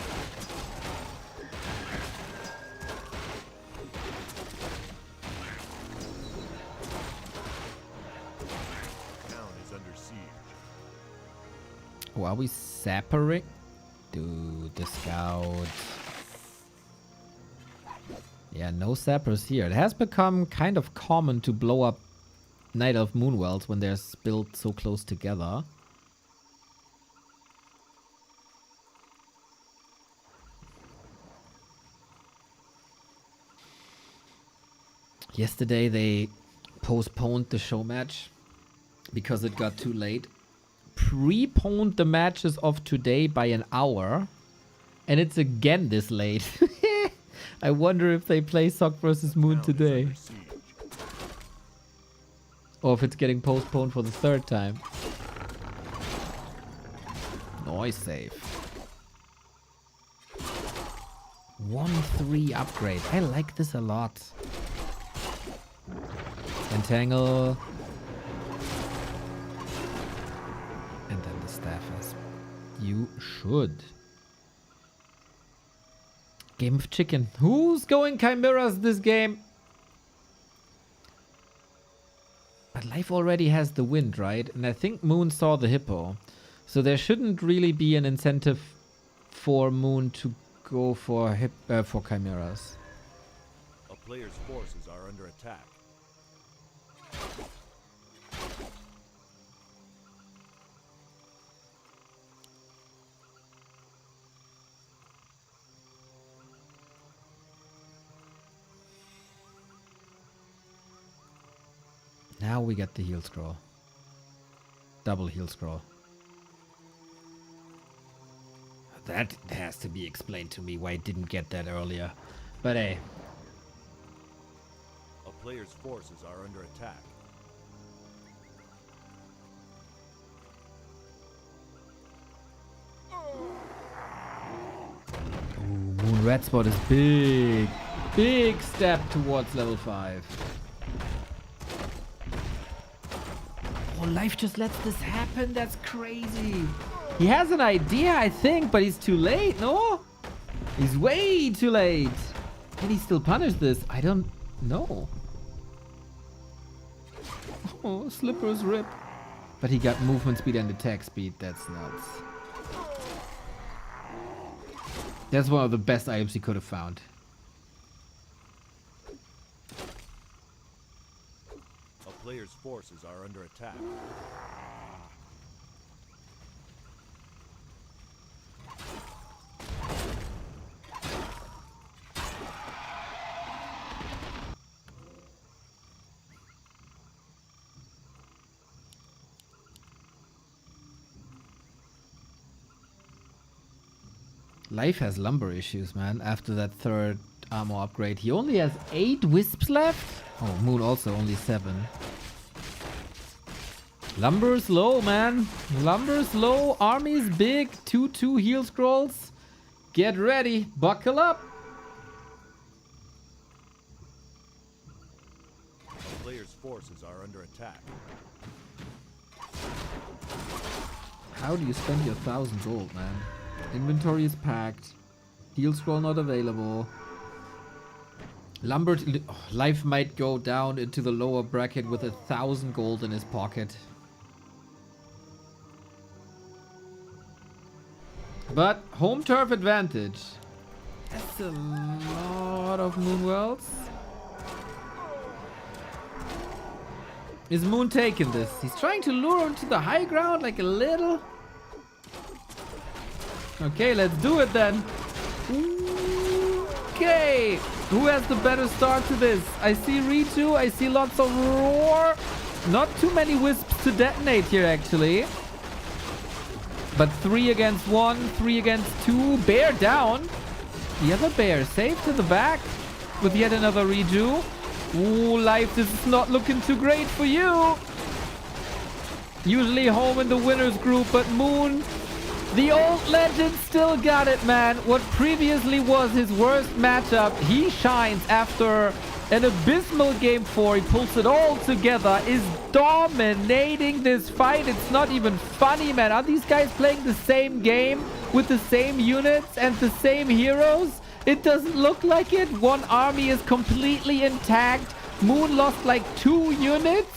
Oh, are we separate? Dude, the scout. Yeah, no sappers here. It has become kind of common to blow up Night Elf Moonwells when they're built so close together. Yesterday they postponed the show match because it got too late. Preponed the matches of today by an hour. And it's again this late. I wonder if they play Sock versus Moon today. Or if it's getting postponed for the 3rd time. Noise save. 1-3 upgrade. I like this a lot. Entangle. And then the staff as you should. Game of chicken. Who's going chimeras this game? But Life already has the wind, right? And I think Moon saw the hippo. So there shouldn't really be an incentive for Moon to go for chimeras. A player's forces are under attack. Now we get the heal scroll. Double heal scroll. That has to be explained to me why I didn't get that earlier. But hey. A player's forces are under attack. Ooh, Moon Red Spot is big. Big step towards level 5. Oh, Life just lets this happen. That's crazy. He has an idea, I think, but he's too late, no? He's way too late. Can he still punish this? I don't know. Oh, Slippers rip. But he got movement speed and attack speed. That's nuts. That's one of the best items he could have found. A player's forces are under attack. Life has lumber issues, man. After that third armor upgrade, he only has 8 wisps left. Oh, Moon also only 7. Lumber's low, man. Lumber's low. Army's big. 2/2 heal scrolls. Get ready. Buckle up. A player's forces are under attack. How do you spend your 1,000 gold, man? Inventory is packed. Heal scroll not available. Lumber Life might go down into the lower bracket with 1,000 gold in his pocket. But home turf advantage. That's a lot of Moon Worlds. Is Moon taking this? He's trying to lure him to the high ground like a little. Okay, let's do it then. Okay. Who has the better start to this? I see Ritu. I see lots of roar. Not too many wisps to detonate here, actually. But 3 against 1, 3 against 2. Bear down. The other bear safe to the back with yet another reju. Ooh, Life, this is not looking too great for you. Usually home in the winners group, but Moon, the old legend, still got it, man. What previously was his worst matchup, he shines after an abysmal game 4. He pulls it all together, is dominating this fight. It's not even funny, man. Are these guys playing the same game with the same units and the same heroes? It doesn't look like it. One army is completely intact. Moon lost like 2 units.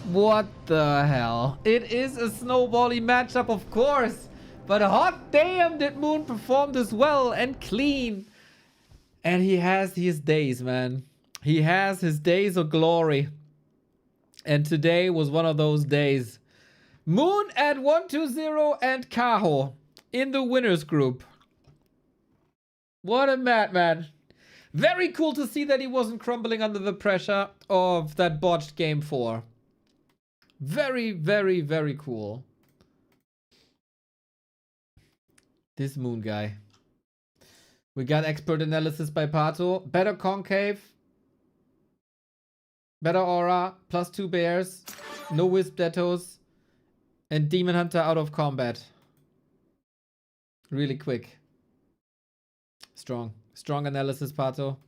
What the hell? It is a snowbally matchup, of course. But hot damn, did Moon perform this well and clean. And he has his days, man. He has his days of glory. And today was one of those days. Moon at 1-2-0 and Kaho in the winners group. What a madman. Very cool to see that he wasn't crumbling under the pressure of that botched game 4. Very, very, very cool. This Moon guy. We got expert analysis by Pato. Better concave. Better aura. +2 bears. No wisp detos. And Demon Hunter out of combat. Really quick. Strong. Strong analysis, Pato.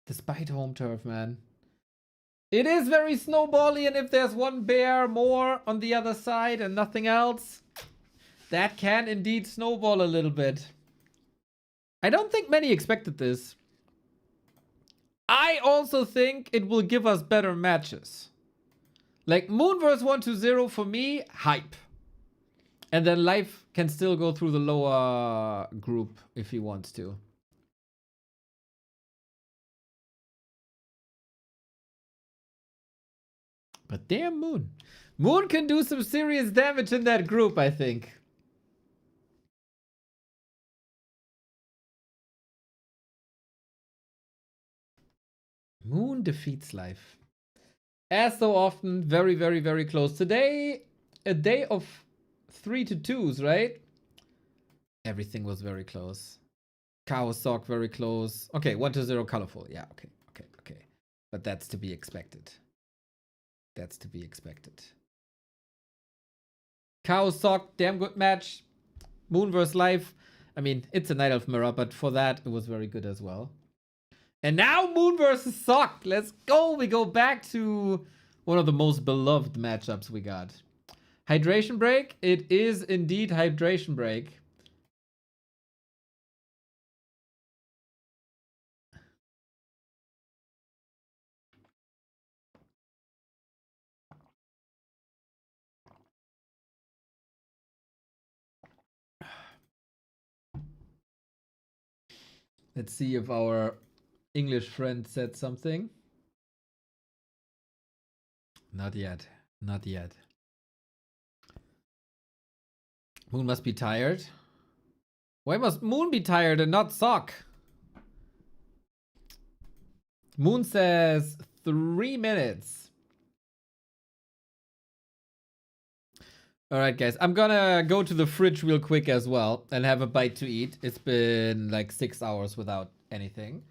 Despite home turf, man. It is very snowbally, and if there's one bear more on the other side and nothing else, that can indeed snowball a little bit. I don't think many expected this. I also think it will give us better matches. Like Moon vs 120 for me, hype. And then Life can still go through the lower group if he wants to. But damn Moon. Moon can do some serious damage in that group, I think. Moon defeats Life. As so often, very, very, very close. Today, a day of 3-2s, right? Everything was very close. Kaho Sock very close. Okay, 1-0 ColorFul. Yeah, okay. But that's to be expected. That's to be expected. Kaho Sock, damn good match. Moon vs Life. I mean, it's a Night Elf mirror, but for that, it was very good as well. And now Moon vs Sock. Let's go. We go back to one of the most beloved matchups we got. Hydration break. It is indeed hydration break. Let's see if our English friend said something. Not yet. Not yet. Moon must be tired. Why must Moon be tired and not Sock? Moon says 3 minutes. Alright guys, I'm gonna go to the fridge real quick as well and have a bite to eat. It's been like 6 hours without anything.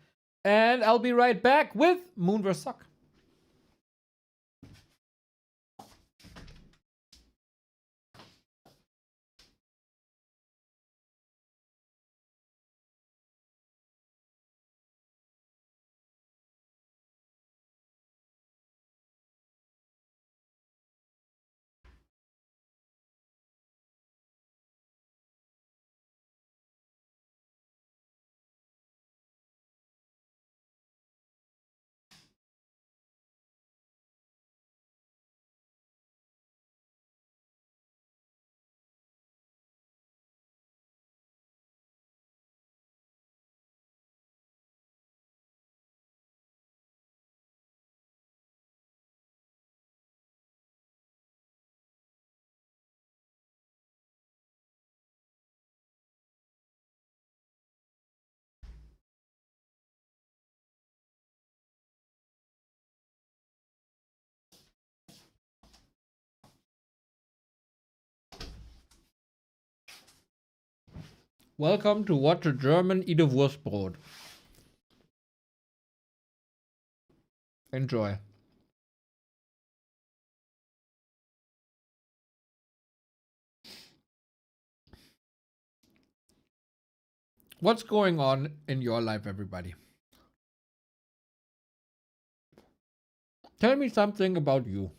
And I'll be right back with Moon vs Sock. Welcome to Watch a German Eat a Wurstbrot. Enjoy. What's going on in your life, everybody? Tell me something about you.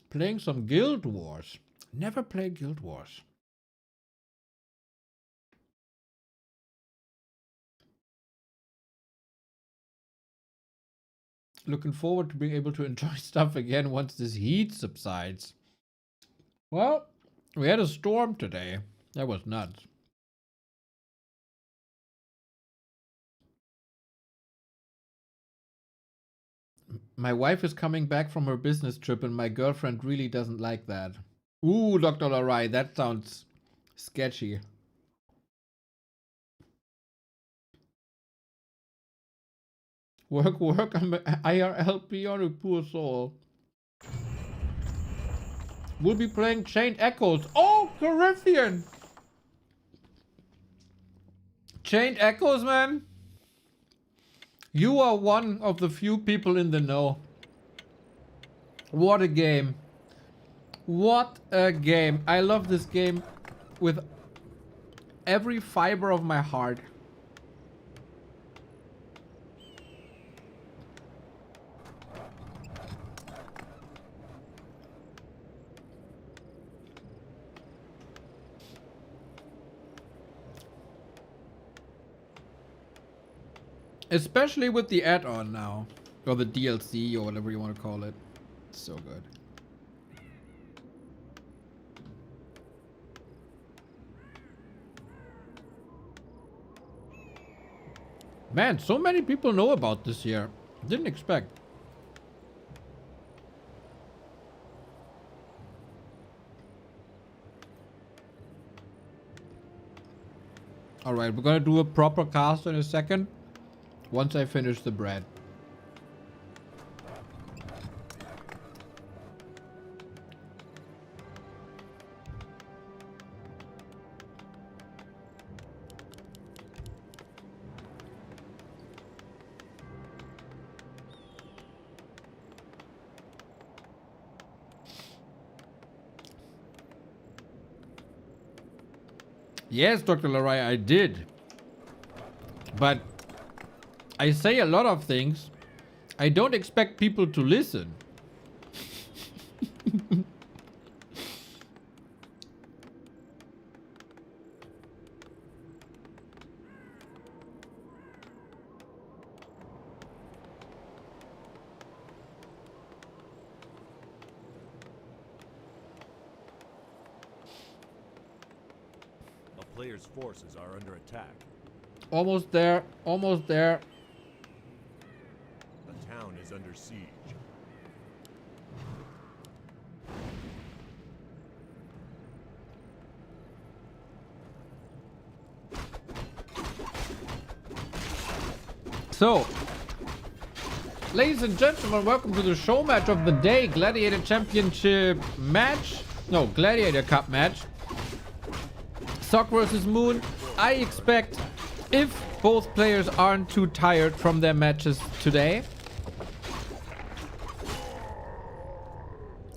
Playing some Guild Wars. Never play Guild Wars. Looking forward to being able to enjoy stuff again once this heat subsides. Well, we had a storm today. That was nuts. My wife is coming back from her business trip and my girlfriend really doesn't like that. Ooh, Dr. Larai, that sounds sketchy. Work, I'm an IRLP on a poor soul. We'll be playing Chained Echoes. Oh, Caribbean! Chained Echoes, man. You are one of the few people in the know. What a game. What a game. I love this game with every fiber of my heart. Especially with the add-on now. Or the DLC or whatever you want to call it. It's so good. Man, so many people know about this here. Didn't expect. Alright, we're gonna do a proper cast in a second. Once I finish the bread. Yes, Dr. Larai, I did. But I say a lot of things. I don't expect people to listen. A player's forces are under attack. Almost there. Almost there. The town is under siege. So, ladies and gentlemen, welcome to the show match of the day. Gladiator Championship match. No, Gladiator Cup match. Sock versus Moon. I expect, if both players aren't too tired from their matches today,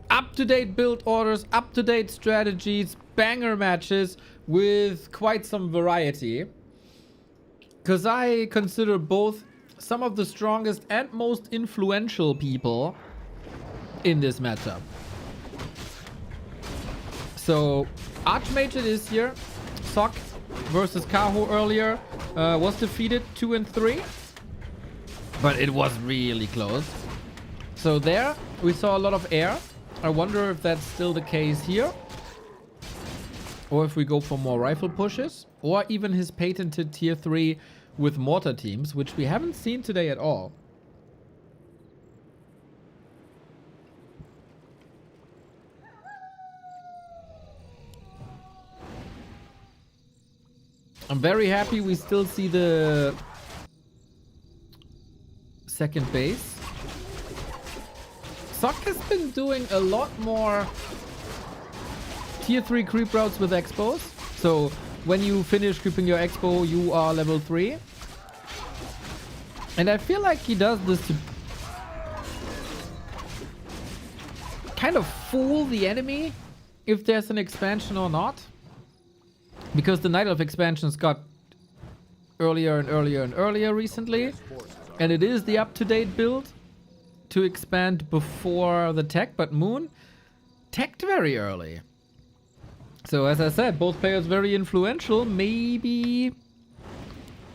up-to-date build orders, up-to-date strategies, banger matches with quite some variety. Because I consider both some of the strongest and most influential people in this matchup. So, Archmage it is here. Sock versus Kaho earlier was defeated 2 and 3. But it was really close. So there we saw a lot of air. I wonder if that's still the case here. Or if we go for more rifle pushes. Or even his patented tier 3 with mortar teams, which we haven't seen today at all. I'm very happy we still see the second base. Sock has been doing a lot more tier 3 creep routes with expos. So when you finish creeping your expo, you are level 3. And I feel like he does this to kind of fool the enemy if there's an expansion or not. Because the Night Elf expansions got earlier and earlier and earlier recently. And it is the up-to-date build to expand before the tech. But Moon teched very early. So as I said, both players very influential. Maybe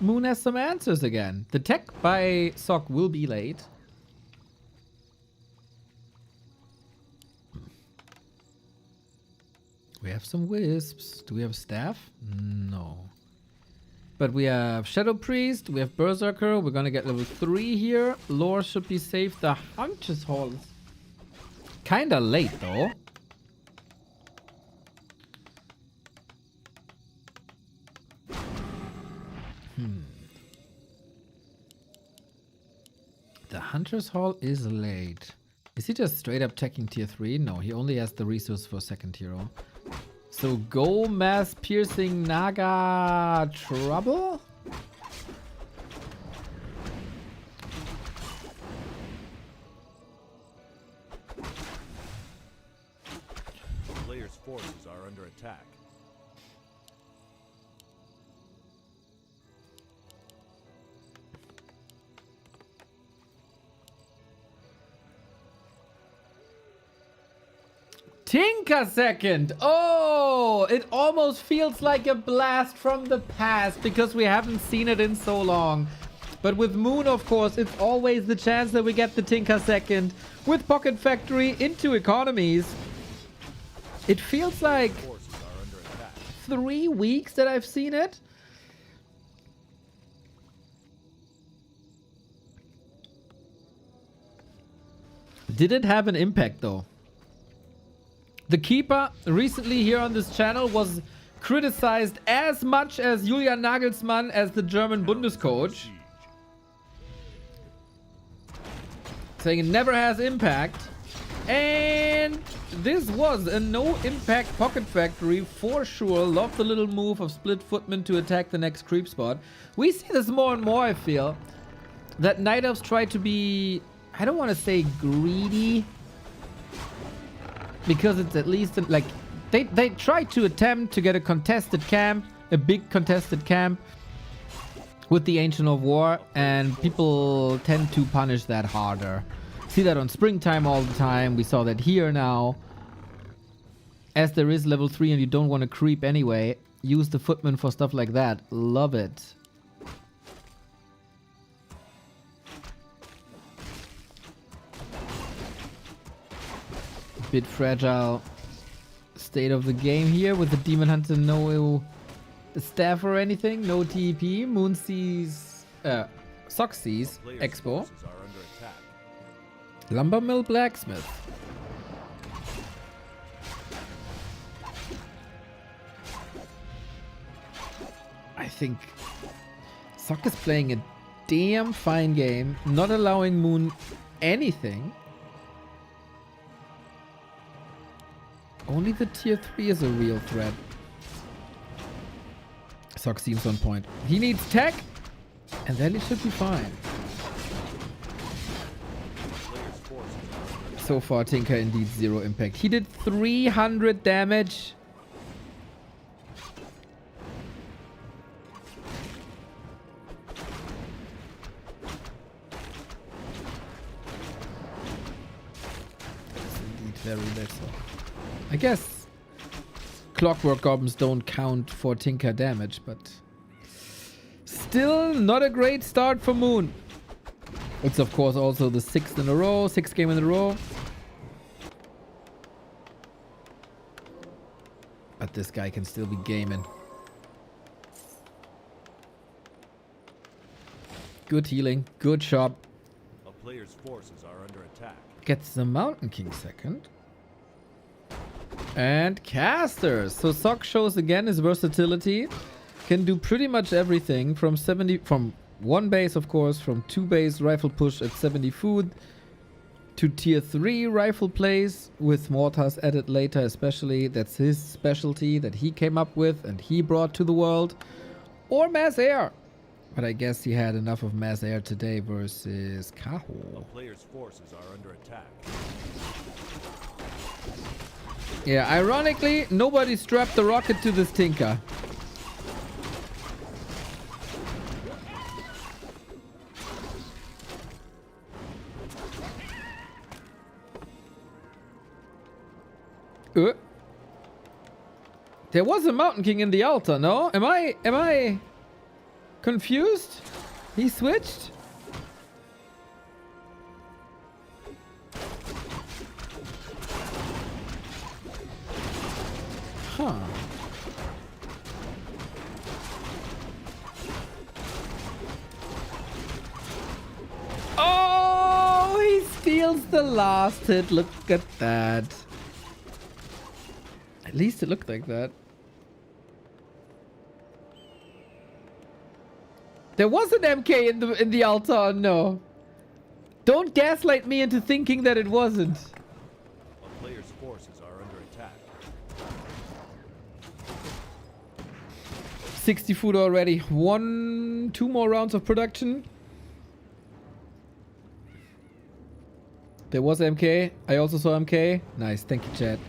Moon has some answers again. The tech by Sock will be late. We have some wisps. Do we have staff? No. But we have Shadow Priest. We have Berserker. We're gonna get level 3 here. Lore should be safe. The Hunter's Hall is kinda late though. The Hunter's Hall is late. Is he just straight up checking tier 3? No, he only has the resource for second hero. So go mass piercing Naga trouble? forces are under attack. Tinker second. Oh, it almost feels like a blast from the past because we haven't seen it in so long. But with Moon, of course, it's always the chance that we get the Tinker second. With Pocket Factory into economies, it feels like Forces are under attack. 3 weeks that I've seen it. Did it have an impact though? The Keeper recently here on this channel was criticized as much as Julian Nagelsmann as the German Bundescoach, saying it never has impact. And this was a no impact Pocket Factory for sure. Love the little move of Split Footman to attack the next creep spot. We see this more and more, I feel, that Night Elves try to be, I don't want to say greedy, because it's at least like they try to attempt to get a contested camp, a big contested camp with the Ancient of War, and people tend to punish that harder. See that on Springtime all the time. We saw that here now. As there is level 3 and you don't want to creep anyway, use the Footman for stuff like that. Love it. Bit fragile state of the game here with the Demon Hunter, no staff or anything, no TP. Moon sees, Sock sees Players' Expo. forces are under attack. Lumber Mill Blacksmith. I think Sock is playing a damn fine game, not allowing Moon anything. Only the tier 3 is a real threat. Sock seems on point. He needs tech, and then it should be fine. Players' forces are under attack. So far, Tinker indeed 0 impact. He did 300 damage. That's indeed very little. I guess Clockwork Goblins don't count for Tinker damage, but still not a great start for Moon. It's of course also the 6th in a row, 6th game in a row. But this guy can still be gaming. Good healing, good shot. A player's forces are under attack. Gets the Mountain King second. And casters. So Sock shows again his versatility. Can do pretty much everything from 1 base, of course, from 2 base rifle push at 70 food to tier 3 rifle plays with mortars added later, especially. That's his specialty that he came up with and he brought to the world. Or mass air. But I guess he had enough of mass air today versus A Kaho. player's forces are under attack. Yeah, ironically, nobody strapped the rocket to this Tinker. There was a Mountain King in the altar, no? Am I confused? He switched? Huh. Oh, he steals the last hit. Look at that. At least it looked like that. There was an MK in the altar, no. Don't gaslight me into thinking that it wasn't. A player's forces are under attack. 60 food already. 2 more rounds of production. There was MK. I also saw MK. Nice. Thank you, chat.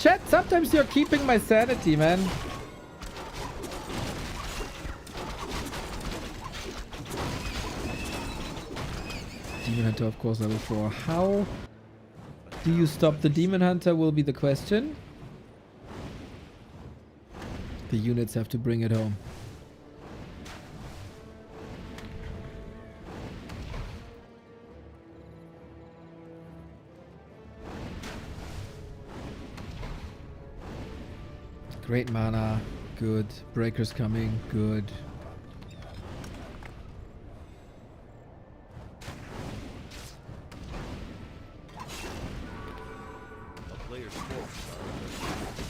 Chat, sometimes you're keeping my sanity, man. Demon Hunter, of course, level 4. How do you stop the Demon Hunter will be the question. The units have to bring it home. Great mana, good. Breakers coming, good. A player's forces are under attack.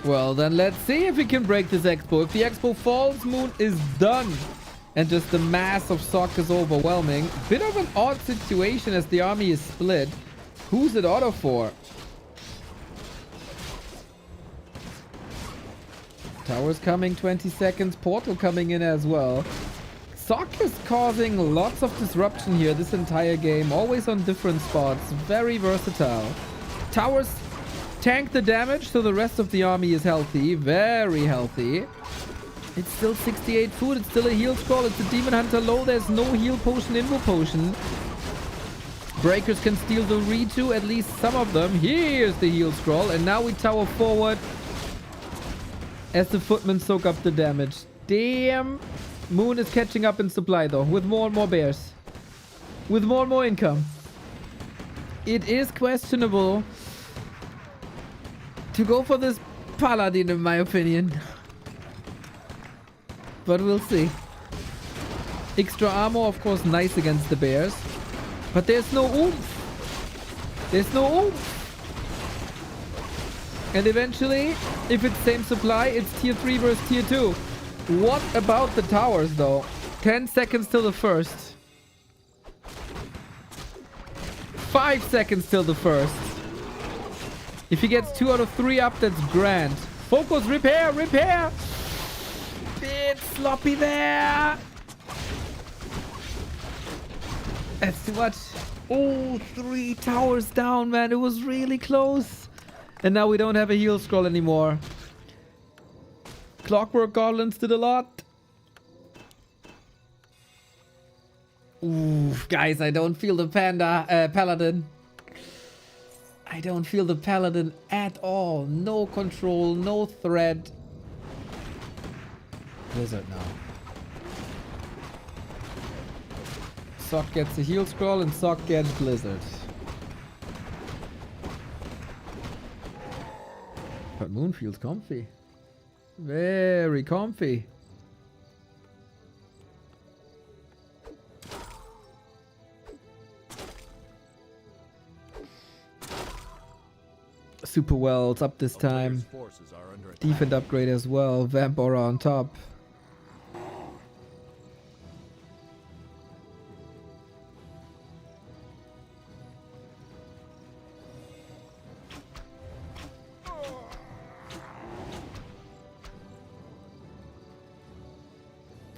Well, then let's see if we can break this Expo. If the Expo falls, Moon is done. And just the mass of Sock is overwhelming. Bit of an odd situation as the army is split. Who's it auto for? Towers coming, 20 seconds. Portal coming in as well. Sock is causing lots of disruption here this entire game. Always on different spots. Very versatile. Towers tank the damage so the rest of the army is healthy. Very healthy. It's still 68 food. It's still a heal scroll. It's a Demon Hunter low. There's no heal potion, invo potion. Breakers can steal the Ritu, at least some of them. Here's the heal scroll. And now we tower forward as the footmen soak up the damage. Damn. Moon is catching up in supply though, with more and more bears. With more and more income. It is questionable to go for this Paladin in my opinion. But we'll see. Extra armor, of course, nice against the bears. But there's no oomph. There's no oomph. And eventually, if it's same supply, it's tier 3 versus tier 2. What about the towers, though? 10 seconds till the first. 5 seconds till the first. If he gets 2 out of 3 up, that's grand. Focus, repair, repair! Bit sloppy there. That's too much. Oh, 3 towers down, man. It was really close. And now we don't have a heal scroll anymore. Clockwork Goblins did a lot. Ooh, guys, I don't feel the Paladin. I don't feel the Paladin at all. No control, no threat. Blizzard now. Sock gets a heal scroll and Sock gets Blizzard. But Moon feels comfy. Very comfy. Super well, it's up this time. Forces are under attack. Defend upgrade as well. Vamp aura on top.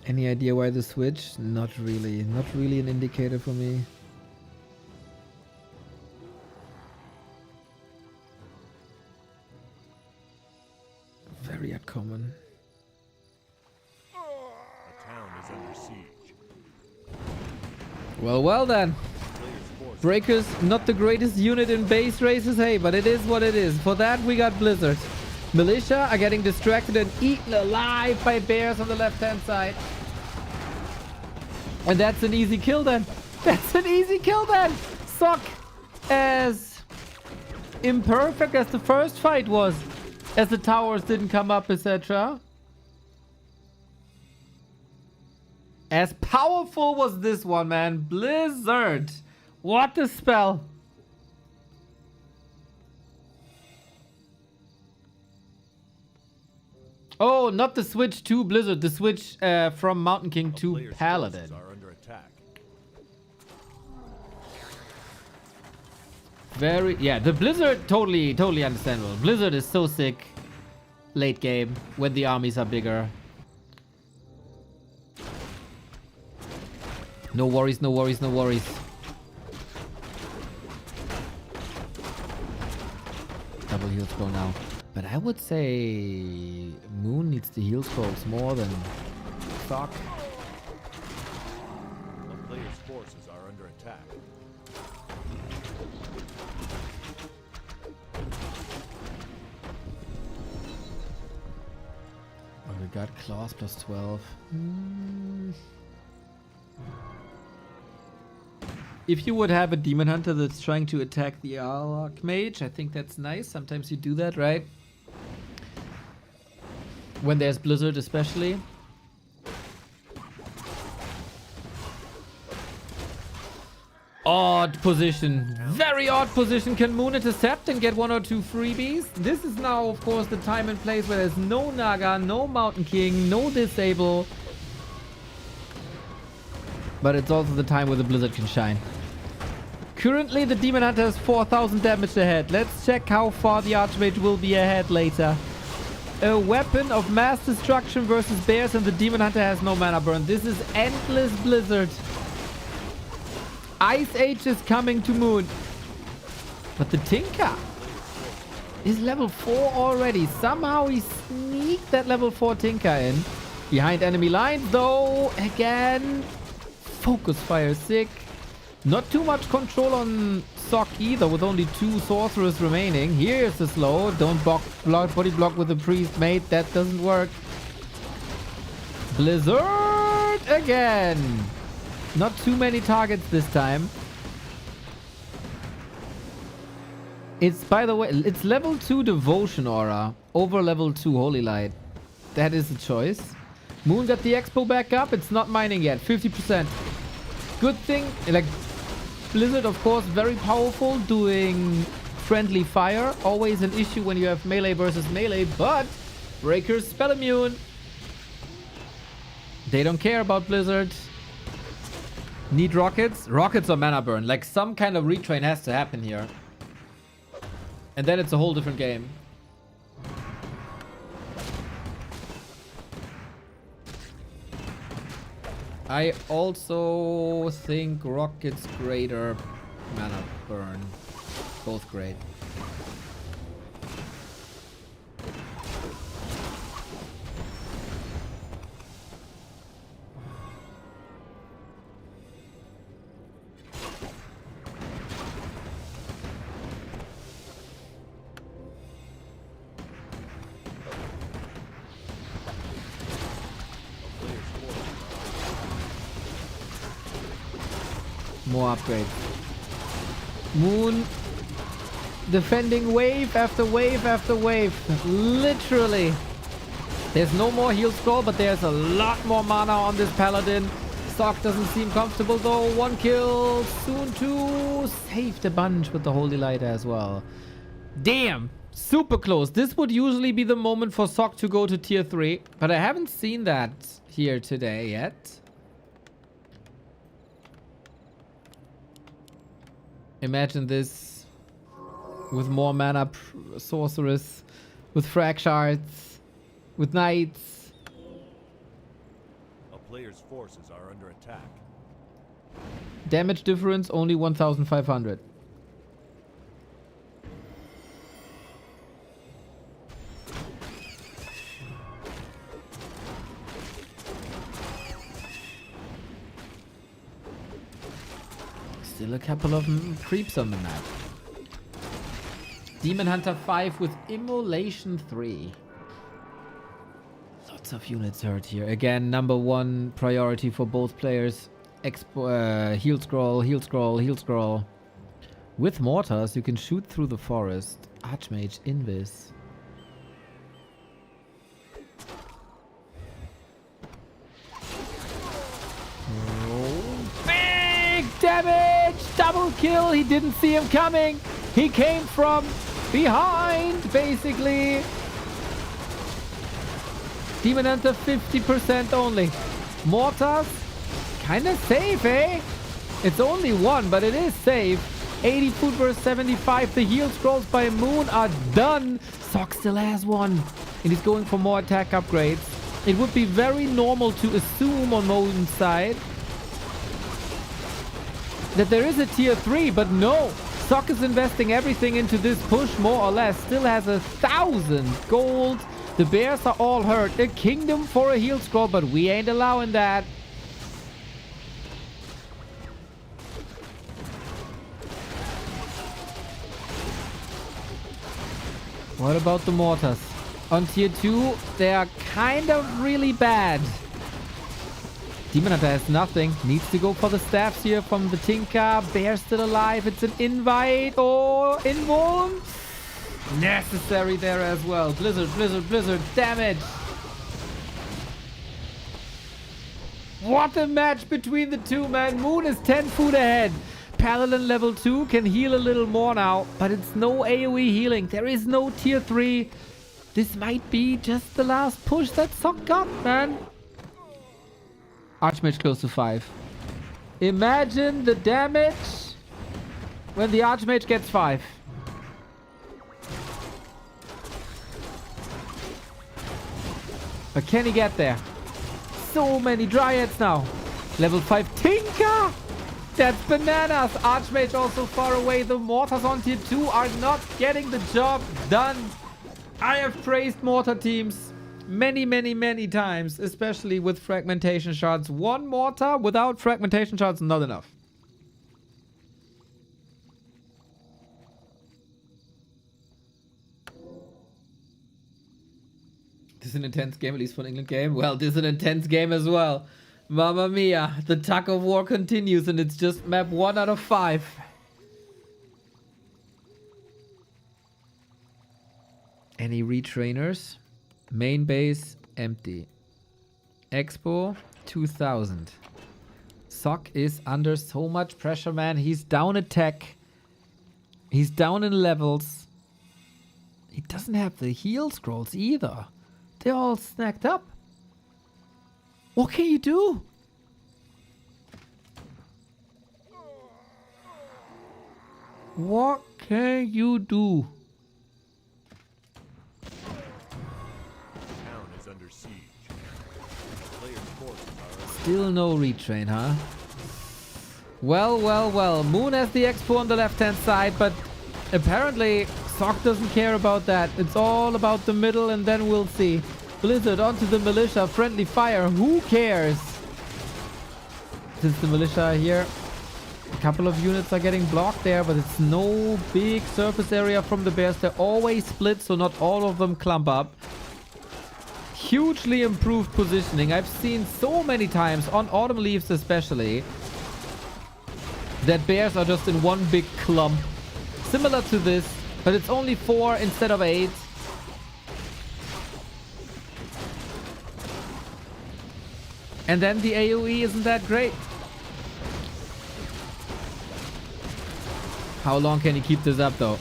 Any idea why the switch? Not really. Not really an indicator for me. Very uncommon. A town is under siege. Well then. Breakers, not the greatest unit in base races, hey, but it is what it is. For that, we got Blizzard. Militia are getting distracted and eaten alive by bears on the left-hand side. And that's an easy kill then. That's an easy kill then. Sock, as imperfect as the first fight was, as the towers didn't come up, etc. As powerful was this one, man. Blizzard. What a spell. Oh, not the switch to Blizzard. The switch from Mountain King to Paladin. Are under attack. Very, yeah, the Blizzard, totally understandable. Blizzard is so sick late game when the armies are bigger. No worries, no worries, no worries. Double heal scroll now. But I would say Moon needs the heal scrolls more than Sock. A player's forces are under attack. Oh, we got claws plus 12. If you would have a demon hunter that's trying to attack the archmage, I think that's nice. Sometimes you do that, right? When there's blizzard especially. Odd position. Very odd position. Can Moon intercept and get 1 or 2 freebies? This is now, of course, the time and place where there's no Naga, no Mountain King, no Disable. But it's also the time where the blizzard can shine. Currently, the Demon Hunter has 4,000 damage ahead. Let's check how far the Archmage will be ahead later. A weapon of mass destruction versus bears, and the Demon Hunter has no mana burn. This is endless blizzard. Ice Age is coming to Moon. But the Tinker is level 4 already. Somehow he sneaked that level 4 Tinker in. Behind enemy lines, though. Again. Focus fire, sick. Not too much control on Sock either, with only 2 sorcerers remaining. Here's the slow. Don't body block with the priest, mate. That doesn't work. Blizzard again. Not too many targets this time. It's, by the way, it's level 2 Devotion Aura over level 2 Holy Light. That is the choice. Moon got the expo back up. It's not mining yet. 50%. Good thing, like, Blizzard, of course, very powerful, doing friendly fire. Always an issue when you have melee versus melee, but Breaker's spell immune. They don't care about Blizzard. Need rockets? Rockets or mana burn. Like, some kind of retrain has to happen here. And then it's a whole different game. I also think rockets greater mana burn. Both great. More upgrades. Moon defending wave after wave after wave. Literally. There's no more heal scroll, but there's a lot more mana on this paladin. Sock doesn't seem comfortable though. 1 kill. Soon 2. Saved a bunch with the Holy Light as well. Damn. Super close. This would usually be the moment for Sock to go to tier 3. But I haven't seen that here today yet. Imagine this with more mana sorceress, with frag shards, with knights. A player's forces are under attack. Damage difference only 1,500. Still a couple of creeps on the map. Demon Hunter 5 with Immolation 3. Lots of units hurt here. Again, #1 priority for both players. Heal scroll, heal scroll, heal scroll. With mortars, you can shoot through the forest. Archmage Invis. Damage! Double kill! He didn't see him coming! He came from behind, basically! Demon Hunter 50% only. Mortars? Kinda safe, eh? It's only 1, but it is safe. 80 food versus 75. The heal scrolls by Moon are done. Sock still has 1. And he's going for more attack upgrades. It would be very normal to assume on Moon's side that there is a tier 3, but no. Sock is investing everything into this push, more or less. Still has 1,000 gold. The bears are all hurt. A kingdom for a heal scroll, but we ain't allowing that. What about the mortars? On tier 2, they are kind of really bad. Demon Hunter has nothing. Needs to go for the staffs here from the Tinker. Bear still alive. It's an invite. Oh, invuln. Necessary there as well. Blizzard, blizzard, blizzard. Damage. What a match between the two, man. Moon is 10 foot ahead. Paladin level 2 can heal a little more now, but it's no AoE healing. There is no tier 3. This might be just the last push that Sock got, man. Archmage close to 5. Imagine the damage when the Archmage gets 5. But can he get there? So many Dryads now. Level 5 Tinker! That's bananas! Archmage also far away. The mortars on tier 2 are not getting the job done. I have praised mortar teams many times, especially with fragmentation shards. One mortar without fragmentation shards, not enough. This is an intense game, at least for an England game. Well, this is an intense game as well. Mamma mia, the tug of war continues, and it's just map 1 out of 5. Any retrainers? Main base, empty. Expo, 2000. Sock is under so much pressure, man. He's down attack. He's down in levels. He doesn't have the heal scrolls either. They're all snacked up. What can you do? What can you do? Still no retrain, huh? Well. Moon has the expo on the left-hand side, but apparently Sock doesn't care about that. It's all about the middle, and then we'll see. Blizzard onto the militia. Friendly fire. Who cares? Since the militia are here, a couple of units are getting blocked there, but it's no big surface area from the bears. They're always split, so not all of them clump up. Hugely improved positioning. I've seen so many times, on autumn leaves especially, that bears are just in one big clump. Similar to this, but it's only 4 instead of 8. And then the AoE isn't that great. How long can he keep this up though?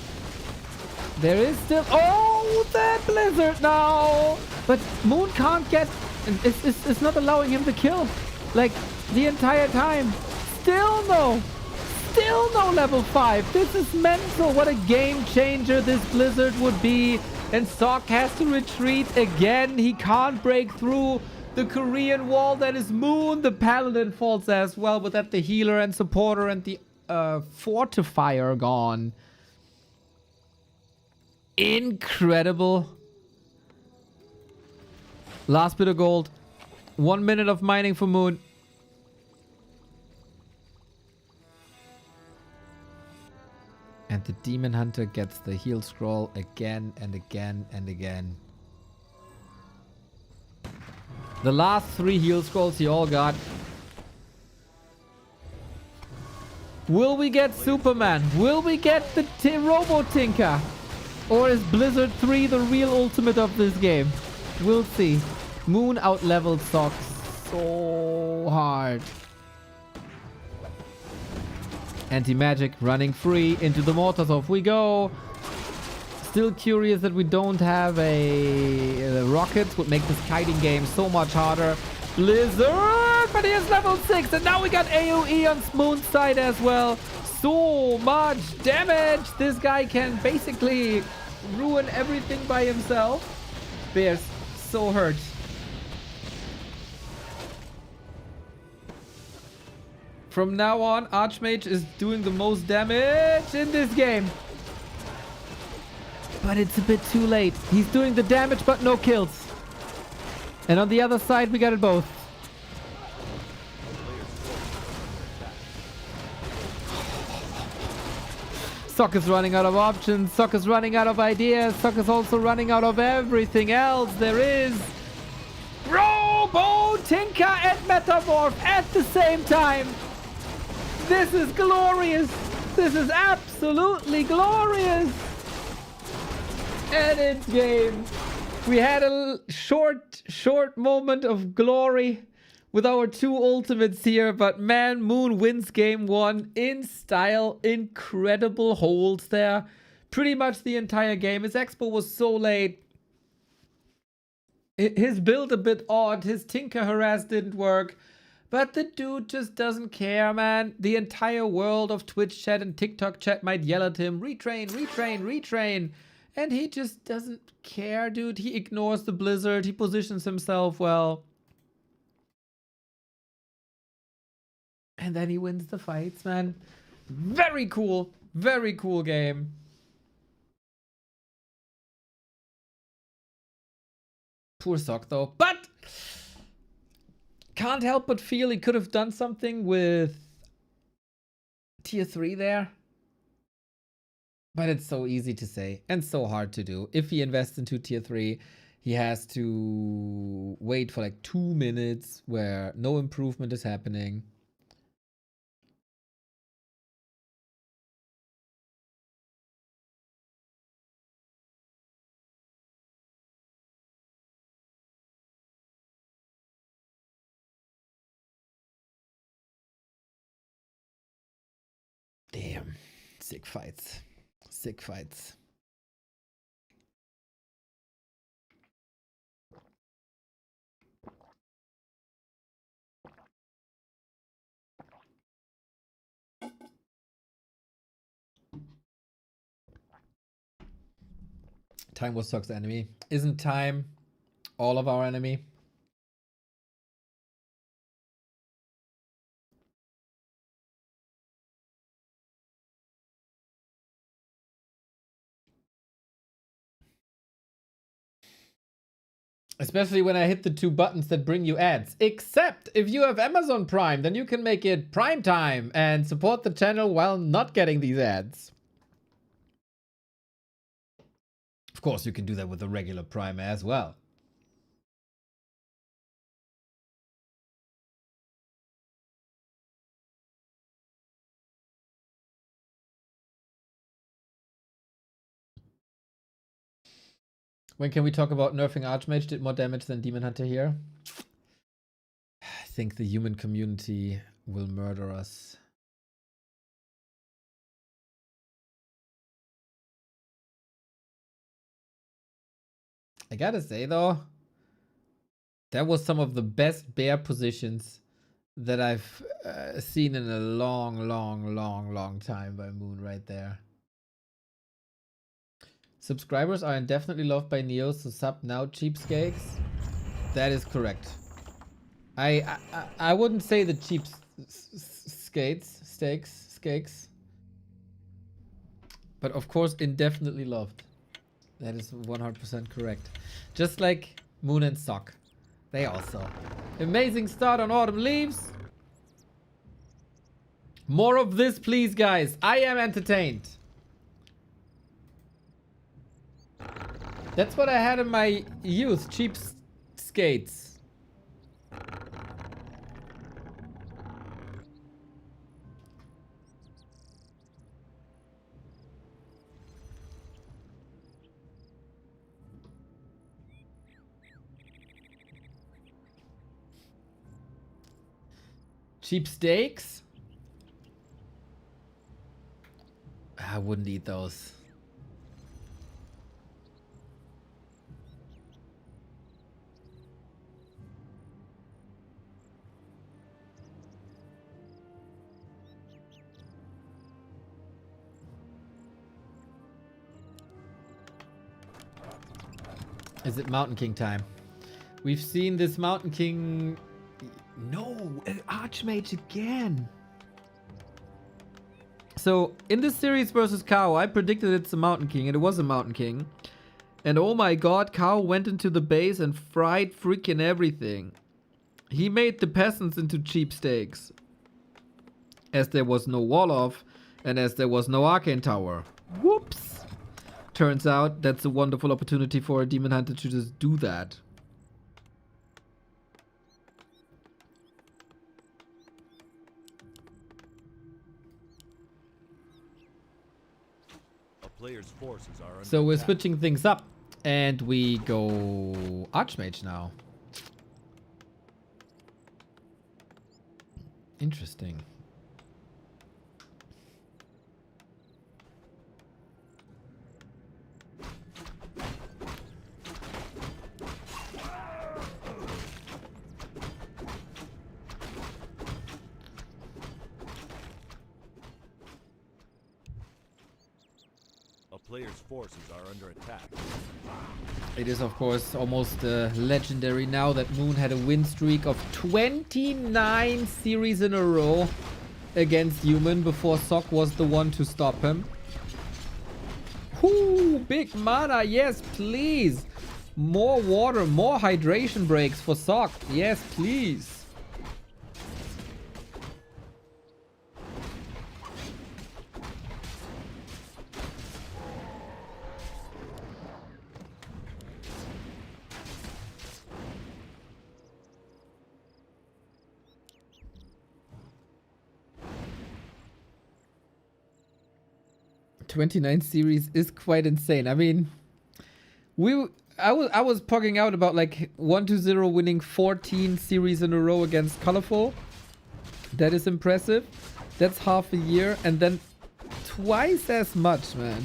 There is still... Oh, that blizzard now! But Moon can't get... It's not allowing him to kill. Like, the entire time. Still no level 5. This is mental. What a game changer this blizzard would be. And Sock has to retreat again. He can't break through the Korean wall that is Moon. The Paladin falls as well. With that, the healer and supporter and the fortifier gone. Incredible. Last bit of gold. 1 minute of mining for Moon. And the Demon Hunter gets the heal scroll again and again and again. The last 3 heal scrolls he all got. Will we get Superman? Will we get the Robo Tinker? Or is Blizzard 3 the real ultimate of this game? We'll see. Moon out-leveled Sock so hard. Anti-magic running free into the mortars. Off we go. Still curious that we don't have a rocket. Would make this kiting game so much harder. Blizzard! But he is level 6. And now we got AoE on Moon's side as well. So much damage. This guy can basically ruin everything by himself. Bears so hurt. From now on, Archmage is doing the most damage in this game. But it's a bit too late. He's doing the damage, but no kills. And on the other side, we got it both. Sock is running out of options. Sock is running out of ideas. Sock is also running out of everything else there is. Robo Tinker and Metamorph at the same time. This is glorious. This is absolutely glorious. And it's game. We had a short moment of glory with our two ultimates here, but man, Moon wins game 1 in style. Incredible holds there. Pretty much the entire game. His expo was so late. His build a bit odd. His Tinker Harass didn't work. But the dude just doesn't care, man. The entire world of Twitch chat and TikTok chat might yell at him, retrain, retrain, retrain. And he just doesn't care, dude. He ignores the blizzard. He positions himself well. And then he wins the fights, man. Very cool. Very cool game. Poor Sock, though. But can't help but feel he could have done something with tier 3 there. But it's so easy to say and so hard to do. If he invests into tier 3, he has to wait for like 2 minutes where no improvement is happening. Damn. Sick fights. Sick fights. Time was Sock's enemy. Isn't time all of our enemy? Especially when I hit the 2 buttons that bring you ads. Except if you have Amazon Prime, then you can make it Prime Time and support the channel while not getting these ads. Of course, you can do that with the regular Prime as well. When can we talk about nerfing Archmage did more damage than Demon Hunter here? I think the human community will murder us. I gotta say though, that was some of the best bear positions that I've seen in a long time by Moon right there. Subscribers are indefinitely loved by Neo, so sub now, cheapskates. That is correct. I wouldn't say the stakes, but of course indefinitely loved. That is 100% correct. Just like Moon and Sock. They also. Amazing start on Autumn Leaves. More of this, please, guys. I am entertained. That's what I had in my youth. Cheap skates. Cheap steaks? I wouldn't eat those. Is it Mountain King time? We've seen this Mountain King... No! Archmage again! So in this series versus Kaho, I predicted it's a Mountain King, and it was a Mountain King. And oh my god, Kaho went into the base and fried freaking everything. He made the peasants into cheap steaks. As there was no wall off, and as there was no arcane tower. Whoops! Turns out that's a wonderful opportunity for a demon hunter to just do that. A player's forces are under So we're attack. switching things up. And we go Archmage now. Interesting. A player's forces are under attack. It is, of course, almost legendary now that Moon had a win streak of 29 series in a row against Human before Sok was the one to stop him. Whoo, big mana, yes, please. More water, more hydration breaks for Sok. Yes, please. '29 series is quite insane. I mean, I was pogging out about like 1-0 winning 14 series in a row against ColorFul. That is impressive. That's half a year, and then twice as much, man.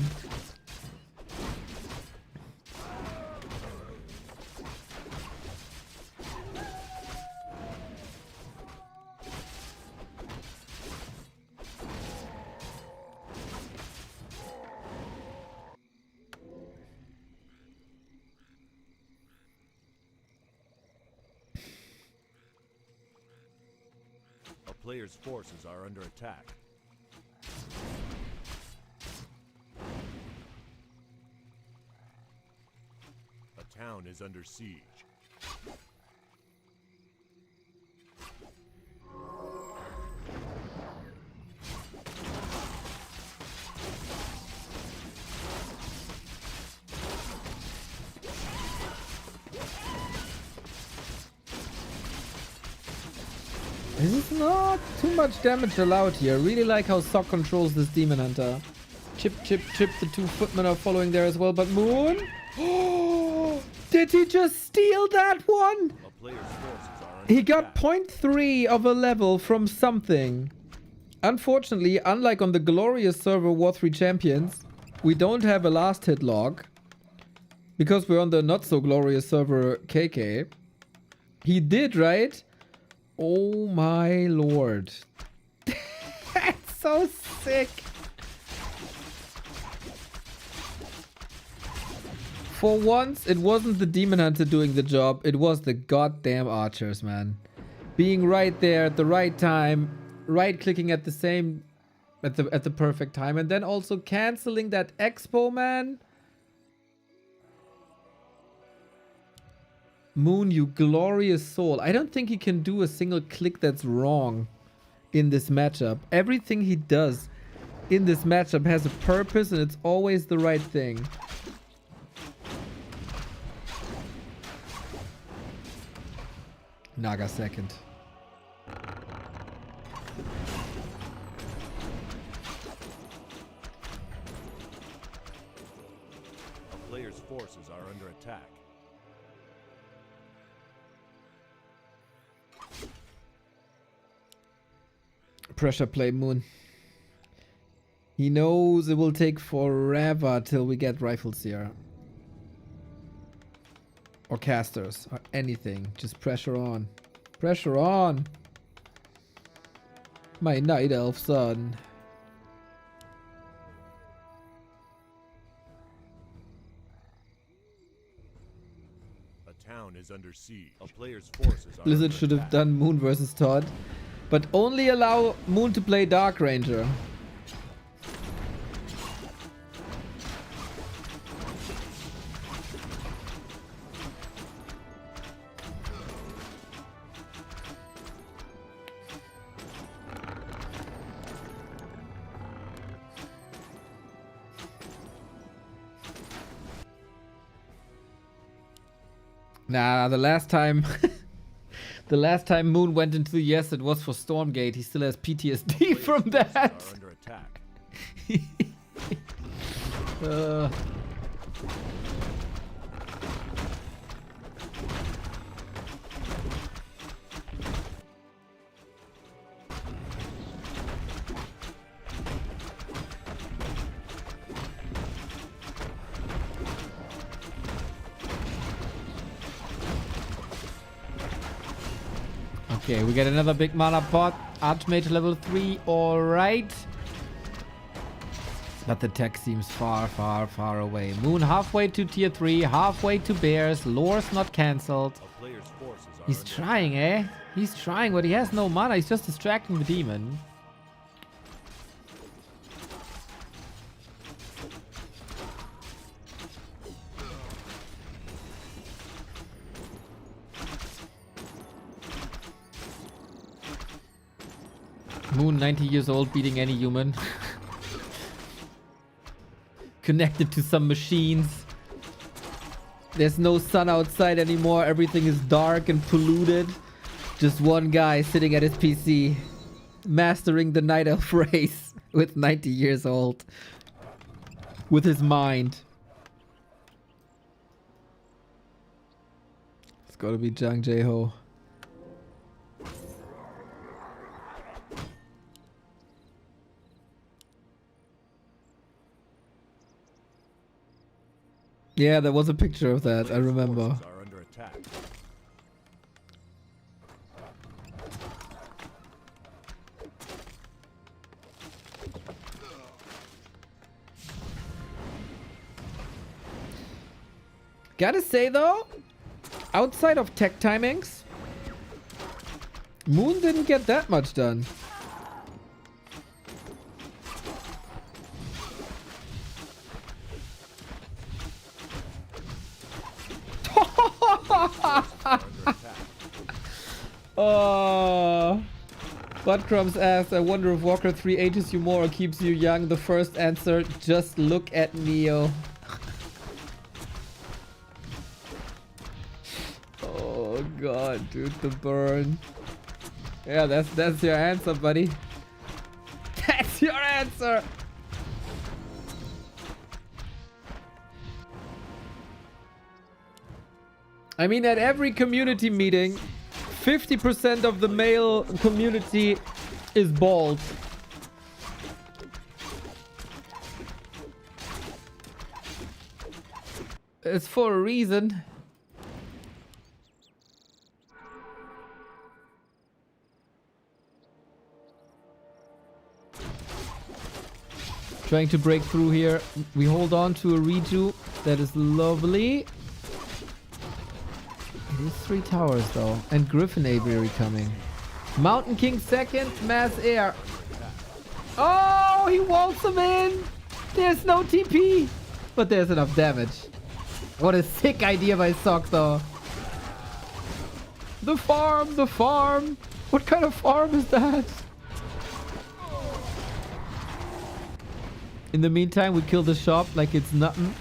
A player's forces are under attack. A town is under siege. This is not too much damage allowed here. Really like how Sok controls this Demon Hunter. Chip, chip, chip. The 2 footmen are following there as well. But Moon? Oh, did he just steal that one? A player's forces are under He got attack. 0.3 of a level from something. Unfortunately, unlike on the glorious server War 3 Champions, we don't have a last hit log. Because we're on the not so glorious server KK. He did, right? Oh my lord. That's so sick. For once, it wasn't the Demon Hunter doing the job. It was the goddamn archers, man. Being right there at the right time. Right clicking at the same... At the perfect time. And then also canceling that expo, man. Moon, you glorious soul. I don't think he can do a single click that's wrong in this matchup. Everything he does in this matchup has a purpose and it's always the right thing. Naga second. A player's forces are under attack. Pressure play, Moon. He knows it will take forever till we get rifles here. Or casters. Or anything. Just pressure on. Pressure on! My night elf son. A town is under siege. A player's forces are Blizzard under should have attack. done Moon versus Todd. But only allow Moon to play Dark Ranger. Nah, the last time the last time Moon went into the yes, it was for Stormgate. He still has PTSD from that. Are under attack. Okay, we get another big mana pot. Archmage level 3, alright. But the tech seems far, far, far away. Moon halfway to tier 3, halfway to bears. Lore's not cancelled. A player's forces are He's under trying, eh? He's trying, but he has no mana. He's just distracting the demon. Moon, 90 years old, beating any human. Connected to some machines. There's no sun outside anymore. Everything is dark and polluted. Just one guy sitting at his PC. Mastering the Night Elf race with 90 years old. With his mind. It's gotta be Jang Jae-ho. Yeah, there was a picture of that, I remember. forces are under attack. Gotta say though, outside of tech timings, Moon didn't get that much done. Oh, Buttcrumbs asked, I wonder if Warcraft 3 ages you more or keeps you young. The first answer, just look at Neo. Oh god, dude, the burn. Yeah, that's your answer, buddy. That's your answer. I mean, at every community meeting, 50% of the male community is bald. It's for a reason. Trying to break through here. We hold on to a redo. That is lovely. It is 3 towers though. And Griffin Aviary coming. Mountain King second. Mass Air. Oh, he waltz him in. There's no TP. But there's enough damage. What a sick idea by Sock though. The farm, the farm. What kind of farm is that? In the meantime, we kill the shop like it's nothing.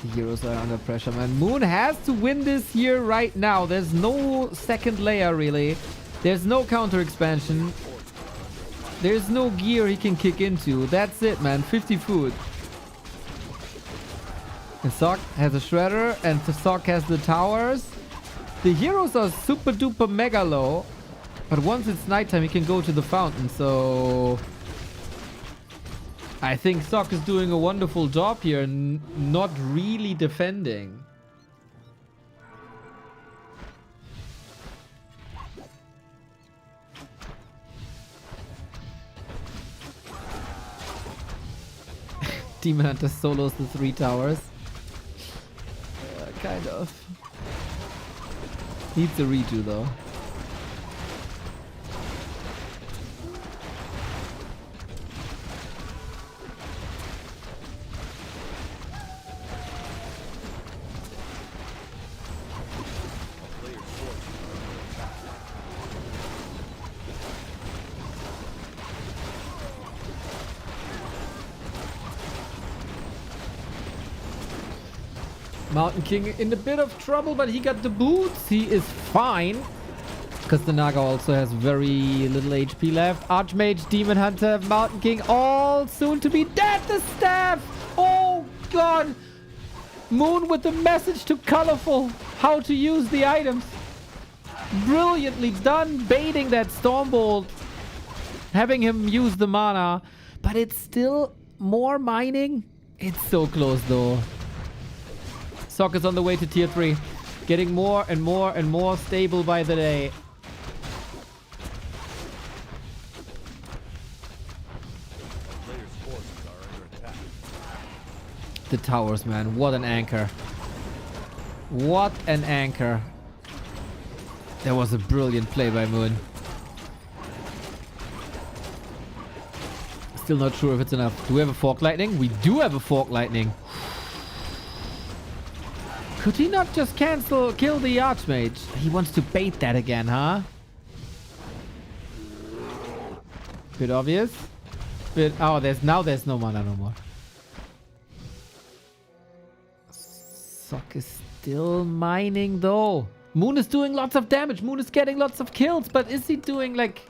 The heroes are under pressure, man. Moon has to win this here right now. There's no second layer, really. There's no counter expansion. There's no gear he can kick into. That's it, man. 50 food. And Sock has a shredder, and Sock has the towers. The heroes are super duper mega low, but once it's nighttime he can go to the fountain, so I think Sock is doing a wonderful job here, not really defending. Demon Hunter solos the 3 towers. Kind of. Needs a redo though. Mountain King in a bit of trouble, but he got the boots. He is fine. Because the Naga also has very little HP left. Archmage, Demon Hunter, Mountain King, all soon to be dead. The staff! Oh, God! Moon with the message to ColorFul. How to use the items. Brilliantly done. Baiting that Stormbolt. Having him use the mana. But it's still more mining. It's so close, though. Sock is on the way to tier 3. Getting more and more and more stable by the day. The towers, man. What an anchor. What an anchor. That was a brilliant play by Moon. Still not sure if it's enough. Do we have a Fork Lightning? We do have a Fork Lightning. Could he not just kill the Archmage? He wants to bait that again, huh? Bit obvious. Oh, there's no mana no more. Sock is still mining though. Moon is doing lots of damage. Moon is getting lots of kills, but is he doing like...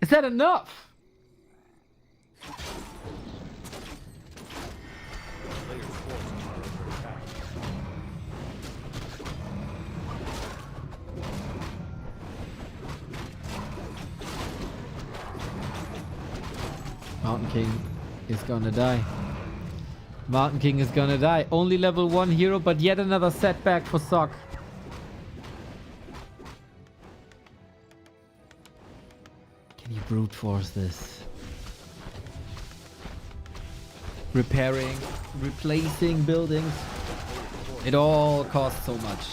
Is that enough? Mountain King is gonna die. Mountain King is gonna die. Only level 1 hero, but yet another setback for Sock. Can you brute force this? Repairing, replacing buildings. It all costs so much.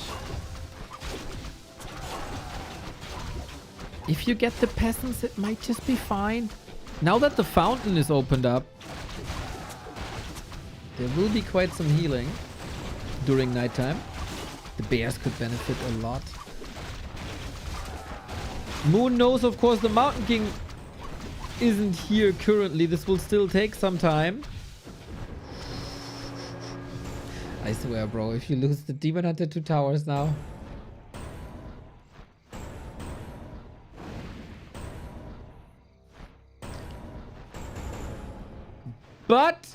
If you get the peasants, it might just be fine. Now that the fountain is opened up, there will be quite some healing during nighttime. The bears could benefit a lot. Moon knows, of course, the Mountain King isn't here currently. This will still take some time. I swear, bro, if you lose the Demon Hunter 2 towers now. But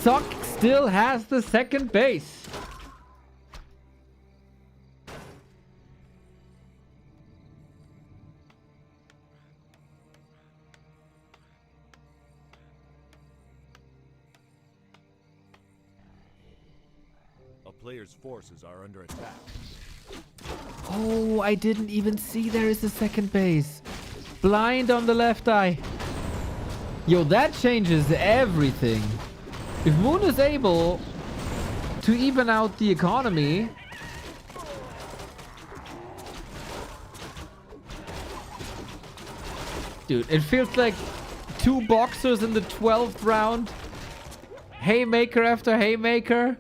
Sock still has the second base. A player's forces are under attack. Oh, I didn't even see there is a second base. Blind on the left eye. Yo, that changes everything. If Moon is able to even out the economy... Dude, it feels like 2 boxers in the 12th round. Haymaker after haymaker.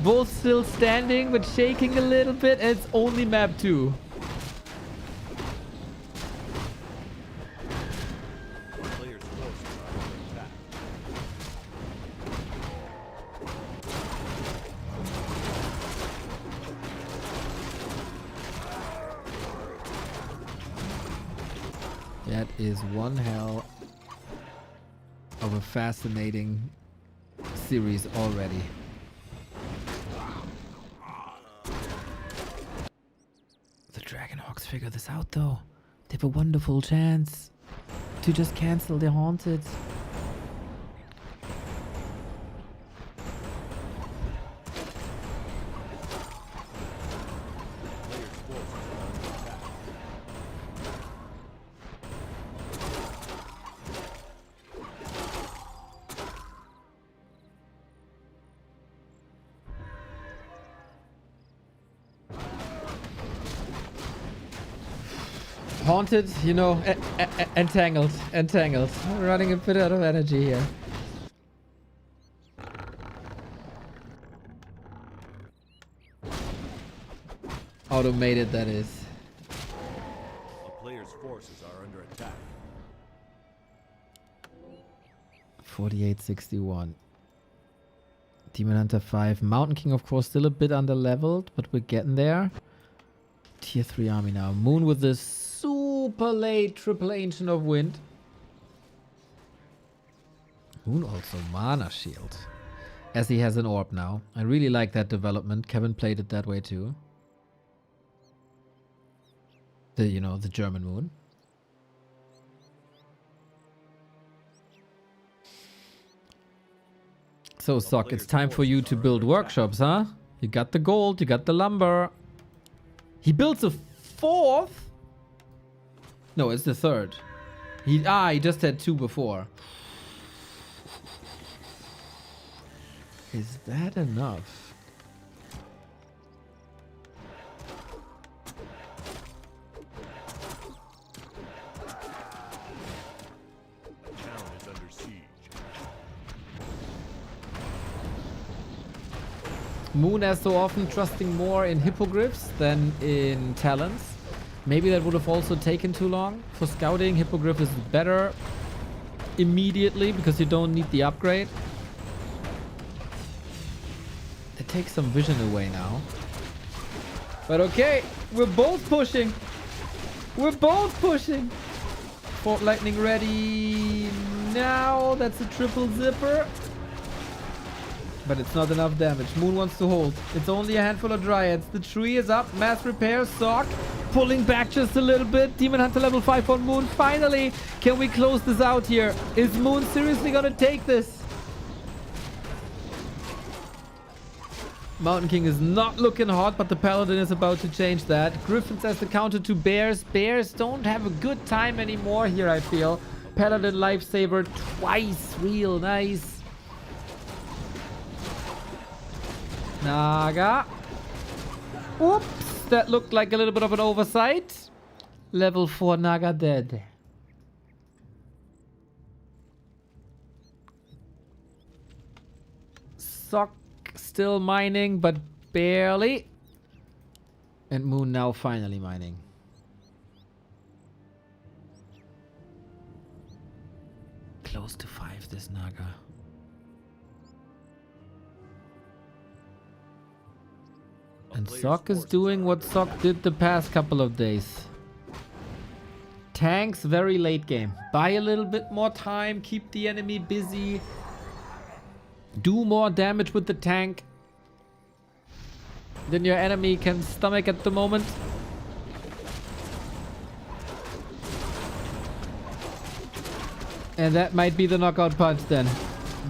Both still standing, but shaking a little bit. And it's only map 2. Player's forces are under attack. That is one hell of a fascinating series already. The Dragonhawks figure this out though. They have a wonderful chance to just cancel the Haunted. Player's forces are under attack. Haunted, you know, entangled. Running a bit out of energy here. Automated, that is. A player's forces are under attack. 4861. Demon Hunter 5. Mountain King, of course, still a bit under-leveled, but we're getting there. Tier 3 army now. Moon with this super late triple Ancient of Wind. Moon also Mana Shield. As he has an orb now. I really like that development. Kevin played it that way too. The German Moon. So, Sock, it's time for you to build workshops, huh? You got the gold, you got the lumber. He builds a 4th? No, it's the 3rd. He just had 2 before. Is that enough? Moon, as so often, trusting more in hippogriffs than in talents. Maybe that would have also taken too long. For scouting, hippogriff is better immediately because you don't need the upgrade. It takes some vision away now. But okay, we're both pushing. We're both pushing. Fort Lightning ready now. That's a triple zipper. But it's not enough damage. Moon wants to hold. It's only a handful of Dryads. The tree is up. Mass repair. Sock pulling back just a little bit. Demon Hunter level 5 on Moon. Finally, can we close this out here? Is Moon seriously gonna take this? Mountain King is not looking hot, but the Paladin is about to change that. Griffins as the counter to Bears. Bears don't have a good time anymore here, I feel. Paladin lifesaver twice. Real nice. Naga. Oops, that looked like a little bit of an oversight. Level 4 Naga dead. Sock still mining, but barely. And Moon now finally mining. Close to 5 this Naga. And Sock is doing what Sock did the past couple of days. Tanks very late game. Buy a little bit more time. Keep the enemy busy. Do more damage with the tank than your enemy can stomach at the moment. And that might be the knockout punch then.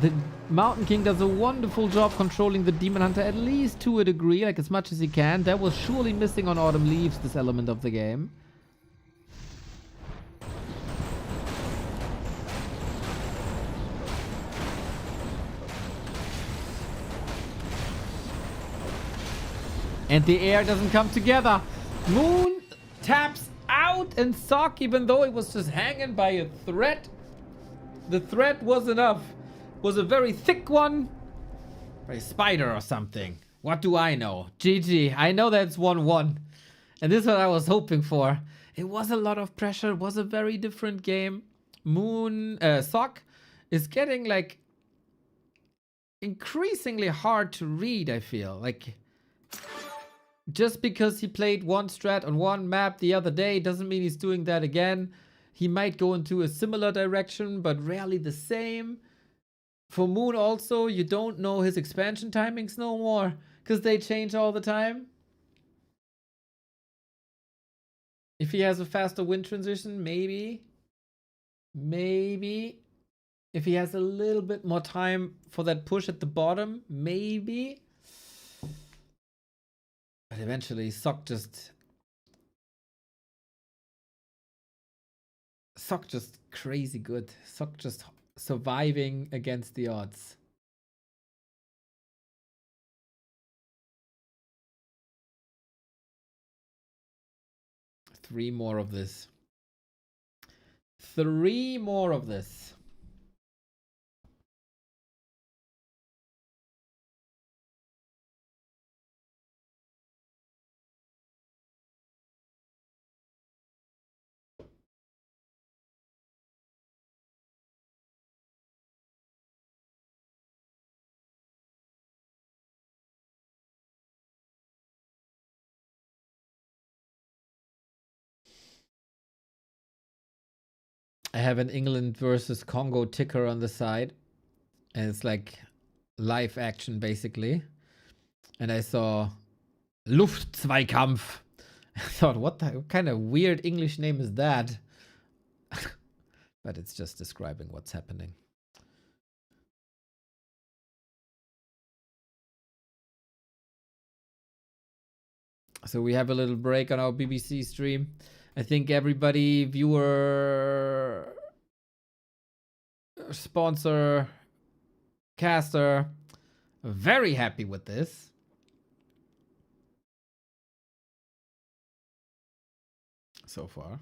The Mountain King does a wonderful job controlling the Demon Hunter, at least to a degree, like as much as he can. That was surely missing on Autumn Leaves, this element of the game. And the air doesn't come together. Moon taps out, and Sock, even though it was just hanging by a thread, the thread was enough. Was a very thick one. A spider or something. What do I know? GG. I know that's 1-1. And this is what I was hoping for. It was a lot of pressure. It was a very different game. Sock is getting like increasingly hard to read, I feel. Like, just because he played one strat on one map the other day doesn't mean he's doing that again. He might go into a similar direction, but rarely the same. For Moon also, you don't know his expansion timings no more, because they change all the time. If he has a faster wind transition, maybe. Maybe. If he has a little bit more time for that push at the bottom, maybe. But eventually, Sock just crazy good. Sock just surviving against the odds. Three more of this. 3 more of this. I have an England versus Congo ticker on the side. And it's like live action basically. And I saw Luftzweikampf. I thought, what kind of weird English name is that? But it's just describing what's happening. So we have a little break on our BBC stream. I think everybody, viewer, sponsor, caster, very happy with this. So far.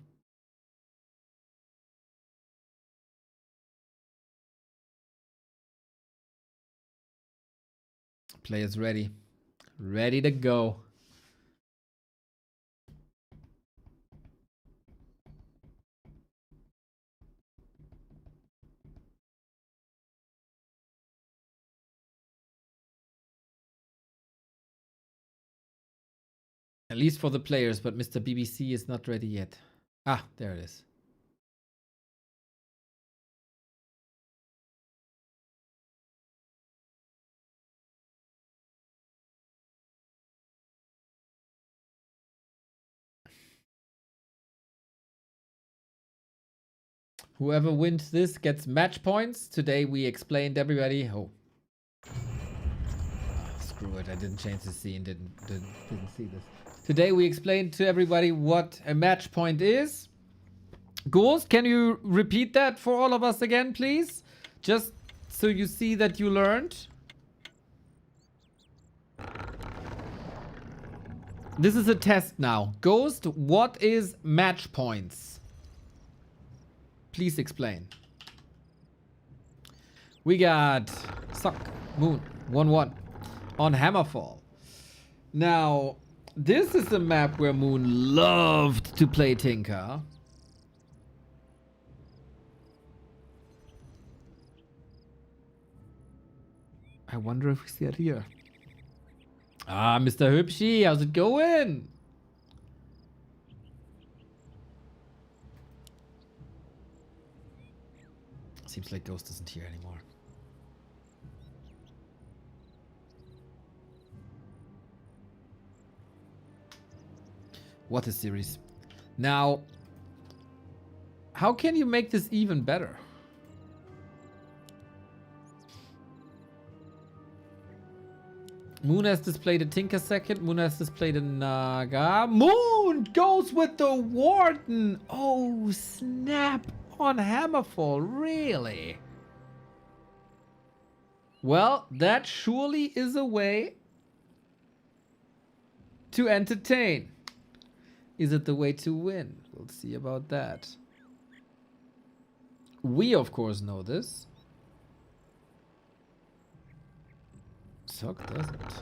Players ready. Ready to go. At least for the players, but Mr. BBC is not ready yet. Ah, there it is. Whoever wins this gets match points. Today we explained everybody. Oh, screw it! I didn't change the scene. Didn't see this. Today we explained to everybody what a match point is. Ghost, can you repeat that for all of us again, please? Just so you see that you learned. This is a test now. Ghost, what is match points? Please explain. We got Suck, Moon, 1-1 on Hammerfall. Now, this is a map where Moon loved to play Tinker. I wonder if we see it here. Ah, Mr. Hübschi, how's it going? Seems like Ghost isn't here anymore. What a series. Now, how can you make this even better? Moon has displayed a Tinker second. Moon has displayed a Naga. Moon goes with the Warden. Oh, snap. On Hammerfall, really? Well, that surely is a way to entertain. Is it the way to win? We'll see about that. We, of course, know this. Sock doesn't.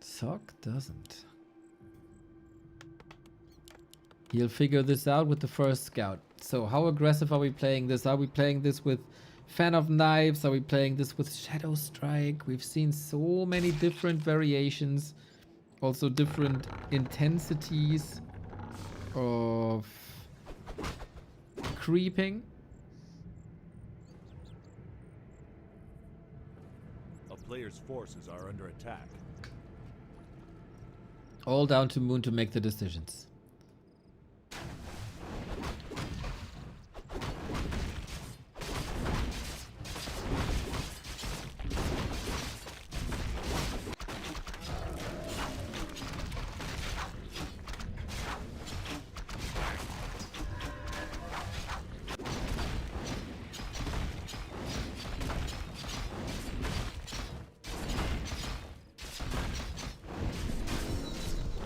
Sock doesn't. He'll figure this out with the first scout. So how aggressive are we playing this? Are we playing this with Fan of Knives? Are we playing this with Shadow Strike? We've seen so many different variations. Also different intensities of creeping. A player's forces are under attack. All down to Moon to make the decisions.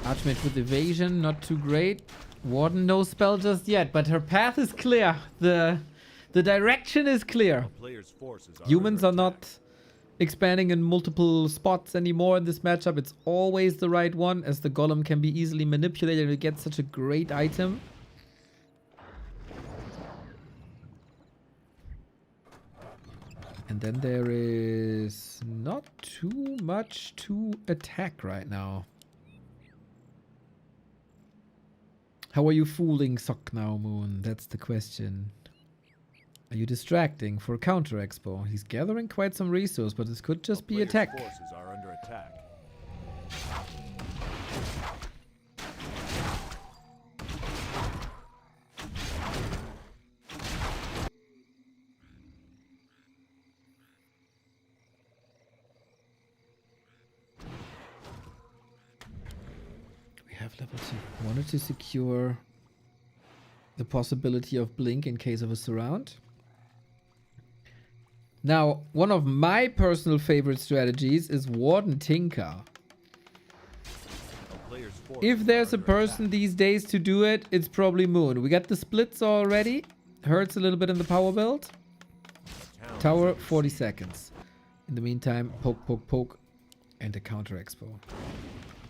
Archmage with evasion, not too great. Warden no spell just yet, but her path is clear. The direction is clear. A player's forces are Humans under are attack. not expanding in multiple spots anymore in this matchup. It's always the right one, as the golem can be easily manipulated to get such a great item. And then there is not too much to attack right now. How are you fooling Sock now, Moon? That's the question. Are you distracting for counter expo? He's gathering quite some resource, but this could just be Player's attack. forces are under attack. We have level 2. Wanted to secure the possibility of blink in case of a surround. Now, one of my personal favorite strategies is Warden Tinker. A player's forces If there's are a under person attack. these days to do it, it's probably Moon. We got the splits already. Hurts a little bit in the power build. A town is Tower, under 40 siege. seconds. In the meantime, poke, poke, poke. And a counter expo.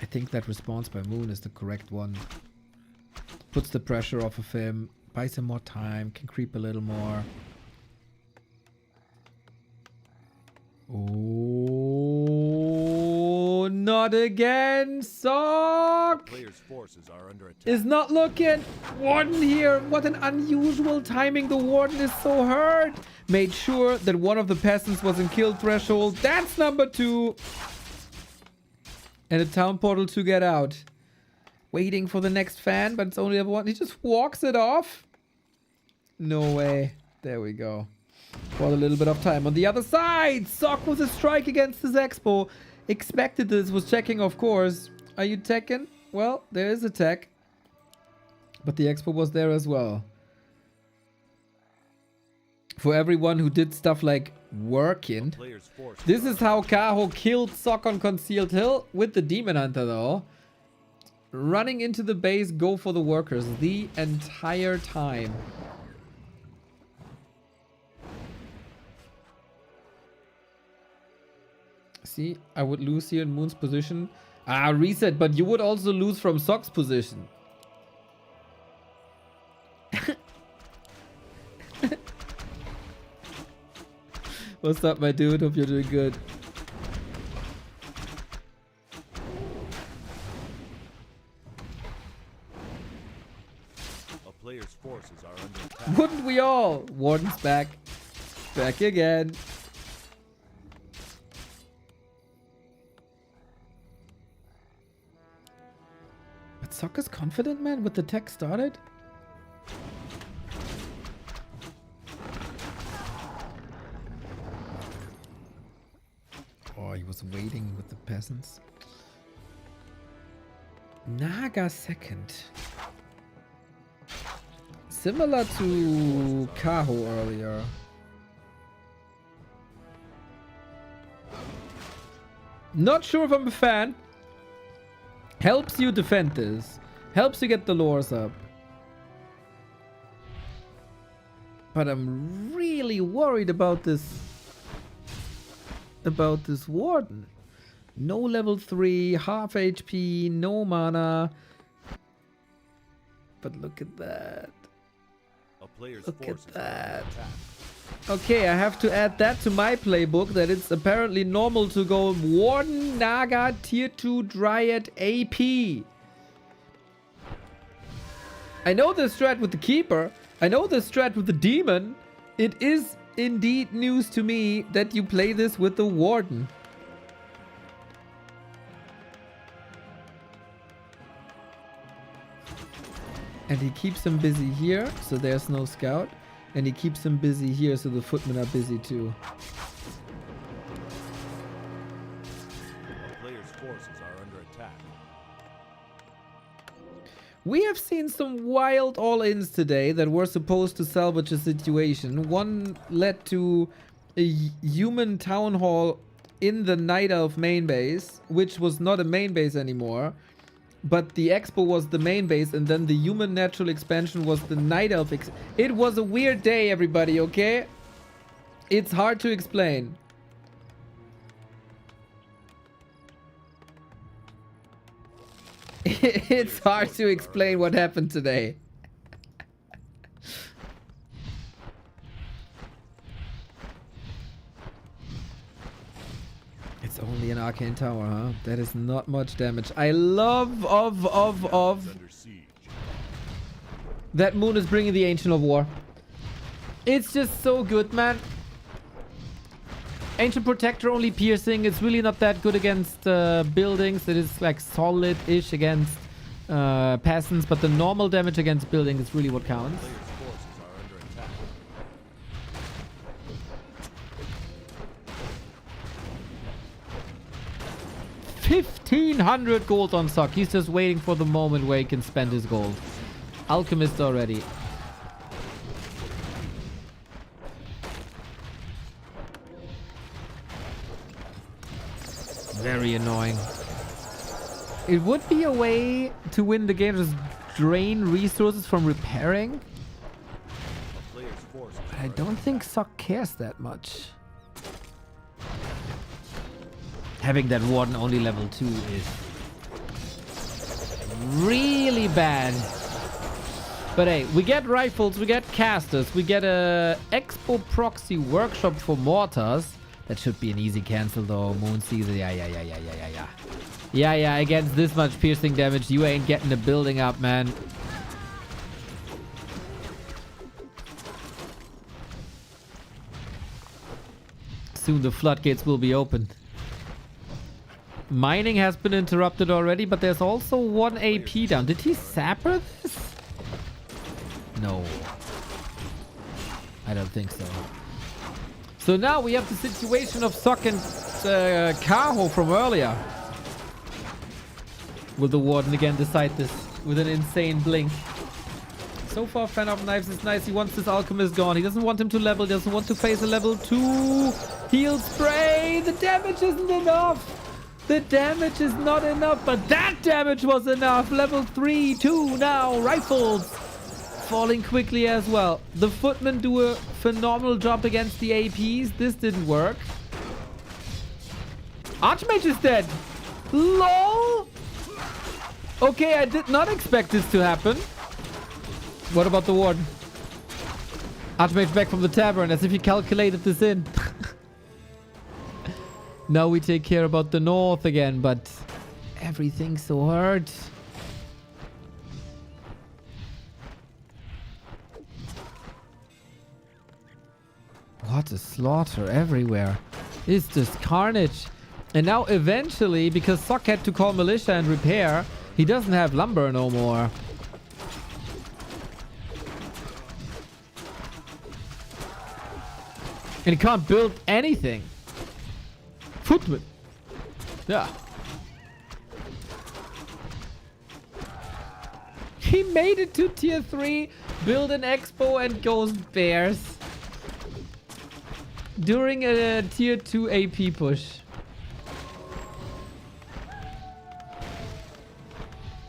I think that response by Moon is the correct one. Puts the pressure off of him. Buys him more time. Can creep a little more. Oh, not again. Sock Player's forces are under attack. is not looking. Warden here. What an unusual timing. The Warden is so hurt. Made sure that one of the peasants was in kill threshold. That's number 2. And a town portal to get out. Waiting for the next fan, but it's only level 1. He just walks it off. No way. There we go. For a little bit of time. On the other side, Sock with a strike against his expo. Expected this, was checking, of course. Are you teching? Well, there is a tech. But the expo was there as well. For everyone who did stuff like working. Player's forces This are is how Kaho killed Sock on Concealed Hill with the Demon Hunter, though. Running into the base, go for the workers the entire time. See, I would lose here in Moon's position. Ah, reset, but you would also lose from Sock's position. What's up, my dude? Hope you're doing good. A player's forces are under attack. Wouldn't we all? Warden's back. Back again. But Sock is confident, man, with the tech started? Oh, he was waiting with the peasants. Naga second. Similar to Kaho earlier. Not sure if I'm a fan. Helps you defend this. Helps you get the lores up. But I'm really worried about this. About this Warden. No level 3, half HP, no mana. But look at that. A player's Look at forces are that. under attack. Okay, I have to add that to my playbook, that it's apparently normal to go Warden, Naga, Tier 2, Dryad, AP. I know the strat with the Keeper. I know the strat with the Demon. It is indeed news to me that you play this with the Warden. And he keeps him busy here, so there's no scout. And he keeps him busy here, so the footmen are busy too. A player's forces are under attack. We have seen some wild all-ins today that were supposed to salvage a situation. One led to a human town hall in the Night Elf main base, which was not a main base anymore. But the expo was the main base, and then the human natural expansion was the Night Elf. It was a weird day, everybody, okay? It's hard to explain. It's hard to explain what happened today. It's only an arcane tower, huh? That is not much damage. I love Town is under siege. that Moon is bringing the Ancient of War. It's just so good, man. Ancient Protector only piercing. It's really not that good against buildings. It is like solid-ish against peasants, but the normal damage against buildings is really what counts. Players' forces are under attack. 1,500 gold on Sock. He's just waiting for the moment where he can spend his gold. Alchemist already. Very annoying. It would be a way to win the game, just drain resources from repairing. A player's forces But are I under don't think attack. Sock cares that much. Having that Warden only level 2 is really bad. But hey, we get rifles, we get casters, we get a Expo Proxy Workshop for mortars. That should be an easy cancel though. Moon Caesar, yeah. Against this much piercing damage, you ain't getting the building up, man. Soon the floodgates will be opened. Mining has been interrupted already, but there's also 1 AP down. Did he sapper this? No. I don't think so. So now we have the situation of Sock and Kaho from earlier. Will the Warden again decide this with an insane blink? So far, Fan of Knives is nice. He wants this Alchemist gone. He doesn't want him to level. He doesn't want to face a level 2 heal spray. The damage isn't enough. The damage is not enough, but that damage was enough. Level 3, 2 now. Rifles falling quickly as well. The Footmen do a phenomenal job against the APs. This didn't work. Archmage is dead. LOL. Okay, I did not expect this to happen. What about the Warden? Archmage back from the tavern as if he calculated this in. Now we take care about the north again, but everything's so hard. What a slaughter everywhere. It's just carnage. And now eventually, because Sock had to call militia and repair, he doesn't have lumber no more. And he can't build anything. Footman. Yeah. He made it to tier 3, build an expo and goes bears. During a tier 2 AP push.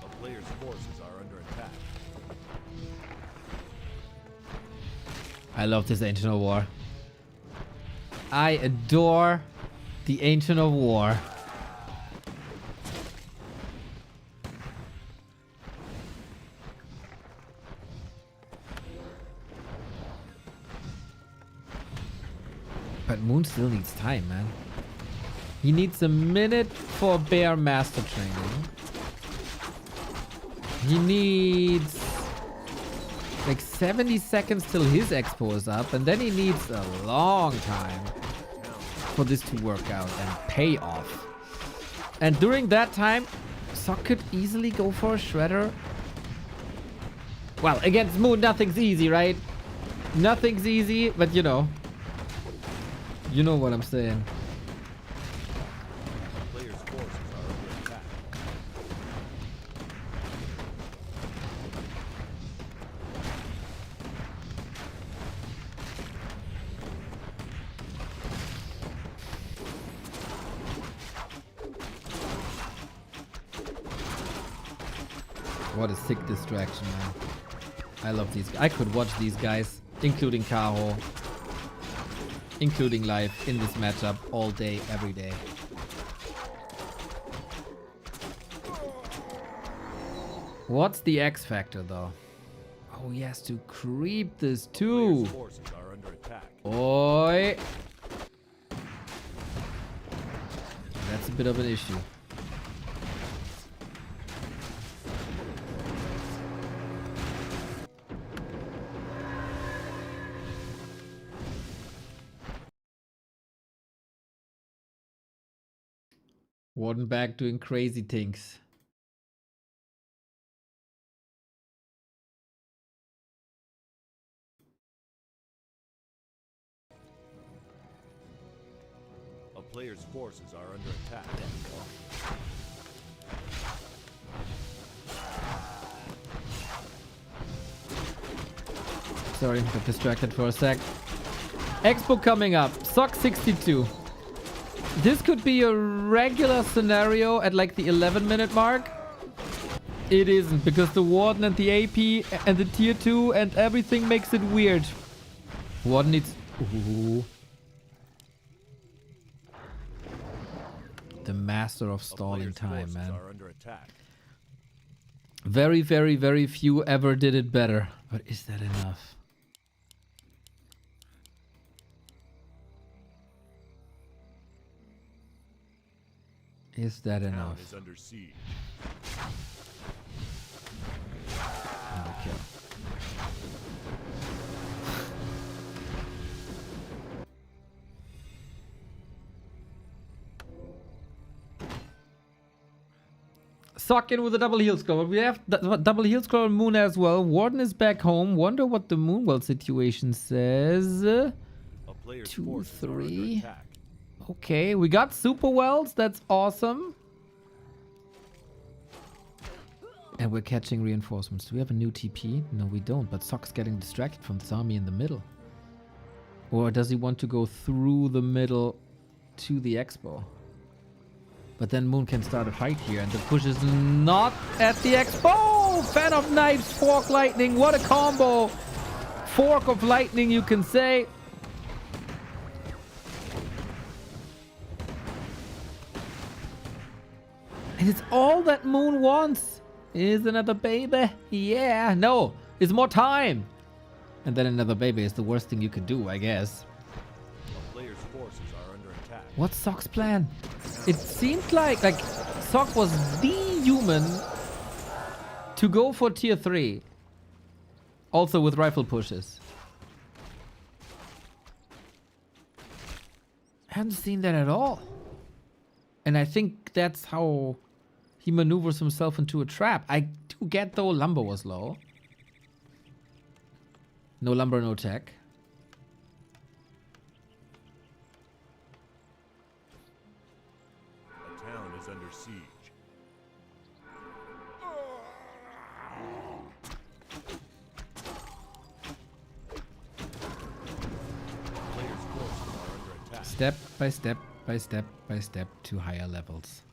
A player's forces are under attack. I love this Ancient of War. I adore the Ancient of War. But Moon still needs time, man. He needs a minute for Bear Master Training. He needs like 70 seconds till his expo is up, and then he needs a long time for this to work out and pay off. And during that time, Sock could easily go for a shredder. Well, against Moon, nothing's easy, right? Nothing's easy, but you know what I'm saying. A player's forces are under attack. What a sick distraction, man. I love these. I could watch these guys, including Kaho, including live in this matchup all day, every day. What's the X factor though? Oh, he has to creep this too. Player's forces are under attack. Oi. That's a bit of an issue. Warden back doing crazy things. A player's forces are under attack. Sorry, got distracted for a sec. Expo coming up. Sock 62. This could be a regular scenario at like the 11-minute mark. It isn't, because the Warden and the AP and the tier 2 and everything makes it weird. Warden needs... Ooh. The master of stalling time, man. Are under attack. Very, very, very few ever did it better. But is that enough? Is that enough? Is under siege. Okay. Sock in with a double heel scroll. We have double heel scroll on Moon as well. Warden is back home. Wonder what the Moonwell situation says. A player's 2, forces are under 3. attack. Okay, we got super wells. That's awesome. And we're catching reinforcements. Do we have a new TP? No, we don't. But Sock's getting distracted from this army in the middle. Or does he want to go through the middle to the expo? But then Moon can start a fight here. And the push is not at the expo. Fan of Knives, Fork Lightning. What a combo. Fork of Lightning, you can say. And it's all that Moon wants. Is another baby? Yeah. No. It's more time. And then another baby is the worst thing you could do, I guess. A player's forces are under attack. What's Sock's plan? It seemed like Sock was the human to go for tier 3. Also with rifle pushes. I haven't seen that at all. And I think that's how he maneuvers himself into a trap. I do get though lumber was low. No lumber, no tech. A town is under siege. Player's forces are under attack. Step by step by step by step to higher levels.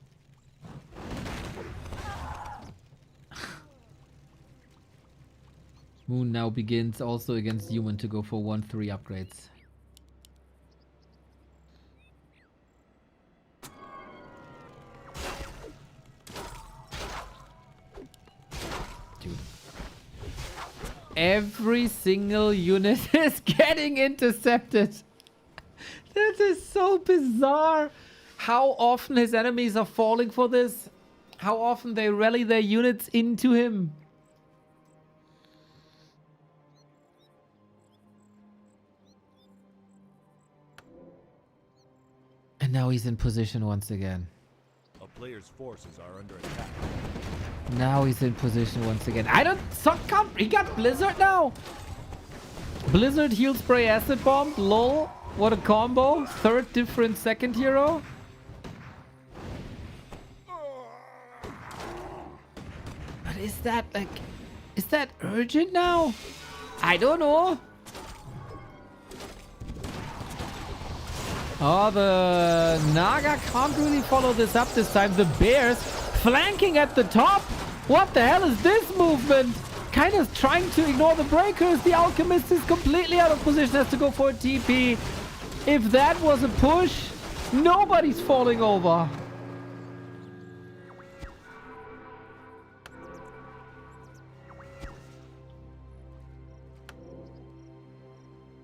Moon now begins also against human to go for 1-3 upgrades. Dude. Every single unit is getting intercepted. This is so bizarre. How often his enemies are falling for this. How often they rally their units into him. And now he's in position once again. A player's forces are under attack. Now he's in position once again. I don't... He got Blizzard now. Blizzard, heal spray, acid bomb. Lol. What a combo. Third different second hero. But is that like... Is that urgent now? I don't know. Oh, the Naga can't really follow this up this time. The Bears flanking at the top. What the hell is this movement? Kind of trying to ignore the breakers. The Alchemist is completely out of position. Has to go for a TP. If that was a push, nobody's falling over.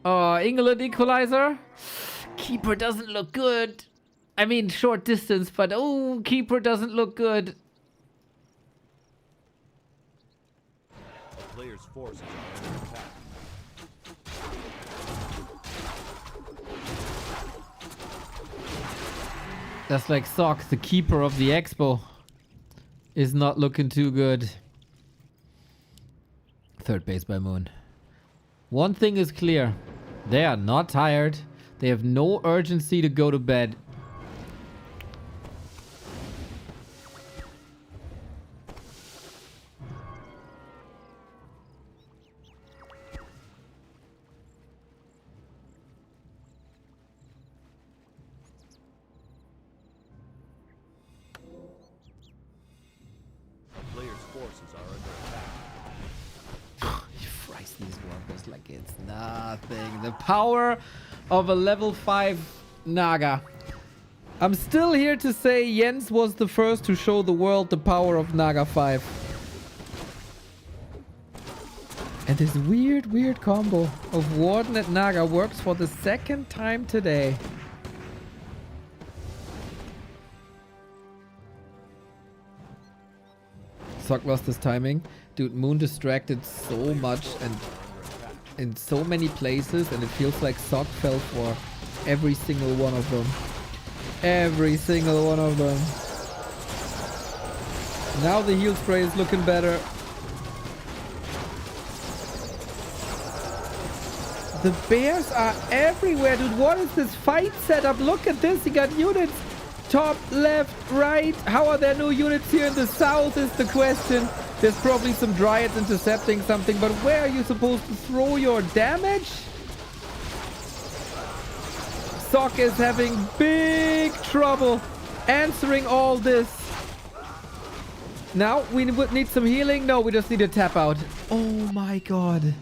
Oh, England equalizer. Keeper doesn't look good. I mean, short distance, but oh, keeper doesn't look good. A player's forces are under attack. That's like Sock, the keeper of the expo, is not looking too good. Third base by Moon. One thing is clear. They are not tired. They have no urgency to go to bed. A player's forces are under attack. You fries these workers like it's nothing. The power of a level 5 Naga. I'm still here to say Jens was the first to show the world the power of Naga 5. And this weird combo of Warden and Naga works for the second time today. Sock lost his timing. Dude, Moon distracted so much and in so many places, and it feels like Sock fell for every single one of them. Every single one of them. Now the heal spray is looking better. The bears are everywhere, dude. What is this fight setup? Look at this. He got units top, left, right. How are there no units here in the south is the question. There's probably some dryads intercepting something, but where are you supposed to throw your damage? Sock is having big trouble answering all this. Now we would need some healing. No, we just need a tap out. Oh my god.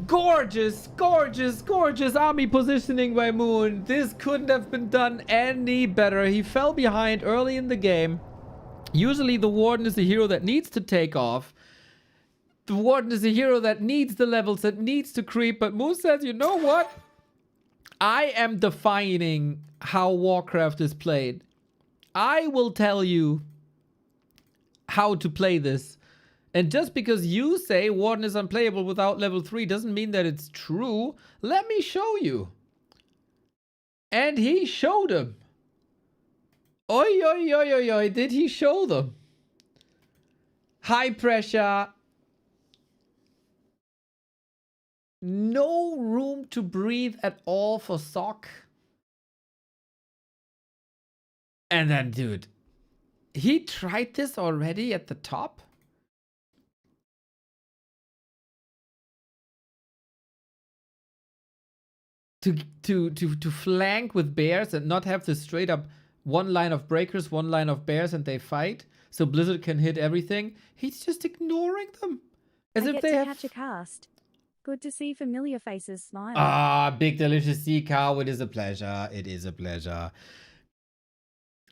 Gorgeous, gorgeous, gorgeous army positioning by Moon. This couldn't have been done any better. He fell behind early in the game. Usually the Warden is a hero that needs to take off. The Warden is a hero that needs the levels, that needs to creep. But Moon says, you know what? I am defining how Warcraft is played. I will tell you how to play this. And just because you say Warden is unplayable without level 3 doesn't mean that it's true. Let me show you. And he showed him. Oi, oi, oi, oi, oi. Did he show them? High pressure. No room to breathe at all for Sock. And then, dude, he tried this already at the top? To flank with bears and not have this straight up one line of breakers, one line of bears, and they fight, so Blizzard can hit everything. He's just ignoring them, as if they have. Catch a cast. Good to see familiar faces smile. Ah, big delicious sea cow. It is a pleasure. It is a pleasure.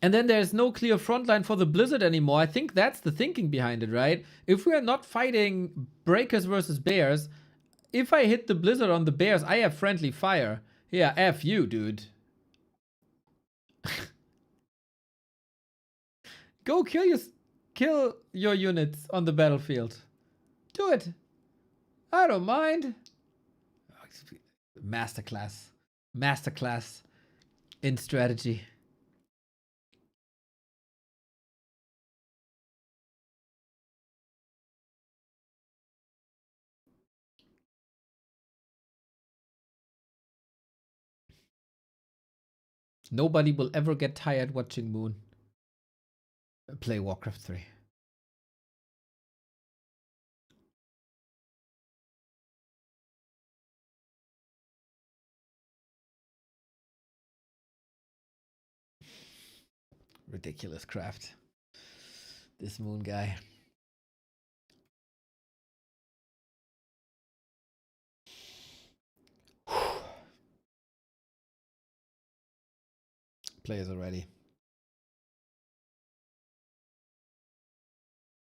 And then there's no clear front line for the Blizzard anymore. I think that's the thinking behind it, right? If we are not fighting breakers versus bears, if I hit the Blizzard on the bears, I have friendly fire. Yeah, F you, dude. Go kill your units on the battlefield. Do it. I don't mind. Masterclass. Masterclass in strategy. Nobody will ever get tired watching Moon play Warcraft 3. Ridiculous craft. This Moon guy. Players are ready.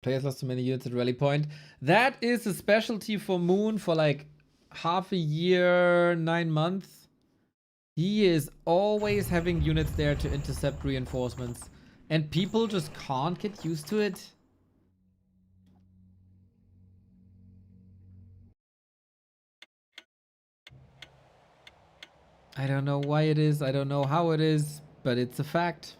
Players lost too many units at rally point. That is a specialty for Moon for like half a year, 9 months. He is always having units there to intercept reinforcements. And people just can't get used to it. I don't know why it is. I don't know how it is. but it's a fact.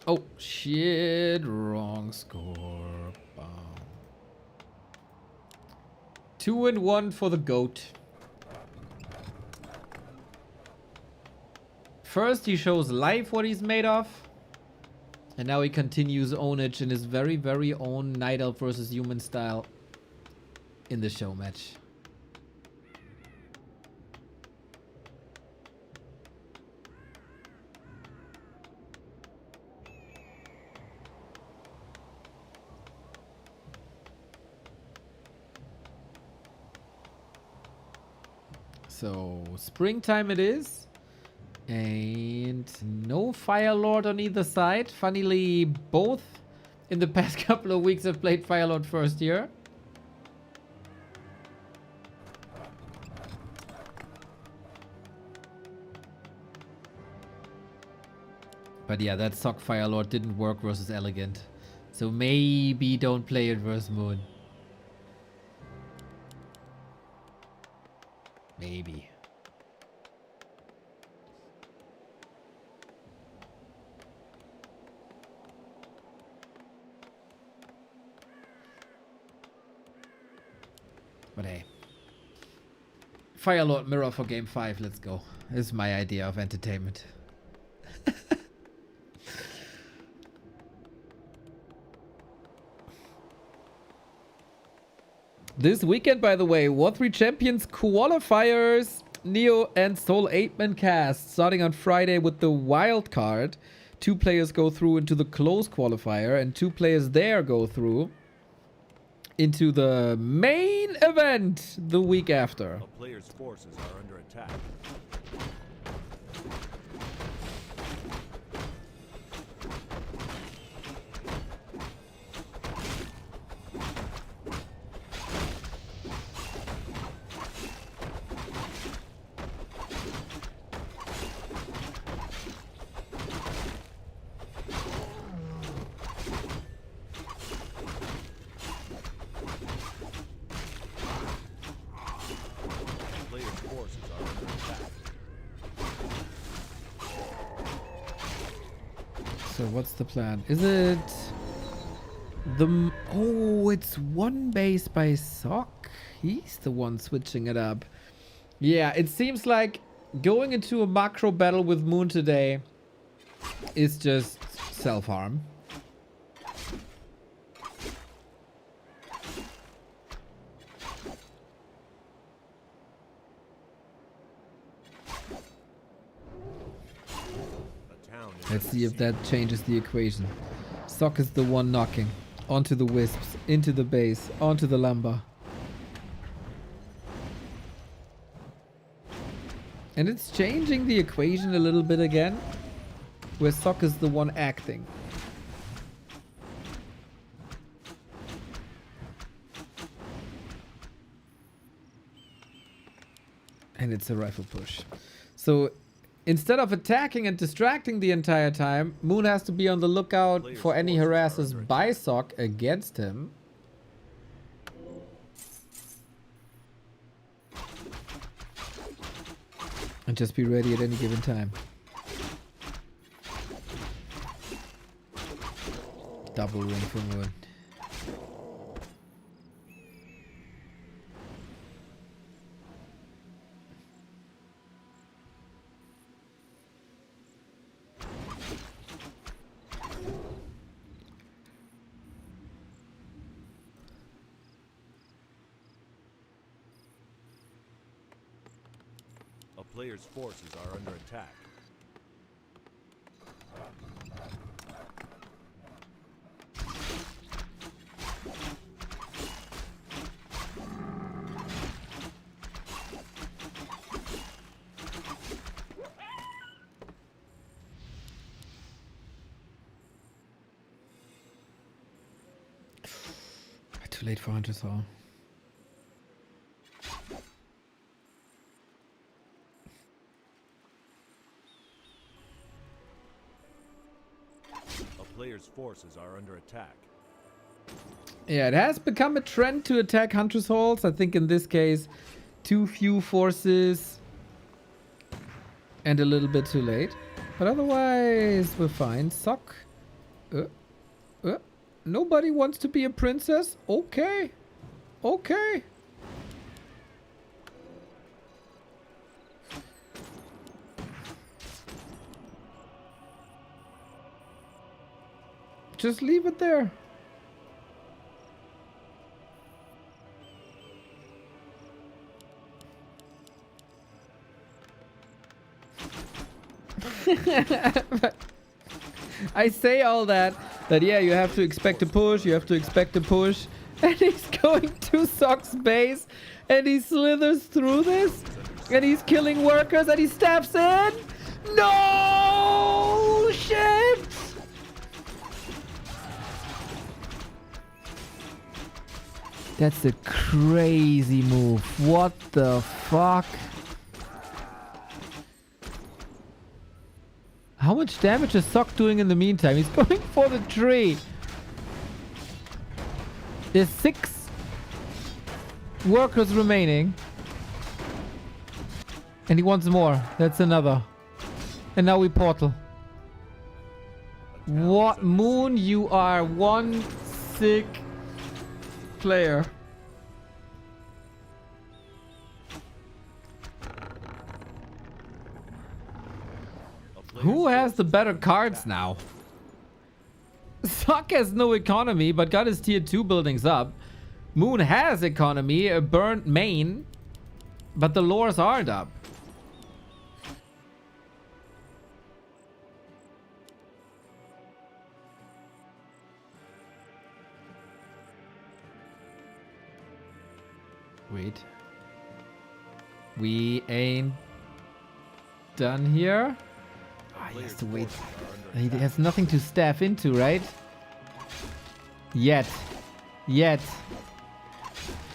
Oh, shit. Wrong score. Bam. 2-1 for the GOAT. First, he shows live what he's made of. And now he continues ownage in his very, very own Night Elf versus Human style in the show match. So, springtime it is. And no Fire Lord on either side. Funnily, both in the past couple of weeks have played Fire Lord first year. But yeah, that Sock Fire Lord didn't work versus Elegant. So maybe don't play it versus Moon. Maybe. But hey. Fire Lord Mirror for game 5, let's go. This is my idea of entertainment. This weekend, by the way, War 3 Champions qualifiers, Neo and Soul 8-man cast, starting on Friday with the wild card. 2 players go through into the close qualifier, and 2 players there go through into the main event the week after. A player's forces are under attack. So what's the plan? Is it the... Oh, it's one base by Sock. He's the one switching it up. Yeah, it seems like going into a macro battle with Moon today is just self-harm. Let's see if that changes the equation. Sock is the one knocking. Onto the Wisps, into the base, onto the Lumber. And it's changing the equation a little bit again, where Sock is the one acting. And it's a rifle push. So instead of attacking and distracting the entire time, Moon has to be on the lookout for any harassers by Sock against him. And just be ready at any given time. Double ring for Moon. A player's forces are under attack. Too late for Hunter's Hall. Player's forces are under attack. Yeah, it has become a trend to attack Hunter's Halls. I think in this case, too few forces And a little bit too late. But otherwise, we're fine. Sock. Uh, Nobody wants to be a princess? Okay. Okay. Just leave it there. I say all that yeah, you have to expect a push, and he's going to Sock's base, and he slithers through this, and he's killing workers, and he steps in. No shit! That's a crazy move. What the fuck? How much damage is Sock doing in the meantime? He's going for the tree. There's 6 workers remaining. And he wants more. That's another. And now we portal. What? Moon, you are one sick player. Who has the better cards now? Sock has no economy, but got his tier 2 buildings up. Moon has economy, a burnt main, but the lores aren't up. Wait. We ain't done here. He has to wait. He has nothing to staff into, right? Yet.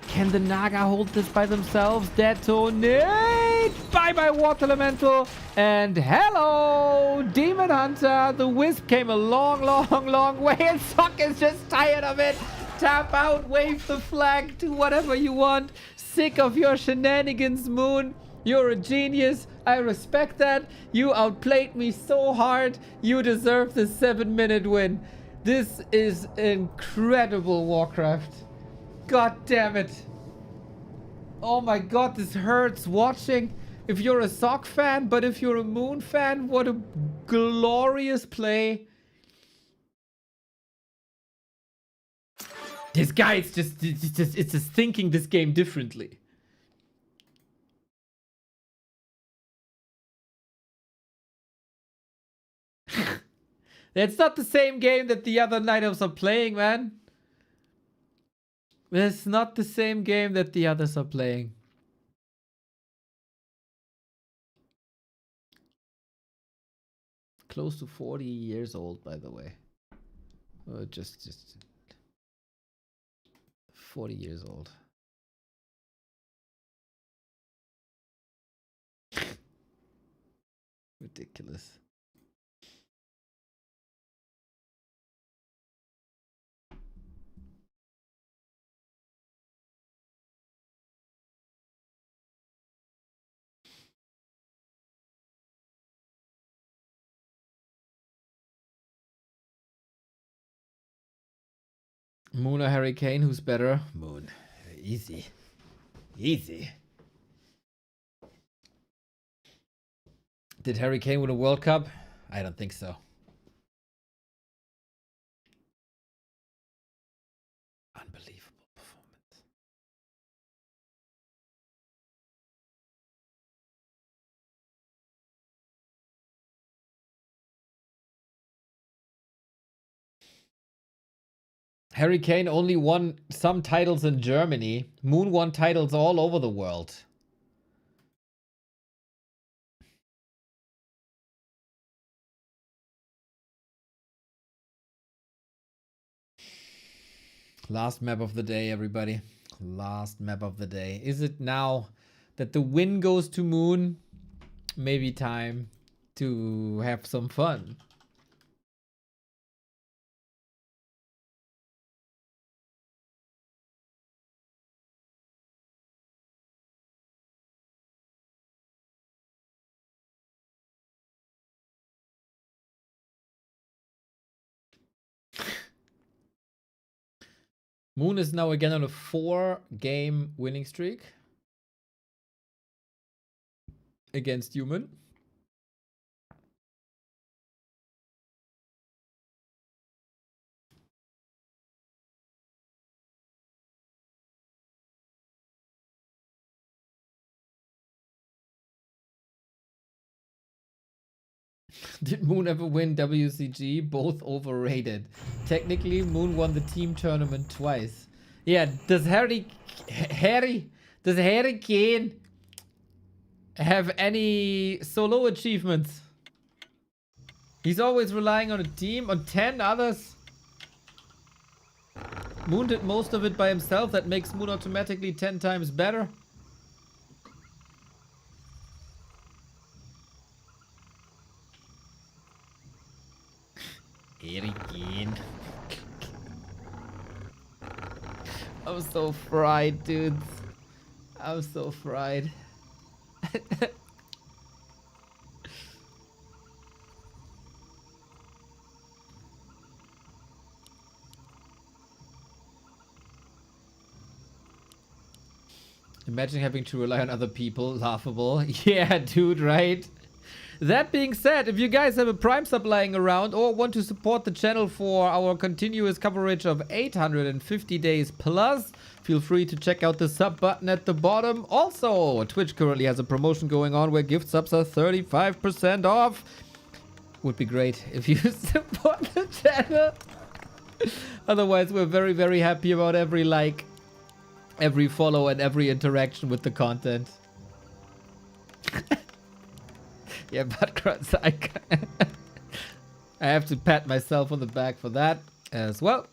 Can the Naga hold this by themselves? Detonate! Bye-bye, Water Elemental. And hello, Demon Hunter. The Wisp came a long way, and Sock is just tired of it. Tap out, wave the flag, do whatever you want. Sick of your shenanigans, Moon. You're a genius. I respect that. You outplayed me so hard. You deserve the 7-minute win. This is incredible, Warcraft. God damn it. Oh my god, this hurts watching. If you're a Sock fan, but if you're a Moon fan, what a glorious play. This guy is it's just thinking this game differently. It's not the same game that the other Nightos are playing, man. It's not the same game that the others are playing. Close to 40 years old, by the way. Just 40 years old. Ridiculous. Moon or Hurricane, who's better? Moon. Easy. Easy. Did Hurricane win a World Cup? I don't think so. Unbelievable performance. Hurricane only won some titles in Germany. Moon won titles all over the world. Last map of the day, everybody. Last map of the day. Is it now that the win goes to Moon? Maybe time to have some fun. Moon is now again on a 4-game winning streak against Human. Did Moon ever win WCG? Both overrated. Technically, Moon won the team tournament twice. Yeah, does Harry Kane have any solo achievements? He's always relying on a team, on 10 others. Moon did most of it by himself. That makes Moon automatically 10 times better. Harry Kane. I'm so fried, dudes. I'm so fried. Imagine having to rely on other people. Laughable. Yeah, dude, right? That being said, if you guys have a Prime sub lying around or want to support the channel for our continuous coverage of 850 days plus, feel free to check out the sub button at the bottom. Also, Twitch currently has a promotion going on where gift subs are 35% off. Would be great if you support the channel. Otherwise, we're very, very happy about every like, every follow, and every interaction with the content. Yeah, but I have to pat myself on the back for that as well.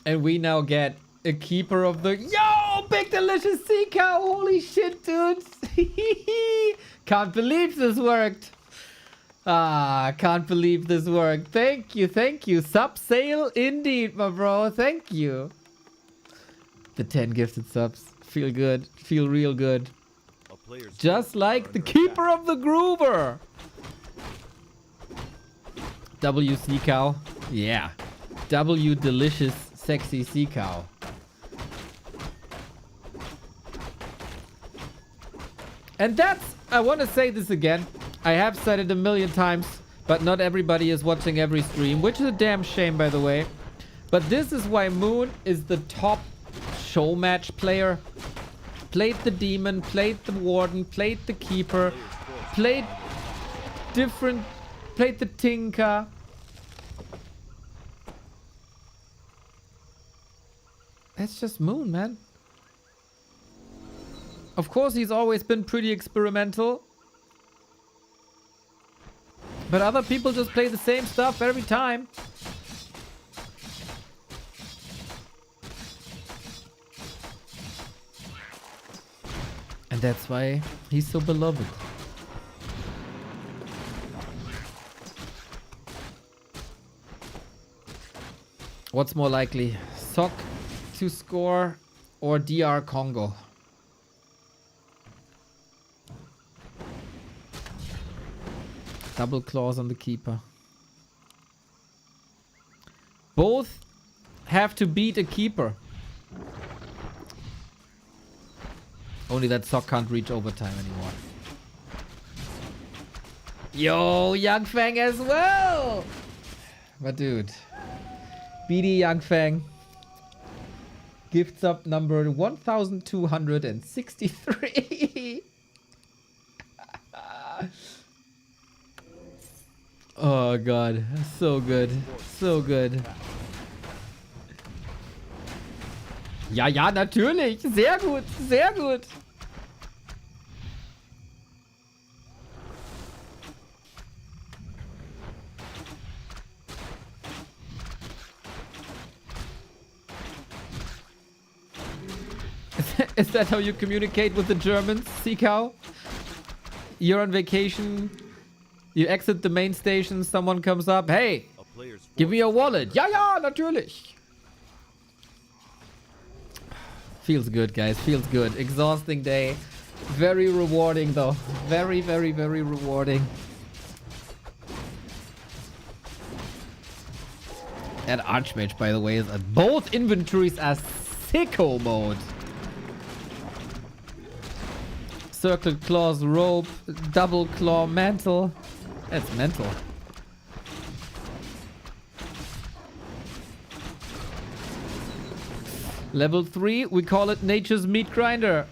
And we now get a keeper of the... Yo! Big delicious sea cow! Holy shit, dudes! Can't believe this worked! Ah, can't believe this worked. Thank you, thank you. Sub sale indeed, my bro. Thank you. The 10 gifted subs. Feel good. Feel real good. Just like the keeper of the Groover. W sea cow. Yeah. W delicious sexy sea cow. And that's, I want to say this again. I have said it a million times, but not everybody is watching every stream, which is a damn shame, by the way. But this is why Moon is the top show match player. Played the demon, played the warden, played the keeper, played the tinker. That's just Moon, man. Of course, he's always been pretty experimental. But other people just play the same stuff every time. And that's why he's so beloved. What's more likely? Sock to score or DR Congo? Double claws on the keeper. Both have to beat a keeper. Only that Sock can't reach overtime anymore. Yo, Young Fang as well! But dude. BD Young Fang. Gifts up number 1263. Oh god, so good, so good. Ja, ja, natürlich, sehr gut, sehr gut. Is that how you communicate with the Germans, Seacow? You're on vacation. You exit the main station, someone comes up. Hey, give me your wallet. Ja, ja, natürlich. Feels good, guys. Feels good. Exhausting day. Very rewarding, though. Very, very, very rewarding. That Archmage, by the way, is at both inventories are sicko mode. Circled claws, rope, double claw, mantle. That's mental. Level 3, we call it Nature's Meat Grinder.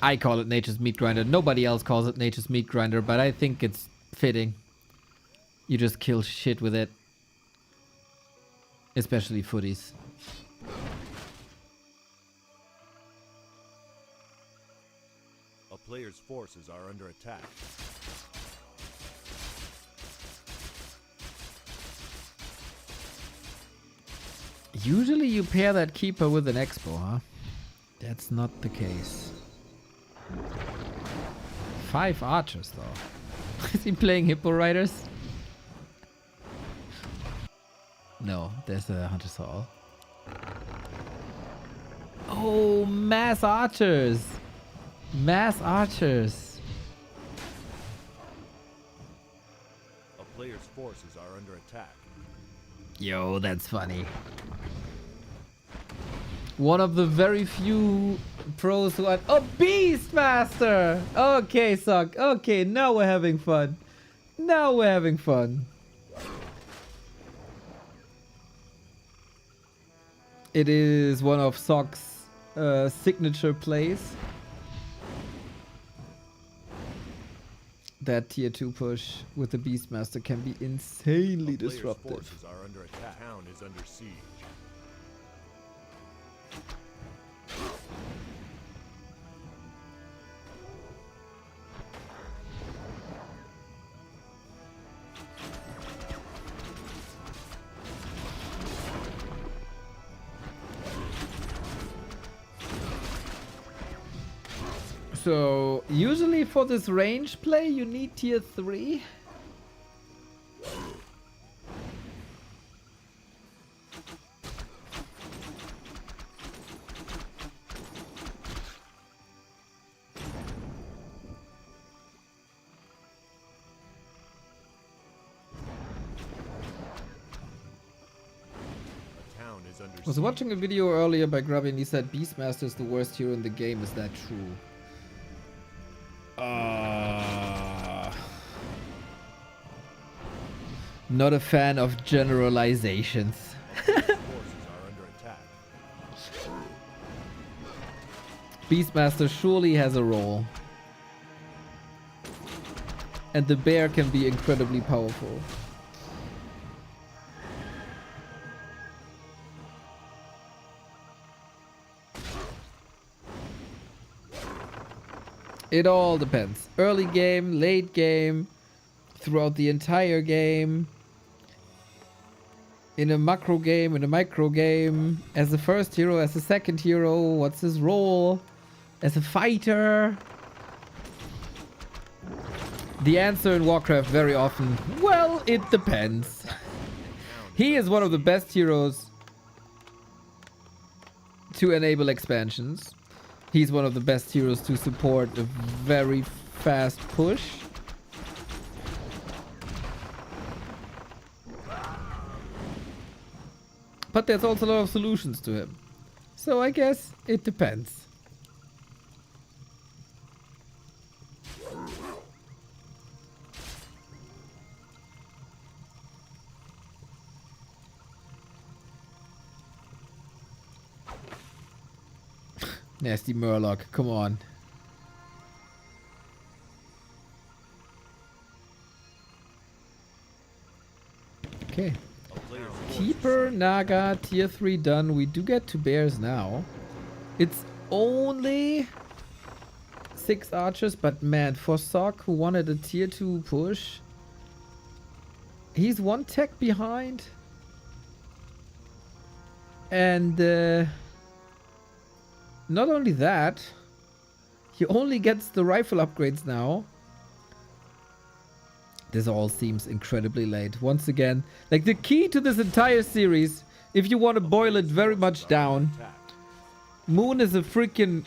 I call it Nature's Meat Grinder. Nobody else calls it Nature's Meat Grinder, but I think it's fitting. You just kill shit with it. Especially footies. A player's forces are under attack. Usually you pair that keeper with an expo, huh? That's not the case. 5 archers, though. Is he playing Hippo Riders? No, there's a Hunter's Hall. Oh, mass archers! Mass archers! A player's forces are under attack. Yo, that's funny. One of the very few pros who are... Oh, Beastmaster! Okay, Sock. Okay, now we're having fun. Now we're having fun. It is one of Sock's signature plays. That tier 2 push with the Beastmaster can be insanely A player's disruptive. forces are under attack. Town is under siege. So, usually for this range play, you need tier 3. I was watching a video earlier by Grubby and he said Beastmaster is the worst hero in the game. Is that true? Not a fan of generalizations. Forces are under attack. Beastmaster surely has a role. And the bear can be incredibly powerful. It all depends. Early game, late game, throughout the entire game. In a macro game, in a micro game. As a first hero, as a second hero. What's his role? As a fighter. The answer in Warcraft very often, well, it depends. He is one of the best heroes to enable expansions. He's one of the best heroes to support a very fast push. But there's also a lot of solutions to him. So I guess it depends. Nasty Murloc, come on. Okay. Keeper, Naga, tier 3 done. We do get to bears now. It's only 6 archers, but man, for Sock, who wanted a tier 2 push, he's 1 tech behind. And not only that, he only gets the rifle upgrades now. This all seems incredibly late. Once again, like the key to this entire series, if you want to boil it very much down, Moon is a freaking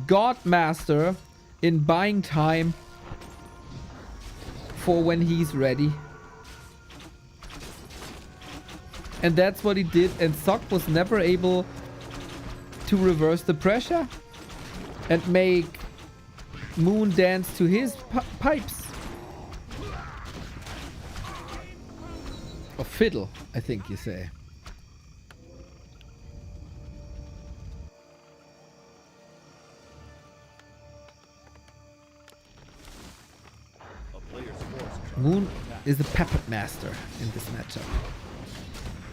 god master in buying time for when he's ready. And that's what he did. And Sok was never able to reverse the pressure and make Moon dance to his pipes. Or fiddle, I think you say. Moon is a puppet master in this matchup.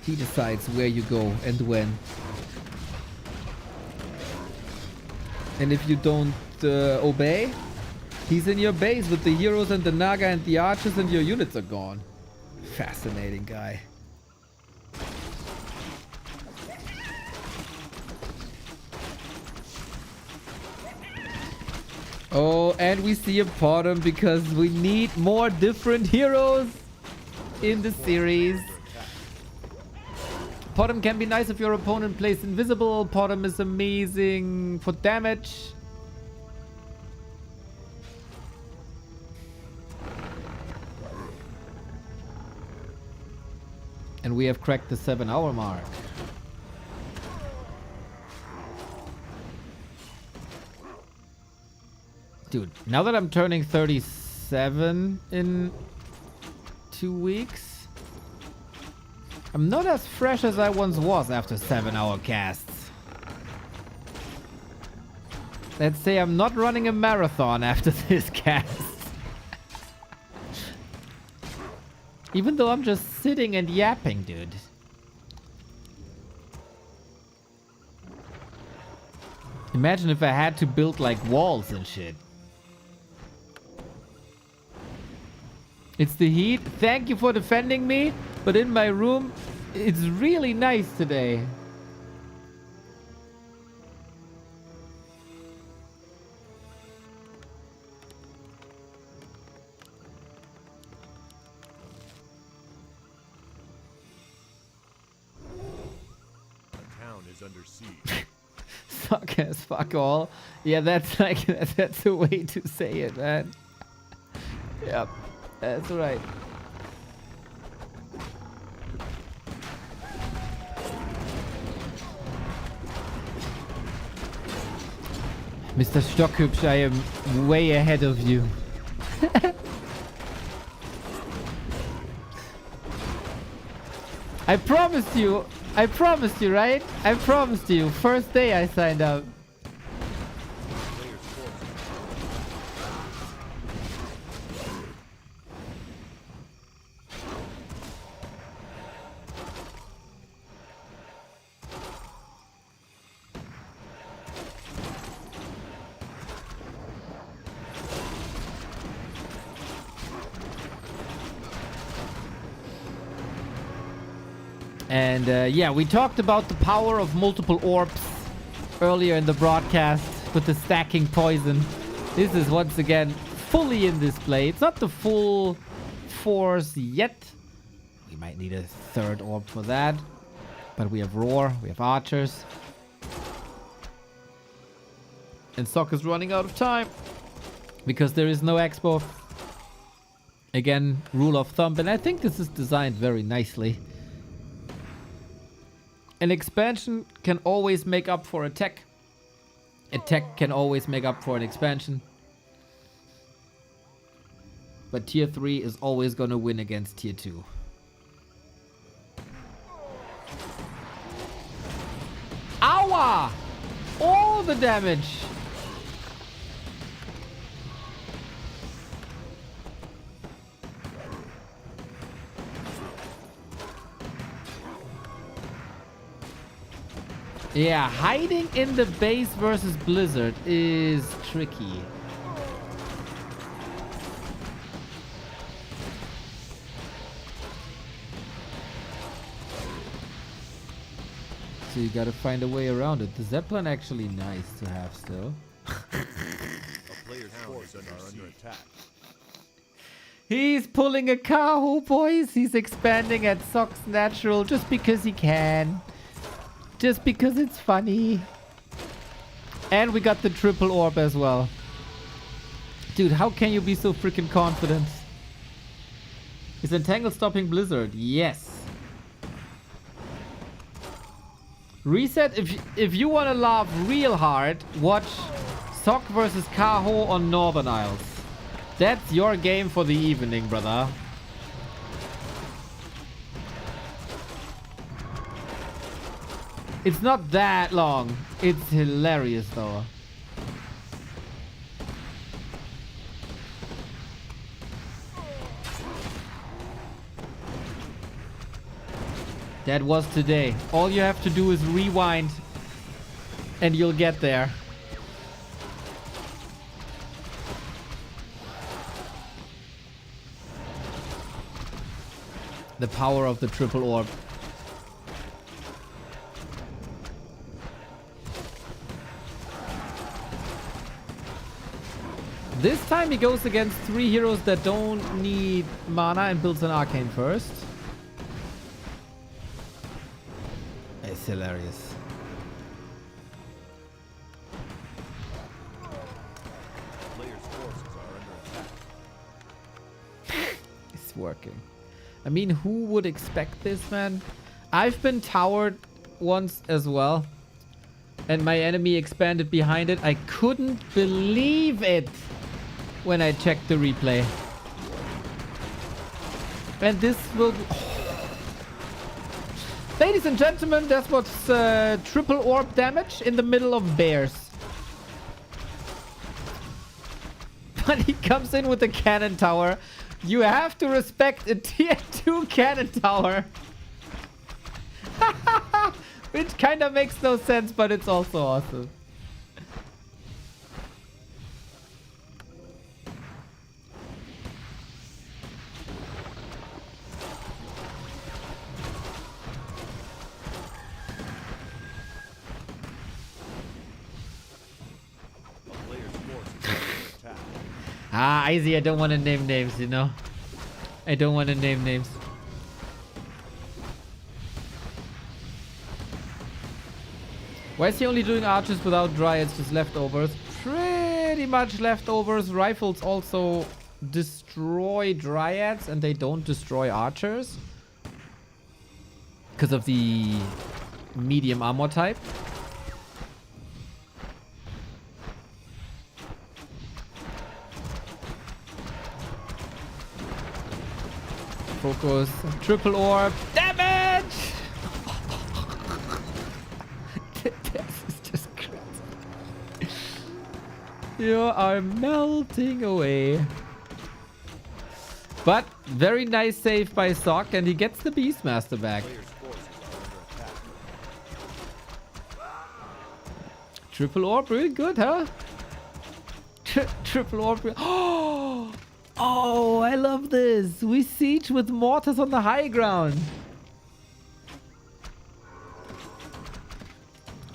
He decides where you go and when. And if you don't obey, he's in your base with the heroes and the Naga and the archers, and your units are gone. Fascinating guy. Oh, and we see a bottom because we need more different heroes in the series. Bottom can be nice if your opponent plays invisible. Bottom is amazing for damage. And we have cracked the 7-hour mark. Dude, now that I'm turning 37 in 2 weeks, I'm not as fresh as I once was after 7-hour casts. Let's say I'm not running a marathon after this cast. Even though I'm just sitting and yapping, dude. Imagine if I had to build like walls and shit. It's the heat. Thank you for defending me, but in my room, it's really nice today. Under siege. Suck as fuck all. Yeah, that's like that's a way to say it, man. Yep, that's right. Mr. Stockhübsch, I am way ahead of you. I promised you, right? I promised you. First day I signed up. And yeah, we talked about the power of multiple orbs earlier in the broadcast with the stacking poison. This is once again fully in display. It's not the full force yet. We might need a third orb for that. But we have Roar, we have Archers. And Sok is running out of time because there is no expo. Again, rule of thumb, and I think this is designed very nicely. An expansion can always make up for a tech. A tech can always make up for an expansion. But tier 3 is always gonna win against tier 2. Ow! All the damage! Yeah, hiding in the base versus Blizzard is tricky. So you gotta find a way around it. The Zeppelin actually nice to have still. A player's forces are under attack. He's pulling a Kaho, boys. He's expanding at Sok's natural just because he can. Just because it's funny. And we got the triple orb as well. Dude, how can you be so freaking confident? Is Entangle stopping Blizzard? Yes. Reset. If you want to laugh real hard, watch Sock versus Kaho on Northern Isles. That's your game for the evening, brother. It's not that long. It's hilarious though. That was today. All you have to do is rewind and you'll get there. The power of the triple orb. This time he goes against 3 heroes that don't need mana and builds an arcane first. It's hilarious. Players' forces are under attack. It's working. I mean, who would expect this, man? I've been towered once as well. And my enemy expanded behind it. I couldn't believe it when I checked the replay. And this will... Ladies and gentlemen, that's what's triple orb damage in the middle of bears. But he comes in with a cannon tower. You have to respect a tier 2 cannon tower. Which kind of makes no sense, but it's also awesome. Ah, Izzy, I don't want to name names, you know. I don't want to name names. Why is he only doing archers without dryads, just leftovers? Pretty much leftovers. Rifles also destroy dryads and they don't destroy archers. Because of the medium armor type. Focus. Triple orb. Damage! This is just crazy. You are melting away. But very nice save by Sock, and he gets the Beastmaster back. Triple orb, really good, huh? Triple orb. Oh, I love this. We siege with mortars on the high ground.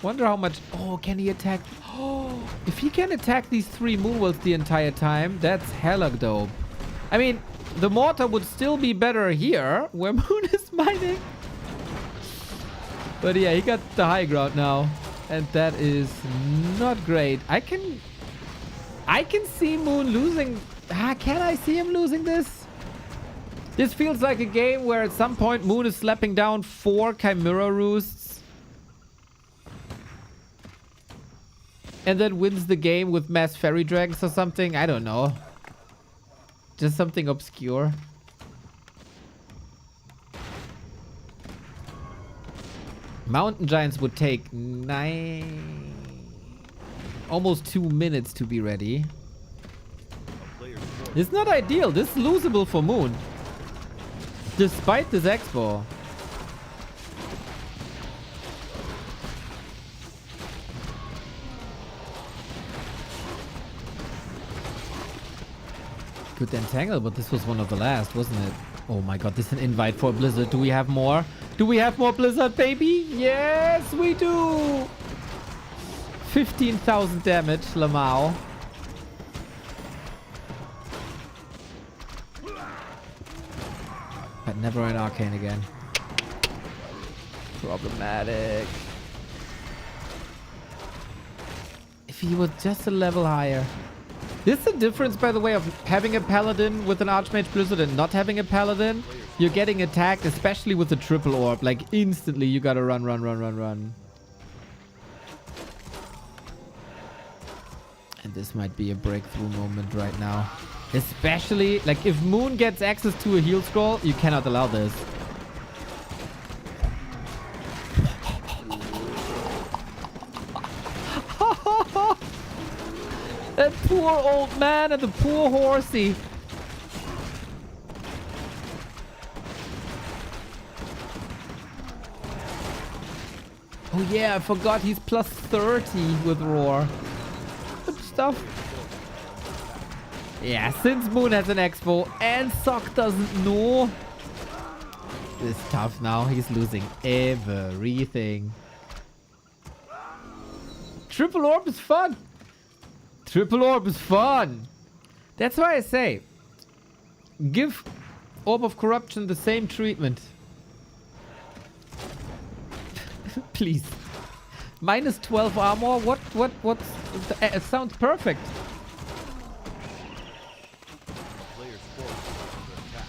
Wonder how much... Oh, can he attack... Oh, if he can attack these 3 moonwells the entire time, that's hella dope. I mean, the mortar would still be better here, where Moon is mining. But yeah, he got the high ground now. And that is not great. I can see Moon losing... can I see him losing this? This feels like a game where at some point Moon is slapping down 4 Chimera Roosts. And then wins the game with mass fairy dragons or something. I don't know. Just something obscure. Mountain Giants would take almost 2 minutes to be ready. It's not ideal. This is losable for Moon. Despite this expo. Good entangle, but this was one of the last, wasn't it? Oh my god, this is an invite for Blizzard. Do we have more? Do we have more Blizzard, baby? Yes, we do! 15,000 damage, Lamau. But never an arcane again. Problematic. If he was just a level higher. This is the difference, by the way, of having a paladin with an Archmage Blizzard and not having a paladin. You're getting attacked, especially with the triple orb. Like, instantly, you gotta run. And this might be a breakthrough moment right now. Especially, like, if Moon gets access to a heal scroll, you cannot allow this. That poor old man and the poor horsey. Oh yeah, I forgot he's plus 30 with Roar. Good stuff. Yeah, since Moon has an expo and Sock doesn't know. It's tough now. He's losing everything. Triple Orb is fun. Triple Orb is fun. That's why I say, give Orb of Corruption the same treatment. Please. Minus 12 armor? What? It sounds perfect. Player's force is under attack.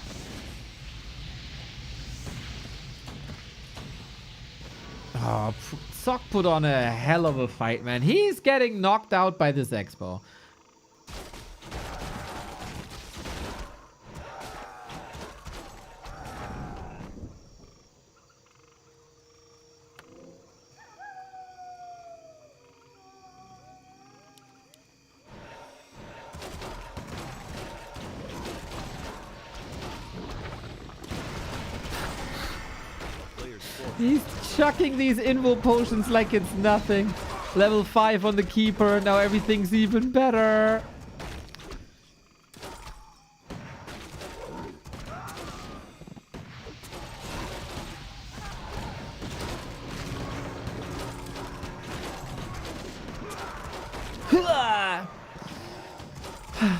Oh, Sock put on a hell of a fight, man. He's getting knocked out by this expo. He's chucking these invo potions like it's nothing. Level 5 on the keeper. Now everything's even better.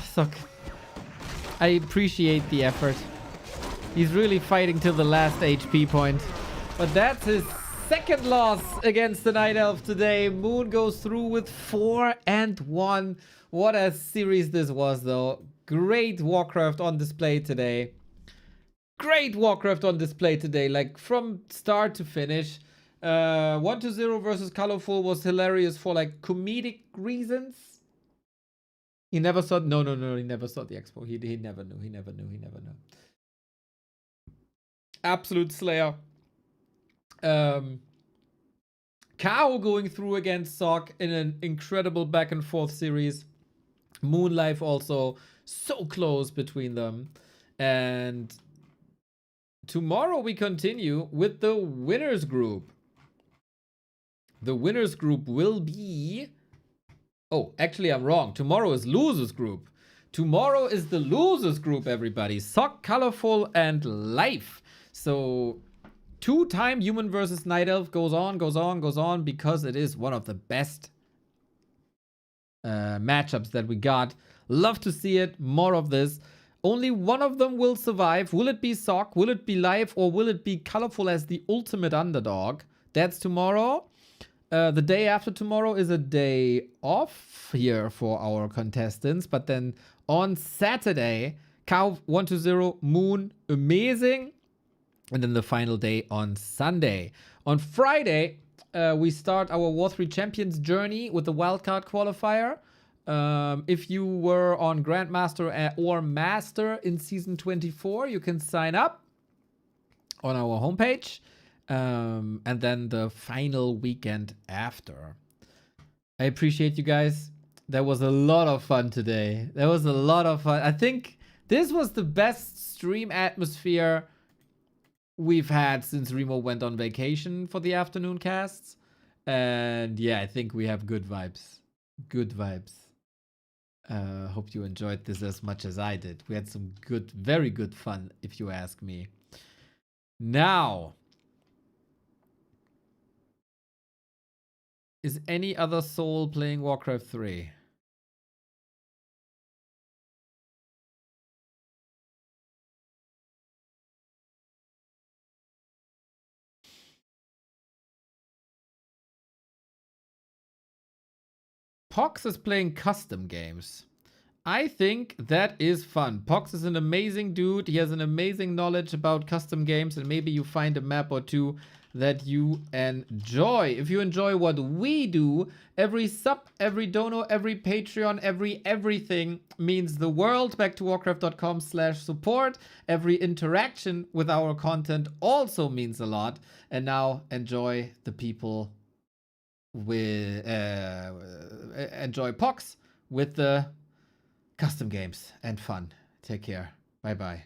Suck. I appreciate the effort. He's really fighting till the last HP point. But that's his second loss against the Night Elf today. Moon goes through with 4-1. What a series this was, though. Great Warcraft on display today. Great Warcraft on display today. Like, from start to finish. 1-0 versus ColorFul was hilarious for, like, comedic reasons. He never saw... No. He never saw the expo. He never knew. He never knew. Absolute slayer. Kaho going through against Sock in an incredible back and forth series. Moonlife also so close between them. And tomorrow we continue with the winners group. The winners group will be... Oh, actually I'm wrong. Tomorrow is losers group. Tomorrow is the losers group, everybody. Sock, ColorFul, and Life. So... two-time Human versus Night Elf goes on because it is one of the best matchups that we got. Love to see it. More of this. Only one of them will survive. Will it be Sock? Will it be Life? Or will it be ColorFul as the ultimate underdog? That's tomorrow. The day after tomorrow is a day off here for our contestants. But then on Saturday, Kaho 1-0, Moon, amazing. And then the final day on Sunday. On Friday, we start our War 3 Champions journey with the wildcard qualifier. If you were on Grandmaster or Master in Season 24, you can sign up on our homepage. And then the final weekend after. I appreciate you guys. There was a lot of fun today. There was a lot of fun. I think this was the best stream atmosphere we've had since Remo went on vacation for the afternoon casts. And yeah, I think we have good vibes. Good vibes. Hope you enjoyed this as much as I did. We had some good, very good fun, if you ask me. Now, is any other soul playing Warcraft 3? Pox is playing custom games. I think that is fun. Pox is an amazing dude. He has an amazing knowledge about custom games, and maybe you find a map or two that you enjoy. If you enjoy what we do, every sub, every dono, every Patreon, every everything means the world. Back to warcraft.com/support. Every interaction with our content also means a lot. And now enjoy the people with enjoy Pox with the custom games and fun. Take care. Bye bye.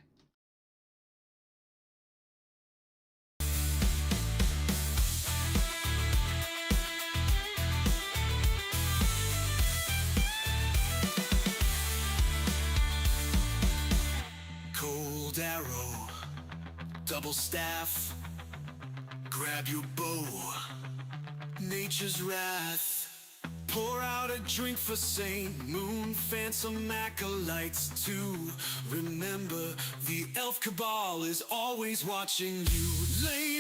Cold arrow, double staff, grab your bow, nature's wrath. Pour out a drink for Saint Moon, fan some acolytes too. Remember, the elf cabal is always watching you. Lay